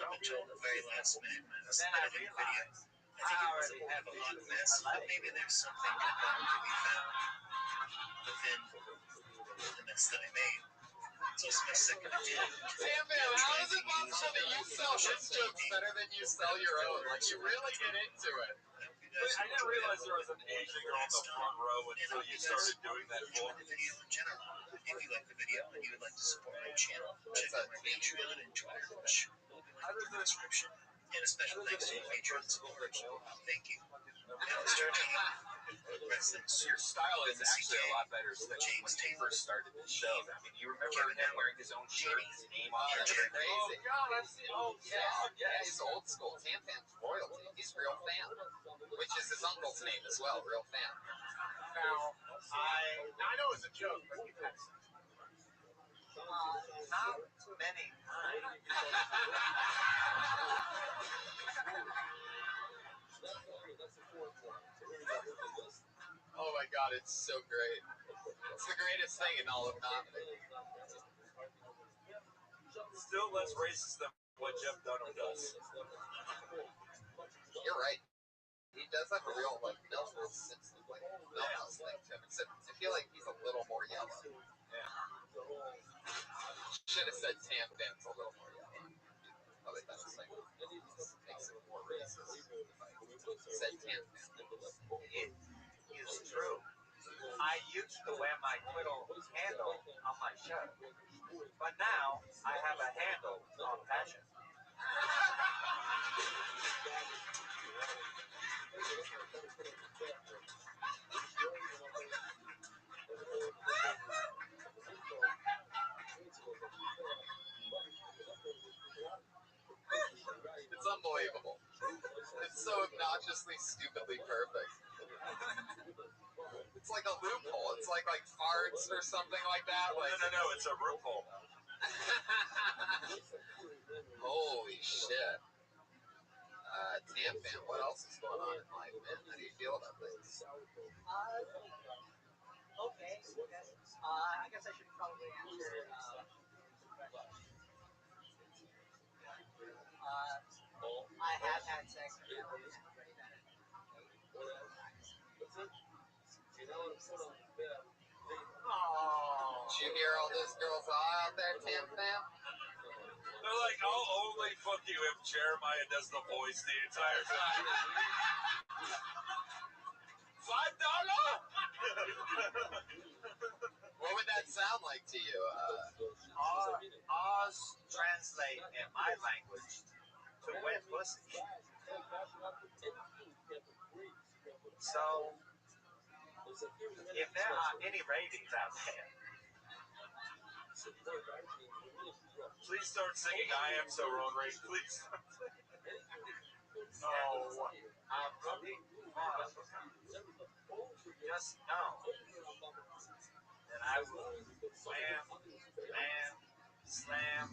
up until the very last minute when I was editing the video. I think it was a bit of a hot mess, but maybe there's something compelling to be found within the mess that I made. So it's my second attempt. Tam Tam, how is it possible that you sell his jokes better than you sell your own? Like, you really get into it. I didn't realize there was an Asian girl in the front row until you started doing that Enjoy book. the video in general. If you like the video and you would like to support my channel, check out my Patreon and Twitter, which will be linked in the description. And a special thanks to the Patreon supporters. Thank you. Now it's your name. Wrestling Your style is actually a lot better than when he first started the show. I mean, you remember him wearing his own shirt, his name on it. Crazy. Oh, God, I've seen old Yeah, he's old school. Tam Tam's royalty. He's real fan, which is his uncle's name as well. Real fan. Now, I know it's a joke, but you've had not many times. Oh my God, it's so great. It's the greatest thing in all of comedy. Still less racist than what Jeff Dunham does. You're right. He does have a real like Milhouse Simpson, like Milhouse thing to him. Except I feel like he's a little more yellow. Yeah. Should have said Tam Tam's a little more yellow. Probably better thing. said Tam Tam. It is true. I used to wear my twiddle handle on my shirt, but now I have a handle on fashion. It's unbelievable. It's so obnoxiously, stupidly perfect. It's like a loophole. It's like farts or something like that. No, it's a loophole. Holy shit. Tam Fam, what else is going on in life, man? How do you feel about things? Okay. I guess I should probably answer. I have had sex with them. Oh. Did you hear all those girls out there, Tam Fam? They're like, I'll only fuck you if Jeremiah does the voice the entire time. $5? What would that sound like to you? Ours translate in my language to wet pussy. So, if there are any ratings out there, Please start singing I Am So Lonely. Please. no, I'm looking for just know that I will wham, bam, slam,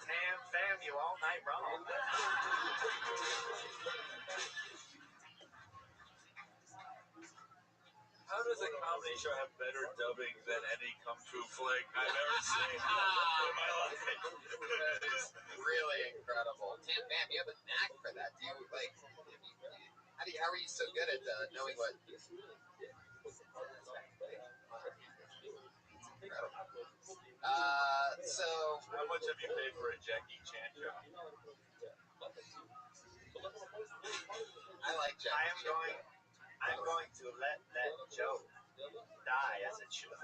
tam, fam you all night long. How does a comedy show have better dubbing than any kung fu flick I've ever seen in my life? That is really incredible. Tam Fam, you have a knack for that. Do you, how are you so good at knowing what... It's incredible. So... How much have you paid for a Jackie Chan show? I like Jackie Chan. I'm going to let that joke die as it should. A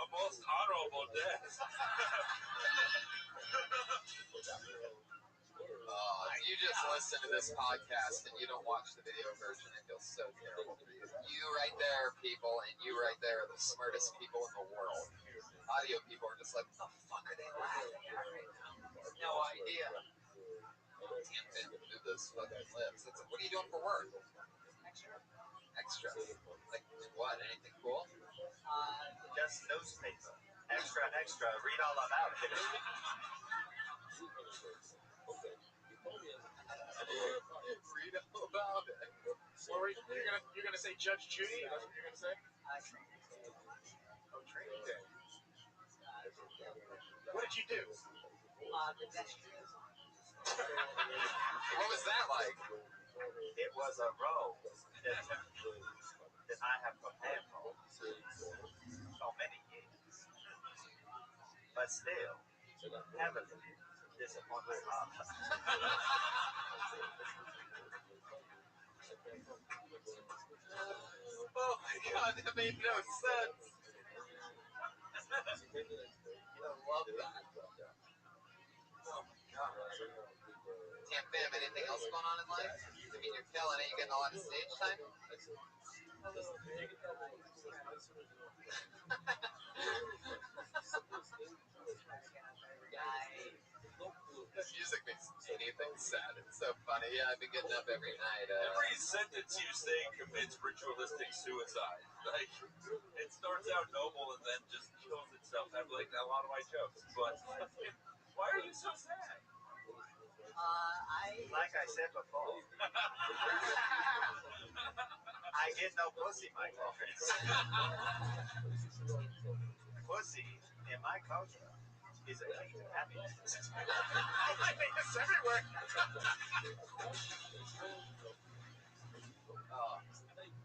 most honorable death. You just listen to this podcast and you don't watch the video version. I feel so terrible for you. You right there, people, and you right there are the smartest people in the world. Audio people are just like, what the fuck are they laughing at right now? No idea. Tam Fam, move those fucking lips. What are you doing for work? Extra. Like what? Anything cool? Just newspaper. Extra, extra. Read all about it. Read all about it. You're gonna say Judge Judy? That's what you're gonna say? Training day. What did you do? What was that like? It was a role that I have prepared for so many years, but still heavily disappoint my father. Oh my god, that made no sense. I love that. Oh my god. Tam Fam, anything else going on in life? I mean, you're killing it. You getting a lot of stage time? The music makes anything sad. It's so funny. Yeah, I've been getting up every night. Every sentence you say commits ritualistic suicide. Like, it starts out noble and then just kills itself. I have like a lot of my jokes, but why are you so sad? Like I said before, I get no pussy, my friends. Pussy in my culture is a key to happiness. I think it's everywhere.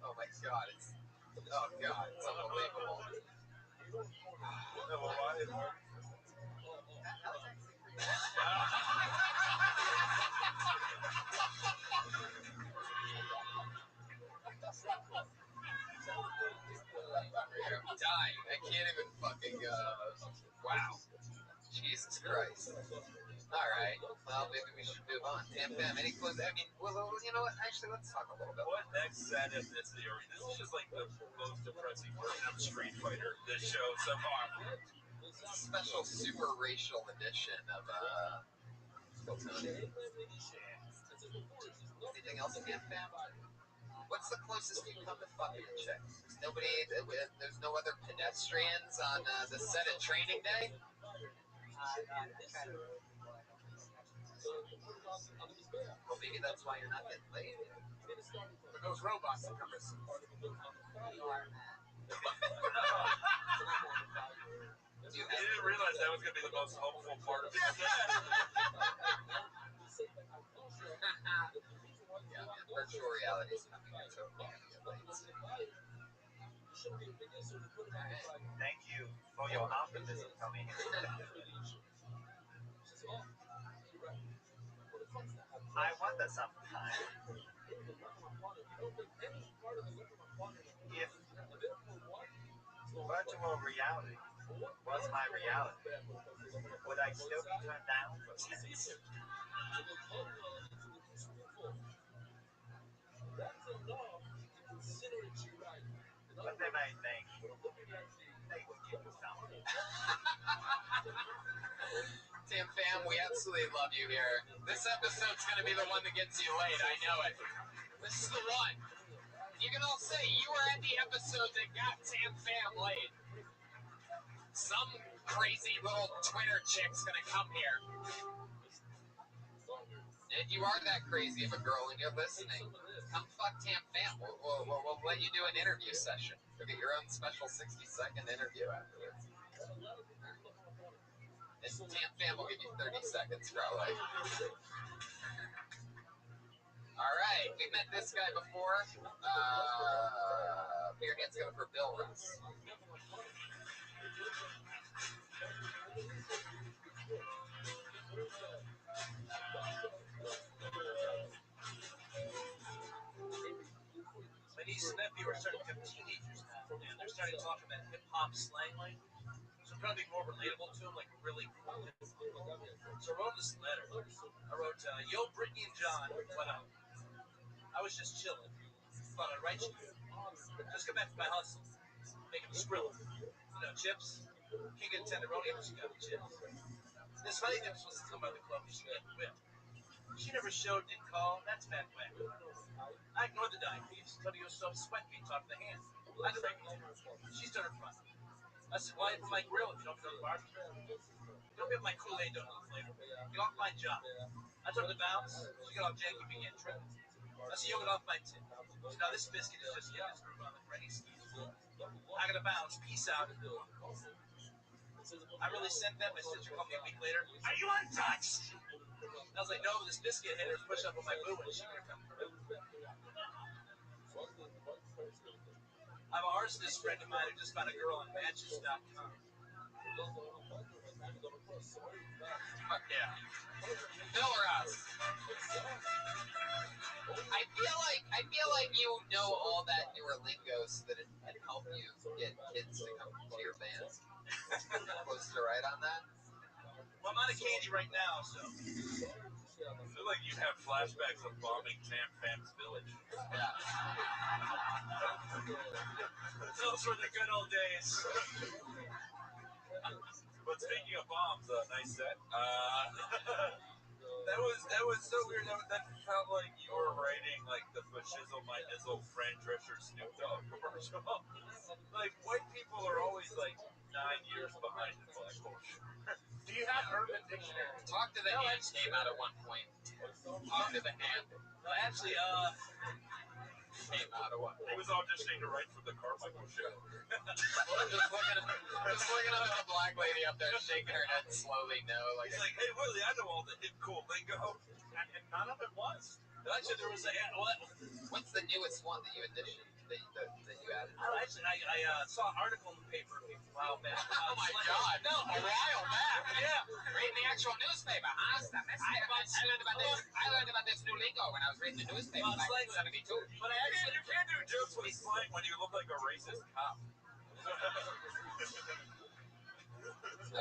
Oh my god, it's unbelievable. No, why? I'm dying. I can't even fucking, wow. Jesus Christ. All right. Well, maybe we should move on. Tam Fam, any clues? I mean, well, you know what? Actually, let's talk a little bit. What next said ethnicity? This is just like the most depressing version of Street Fighter, this show so far. It's a special super racial edition of, anything else, Tam Fam? What's the closest you come to fucking a chick? There's nobody, there's no other pedestrians on the set of Training Day? Well, maybe that's why you're not getting laid. For those robots that come with You didn't realize that was going to be the most hopeful part of it. Yeah, man, virtual reality is coming. You're totally gonna get laid. Thank you for your optimism, Tommy. I wonder sometimes if virtual reality was my reality, would I still be turned down for sex? But then I think they would give you something. Tam Fam, we absolutely love you here. This episode's gonna be the one that gets you laid. I know it. This is the one. You can all say you were at the episode that got Tam Fam laid. Some crazy little Twitter chick's gonna come here. And you are that crazy of a girl and you're listening. Come fuck Tam Fam. We'll let you do an interview session. You'll get your own special 60-second interview afterwards. And Tam Fam will give you 30 seconds, probably. All right, we met this guy before. Beer Hand's going for Bill Russ. My niece and nephew are starting to become teenagers now, and they're starting to talk about hip-hop slang language. So I'm trying to be more relatable to them, like really cool hip-hop. So I wrote this letter. I wrote, yo, Brittany and John, what up? I was just chilling. Thought I'd write you. Just got back from my hustle. Making a Skrilla. You know, chips. Can't get a tenderoni unless you got the chips. This honey dip was supposed to come by the club. She got whipped. She never showed, didn't call. That's bad whack. I ignored the diabetes. Told her you were so sweat being taught the hand. I drank it. She started front. I said, why from my grill if you don't know the barbecue? Don't get my Kool-Aid, don't know the flavor. Get off my job. I told her to bounce. She got all janky, began tripping. I said, yo, get off my tip. So now this biscuit is just getting his groove on like Freddy skis. I gotta bounce. Peace out. I really sent that. My sister called me a week later. Are you untouched? I was like, no, this biscuit hit her push up on my boo and she gonna come through. I have an arsonist friend of mine who just found a girl on Matches.com. Fuck yeah. Bill Russ. I feel like you know all that newer lingo so that it can help you get kids to come to your band. Close to right on that? Well, I'm out of candy right now, so. I feel like you have flashbacks of bombing Tam Fam's village. Yeah. Those were the good old days. But speaking of bombs, nice set. That was so weird. That felt like you were writing like the Fashizzle My Izzle Fran Drescher Snoop Dogg commercial. Like white people are always like 9 years behind in black culture. Do you have Urban Dictionary? Talk to the Hand came out at one point. Talk to the Hand No, actually, came out at one He point. was auditioning to write for the Carmichael show. Just looking at the black lady up there shaking her head slowly no. Like, He's like, hey Willie, I know all the hip cool lingo. and none of it was. Actually, there was a what? What's the newest one that you addition that you added? I saw an article in the paper a while back. Oh my God! No, a while back. Yeah. Reading the actual newspaper, huh? I learned about this new lingo when I was reading the newspaper back in '72. But you can't do jokes with slang when you look like a racist cop. I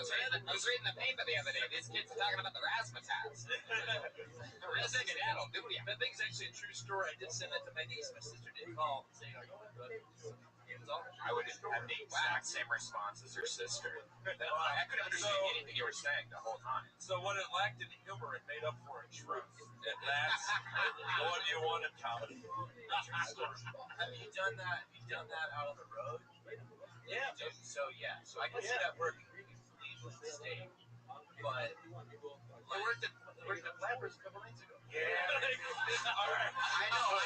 was reading the paper the other day. These kids are talking about the razzmatazz. That'll do ya. That thing's actually a true story. I did send that to my niece. My sister did call and say, "Are you good?" It was all. I would have the exact same response as her sister. I couldn't understand anything you were saying the whole time. So what it lacked in humor, it made up for in truth, and that's what you want in comedy. Have you done that? You done that out on the road? Yeah. So I can see that working completely mistake. But I worked at Flappers a couple nights ago. yeah. All right. I know.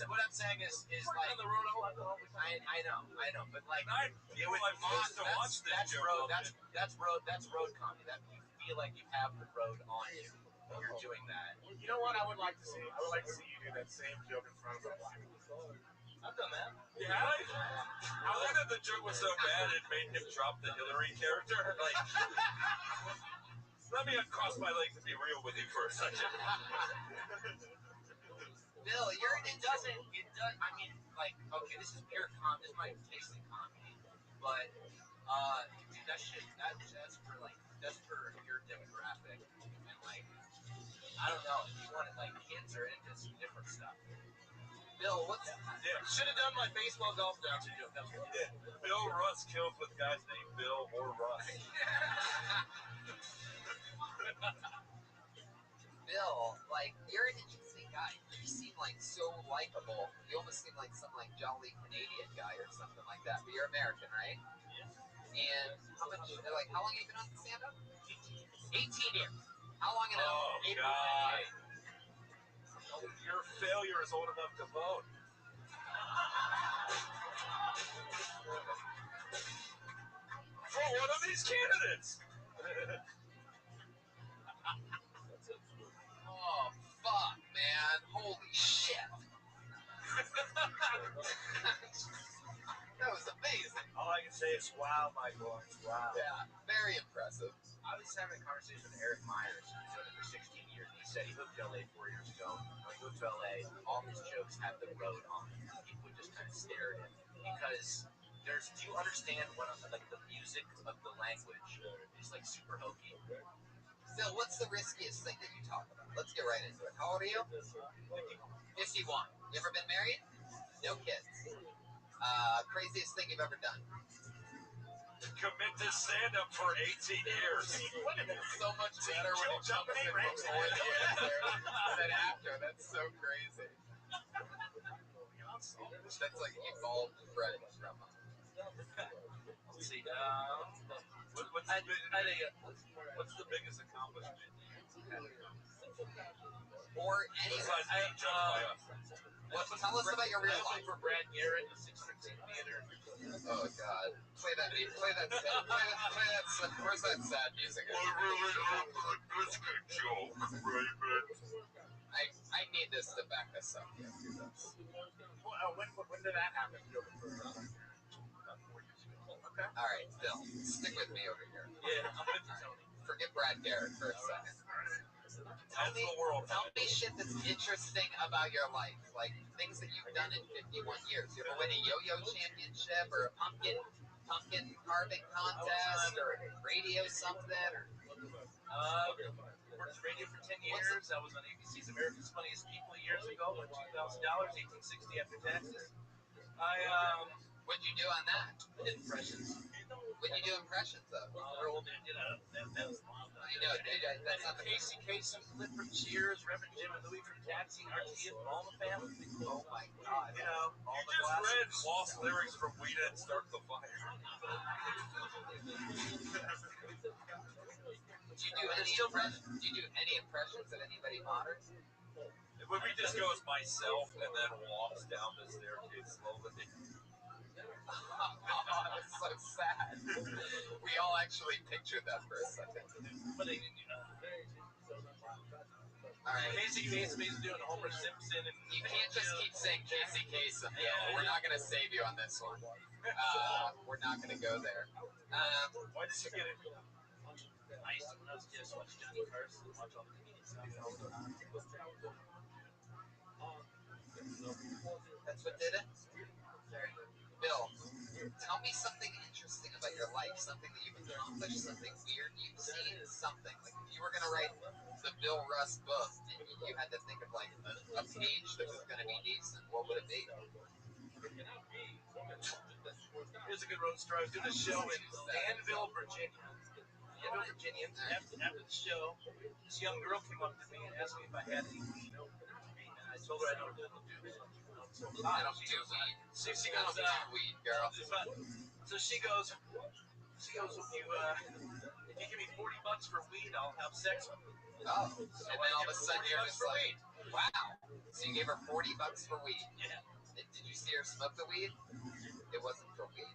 What I'm saying is like On the road all the time. I know, but like I feel like not, to watch this that's joke. road that's road comedy. That you feel like you have the road on you when you're doing that. You know what I would like to see? I would like to see you do that same joke in front of a black person. I've done that. Yeah. I wondered the joke was so bad it made him drop the Hillary character. Like, let me uncross my legs and be real with you for a second. Bill, it does. I mean, like, okay, this is pure this is my taste in comedy, but dude, that's for your demographic, and like, I don't know, if you want it, like, kids are into some different stuff. Bill, Should have done my baseball golf bouncer joke. That was what you did. Bill Russ kills with guys named Bill or Russ. Bill, like, you're an interesting guy. You seem like so likable. You almost seem like some like jolly Canadian guy or something like that. But you're American, right? And how long have you been on stand-up? 18 years. How long in Oh, God. Your failure is old enough to vote. For one of these candidates. Oh, fuck, man. Holy shit. That was amazing. All I can say is, wow, Michael. Wow. Yeah, very impressive. I was having a conversation with Eric Myers, who's done it for 16 years, and he said he moved to LA 4 years ago. When he moved to LA, all his jokes had the road on them. People would just kind of stare at him because do you understand what like the music of the language is like super hokey? Phil, what's the riskiest thing that you talk about? Let's get right into it. How old are you? 51. You ever been married? No kids. Craziest thing you've ever done? Commit to stand-up for 18 years. So much better when it comes in before the answer than after. That's so crazy. That's like evolved French from Let's see. What's the biggest accomplishment you had? or any. Besides being judged by us. Tell us about your real life. For Brad Garrett in the 600 Theater. Oh God! Play that. Where's that sad music? I really hope that biscuit joke, Raven. I need this to back us up. Yeah, When did that happen? About 4 years ago. Okay. all right, Bill, stick with me over here. Yeah, I'm with you, Tony. Forget Brad Garrett for a second. Tell me shit that's interesting about your life, like things that you've done in 51 years. You ever win a yo-yo championship or a pumpkin carving contest or radio something? Or Worked radio for 10 years. I was on ABC's America's Funniest People years ago. Won $2,000, $18.60 after taxes. What'd you do on that? I did impressions. What'd you do impressions of? That was long. I know, dude. That's not the Casey Flip from Cheers, Reverend Jim and Louie from Taxi, Archie from All the Family. Oh my God! You know, you just read lost lyrics from Weed and Start the Fire. Do you do any impressions of anybody modern? When we just go as myself and then walks down the staircase slowly. Oh, that's so sad. We all actually pictured that for a second. But All right. Casey Kasem's doing Homer Simpson, and You can't just keep saying Casey Kasem. We're not going to save you on this one. We're not going to go there. Why did you get it? I used to, when I was a kid, watch Johnny Carson, watch all the comedians all the time. That's what did it? Bill, tell me something interesting about your life, something that you've accomplished, something weird you've seen, something. Like if you were going to write the Bill Russ book and you had to think of like a page that was going to be decent, what would it be? Here's a good road story. I was doing a show in Danville, Virginia. After the show, this young girl came up to me and asked me if I had any weed. And I told her I don't do weed. I don't do weed. She I goes, don't do weed, girl. so she goes, if you give me $40 for weed, I'll have sex with you. Oh, and then all of a sudden you're just like, wow. So you gave her $40 for weed. Yeah. And did you see her smoke the weed? It wasn't for weed.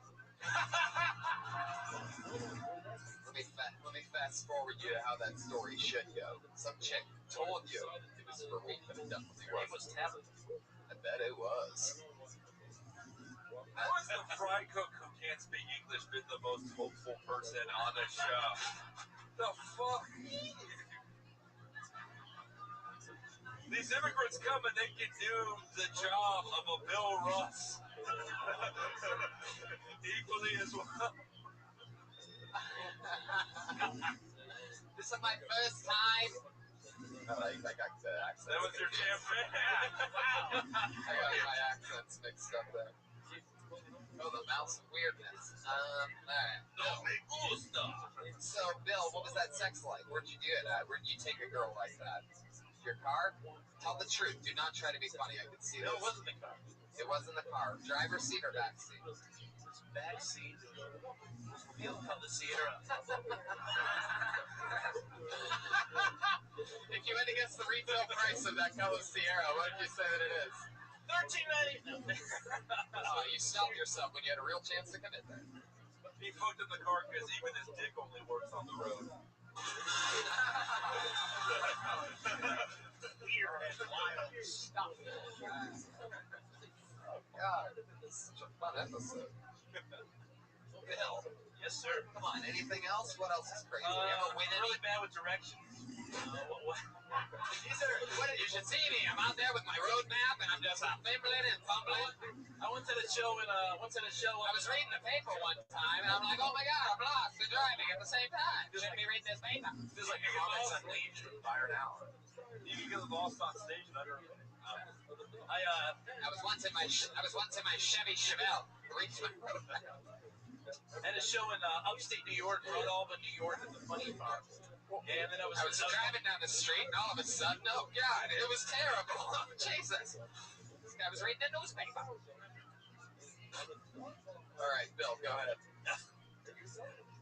Let me fast forward you to how that story should go. Some chick told you it was for weed, but it definitely Her name wasn't. was Tabitha. I bet it was. How is the fry cook who can't speak English been the most hopeful person on the show? The fuck? These immigrants come and they can do the job of a Bill Russ equally as well. This is my first time. I got the accent. That was your campaign. I got my accents mixed up there. Oh, the mouse of weirdness. Alright. No me gusta. So, Bill, what was that sex like? Where'd you do it at? Where'd you take a girl like that? Your car? Tell the truth. Do not try to be funny. I can see this. No, it wasn't the car. It wasn't the car. Driver's seat or back seat? Back seat. He'll come to see her. If you had to guess the retail price of that Color Sierra, what would you say that it is? $13.90. You stopped yourself when you had a real chance to commit there. He fucked up the car because even his dick only works on the road. Weird and wild stuff. Oh, God. This is such a fun episode. Bill. Yes, sir. Come on, anything else? What else is crazy? You ever win any? Really bad with directions. You should see me. I'm out there with my road map, and I'm just fumbling and fumbling. I went to the show I was reading the paper one time, and I'm like, oh my God, I'm lost and driving at the same time. Shouldn't be reading this paper. Feels like comics unleashed with Byron Allen. You can get lost on stage and under. I was once in my Chevy Chevelle. Reached my road map. I had a show in upstate New York, Rhode New York, at the Funny Farm. And then I was driving down the street, and all of a sudden, oh God, it was terrible. Jesus. This guy was reading a newspaper. All right, Bill, go ahead.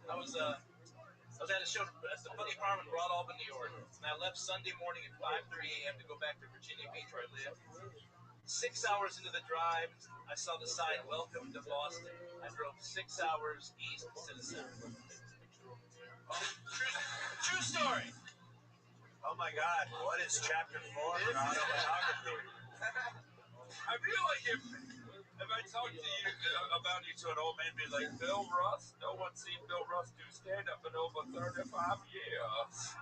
I was at a show at the Funny Farm in Rhode New York, and I left Sunday morning at 5:30 a.m. to go back to Virginia Beach, where I live. 6 hours into the drive, I saw the sign, "Welcome to Boston." I drove 6 hours east instead of south. True story. Oh my God, what is chapter 4 of autobiography? I feel like if I talked to you about you to an old man, be like, Bill Russ? No one's seen Bill Russ do stand-up in over 35 years.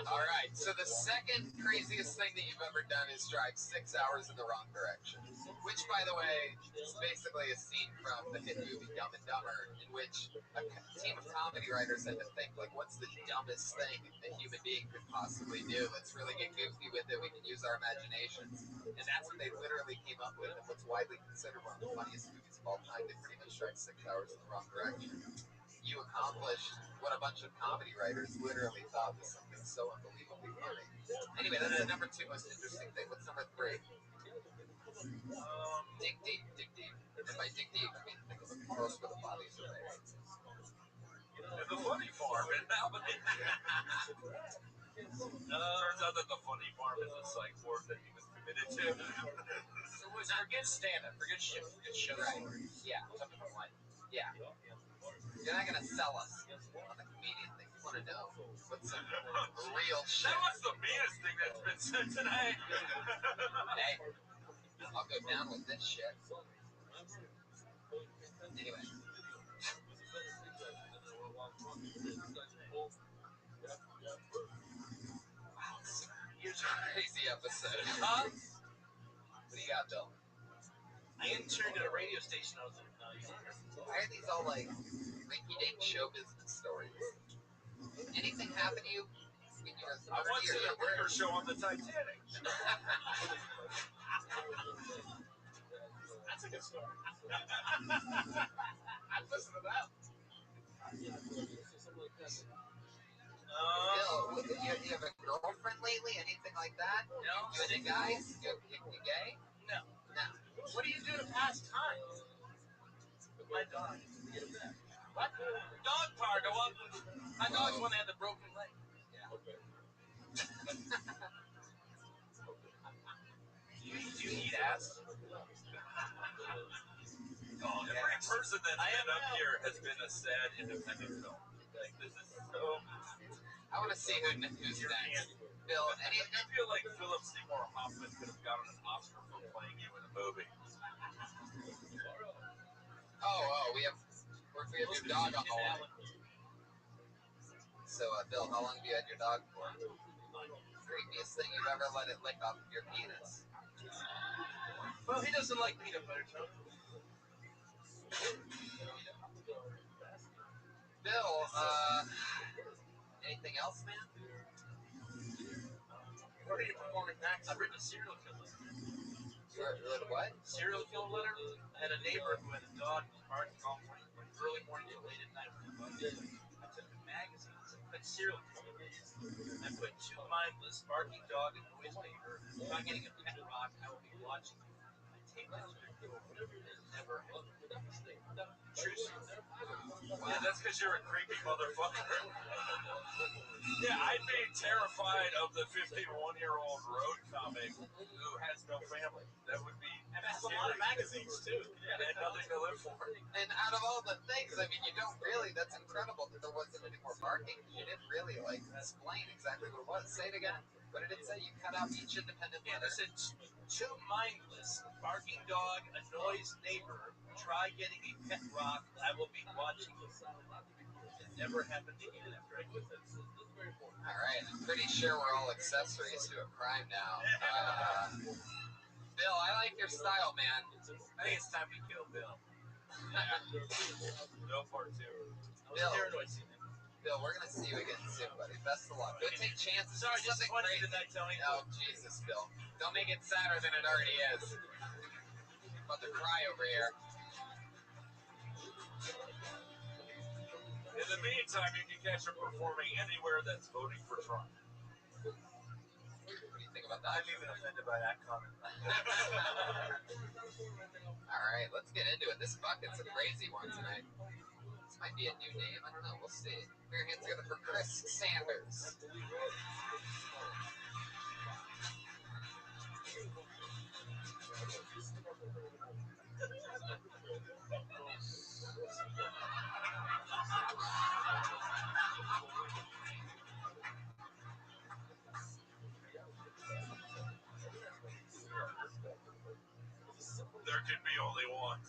All right, so the second craziest thing that you've ever done is drive 6 hours in the wrong direction, which, by the way, is basically a scene from the hit movie Dumb and Dumber, in which a team of comedy writers had to think, like, what's the dumbest thing a human being could possibly do? Let's really get goofy with it. We can use our imaginations. And that's what they literally came up with, and what's widely considered one of the funniest movies of all time. They pretty much drive 6 hours in the wrong direction. You accomplished what a bunch of comedy writers literally thought was something so unbelievably funny. Anyway, that's the number 2 most interesting thing. What's number 3? Dig deep, dig deep. And by dig deep, I mean think of the close where the bodies are there. And the Funny Farm in Albany. Turns out that the Funny Farm is a psych ward that he was committed to. Forget stand-up, forget shit, forget show. Right. Yeah, something like yeah. You're not going to sell us on the comedian thing. want to know what's some real shit. That was the meanest thing that's been said tonight. Hey, I'll go down with this shit. Anyway. Wow, it's a crazy episode. Huh? What do you got, Bill? I interned at a radio station. I was younger. Why are these all like rinky-dink show business stories? Anything happen to you when you were 30 I once did a burger show on the Titanic. That's a good story. I'd listen to that. Bill, you have a girlfriend lately? Anything like that? No. You into guys? You gay? No. No. What do you do to pass time? My dog. What? Dog park. My dog's one that had the broken leg. Do you eat ass? Every person that's been up here has been a sad independent film. Like, this is so... I want to see who's next. Bill, I feel like Philip Seymour Hoffman could have gotten an Oscar for playing you in a movie. we have your dog on the line. So, Bill, how long have you had your dog for? Creepiest thing you've ever let it lick off of your penis? Well, he doesn't like peanut butter toast. Bill, anything else, man? What are you performing next? I've written a serial killer letter. You wrote what? Serial killer letter? I had a neighbor who had a dog who was barking all morning, from early morning till late at night. I took the magazines and put serial killer letters. I put two mindless, barking dog and noise maker. If I'm getting a pet rock, I will be watching you. I taped it to their door. Never happened. True story. Yeah, that's because you're a creepy motherfucker. Yeah, I'd be terrified of the 51-year-old road comic who has no family. That would be... And that's a lot of magazines, too. Yeah, and nothing to live for. And out of all the things, I mean, you don't really, that's incredible that there wasn't any more barking. You didn't really, explain exactly what it was. Say it again. What did it say? You cut out each independent Yeah, letter. they said two mindless, barking dog, a noise neighbor. Try getting a pet rock. I will be watching you. It never happened again after I did this. All right, I'm pretty sure we're all accessories to a crime now. Bill, I like your style, man. I think it's time we kill Bill. No part two. Bill, Paranoid scene. Bill, we're gonna see you again soon, buddy. Best of luck. Go take chances. Sorry, Do just something 20 crazy. tonight, Tony. Oh, Jesus, Bill. Don't make it sadder than it already is. I'm about to cry over here. In the meantime, you can catch him performing anywhere that's voting for Trump. What do you think about that? I'm even offended by that comment. All right, let's get into it. This bucket's a crazy one tonight. This might be a new name. I don't know. We'll see. Put your hands together for Chris Sanders. There can be only one.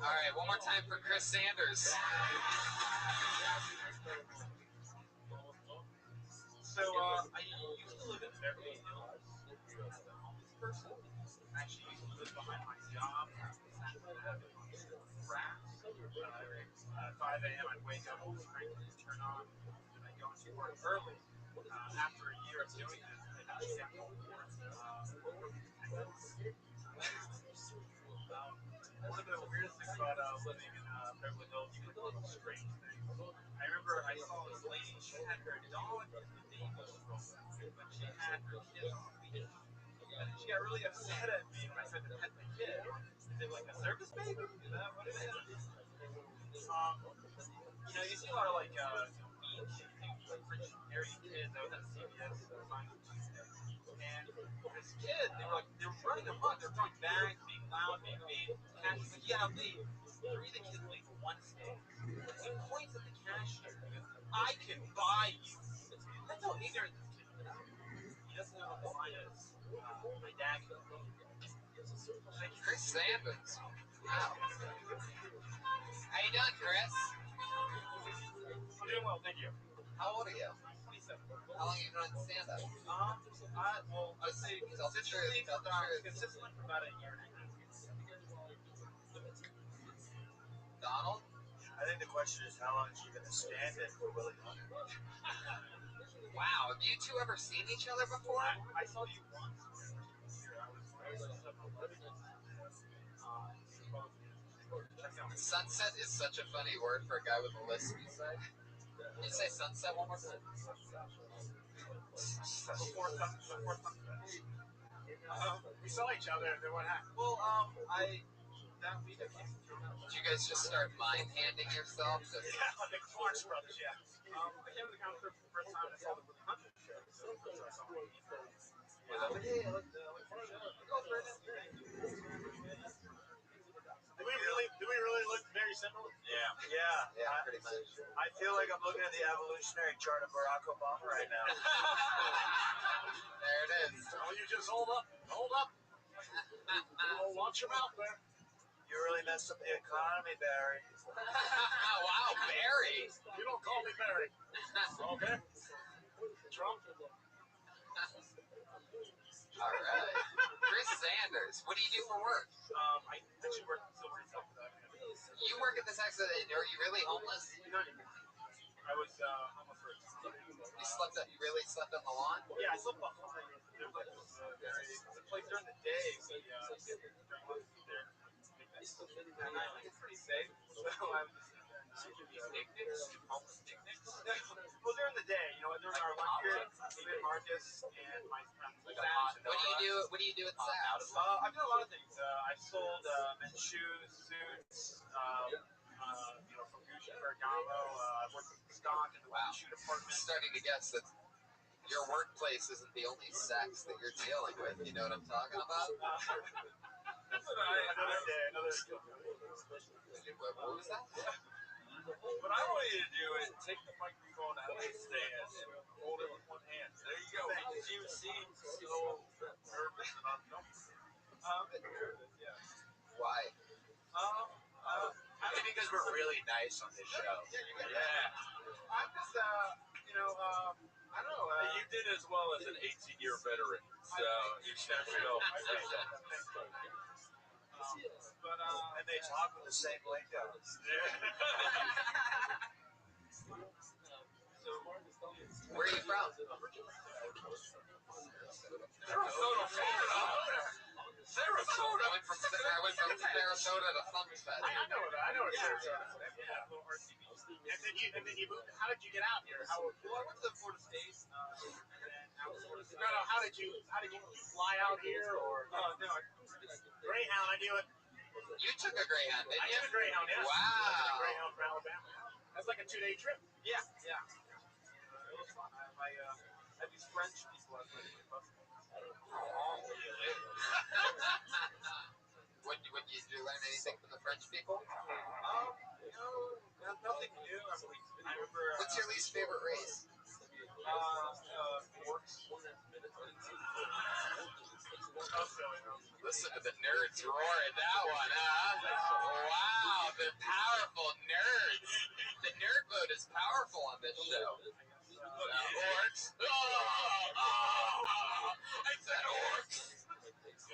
All right, one more time for Chris Sanders. So, I used to live in Beverly Hills as a homeless person. I actually used to live behind my job. Grass. 5 a.m. I'd wake up, the sprinklers would turn on, and I'd go into work early. After a year of doing this, I actually got one of the weirdest things about living in Beverly Hills, you can little strange things. I remember I saw this lady, she had her dog in the baby stroller, but she had her kid on a leash. And she got really upset at me when I tried to pet the kid. Is it like a circus baby? Is that what it is? You see a lot of mean things, like rich area kids that was at CBS signs on Tuesday. And this kid, they were running amok, they were throwing bags, being loud. pound being made. Cash is like, yeah, leave. Three of the kids leave, one stays. He points at the cashier. He goes, I can buy you. That's how ignorant this kid is. He doesn't know what the sign is. My dad can buy you. Chris Sanders. Wow. How you doing, Chris? I'm doing well, thank you. How old are you? 27. How long have you been on stand-up? I'd say Tell the truth. Tell the truth. consistently for about a year and a half. Donald? I think the question is, how long is she going to stand it for Willie Hunter? Wow, have you two ever seen each other before? I saw you once. Sunset is such a funny word for a guy with a lisp inside. Can you say sunset one more time? Before sunset. We saw each other, and then what happened? Well, that week I came to Toronto. Did you guys just start mind-handing yourself? Yeah, like the Clark's brothers, yeah. I came to the counter for the first time and I saw the Willie Hunter show. So I saw him. Yeah, I was like, hey, let's show. Do we really look very similar? Yeah. Yeah, pretty much. I feel like I'm looking at the evolutionary chart of Barack Obama right now. There it is. Oh, you just hold up. Watch your mouth there. You really messed up the economy, Barry. Wow, Barry. You don't call me Barry. Okay? Trump? All right. Chris Sanders, what do you do for work? I actually work in Silver South. You work at this accident. Are you really homeless? Not anymore. I was homeless for a time. You really slept on the lawn? Yeah, I slept behind. There's like this the place during the day. During lunch there. And I think it's pretty safe. So I'm just picnics, homeless picnics. Well, during the day, during our lunch period, me and Marcus and my friends. What do you do at Sam's? I've done a lot of things. I've sold men's shoes, suits, from Gucci, Ferragamo. I've worked with Stock in the shoe department. I'm starting to guess that your workplace isn't the only sex that you're dealing with. You know what I'm talking about? Another day. What was that? What I want you to do is take the microphone out of the stand and hold it with one hand. There you go. You seem so nervous and uncomfortable. A bit nervous, yeah. Why? Maybe because we're really nice on this show. Yeah. I'm just, I don't know. You did as well as an 18-year veteran, so you should feel. And they talk with the same lingo. Where are you from? Sarasota. I went from Sarasota to Sunset. I know what Sarasota is. Yeah, a little RCB. And then you moved. How did you get out here? I went to Florida State. How did you fly out here or? No, Greyhound. I knew it. You took a Greyhound, didn't you? I took a Greyhound. Yes. Wow. I took a Greyhound from Alabama. That's like a 2-day trip. Yeah. It was fun. I had these French people as my bus. What did you learn anything from the French people? Nothing new. I remember. What's your least favorite race? Orcs. Listen to the nerds roar at that one, huh? Wow, the powerful nerds. The nerd vote is powerful on this show. Orcs. I said orcs.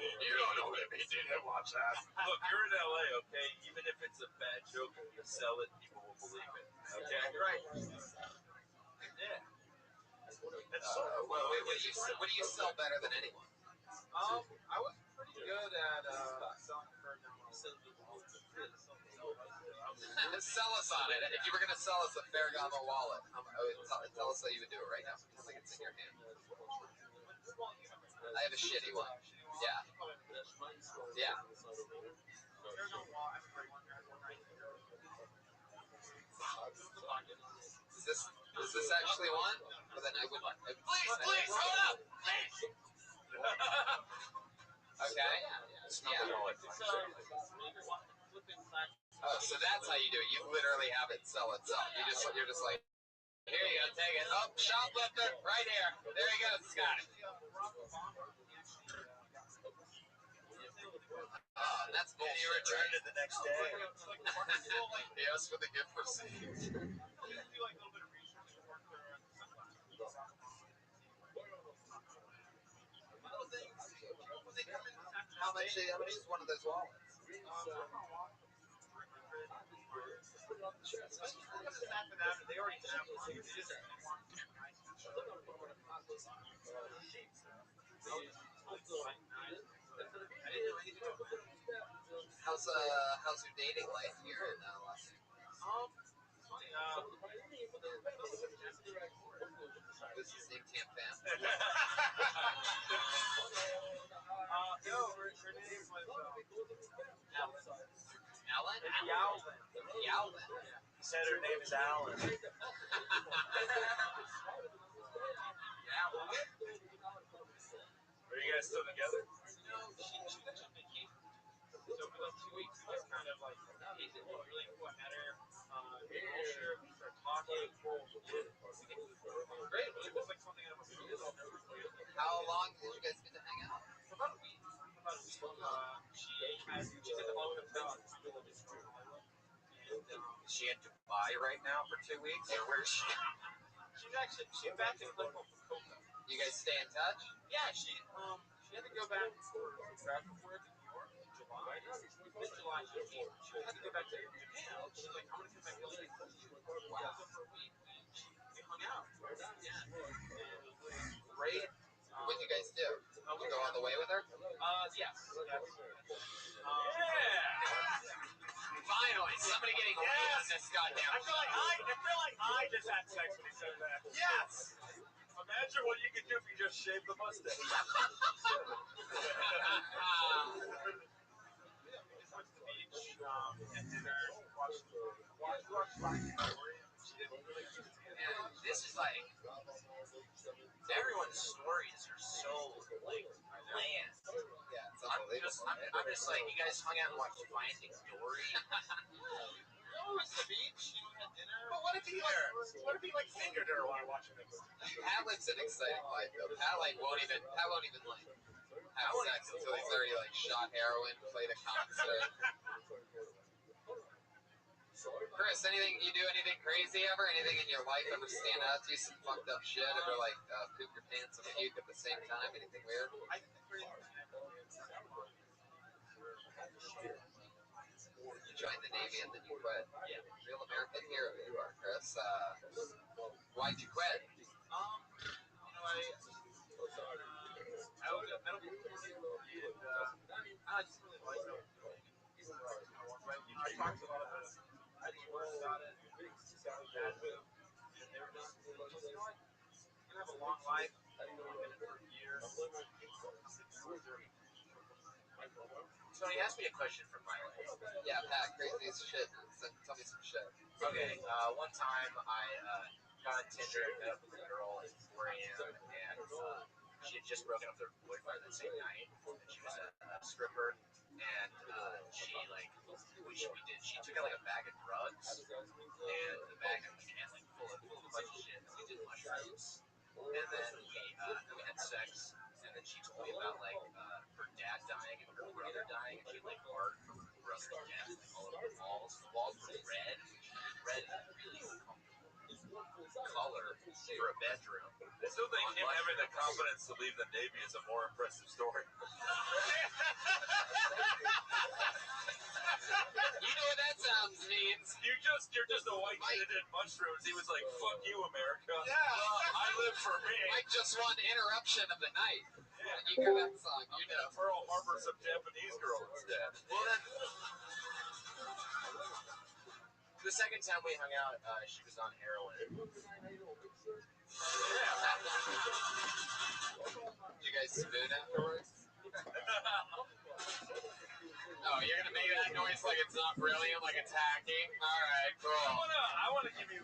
You don't know what it means. You didn't watch that. Look, you're in LA, okay? Even if it's a bad joke, if you sell it, people will believe it. Okay? Right. Yeah. That's What do you sell better than anyone? I was pretty good at selling Ferragamo. Sell us on it. If you were going to sell us a Ferragamo wallet, tell us how you would do it right now. Pretend like it's in your hand. I have a shitty one. Yeah. Is this actually one? But then I would. Please, hold up! Please! Okay. It's number Yeah. one. Oh, so that's how you do it. You literally have it sell itself. You're just like, here you go, take it. Oh, shoplifter, right here. There he goes, Scott. Oh, that's bullshit. And you returned it the next day. Yes, with the gift receipt. How much is one of those wallets? They already have How's your dating life here in Los This is Nick Tam Fam. no, her name was Alan? Yowlin. He said her name is Alan. Are you guys still together? no, she was actually on vacation. So for like 2 weeks, we just kind of like, hey, it was really cool. I met her, culture, we started talking. Great, it was like something out of a movie. How long did you guys get to hang out? For about a week. She's at the Hollywood Hotel. And Is she in Dubai right now for 2 weeks, or where is she? she's back in Liverpool. You guys stay in touch? Yeah, she had to go back for graduate work in New York in July. Mid-July, she had to go back to Japan. She's like, I'm gonna come back to LA. Wow. So for a week, we hung out. Yeah. Great. What'd you guys do? You go on the way with her? Yes. Finally, somebody getting laid on this goddamn I feel like I just had sex when he said that. Yes! Imagine what you could do if you just shaved the mustache. We just went to the beach, had dinner, watched She didn't really keep it together. Man, this is like, everyone's stories are so, like, bland. Yeah, it's unbelievable. I'm just like, you guys hung out and watched Finding Dory? No, it was the beach, had dinner. But what if he fingered her while watching the movie? Pat lives an exciting life, though. Pat won't even like have sex until he's already like shot heroin, played a concert. Chris, you do anything crazy ever? Anything in your life ever stand out to you? Some fucked up shit? Ever like poop your pants and puke at the same time? Anything weird? I think the crazy thing You joined the Navy and then you quit. Yeah. Real American hero you are, Chris. Why'd you quit? I was at medical school and I just really liked it. I talked to a lot of experts about it. And they were just, you know what? You're gonna have a long life. I've been in it for a year. So he asked me a question from my life. Yeah, Pat, craziest shit. Tell me some shit. Okay, one time I got on Tinder and met up with a girl at 4 a.m. and she had just broken up with her boyfriend that same night. And she was a stripper, and she took out like a bag of drugs, and the bag had like full of a bunch of shit. We did mushrooms, and then we had sex, and then she told me about like her dad dying and her brother dying, and she like marked her brother's death like all over the walls. The walls were red. Red is really uncomfortable color for a bedroom. I still think him having the confidence to leave the Navy is a more impressive story. You know what that sounds means? You're just a white kid that did mushrooms. He was like, "Fuck you, America." Yeah. I live for me. Mike just won interruption of the night. Yeah. When you hear that song, you know. Pearl Harbor, some Japanese girl instead. Well then, the second time we hung out, she was on heroin. Did you guys spoon afterwards? Oh, you're gonna make that noise like it's not brilliant, like it's hacking? Alright, cool. I want to give you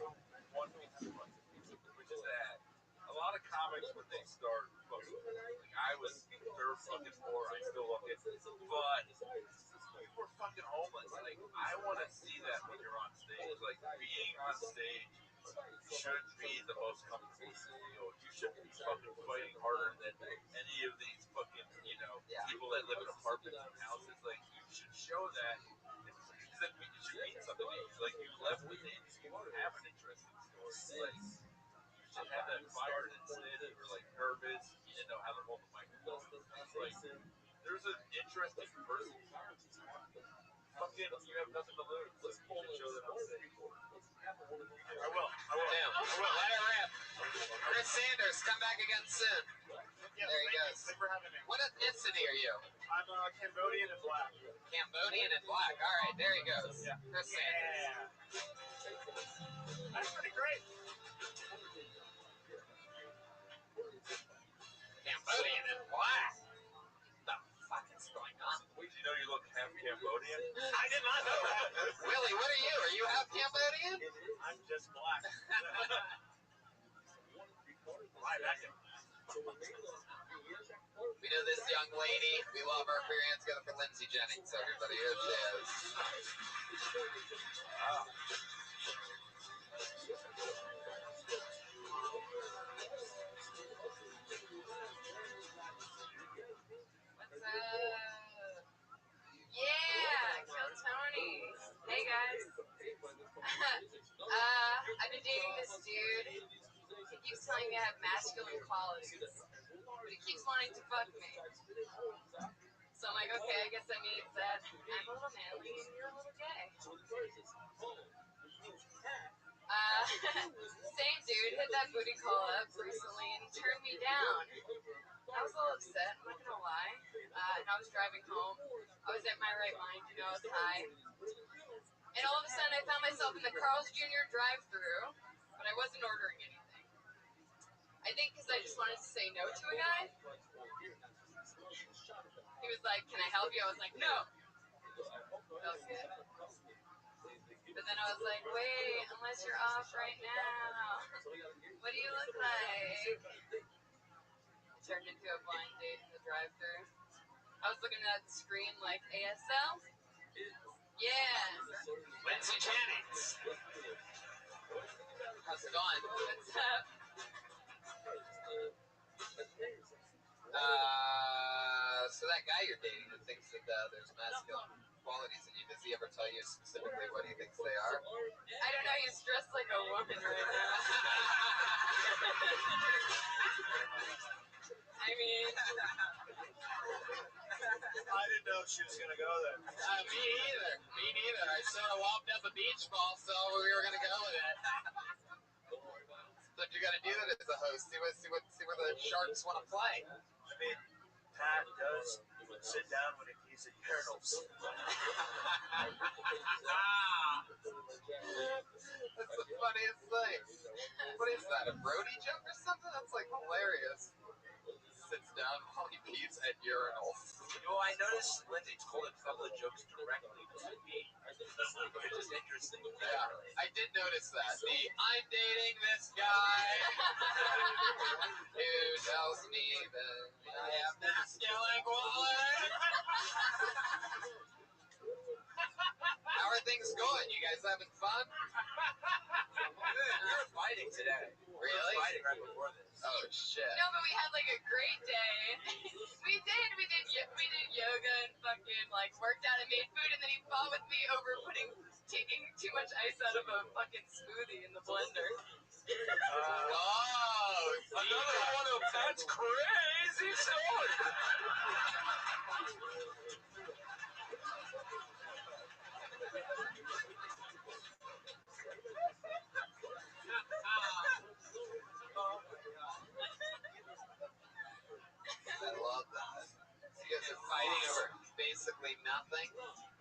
one piece of advice, which is that a lot of comics, when they start most of them. Like, I was dirt fucking poor. I still look it. But you were fucking homeless. Like, I want to see that when you're on stage. Like, being on stage should be the most comfortable you feel. You shouldn't be fucking fighting harder than any of these fucking, people that live in apartments and houses. Like, you should show that. Because it should mean something to you. Like, you left the dance, you have an interesting story. Like, you should have that fire instead. You were, like, nervous. You didn't know how to hold the microphone. It's like, there's an interesting person. Fucking, you have nothing to lose. So you should show that on stage. I will. Damn. Let it rip. Chris Sanders, come back again soon. Yeah, There he goes. Thanks for having me. What ethnicity are you? I'm Cambodian and black. Cambodian and black. All right, there he goes. Yeah. Chris Sanders. Yeah. That's pretty great. Cambodian and black. What the fuck is going on? Wait, do you know you look half Cambodian? I did not know that. Willie, what are you? Are you half Cambodian? I'm just black. Right back in. We know this young lady. We love her. Put your hands together for Lindsay Jennings, everybody. Here she is. What's up? Yeah, kill Tony. Hey guys. I've been dating this dude. He keeps telling me I have masculine qualities, but he keeps wanting to fuck me. So I'm like, okay, I guess that means that I'm a little manly and you're a little gay. Same dude hit that booty call up recently and he turned me down. I was a little upset, I'm not gonna lie. And I was driving home. I was at my right mind, I was high. And all of a sudden I found myself in the Carl's Jr. drive-thru, but I wasn't ordering anything. I think because I just wanted to say no to a guy. He was like, can I help you? I was like, no. That was good. But then I was like, wait, unless you're off right now. What do you look like? It turned into a blind date in the drive-thru. I was looking at the screen like, ASL? Yeah. Lindsay Jennings. How's it going? What's up? So that guy you're dating that thinks that there's masculine qualities in you, does he ever tell you specifically what he thinks they are? I don't know, he's dressed like a woman right now. I mean... I didn't know she was going to go there. Me neither. I sort of lobbed up a beach ball, so we were going to go with it. But you got to do that as a host. See where the sharks want to play. I mean, Pat does sit down when he's at urinals. That's the funniest thing. What is that, a Brody joke or something? That's like hilarious. Sits down while he pees at urinals. I noticed Lindsay told a couple of jokes directly to me. Which is interesting. Yeah, I did notice that. I'm dating this guy who tells me that I have masculine qualities. How are things going? You guys having fun? We were fighting today. Really? We were fighting right before this. Oh shit. No, but we had like a great day. We did yoga and fucking like worked out and made food, and then he fought with me over taking too much ice out of a fucking smoothie in the blender. Another one of Pat's crazy stories. I love that. You guys are fighting over basically nothing.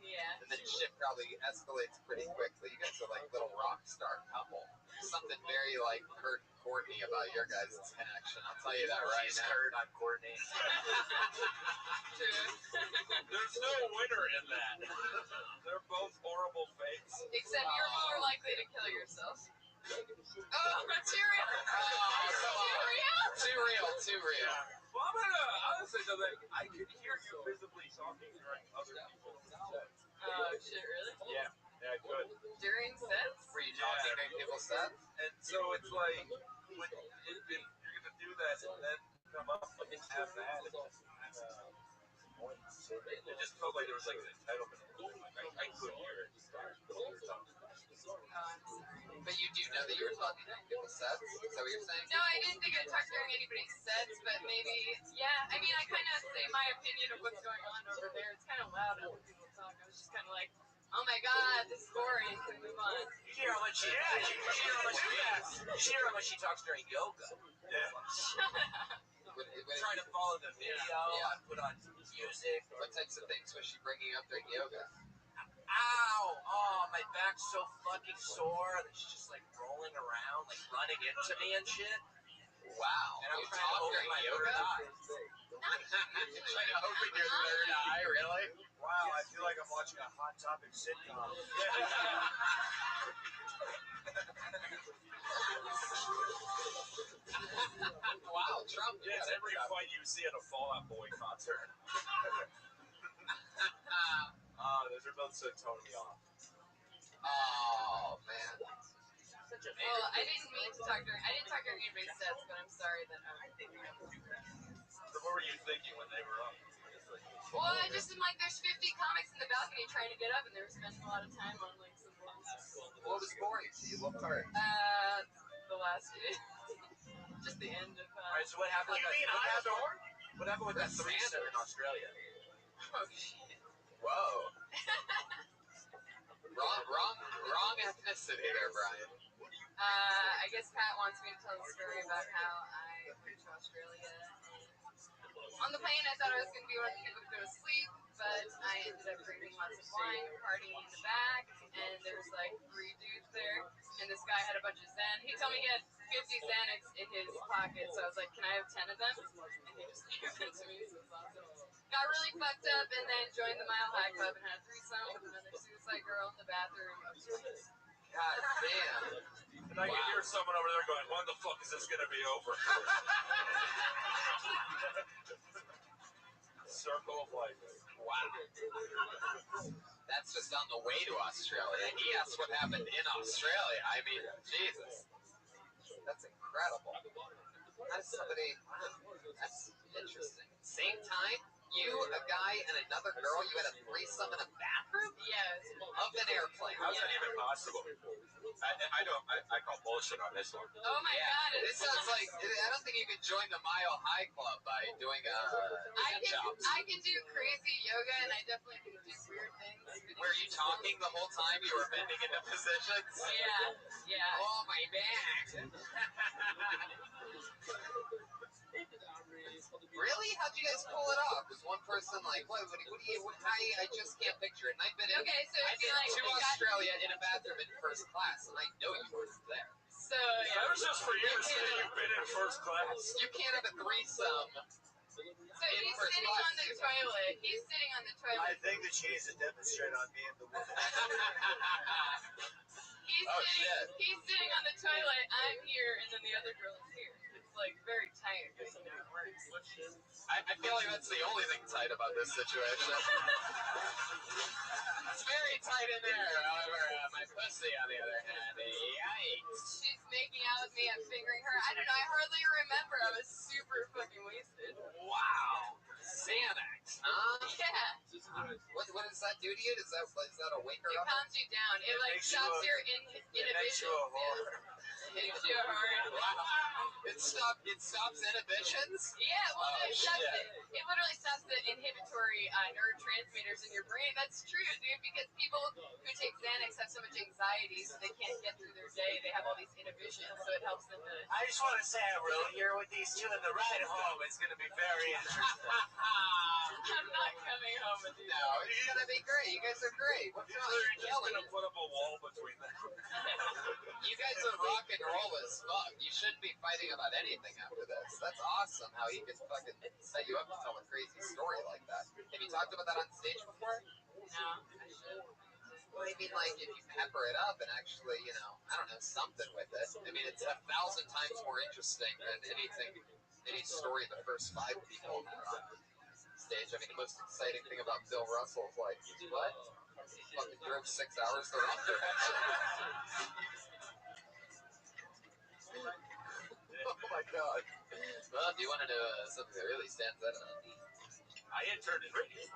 Yeah. And then shit probably escalates pretty quickly. You guys are like little rock star couple. There's something very like Kurt and Courtney about your guys' connection. I'll tell you that right She's now. Kurt, I'm Courtney. True. There's no winner in that. They're both horrible fates. Except you're more likely to kill yourself. Oh, too real. Oh, come on. Too real? Too real. say something. I could hear you visibly talking during other people's sets. Oh shit, really? Yeah, I could. During sets? Were you talking during people's sets? And so it's like, when if you're gonna do that and then come up and have that, it just kind of it just felt like there was like an entitlement. I could hear it. When we were talking. But you do know that you were talking during people's sets? Is that what you're saying? No, I didn't think I'd talk during anybody's sets, but maybe, yeah. I mean, I kind of say my opinion of what's going on over there. It's kind of loud when people talk. I was just kind of like, oh my god, this is boring. Can we move on? You hear how much she talks during yoga. Yeah. Trying to follow the video. Yeah. I put on music. What types of things was she bringing up during yoga? Ow! Oh, my back's so fucking sore. And she's just like rolling around, like running into me and shit. Wow. And I'm You trying to talk open during my yoga? third eye. Trying to open your third eye, really? Wow, I feel like I'm watching a Hot Topic sitcom. Wow, Trump. Yeah, it's every fight you see at a Fall Out Boy concert. Those are both so tone me off. Oh, man. Well, I didn't mean to talk during. I didn't talk during anybody's sets, but I'm sorry that I was thinking of it. So what were you thinking when they were up? Well, I just am like, there's 50 comics in the balcony trying to get up, and they were spending a lot of time on like some boring stuff. What was boring to you? What part? The last bit. Just the end of. Alright, so what happened? What happened with that threesome in Australia? Oh shit. Whoa. Wrong ethnicity there, Brian. I guess Pat wants me to tell the story about how I went to Australia. On the plane, I thought I was going to be one of the people to go to sleep, but I ended up drinking lots of wine, partying in the back, and there was like 3 dudes there, and this guy had a bunch of Xan. He told me he had 50 Xanax in his pocket, so I was like, can I have 10 of them? And he just gave them to me, so it was awesome. Got really fucked up, and then joined the Mile High Club and had a threesome with another suicide girl in the bathroom upstairs. God damn. And I can hear someone over there going, when the fuck is this going to be over? Circle of life. Wow. That's just on the way to Australia. He asked what happened in Australia. I mean, Jesus. That's incredible. How does somebody... That's interesting. Same time, you, a guy, and another girl, you had a threesome in a bathroom? Yes. Of an airplane. How's that even possible? I call bullshit on this one. Oh my god. It sounds like... I don't think you could join the Mile High Club by doing a... I can do crazy yoga, and I definitely can do weird things. Were you talking the whole time you were bending into positions? Yeah. Oh, my back. Really? How'd you guys pull it off? Was one person like, what do you, I just can't picture it. And I've been I've been to Australia in a bathroom in first class, and I know you weren't there. So, That was just for you to say you've been in first class. You can't have a threesome. So he's sitting on the toilet. He's sitting on the toilet. I think that she needs to demonstrate on being the woman. He's sitting on the toilet. I'm here, and then the other girl is here. It's like very tight, but you know it works. I feel like that's the only thing tight about this situation. It's very tight in there. However, my pussy, on the other hand, yikes. She's making out with me. I'm fingering her. I don't know. I hardly remember. I was super fucking wasted. Wow. Xanax, huh? Yeah. What does that do to you? Is that a waker It up? calms you down. It like stops your inhibition. It makes you a whore. It makes you a whore. Wow. It stops inhibitions? Yeah, well, it literally stops the inhibitory neurotransmitters in your brain. That's true, dude, because people who take Xanax have so much anxiety, so they can't get through their day. They have all these inhibitions, so it helps them to... I just want to say I'm really here with these two, and the ride home is going to be very interesting. I'm not coming home with you. No, it's going to be great. You guys are great. What's wrong? You're just going to put up a wall between them. You guys are rock and roll as fuck. You shouldn't be fighting about anything after this. That's awesome how he can fucking set you up to tell a crazy story like that. Have you talked about that on stage before? No, I should. Well, I mean, like, if you pepper it up and actually, you know, I don't know, something with it. I mean, it's 1,000 times more interesting than any story the first 5 people had on stage. I mean, the most exciting thing about Bill Russell is like, what? He fucking drove 6 hours the wrong direction. Oh my god. Well, if you want to know something that really stands out, I interned in radio.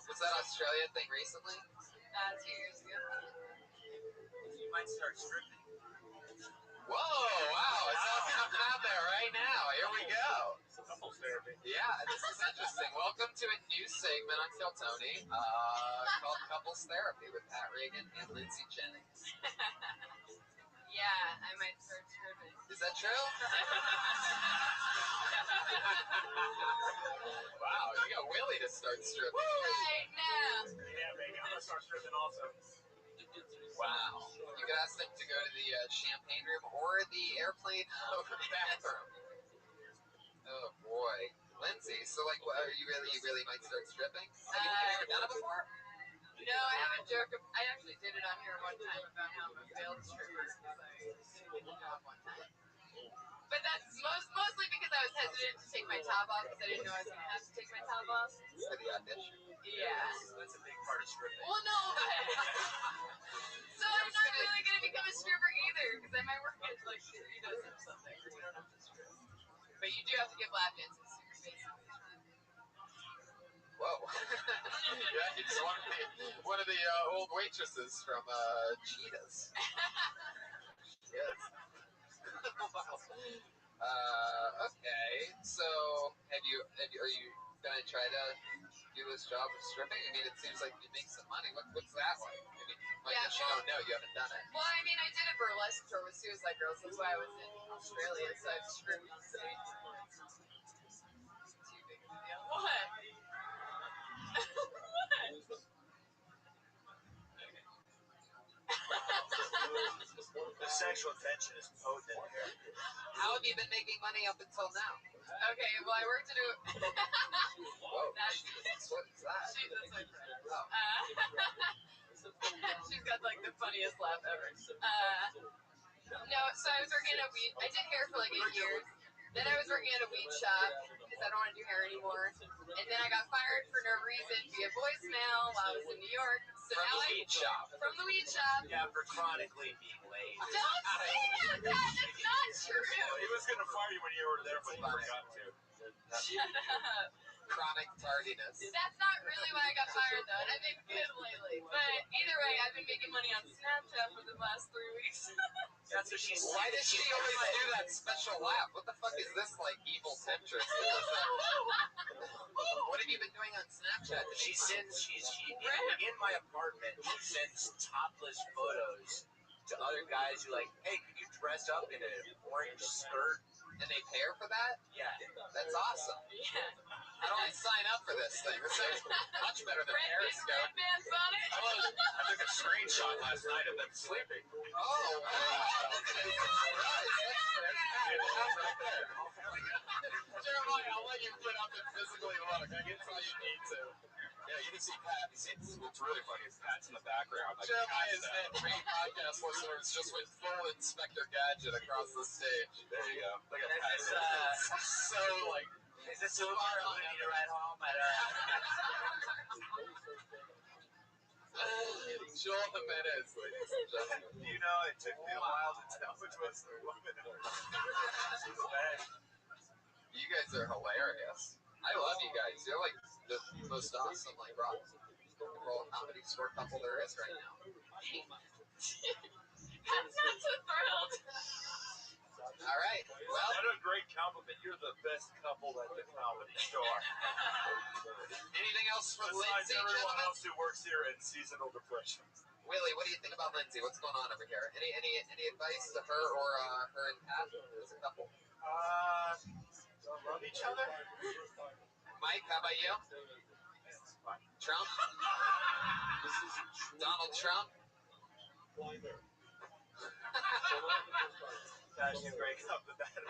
was that Australia thing recently? 2 years ago. You might start stripping. Whoa, wow, it's all coming out there right now. Here we go. Couples therapy. Yeah, this is interesting. Welcome to a new segment on Kill Tony called Couples Therapy with Pat Reagan and Lindsay Jennings. Yeah, I might start stripping. Is that true? Wow, you got Willie to start stripping. Right now. Yeah, baby, I'm gonna start stripping also. Wow. You could ask them to go to the champagne room or the airplane bathroom. Oh boy. Lindsay, so like, what, are you really might start stripping? Have you ever done it before? No, I haven't joked. I actually did it on here one time about how I'm a failed stripper because I did the job one time. But that's mostly because I was hesitant to take my top off because I didn't know I was going to have to take my top off. For the audition. Yeah. That's a big part of stripping. Well, no, but... So I'm not really going to become a stripper either because I might work at like Doritos or something where you don't have to strip. But you do have to give lap dances, so you're basically Whoa. Yeah, he's one of the old waitresses from Cheetahs. Yes. Wow. Okay. So, are you gonna try to do this job of stripping? I mean, it seems like you make some money. What's that like? I mean, I guess you don't know. You haven't done it. Well, I mean, I did a burlesque tour with Suicide Girls. That's why I was in Australia, so I've stripped on stage. Too big of a deal. What? The sexual tension is potent in here. How have you been making money up until now? Okay, well, I worked at a... Whoa. What is that? That's my friend. She's got, like, the funniest laugh ever. No, so I was working at a weed... I did hair for, like, 8 years. Then I was working at a weed shop because I don't want to do hair anymore. And then I got fired for no reason via voicemail while I was in New York. So From now the weed shop. From the weed shop. Yeah, for chronically being late. Don't say that, Pat. That's not true. He was gonna fire you when you were there, but he forgot to. Shut up. Chronic tardiness. That's not really why I got fired, though, and I've been good lately. But either way, I've been making money on Snapchat for the last 3 weeks. That's what she's. Why does she always do that special laugh? What the fuck is this, like, evil temptress? What have you been doing on Snapchat? She sends. In my apartment. She sends topless photos to other guys who like, hey, can you dress up in an orange skirt? And they pay her for that? Yeah. That's awesome. Yeah. I don't sign up for this thing. This is much better than Periscope. Red band's on it. I took a screenshot last night of them sleeping. Oh, wow. Jeremiah, I'll let you get up and physically look. I can tell you need to. Yeah, you can see Pat. What's really funny is Pat's in the background. Like, Jeremiah's main podcast listeners just went full Inspector Gadget across the stage. There you go. Look at Is Pat. this, So, like, is this too far? I'm gonna need to ride home. Joel Jimenez, ladies and gentlemen. You know, it took me a while to tell which was the woman. You guys are hilarious. I love you guys. You're like the most awesome, like, rock and roll comedy store couple there is right now. Pat's not so thrilled. All right. Well, What a great compliment. You're the best couple at the comedy store. anything else for Besides Lindsay, everyone gentlemen? else who works here in seasonal depression. Willie, what do you think about Lindsay? What's going on over here? Any advice to her or her and Pat as a couple? Love each other? Mike, how about you? Trump? Donald Trump? Gosh, you break up the better.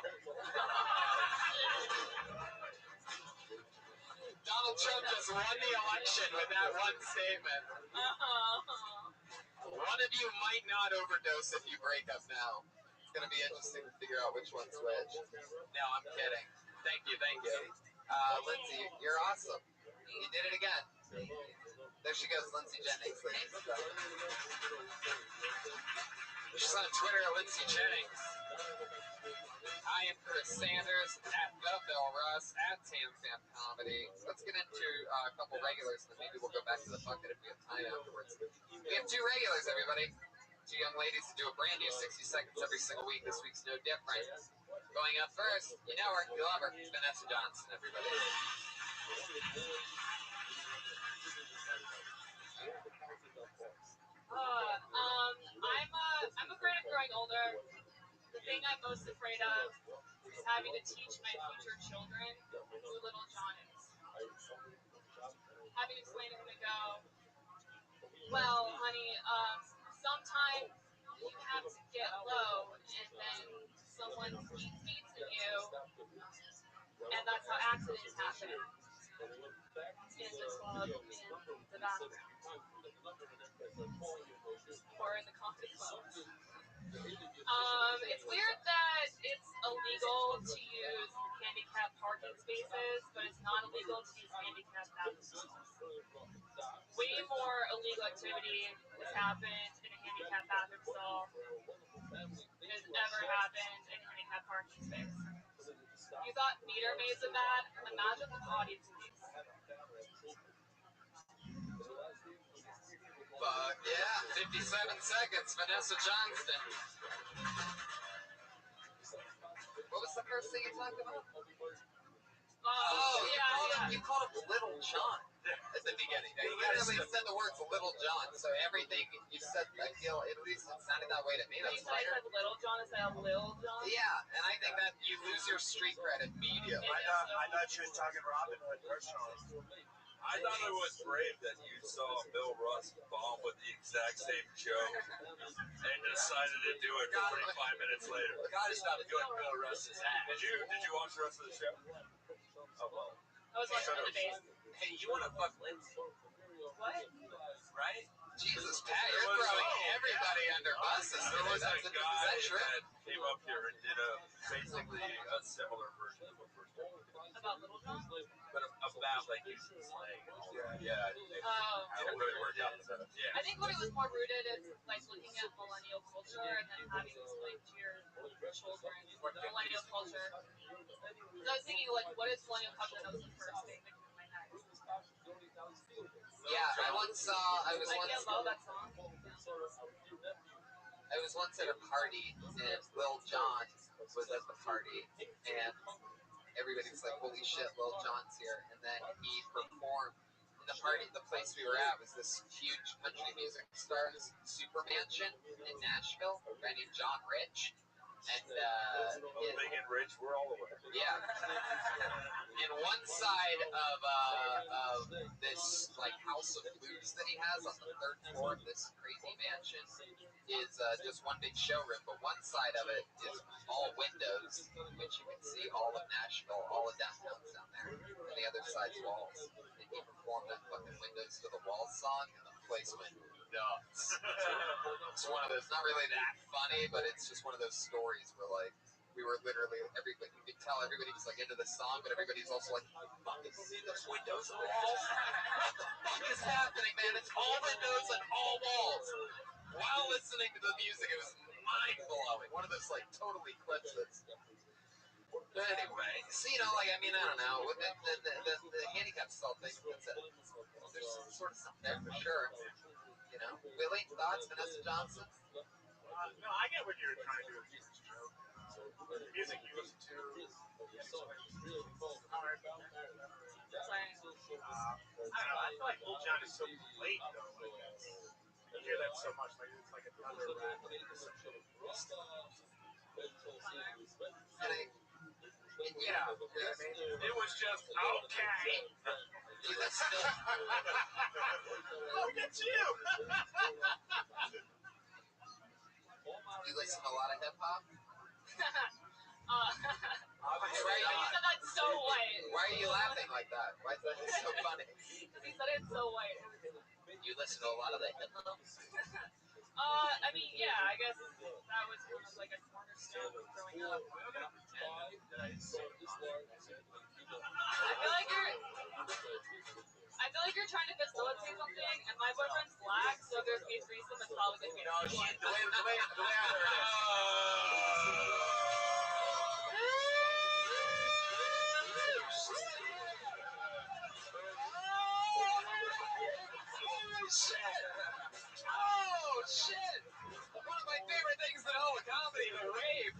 Donald Trump just won the election with that one statement. One of you might not overdose if you break up now. It's going to be interesting to figure out which one's which. No, I'm kidding. Thank you. Lindsay, you're awesome. You did it again. There she goes, Lindsay Jennings. She's on Twitter, Lindsay Jennings. I am Chris Sanders, at the Bill Russ, at Tam Comedy. Let's get into a couple regulars, and then maybe we'll go back to the bucket if we have time afterwards. We have 2 regulars, everybody. 2 young ladies that do a brand new 60 seconds every single week. This week's no different. Going up first, you know her, you love her, it's Vanessa Johnson, everybody. I'm afraid of growing older. The thing I'm most afraid of is having to teach my future children who Little John is. Having to explain to him and go, well, honey, sometimes you have to get low, and then someone feeds you, and that's how accidents happen. In the club, in the bathroom, or in the coffee club. It's weird that it's illegal to use handicapped parking spaces, but it's not illegal to use handicapped bathroom stalls. Way more illegal activity has happened in a handicapped bathroom stall than has ever happened in a handicapped parking space. You thought meter maids are bad? Imagine the potty police. Fuck yeah, 57 seconds, Vanessa Johnston. What was the first thing you talked about? You called him Little John at the beginning. You literally said the words Little John, so everything you said, I feel, at least it sounded that way to me. When you said I said Little John, I said Lil John? Yeah, and I think that you lose your street cred immediately. I thought she was talking Robin Hood personally. I thought it was brave that you saw Bill Russ bomb with the exact same joke and decided to do it 45 minutes later. Gotta stop doing Bill Russ's ass. Did you watch the rest of the show? Oh well. I was watching the debate. Hey, you want to fuck Lindsay? What? Right? Jesus, Pat, you're throwing everybody under buses. There was a guy that true? that came up here and did basically a similar version of the first one. About Little John? But about like using slang. Yeah. It really worked out. Yeah. I think what it was more rooted is like looking at millennial culture and then having to explain to your children millennial culture. Because I was thinking, like, what is millennial culture? That was the first thing that came to my head. Yeah, I was once at a party, and Lil Jon was at the party, and everybody was like, holy shit, Lil Jon's here. And then he performed in the party. The place we were at was this huge country music star's super mansion in Nashville, a guy named John Rich. And big and rich, we're all aware. Yeah. And one side of this like house of blues that he has on the 3rd floor of this crazy mansion is just one big showroom, but one side of it is all windows, which you can see all of Nashville, all of downtown's down there, and the other side's walls. And he performed that fucking Windows to the Walls song, and the place went nuts. It's one of those, not really that funny, but it's just one of those stories where like we were literally everybody. You could tell everybody was like into the song, but everybody's also like, "Fuck, is those windows and walls? What the fuck is happening, man? It's all windows and all walls." While listening to the music, it was mind blowing. One of those like totally clips. But anyway, so like I don't know, with the handicap stall thing. There's sort of something there for sure. Willie, thoughts, Vanessa Johnson? No, I get what you're trying to do with this joke. The music you listen to. I don't know. I feel like Lil Jon is so late though. Like you hear that so much. Like it's like another rap. Yeah, it was just okay. You listen to Look at you. You listen to a lot of hip hop? You said that so white. Why are you laughing like that? Why is that so funny. Because he said it so white. You listen to a lot of the hip hop. I mean, yeah, I guess that was kind of like a cornerstone of growing up. I feel like you're trying to facilitate something, and my boyfriend's black, so if there's a threesome, it's probably gonna be. No, the way I heard it. Holy shit! Oh shit! One of my favorite things in all of comedy, the rave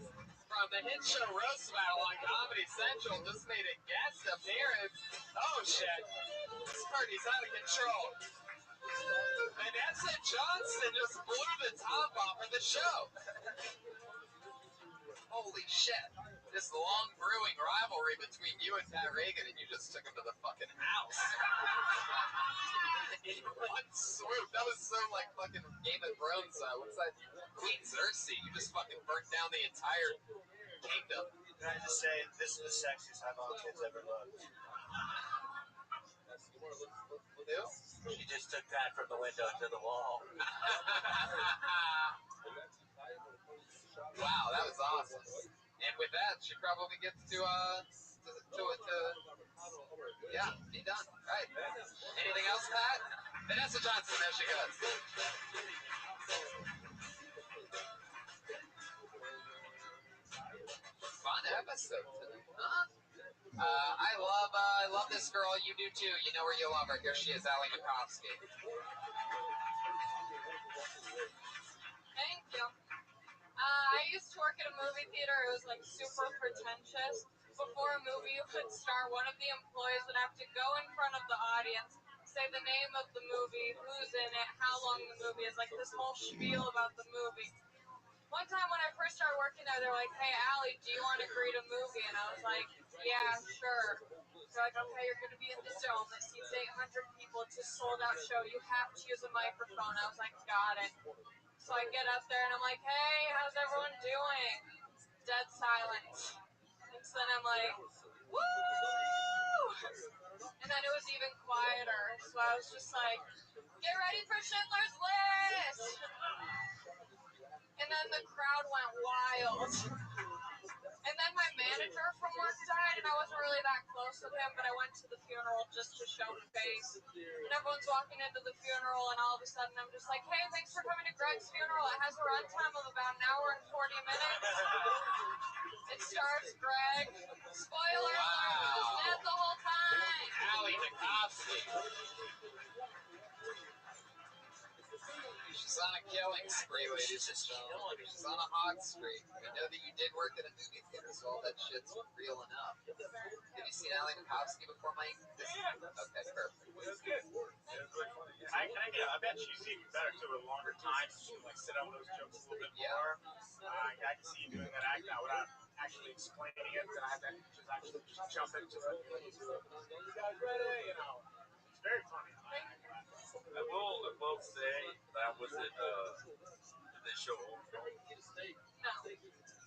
from the hit show Roast Battle on Comedy Central just made a guest appearance. Oh shit! This party's out of control. Vanessa Johnson just blew the top off of the show. Holy shit. This long brewing rivalry between you and Pat Reagan, and you just took him to the fucking house. In one swoop. That was so like fucking Game of Thrones. What's that? Queen Cersei. You just fucking burnt down the entire kingdom. Can I just say, this is the sexiest eyeball kid's ever looked. Who? She just took that from the window to the wall. Wow, that was awesome. And with that, she probably gets to be done. Right. Anything else, Pat? Vanessa Johnson, there she goes. Fun episode today, huh? I love this girl. You do too. You know where you love her. Here she is, Ali Makovsky. Thank you. I used to work at a movie theater. It was like super pretentious. Before a movie would start, one of the employees would have to go in front of the audience, say the name of the movie, who's in it, how long the movie is, like this whole spiel about the movie. One time when I first started working there, they were like, "Hey, Allie, do you want to greet a movie?" And I was like, "Yeah, sure." They're like, "Okay, you're going to be in this dome that seats 800 people. It's a sold-out show. You have to use a microphone." I was like, "Got it." So I get up there and I'm like, "Hey, how's everyone doing?" Dead silence. And so then I'm like, "Woo!" And then it was even quieter. So I was just like, "Get ready for Schindler's List!" And then the crowd went wild. And then my manager from work died, and I wasn't really that close with him, but I went to the funeral just to show face. And everyone's walking into the funeral, and all of a sudden I'm just like, "Hey, thanks for coming to Greg's funeral. It has a runtime of about an hour and 40 minutes. It stars Greg. Spoiler alert, he was dead the whole time." Ali Makovsky. She's on a killing spree, ladies and gentlemen. She's on a hot streak. We know that you did work at a movie theater, so all that shit's real enough. Have you seen Ali Makovsky before, Mike? Okay, perfect. I bet she's even better too with a longer time. She can like sit on those jokes a little bit more. I can see you doing that act now without actually explaining it. And I bet just actually just jump into it. You guys ready? You know, it's very funny. I will say that was it. Did they show old film? No.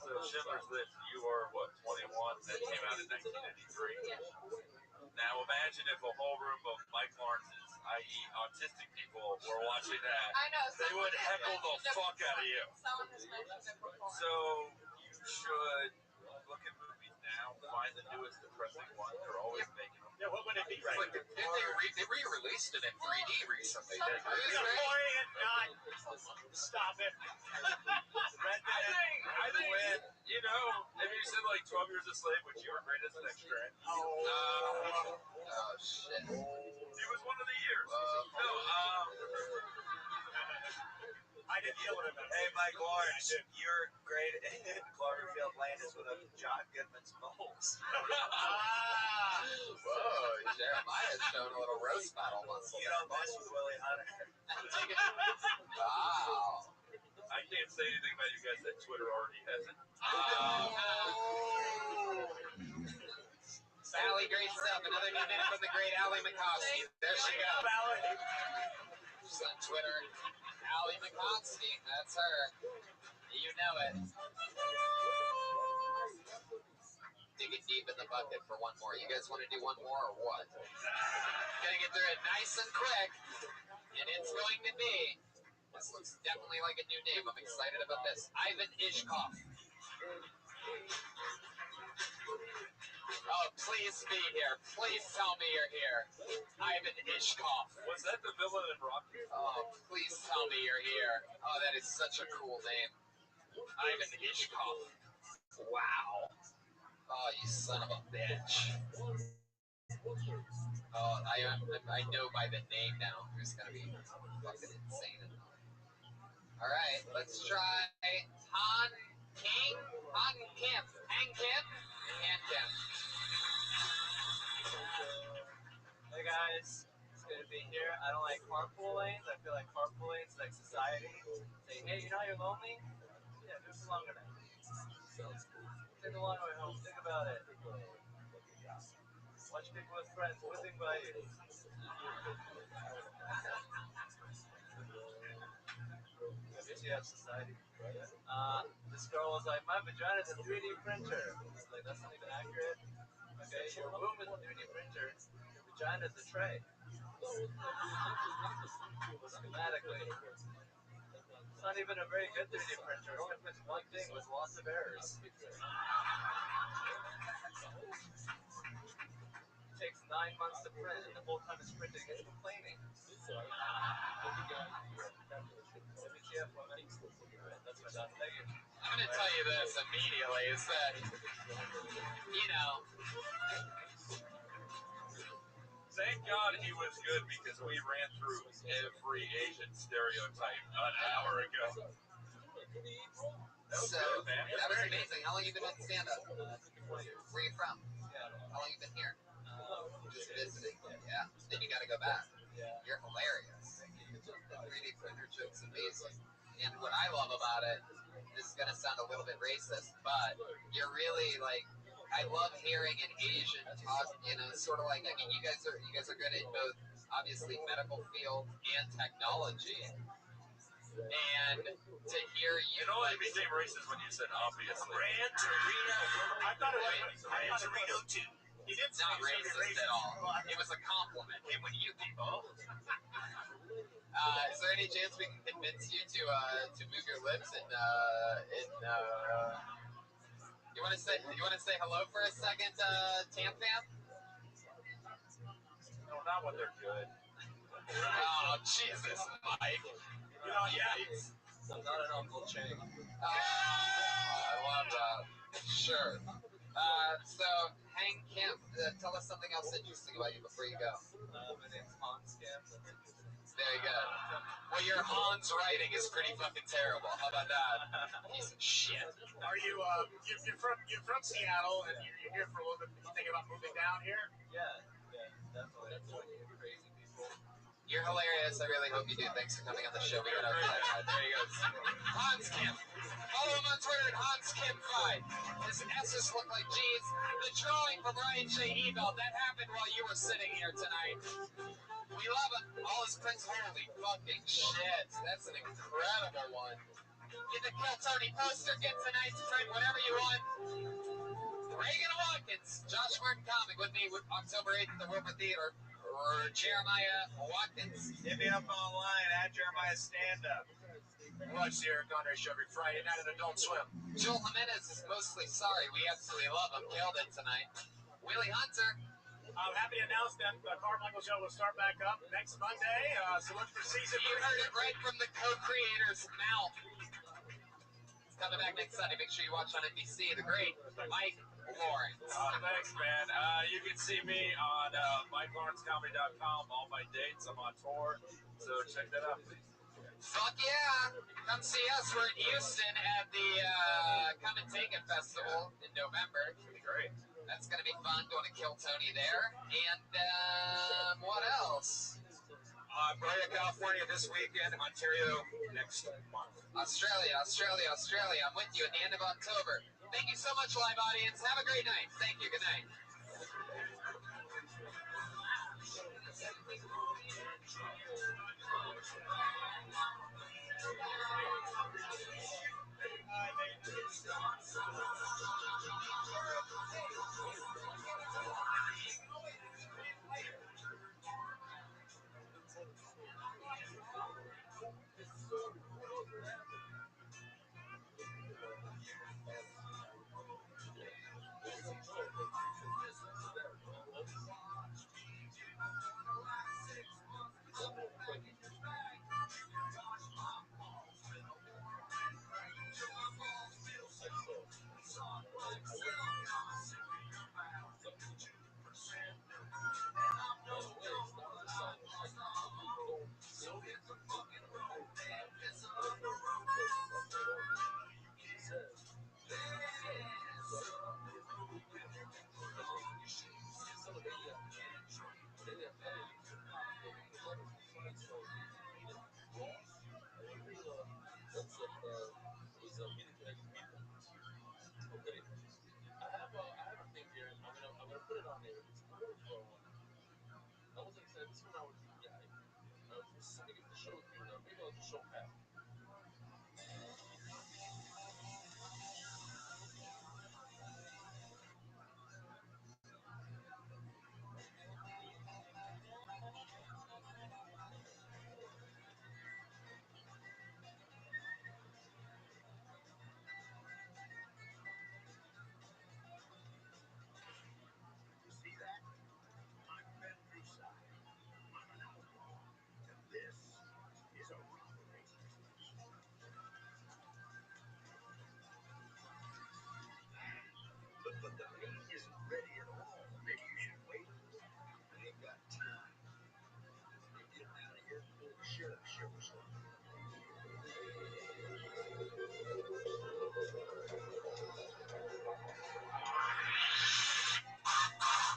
So Schindler's List, you are what, 21? That came out in 1993. Now imagine if a whole room of Mike Lawrence's, i.e., autistic people, were watching that. I know. They would heckle the fuck out of you. Someone has mentioned it before. So you should look at movies now, find the newest depressing one. They're always making them. Yeah, what would it be right now? They re-released it in 3D recently. Stop it. I think, you know, if you said like 12 Years a Slave, which you were great as an extra in. Oh, shit. It was one of the years. I didn't deal with it. Hey, Mike Lawrence, you're great in Cloverfield Lane is with John Goodman's moles. Whoa, Jeremiah's showing a little roast battle muscle. You don't mess with Willie Hunter. Wow. I can't say anything about you guys that Twitter already has it. Sally, great stuff. Another new minute from the great Ali Makovsky. There she goes. She's on Twitter. Ali Makovsky. That's her. You know it. digging deep in the bucket for one more. You guys want to do one more or what? Gonna get through it nice and quick, and it's going to be. This looks definitely like a new name. I'm excited about this. Ivan Ishkov. Oh, please be here. Please tell me you're here. Ivan Ishkov. Was that the villain in Rocky? Oh, please tell me you're here. Oh, that is such a cool name. Ivan Ishkov. Wow. Oh, you son of a bitch. Oh, I know by the name now who's going to be fucking insane. All right, let's try Han King. Han Kim. Han Kim? Han Kim. Hey guys, it's good to be here. I don't like carpool lanes. I feel like carpool lanes like society. Say, hey, you know you're lonely? Yeah, do some longer night. Take a long way home. Think about it. Watch people with friends whizzing by you. Yeah, society. This girl was like, my vagina's a 3D printer. I was like, that's not even accurate. Okay, your womb is a 3D printer. Your vagina's a tray. Schematically. It's not even a very good 3D printer. It only prints one thing with lots of errors. It takes 9 months to print, and the whole time it's printing, it's complaining. WTF, women? Alright, that's my done. Thank you. I'm going to tell you this immediately is that, you know, Thank God he was good because we ran through every Asian stereotype an hour ago. so that was amazing. How long have you been on stand-up? Where are you from? How long have you been here? Just visiting. Yeah. Then you got to go back. You're hilarious. The 3D printer joke's amazing. And what I love about it, this is going to sound a little bit racist, but you're really like, I love hearing an Asian talk, you know, sort of like, I mean, you guys are good in both, obviously, medical field and technology. And to hear you... It only became racist when you said obviously. Gran Torino. I thought it was Gran Torino too. He did It's not racist at all. It was a compliment. It was you people. Is there any chance we can convince you to move your lips and you want to say hello for a second, Tam Tam? No, not when they're good. Oh, Jesus, Mike. You know, yeah. I'm not an Uncle Chang. I love that. Sure. So, Hank Kemp, tell us something else interesting about you before you go. My name's Hans Kim. That's interesting. Very good. Well, your Hans writing is pretty fucking terrible. How about that? Piece of shit. Are you you're from Seattle and you're here for a little bit? You thinking about moving down here? Yeah, definitely. Crazy people. You're hilarious. I really hope you do. Thanks for coming on the show. We got there he goes. Hans Kim. Follow him on Twitter at Hans Kim 5. His S's look like G's. The drawing from Ryan J. Ebel, that happened while you were sitting here tonight. We love it. All his prints, holy fucking shit. That's an incredible one. Get the Kill Tony poster. Get tonight's print, whatever you want. Reagan Watkins, Josh Martin comic with me October 8th at the Wilbur Theater. Or Jeremiah Watkins. Hit me up online at Jeremiah Stand Up. Watch the Eric Andre show every Friday night at Adult Swim. Joel Jimenez is mostly sorry. We absolutely love him. Killed it tonight. Willie Hunter. I'm happy to announce that the Carmichael Show will start back up next Monday. So look for season 3. You heard it right from the co-creator's mouth. It's coming back next Sunday. Make sure you watch on NBC. The great Mike Lawrence. Thanks, man. You can see me on MikeLawrenceComedy.com. All my dates. I'm on tour. So check that out, please. Fuck yeah. Come see us. We're in Houston at the Come and Take It Festival in November. It's going to be great. That's going to be fun, going to Kill Tony there. And what else? Brea, California this weekend. Ontario next month. Australia. I'm with you at the end of October. Thank you so much, live audience. Have a great night. Thank you. Good night. sitting at the show theater, the show pad. See that? I've been through side. I'm an outlaw. And this is a robbery. But the meat isn't ready at all. Maybe you should wait. I ain't got time. I'm getting out of here before the sheriff shows up.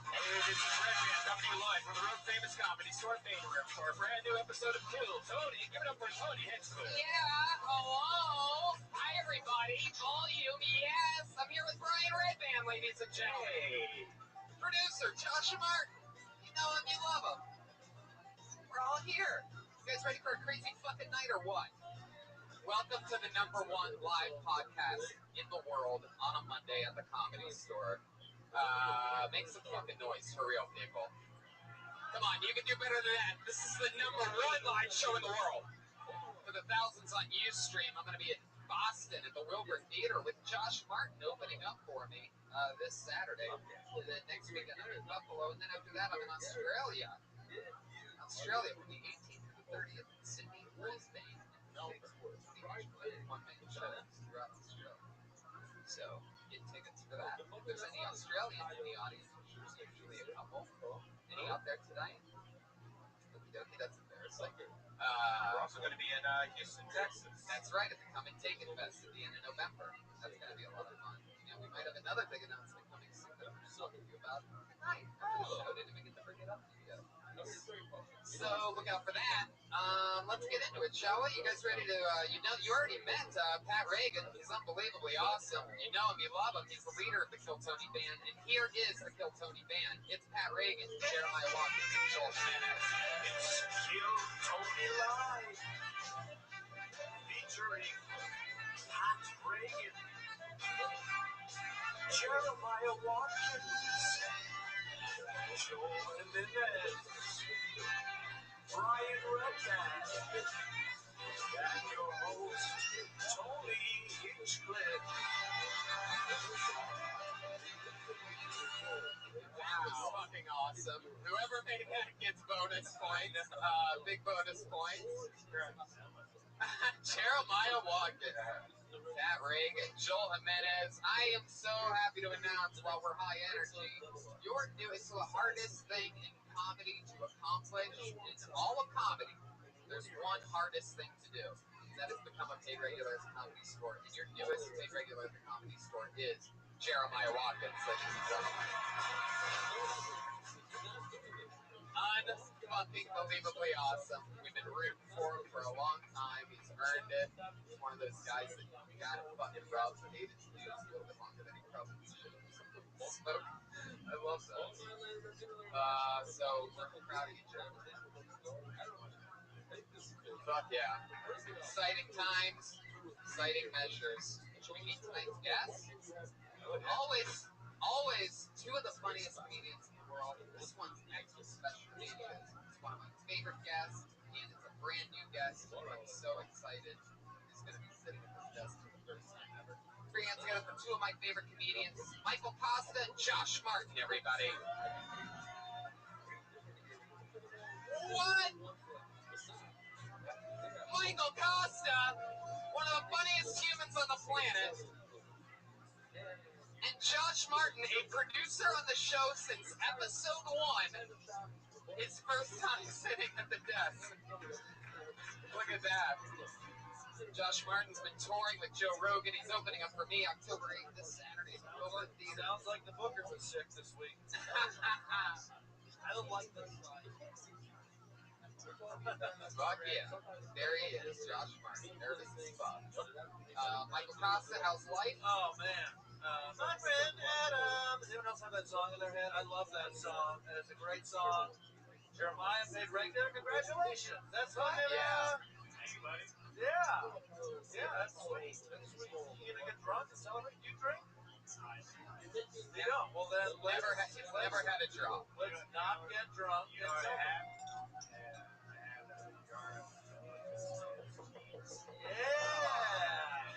Hey, this is Redman coming to you live from the Road Famous Comedy Store Theater for a brand new episode of Kill Tony. Give it up for Tony Henson. Yeah, hello. Hi, everybody. Volume, yes. I'm here with Brian Redman, ladies and gentlemen. Hey. Producer, Josh Martin. You know him, you love him. We're all here. You guys ready for a crazy fucking night or what? Welcome to the #1 live podcast in the world on a Monday at the Comedy Store. Make some fucking noise for real, people. Come on, you can do better than that. This is the #1 live show in the world. For the thousands on Ustream, I'm going to be in Boston at the Wilbur Theater with Josh Martin opening up for me this Saturday. And then next weekend I'm in Buffalo, and then after that I'm in Australia. From the 18th to the 30th in Sydney, Brisbane, and Melbourne. One-man shows throughout Australia. So get tickets for that. If there's any Australians in the audience, which there's usually a couple, any out there tonight? Okay, that's embarrassing. We're also going to be in Houston, Texas. That's right, at the Come and Take It Fest at the end of November. That's going to be a lot of fun. And we might have another big announcement coming soon that I'm going to talk to you about tonight. I didn't even get to bring it up to you yet. So look out for that. Let's get into it, shall we? You guys ready to? You already met Pat Reagan. He's unbelievably awesome. You know him, you love him. He's the leader of the Kill Tony Band, and here is the Kill Tony Band. It's Pat Reagan, Jeremiah Watkins, and Joel Jimenez. It's Kill Tony Live, featuring Pat Reagan, Jeremiah Watkins, Joel Jimenez, Brian Redman, and your host, Tony Hinchcliffe. Wow, fucking awesome. Whoever made that gets bonus points. Big bonus points. Jeremiah Watkins, Pat Reagan, Joel Jimenez. I am so happy to announce, while we're high energy, your newest, the hardest thing in comedy to accomplish. It's all of comedy. There's one hardest thing to do. That is become a paid regular at the Comedy Store. And your newest paid regular at the Comedy Store is Jeremiah Watkins, ladies and gentlemen. Unfucking-believably awesome. We've been rooting for him for a long time. He's earned it. He's one of those guys that you gotta fucking rub. I hated to lose a little bit longer than he probably should have. Smoke. I love that. So we're proud of you, Jeremy. Fuck yeah. Exciting times, exciting measures. Should we meet tonight's guest? Always two of the funniest comedians in the world. This one's extra special to me because it's one of my favorite guests, and it's a brand new guest. I'm so excited. He's going to be sitting at this desk for the first time ever. Put your hands together for two of my favorite comedians, Michael Costa and Josh Martin, everybody. What? Michael Costa, one of the funniest humans on the planet. And Josh Martin, a producer on the show since episode 1, his first time sitting at the desk. Look at that. Josh Martin's been touring with Joe Rogan. He's opening up for me October 8th this Saturday at the Wilbur Theater. Sounds like the Booker was sick this week. I don't like this. Fuck yeah. There he is, Josh Martin. Nervous as fuck. Michael Costa, how's life? Oh, man. My friend Adam. Does anyone else have that song in their head? I love that song. It's a great song. Jeremiah paid regular. Congratulations. That's fucking, Yeah. Hey, buddy. yeah. Yeah, that's sweet. That's sweet. You gonna get drunk and celebrate? You drink? You don't. Well, then Never had a drop. let's not get drunk. You know what I had? I had a jar of Yeah.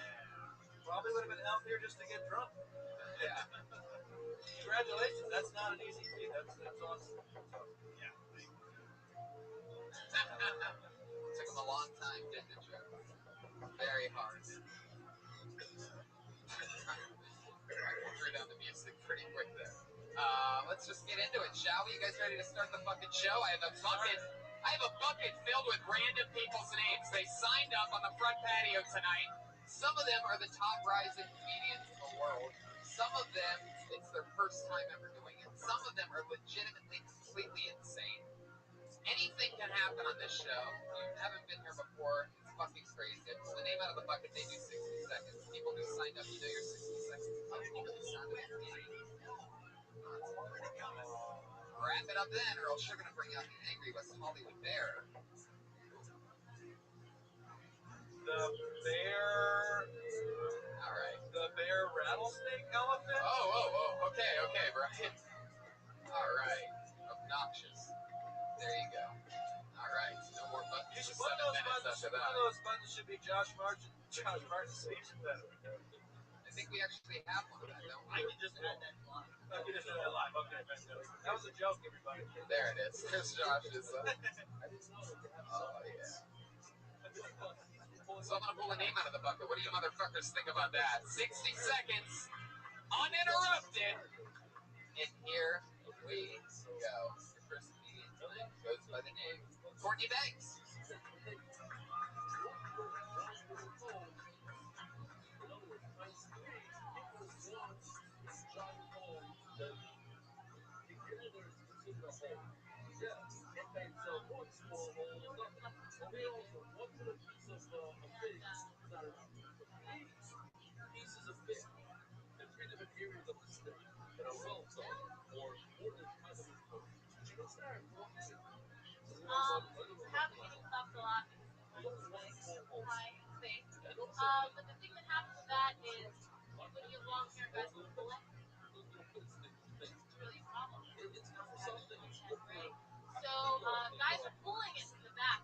Probably would have been healthier just to get drunk. Yeah. Congratulations. That's not an easy feat. That's awesome. yeah. Took him a long time, didn't it, Joe? Very hard. Threw down the music pretty quick there. Let's just get into it, shall we? You guys ready to start the fucking show? I have a bucket filled with random people's names. They signed up on the front patio tonight. Some of them are the top rising comedians in the world. Some of them, it's their first time ever doing it. Some of them are legitimately completely insane. Anything can happen on this show. You haven't been here before. It's fucking crazy. I pull the name out of the bucket, they do 60 seconds. People who signed up, you know your 60 seconds. Tell people the sound of the game. Wrap it up then, or else you're going to bring out the angry West Hollywood Bear. The bear. All right. The bear rattlesnake elephant. Oh. Okay, Brian. All right. Obnoxious. There you go. All right. No more buttons. You should, for 7 minutes after one that. of those buttons should be Josh Martin's speech impediment. I think we actually have one of that, don't we? I can just add that live. I can just do that live. Okay, fantastic. That was a joke, everybody. There it is. There's Josh's. Oh, yeah. So I'm going to pull a name out of the bucket. What do you motherfuckers think about that? 60 seconds, uninterrupted. And here we go. Your first comedian tonight goes by the name Courtney Banks. Pieces of fish in 3 different areas of the state that are well thought or more than positive. Have eating stuff a lot because high in space. But the thing that happens with that is when you have long hair, guys will pull it. It's really a problem. Right? So guys are pulling it from the back.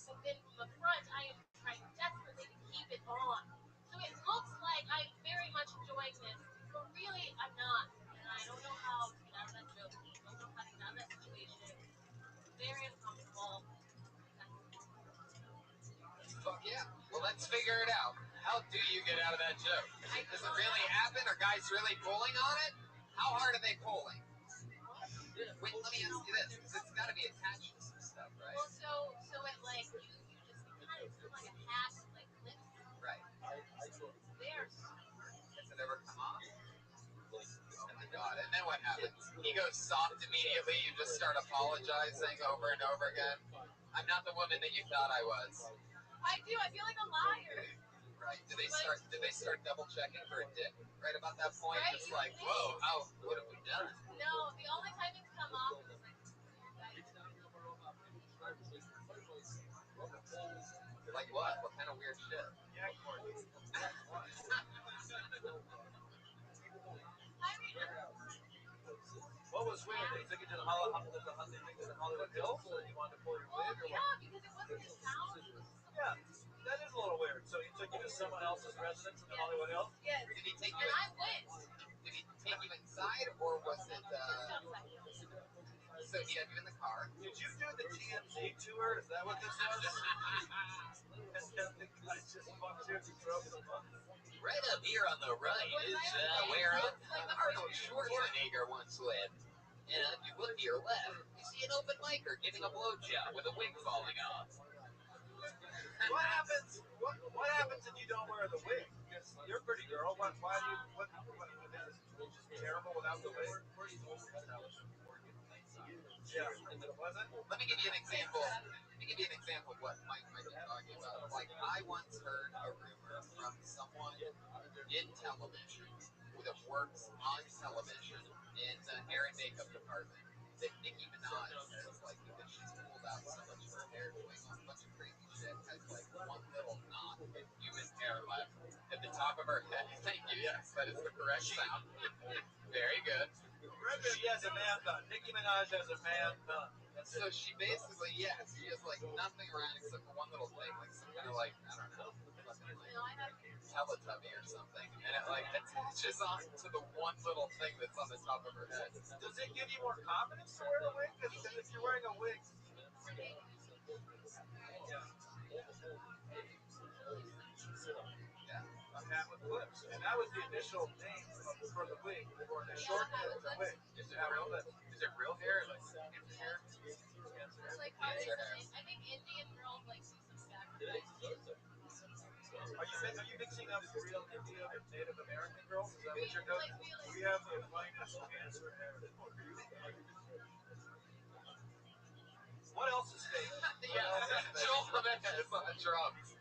But then from the front, I am trying desperately to keep it on. So it looks like I'm very much enjoying this, but really I'm not. And I don't know how to get out of that joke. I don't know how to get out of that situation. Very uncomfortable. Fuck yeah. Well, let's figure it out. How do you get out of that joke? Does it really happen? Are guys really pulling on it? How hard are they pulling? Wait, let me ask you this, because it's got to be attached to some stuff, right? Well, so it like you just kind of feel like a hat like clips. Right. There. Has it ever come off? Oh my god. And then what happens? He goes soft immediately. You just start apologizing over and over again. I'm not the woman that you thought I was. I do. I feel like a liar. Right. Did they start double checking for a dick? Right about that point, Right, it's like, whoa, what have we done? No, the only time it's come off is like. Like what? What kind of weird shit? Yeah, Courtney. What was weird? They took you to the Hollywood Hills and you wanted to pull your wig? Or Yeah, because it wasn't his house. Yeah, that is a little weird. So he took you to someone else's residence in the Hollywood Hills? Yes. Did he take you? And I went. Did he take you inside, or was it? Outside. So he had you in the car. Did you do the TMZ tour? Is that what this was? I just walked you and you drove them up. Right up here on the right is where Arnold Schwarzenegger once lived. And if you look to your left, you see an open micer giving a blowjob with a wig falling off. What happens? What happens if you don't wear the wig? Because you're a pretty girl. Why do you? What is it just terrible without the wig? Yeah. Was it? Let me give you an example. Of what Mike might be talking about. Like, I once heard a rumor from someone in television who that works on television in the hair and makeup department that Nicki Minaj has, like, because she's pulled out so much of her hair doing a bunch of crazy shit, has, like, one little knot of human hair left at the top of her head. Thank you, yes, that is the correct sound. Very good. She has a man bun. Nicki Minaj has a man bun. So she basically, yes, she has, like, nothing around except for one little thing, like some kind of, like, I don't know, fucking, like, Teletubby or something, and it, like, attaches onto the one little thing that's on the top of her head. Does it give you more confidence to wear a wig? Because if you're wearing a wig, a hat with clips, and that was the initial name for the wig, or the short hair, the wig. Is it real? Is it real hair? Like cancer hair? It's like how they, I think Indian girls like do some sacrifices. Are you mixing up real Indian and Native American girls? Is that what you're doing? We have the finest cancer hair. What else is fake? Joel Jimenez on the drums.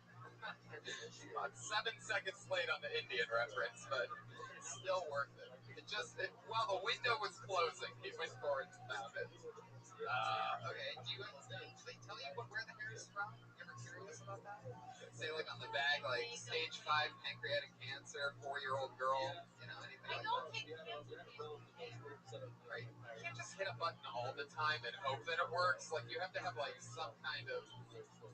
About 7 seconds late on the Indian reference, but still worth it. While the window was closing, he went forward and found it. Okay, do they tell you where the hair is from? You ever curious about that? Say, like, on the bag, like, stage 5 pancreatic cancer, 4-year-old girl, you know, anything like that? I don't take cancer. Right? You can't just hit a button all the time and hope that it works. Like, you have to have, like, some kind of,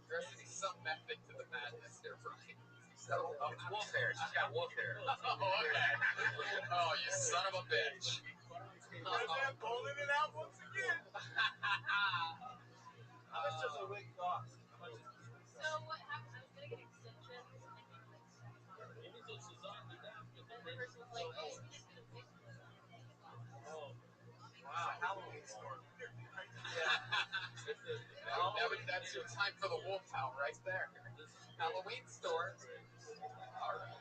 there has to be some method to the madness here, Brian. So, It's wolf hair. She's got wolf hair. oh, okay. Oh, you son of a bitch. I'm pulling it out once again. How much does a wig cost? How much is this wig cost? So what happened? I was gonna get extensions, and they were like, and the person was like, "Oh, you just get a wig." Wow. Halloween store. That's your time for the wolf howl right there. Halloween store. All right.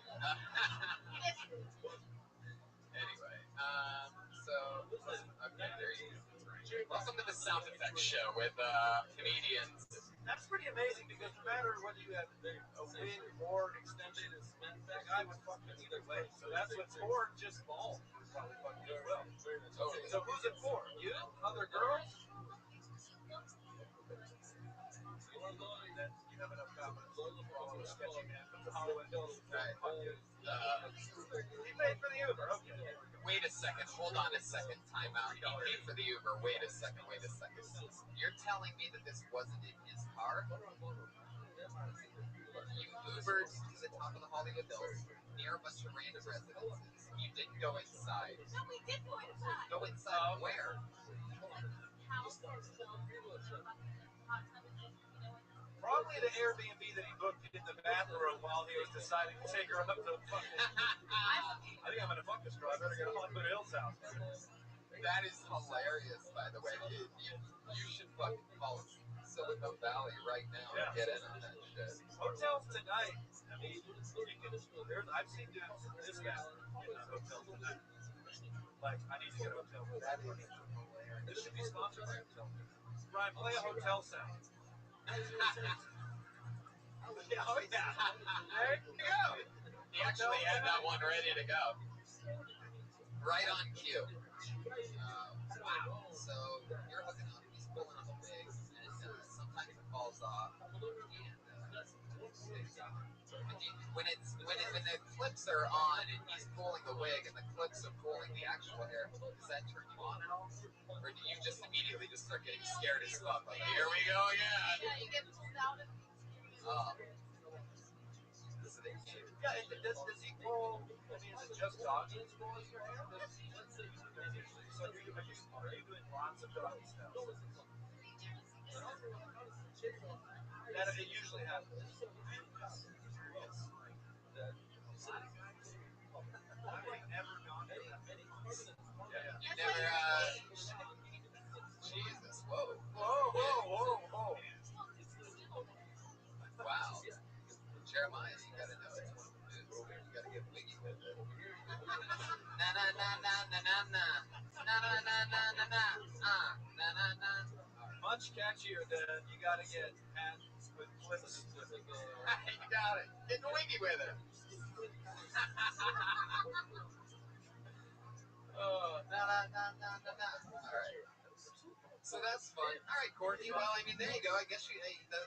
Anyway, okay, there you go. Welcome to the sound effects show with comedians. That's pretty amazing because no matter whether you have a wig or extensions, the guy would fuck you either way. So that's what's for. Just bald would probably fuck you as well. Totally. So who's it for? You? Other girls? Then you have enough confidence to follow a sketchy man from Hollywood Hills. Right. He paid for the Uber. Okay. Wait a second. Hold on a second. Time out. He paid for the Uber. Wait a second. You're telling me that this wasn't in his car? You Ubered to the top of the Hollywood Hills near a bunch of random residences. You didn't go inside. No, we did go inside. Go inside where? House or film. Hot tub and just, you know, Probably the Airbnb that he booked in the bathroom while he was deciding to take her up to fucking. I think I'm gonna fuck this girl. I better go to Hollywood Hills house. That is hilarious, by the way. You should fucking call Silicon Valley right now and get in on that shit. Hotels tonight. I mean, I've seen dudes this bad in hotels tonight. Like, I need to get a hotel room. This should be sponsored by a hotel. Ryan, play a hotel sound. Yeah, oh yeah. There you go. He actually had that one ready to go. Right on cue. Wow. So you're hooking up. He's pulling on the wig, and sometimes it falls off. And when the clips are on and he's pulling the wig and the clips are pulling the actual hair, does that turn you on at all? Or do you just immediately just start getting scared as fuck? Like, here we go again. yeah, you get pulled out of these. Yeah, does he pull? I mean, is it just doggy pulling your hair? So are you doing lots of doggy styles? That it usually happens. I've never gone through that. You never, Jesus, whoa. Wow. Jeremiah, you gotta know it's one of the dudes. You gotta get wiggy with it. Na na na na na na na. Na na na na na na. Na na na. Much catchier than you gotta get hats with clips. You got it. Get wiggy with it. Na na na na na na. All right. So that's fun. All right, Courtney. Well, I mean, there you go. I guess you take a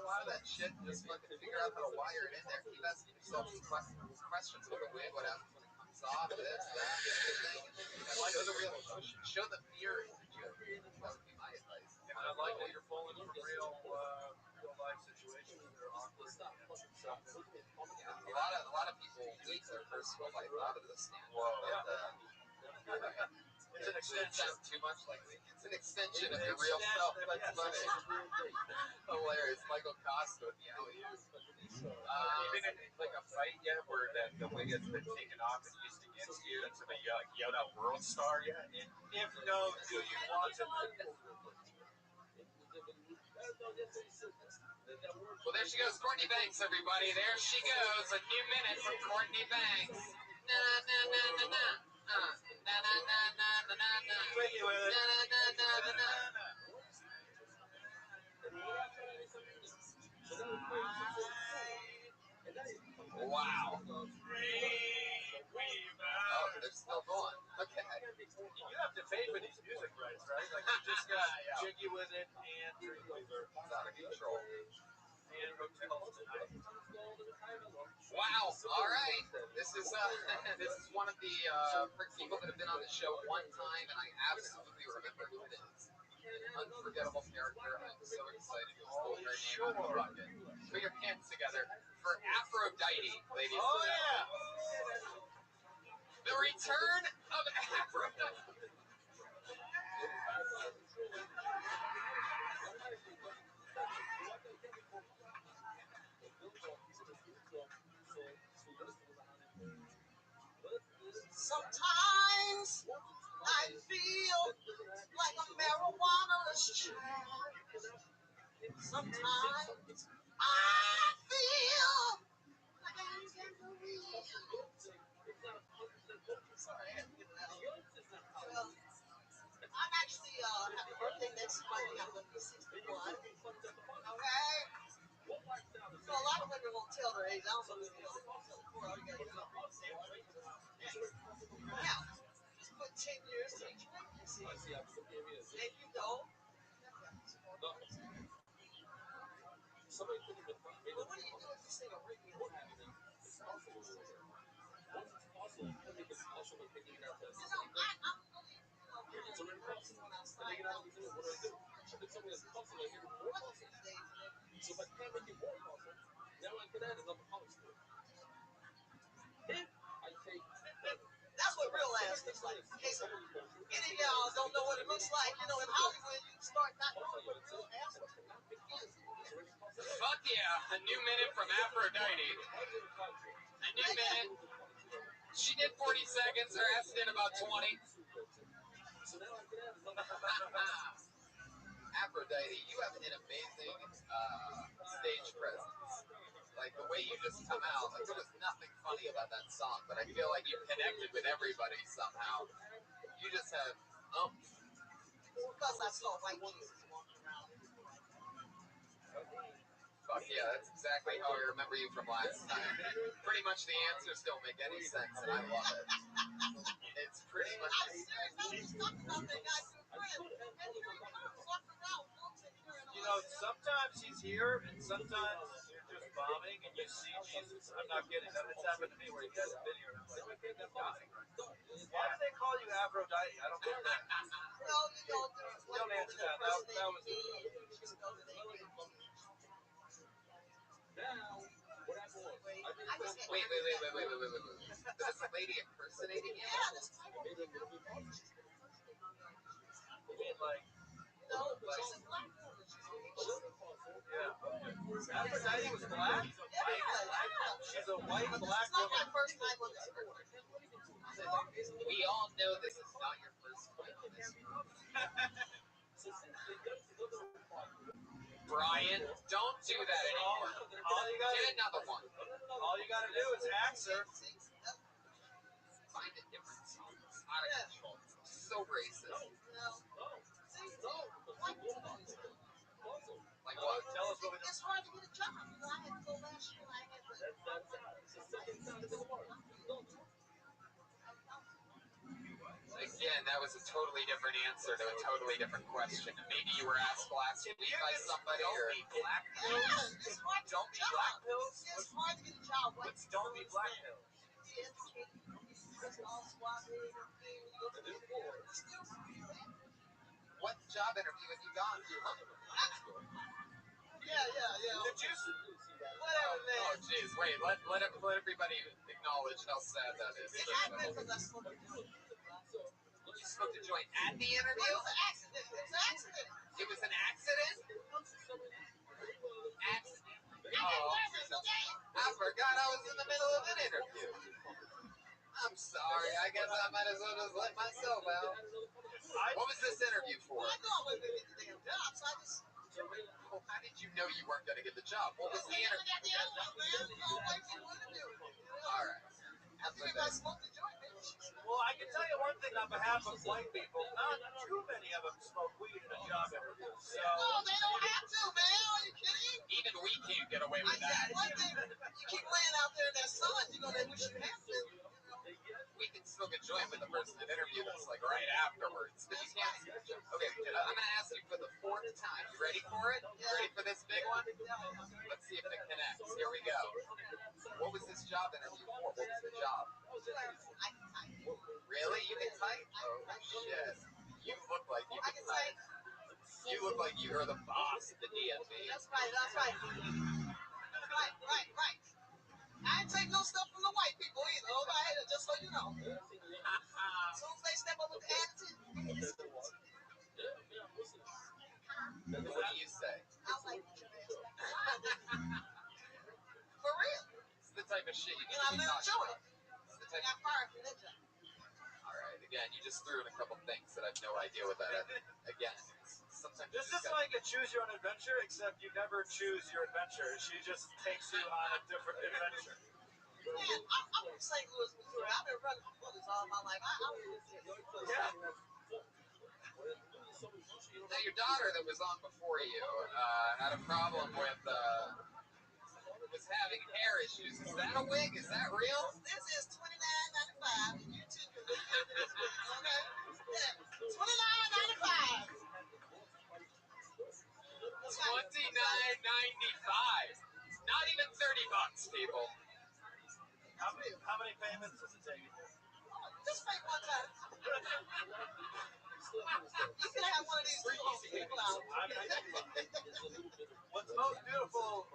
lot of that shit and just fucking figure out how to wire it in there. Keep asking yourself some questions about the wig. What happens when it comes off? This, that, the thing. Show the real emotion. Show the fear in the joke. That would be my advice. And I like that you're pulling from real life situations that are awkward. Yeah, a lot of people leak their personal life out of the stand. It's an extension. Too much like it's an extension of your real self. That's funny. Hilarious. Michael Costa with the alley. Even in like a fight yet where the wig has been taken off and used against you, and somebody yelled out "World Star" yet? If no, do you want to? Well, there she goes, Courtney Banks, everybody. There she goes. A new minute from Courtney Banks. Na na na na na. Na na na na na na na. Wiggy with it. Na na na na na. Wow. Oh, they're still going. Okay. You have to pay for these music rights, right? Like you just got Jiggy with it and Dreamweaver. It's out of control. And Hotels Tonight. Wow. All right. This is one of the people that have been on the show one time, and I absolutely remember who it is. An unforgettable character. I'm so excited to pull her name out of the bucket. Put your hands together for Aphrodite, ladies. Oh yeah. The return of Aphrodite. Sometimes I feel like a marijuana-less child. Sometimes I feel like I ain't got no real. Sorry, I had to get it out. Well, I'm actually have a birthday next Monday. I'm going to be 61. Okay? So a lot of women won't tell their age. I don't know if they'll tell the poor. Yeah. Just put 10 years to each weakness. And you know. Well, what do you do if you sing a ring? You know, that's what real ass looks like. In case any of y'all don't know what it looks like, you know, in Hollywood, you start not knowing what real ass looks like. Fuck yeah. A new minute from Aphrodite. A new minute. She did 40 seconds. Her ass did about 20. Aphrodite, you have an amazing stage presence. Like the way you just come out, like there was nothing funny about that song, but I feel like you connected with everybody somehow. You just have Because I saw white Jesus walking around. fuck yeah, that's exactly how I remember you from last time. Pretty much the answers don't make any sense, and I love it. It's pretty much. I'm serious. I was just talking about that guy to a friend. And here he comes walking around. You know, sometimes he's here, and sometimes you're just bombing, and you see Jesus. I'm not kidding. It's happened to me where you guys have been here, and I'm like, okay, that's bombing. Why do they call you Aphrodite? I don't get that. No, you don't. Don't answer that. That was Now, I just Wait. There's a lady impersonating you? yeah, this time. You mean like, No, she's a black woman. yeah. Aphrodite was black? Yeah. She's a white, black It's not woman. my first time on this earth. We all know this is not your first time on this. Brian, don't do that anymore. All you gotta, Get another one. all you gotta do is ask her. Find a different song. It's out of control. So racist. Like what? Tell us what we It's hard to get a job. You know, I had to go last year. I had to. Again, And that was a totally different answer to a totally different question. Maybe you were asked last week by somebody or... Don't be black pills? Yeah, it's hard to Don't get be a black job. pills? It's hard to get a job. What's don't be black pills? Be educated. It's all suave and everything. You go to the airport. It's still free, man. What job interview have you gone to? Yeah. Did you? Whatever, man. Oh, jeez. Wait, let everybody acknowledge how sad that is. It happened because I smoked a joint. You smoked a joint at the It interview? was an accident. It was an accident. It was an accident? Accident. I forgot I was in the middle of an interview. I'm sorry. I guess I might as well just let myself out. What was this interview for? I know I wasn't going to get the damn job, so I just... Well, how did you know you weren't going to get the job? What was the interview? I got the other one, man. So white people want to do it. All right. I think I smoked a joint, maybe. Well, I can tell you one thing on behalf of white people. Not too many of them smoke weed in a job interview. So... No, they don't have to, man. Are you kidding? Even we can't get away I with tell that. you one thing. You keep laying out there in that sun, you're going to wish you had to. We can smoke a joint with the person that interviewed us, like right afterwards. But you can't. Okay, I'm going to ask you for the fourth time. You ready for it? You ready for this big one? Let's see if it connects. Here we go. What was this job interview for? What was the job? Really? You can type? Oh, shit. You look like you can type. You look like you are the boss of the DMV. That's right. Right. I ain't take no stuff from the white people either. Okay, just so you know. As soon as they step up with the attitude, What do you say? I was like, for real. It's the type of shit you And I can be let talking him show about. it. It's the I type got fired from that job. All right, again, you just threw in a couple things that I have no idea what that is. Again, sometimes This is like a choose your own adventure, except you never choose your adventure. She just takes you on a different adventure. Man, I'm from St. Louis, Missouri. I've been running for bullets all my life. Yeah. Now, your daughter that was on before you had a problem with was having hair issues. Is that a wig? Is that real? This is $29.95, and you too can look at this. Okay? Yeah, $29.95. $29.95. Not even $30, people. How many payments does it take? Just pay one time. You can have one of these people out. What's most beautiful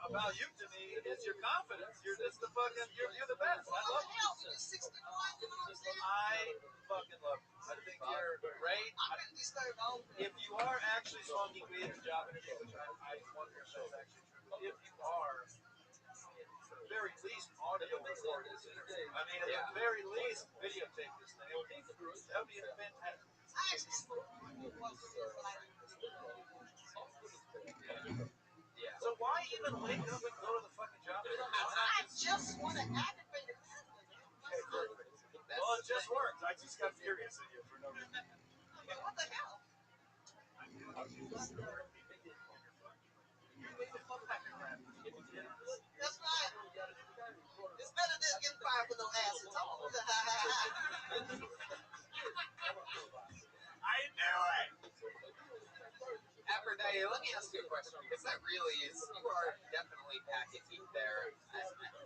about you to me is your confidence. You're just the fucking, you're the best. I love you. Hell, you're 61, you know what I'm saying? I fucking love you. I think you're great. I'm going to disturb all of If you are actually smoking weed in a job interview, which I wonder if that's actually true, if you are, at the very least, audio record this interview. I mean, at the very least, videotape this thing. That would be fantastic. I actually spoke to you once a year, but I didn't do it. Yeah. So why even wake up and go to the fucking job interview? I just want to aggravate it. Okay, perfect. Well, it just worked. I just got furious at you for no reason. What the hell? That's right. It's better than getting fired for no ass at all. I knew it. Aphrodite, let me ask you a question, because that really is, you are definitely packing heat there.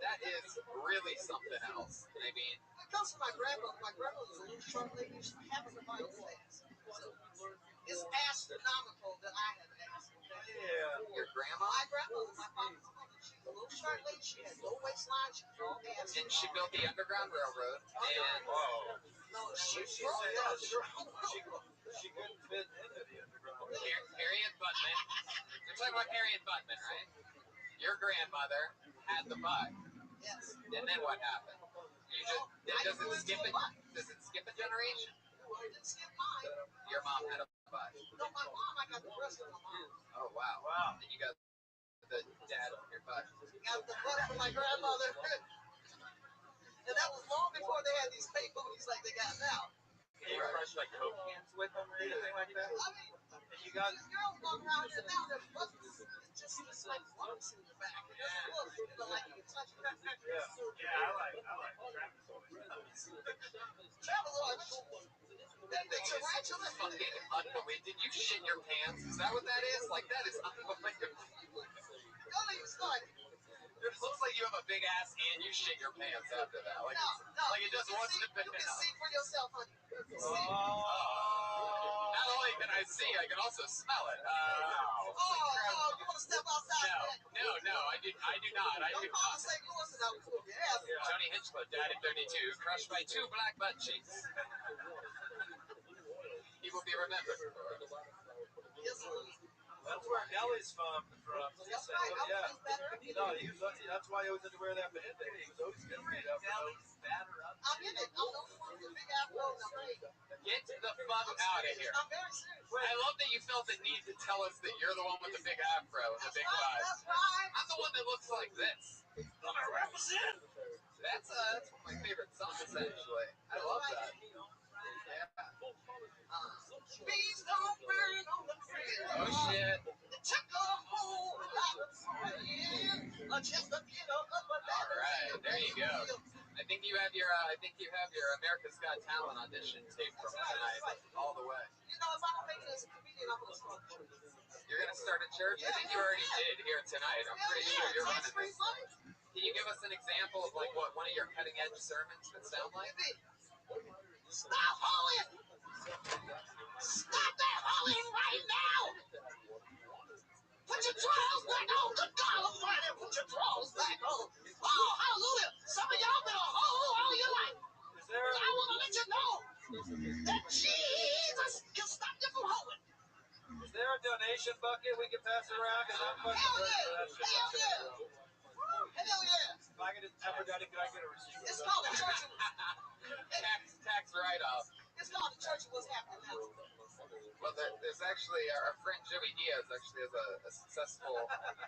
That is really something else. I mean, It comes from my grandmother. My grandmother's a little short lady. She happens to find this ass. So it's astronomical that I have ass. Yeah. your grandma, My grandmother, my father's mother, she was a little short lady. She had no waistline. She was all ass. and she built the Underground Railroad, and No, she She broke said, down. she couldn't fit into the underground. Harriet Butman. You're talking about Harriet Butman, right? Your grandmother had the butt, Yes. and then what happened? You just does it skip it? Does it skip a generation? I didn't skip mine. Your mom had a butt. No, my mom, I got the breast of my mom. Oh wow. Wow. And you got the dad from your butt. Got the butt from my grandmother. And that was long before they had these fake booties like they got now. Can you crush like Coke cans with them or anything like that? I mean, And you got these girls walk around here now, their butts it's just like lumps in the back. It doesn't look, you know, like you can touch it. yeah, I like Travis always. Travis, Fucking unbelievable. Did you shit your pants? Is that what that is? Like, that is unbelievable. Don't even start. It looks like you have a big ass and you shit your pants after that. Like, like it just wasn't a big You can see for yourself, honey. You can see. Not only can I see, I can also smell it. You want to step outside? No, I do not. I do Don't call not. and say Louis and I will whoop your ass. Tony Hinchcliffe died at 32, crushed by 2 black butt cheeks. He will be remembered. Yes, Louis. That's where Nelly's from. That's right. Yeah. I was better up. No, that's why he always had to wear that band-aid. He was always getting beat up. I'm in it. I'm the only one with a big afro and I'm ready. Get the fuck out of here. I'm very serious. I love that you felt the need to tell us that you're the one with the big afro and the big vibe. That's right. I'm the one that looks like this. I'm gonna represent. That's one of my favorite songs, actually. I love that. Yeah. Bees don't burn on the grill. Oh, shit. It took a whole lot of praying just to get up that. All right, there you go. I think you have your America's Got Talent audition tape from tonight, all the way. You know, if I don't make it as a comedian, I'm gonna start a church. You're gonna start a church? I think you already did here tonight. I'm pretty sure you're running this. Can you give us an example of like what one of your cutting edge sermons would sound like? Stop hoeing! Stop that hoeing right now! Put your drawers back on! Good God Almighty, put your drawers back on! Oh, hallelujah! Some of y'all been a hoe all your life. I want to let you know that Jesus can stop you from hoeing. Is there a donation bucket we can pass around? Because I'm fucking Hell ready for that yeah! shit. Hell yeah! Hell yeah! If I could just, Aphrodite, could I get a receipt? It's called the church. Tax write-off. It's called the church of what's happening now. Well, there's actually our friend Joey Diaz actually has a successful,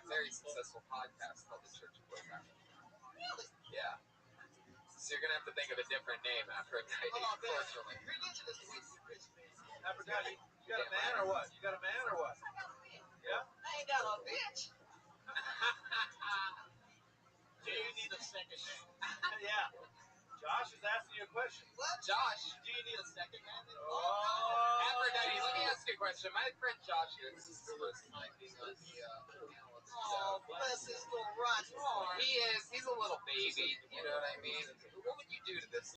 very successful podcast called The Church of What's Happening. Really? Yeah. So you're gonna have to think of a different name after it, unfortunately. Religion is the way to be rich, man. Aphrodite, you got a man or what? You got a man or what? Yeah? I ain't got a bitch. Do you need a second name? Yeah. Josh is asking you a question. What? Josh, Do you need a second name? Oh, Aphrodite, let me ask you a question. My friend Josh here, this is the first time being on the panel of the oh, show. bless his little rotten heart. He's a little baby, you know what I mean? What would you do to this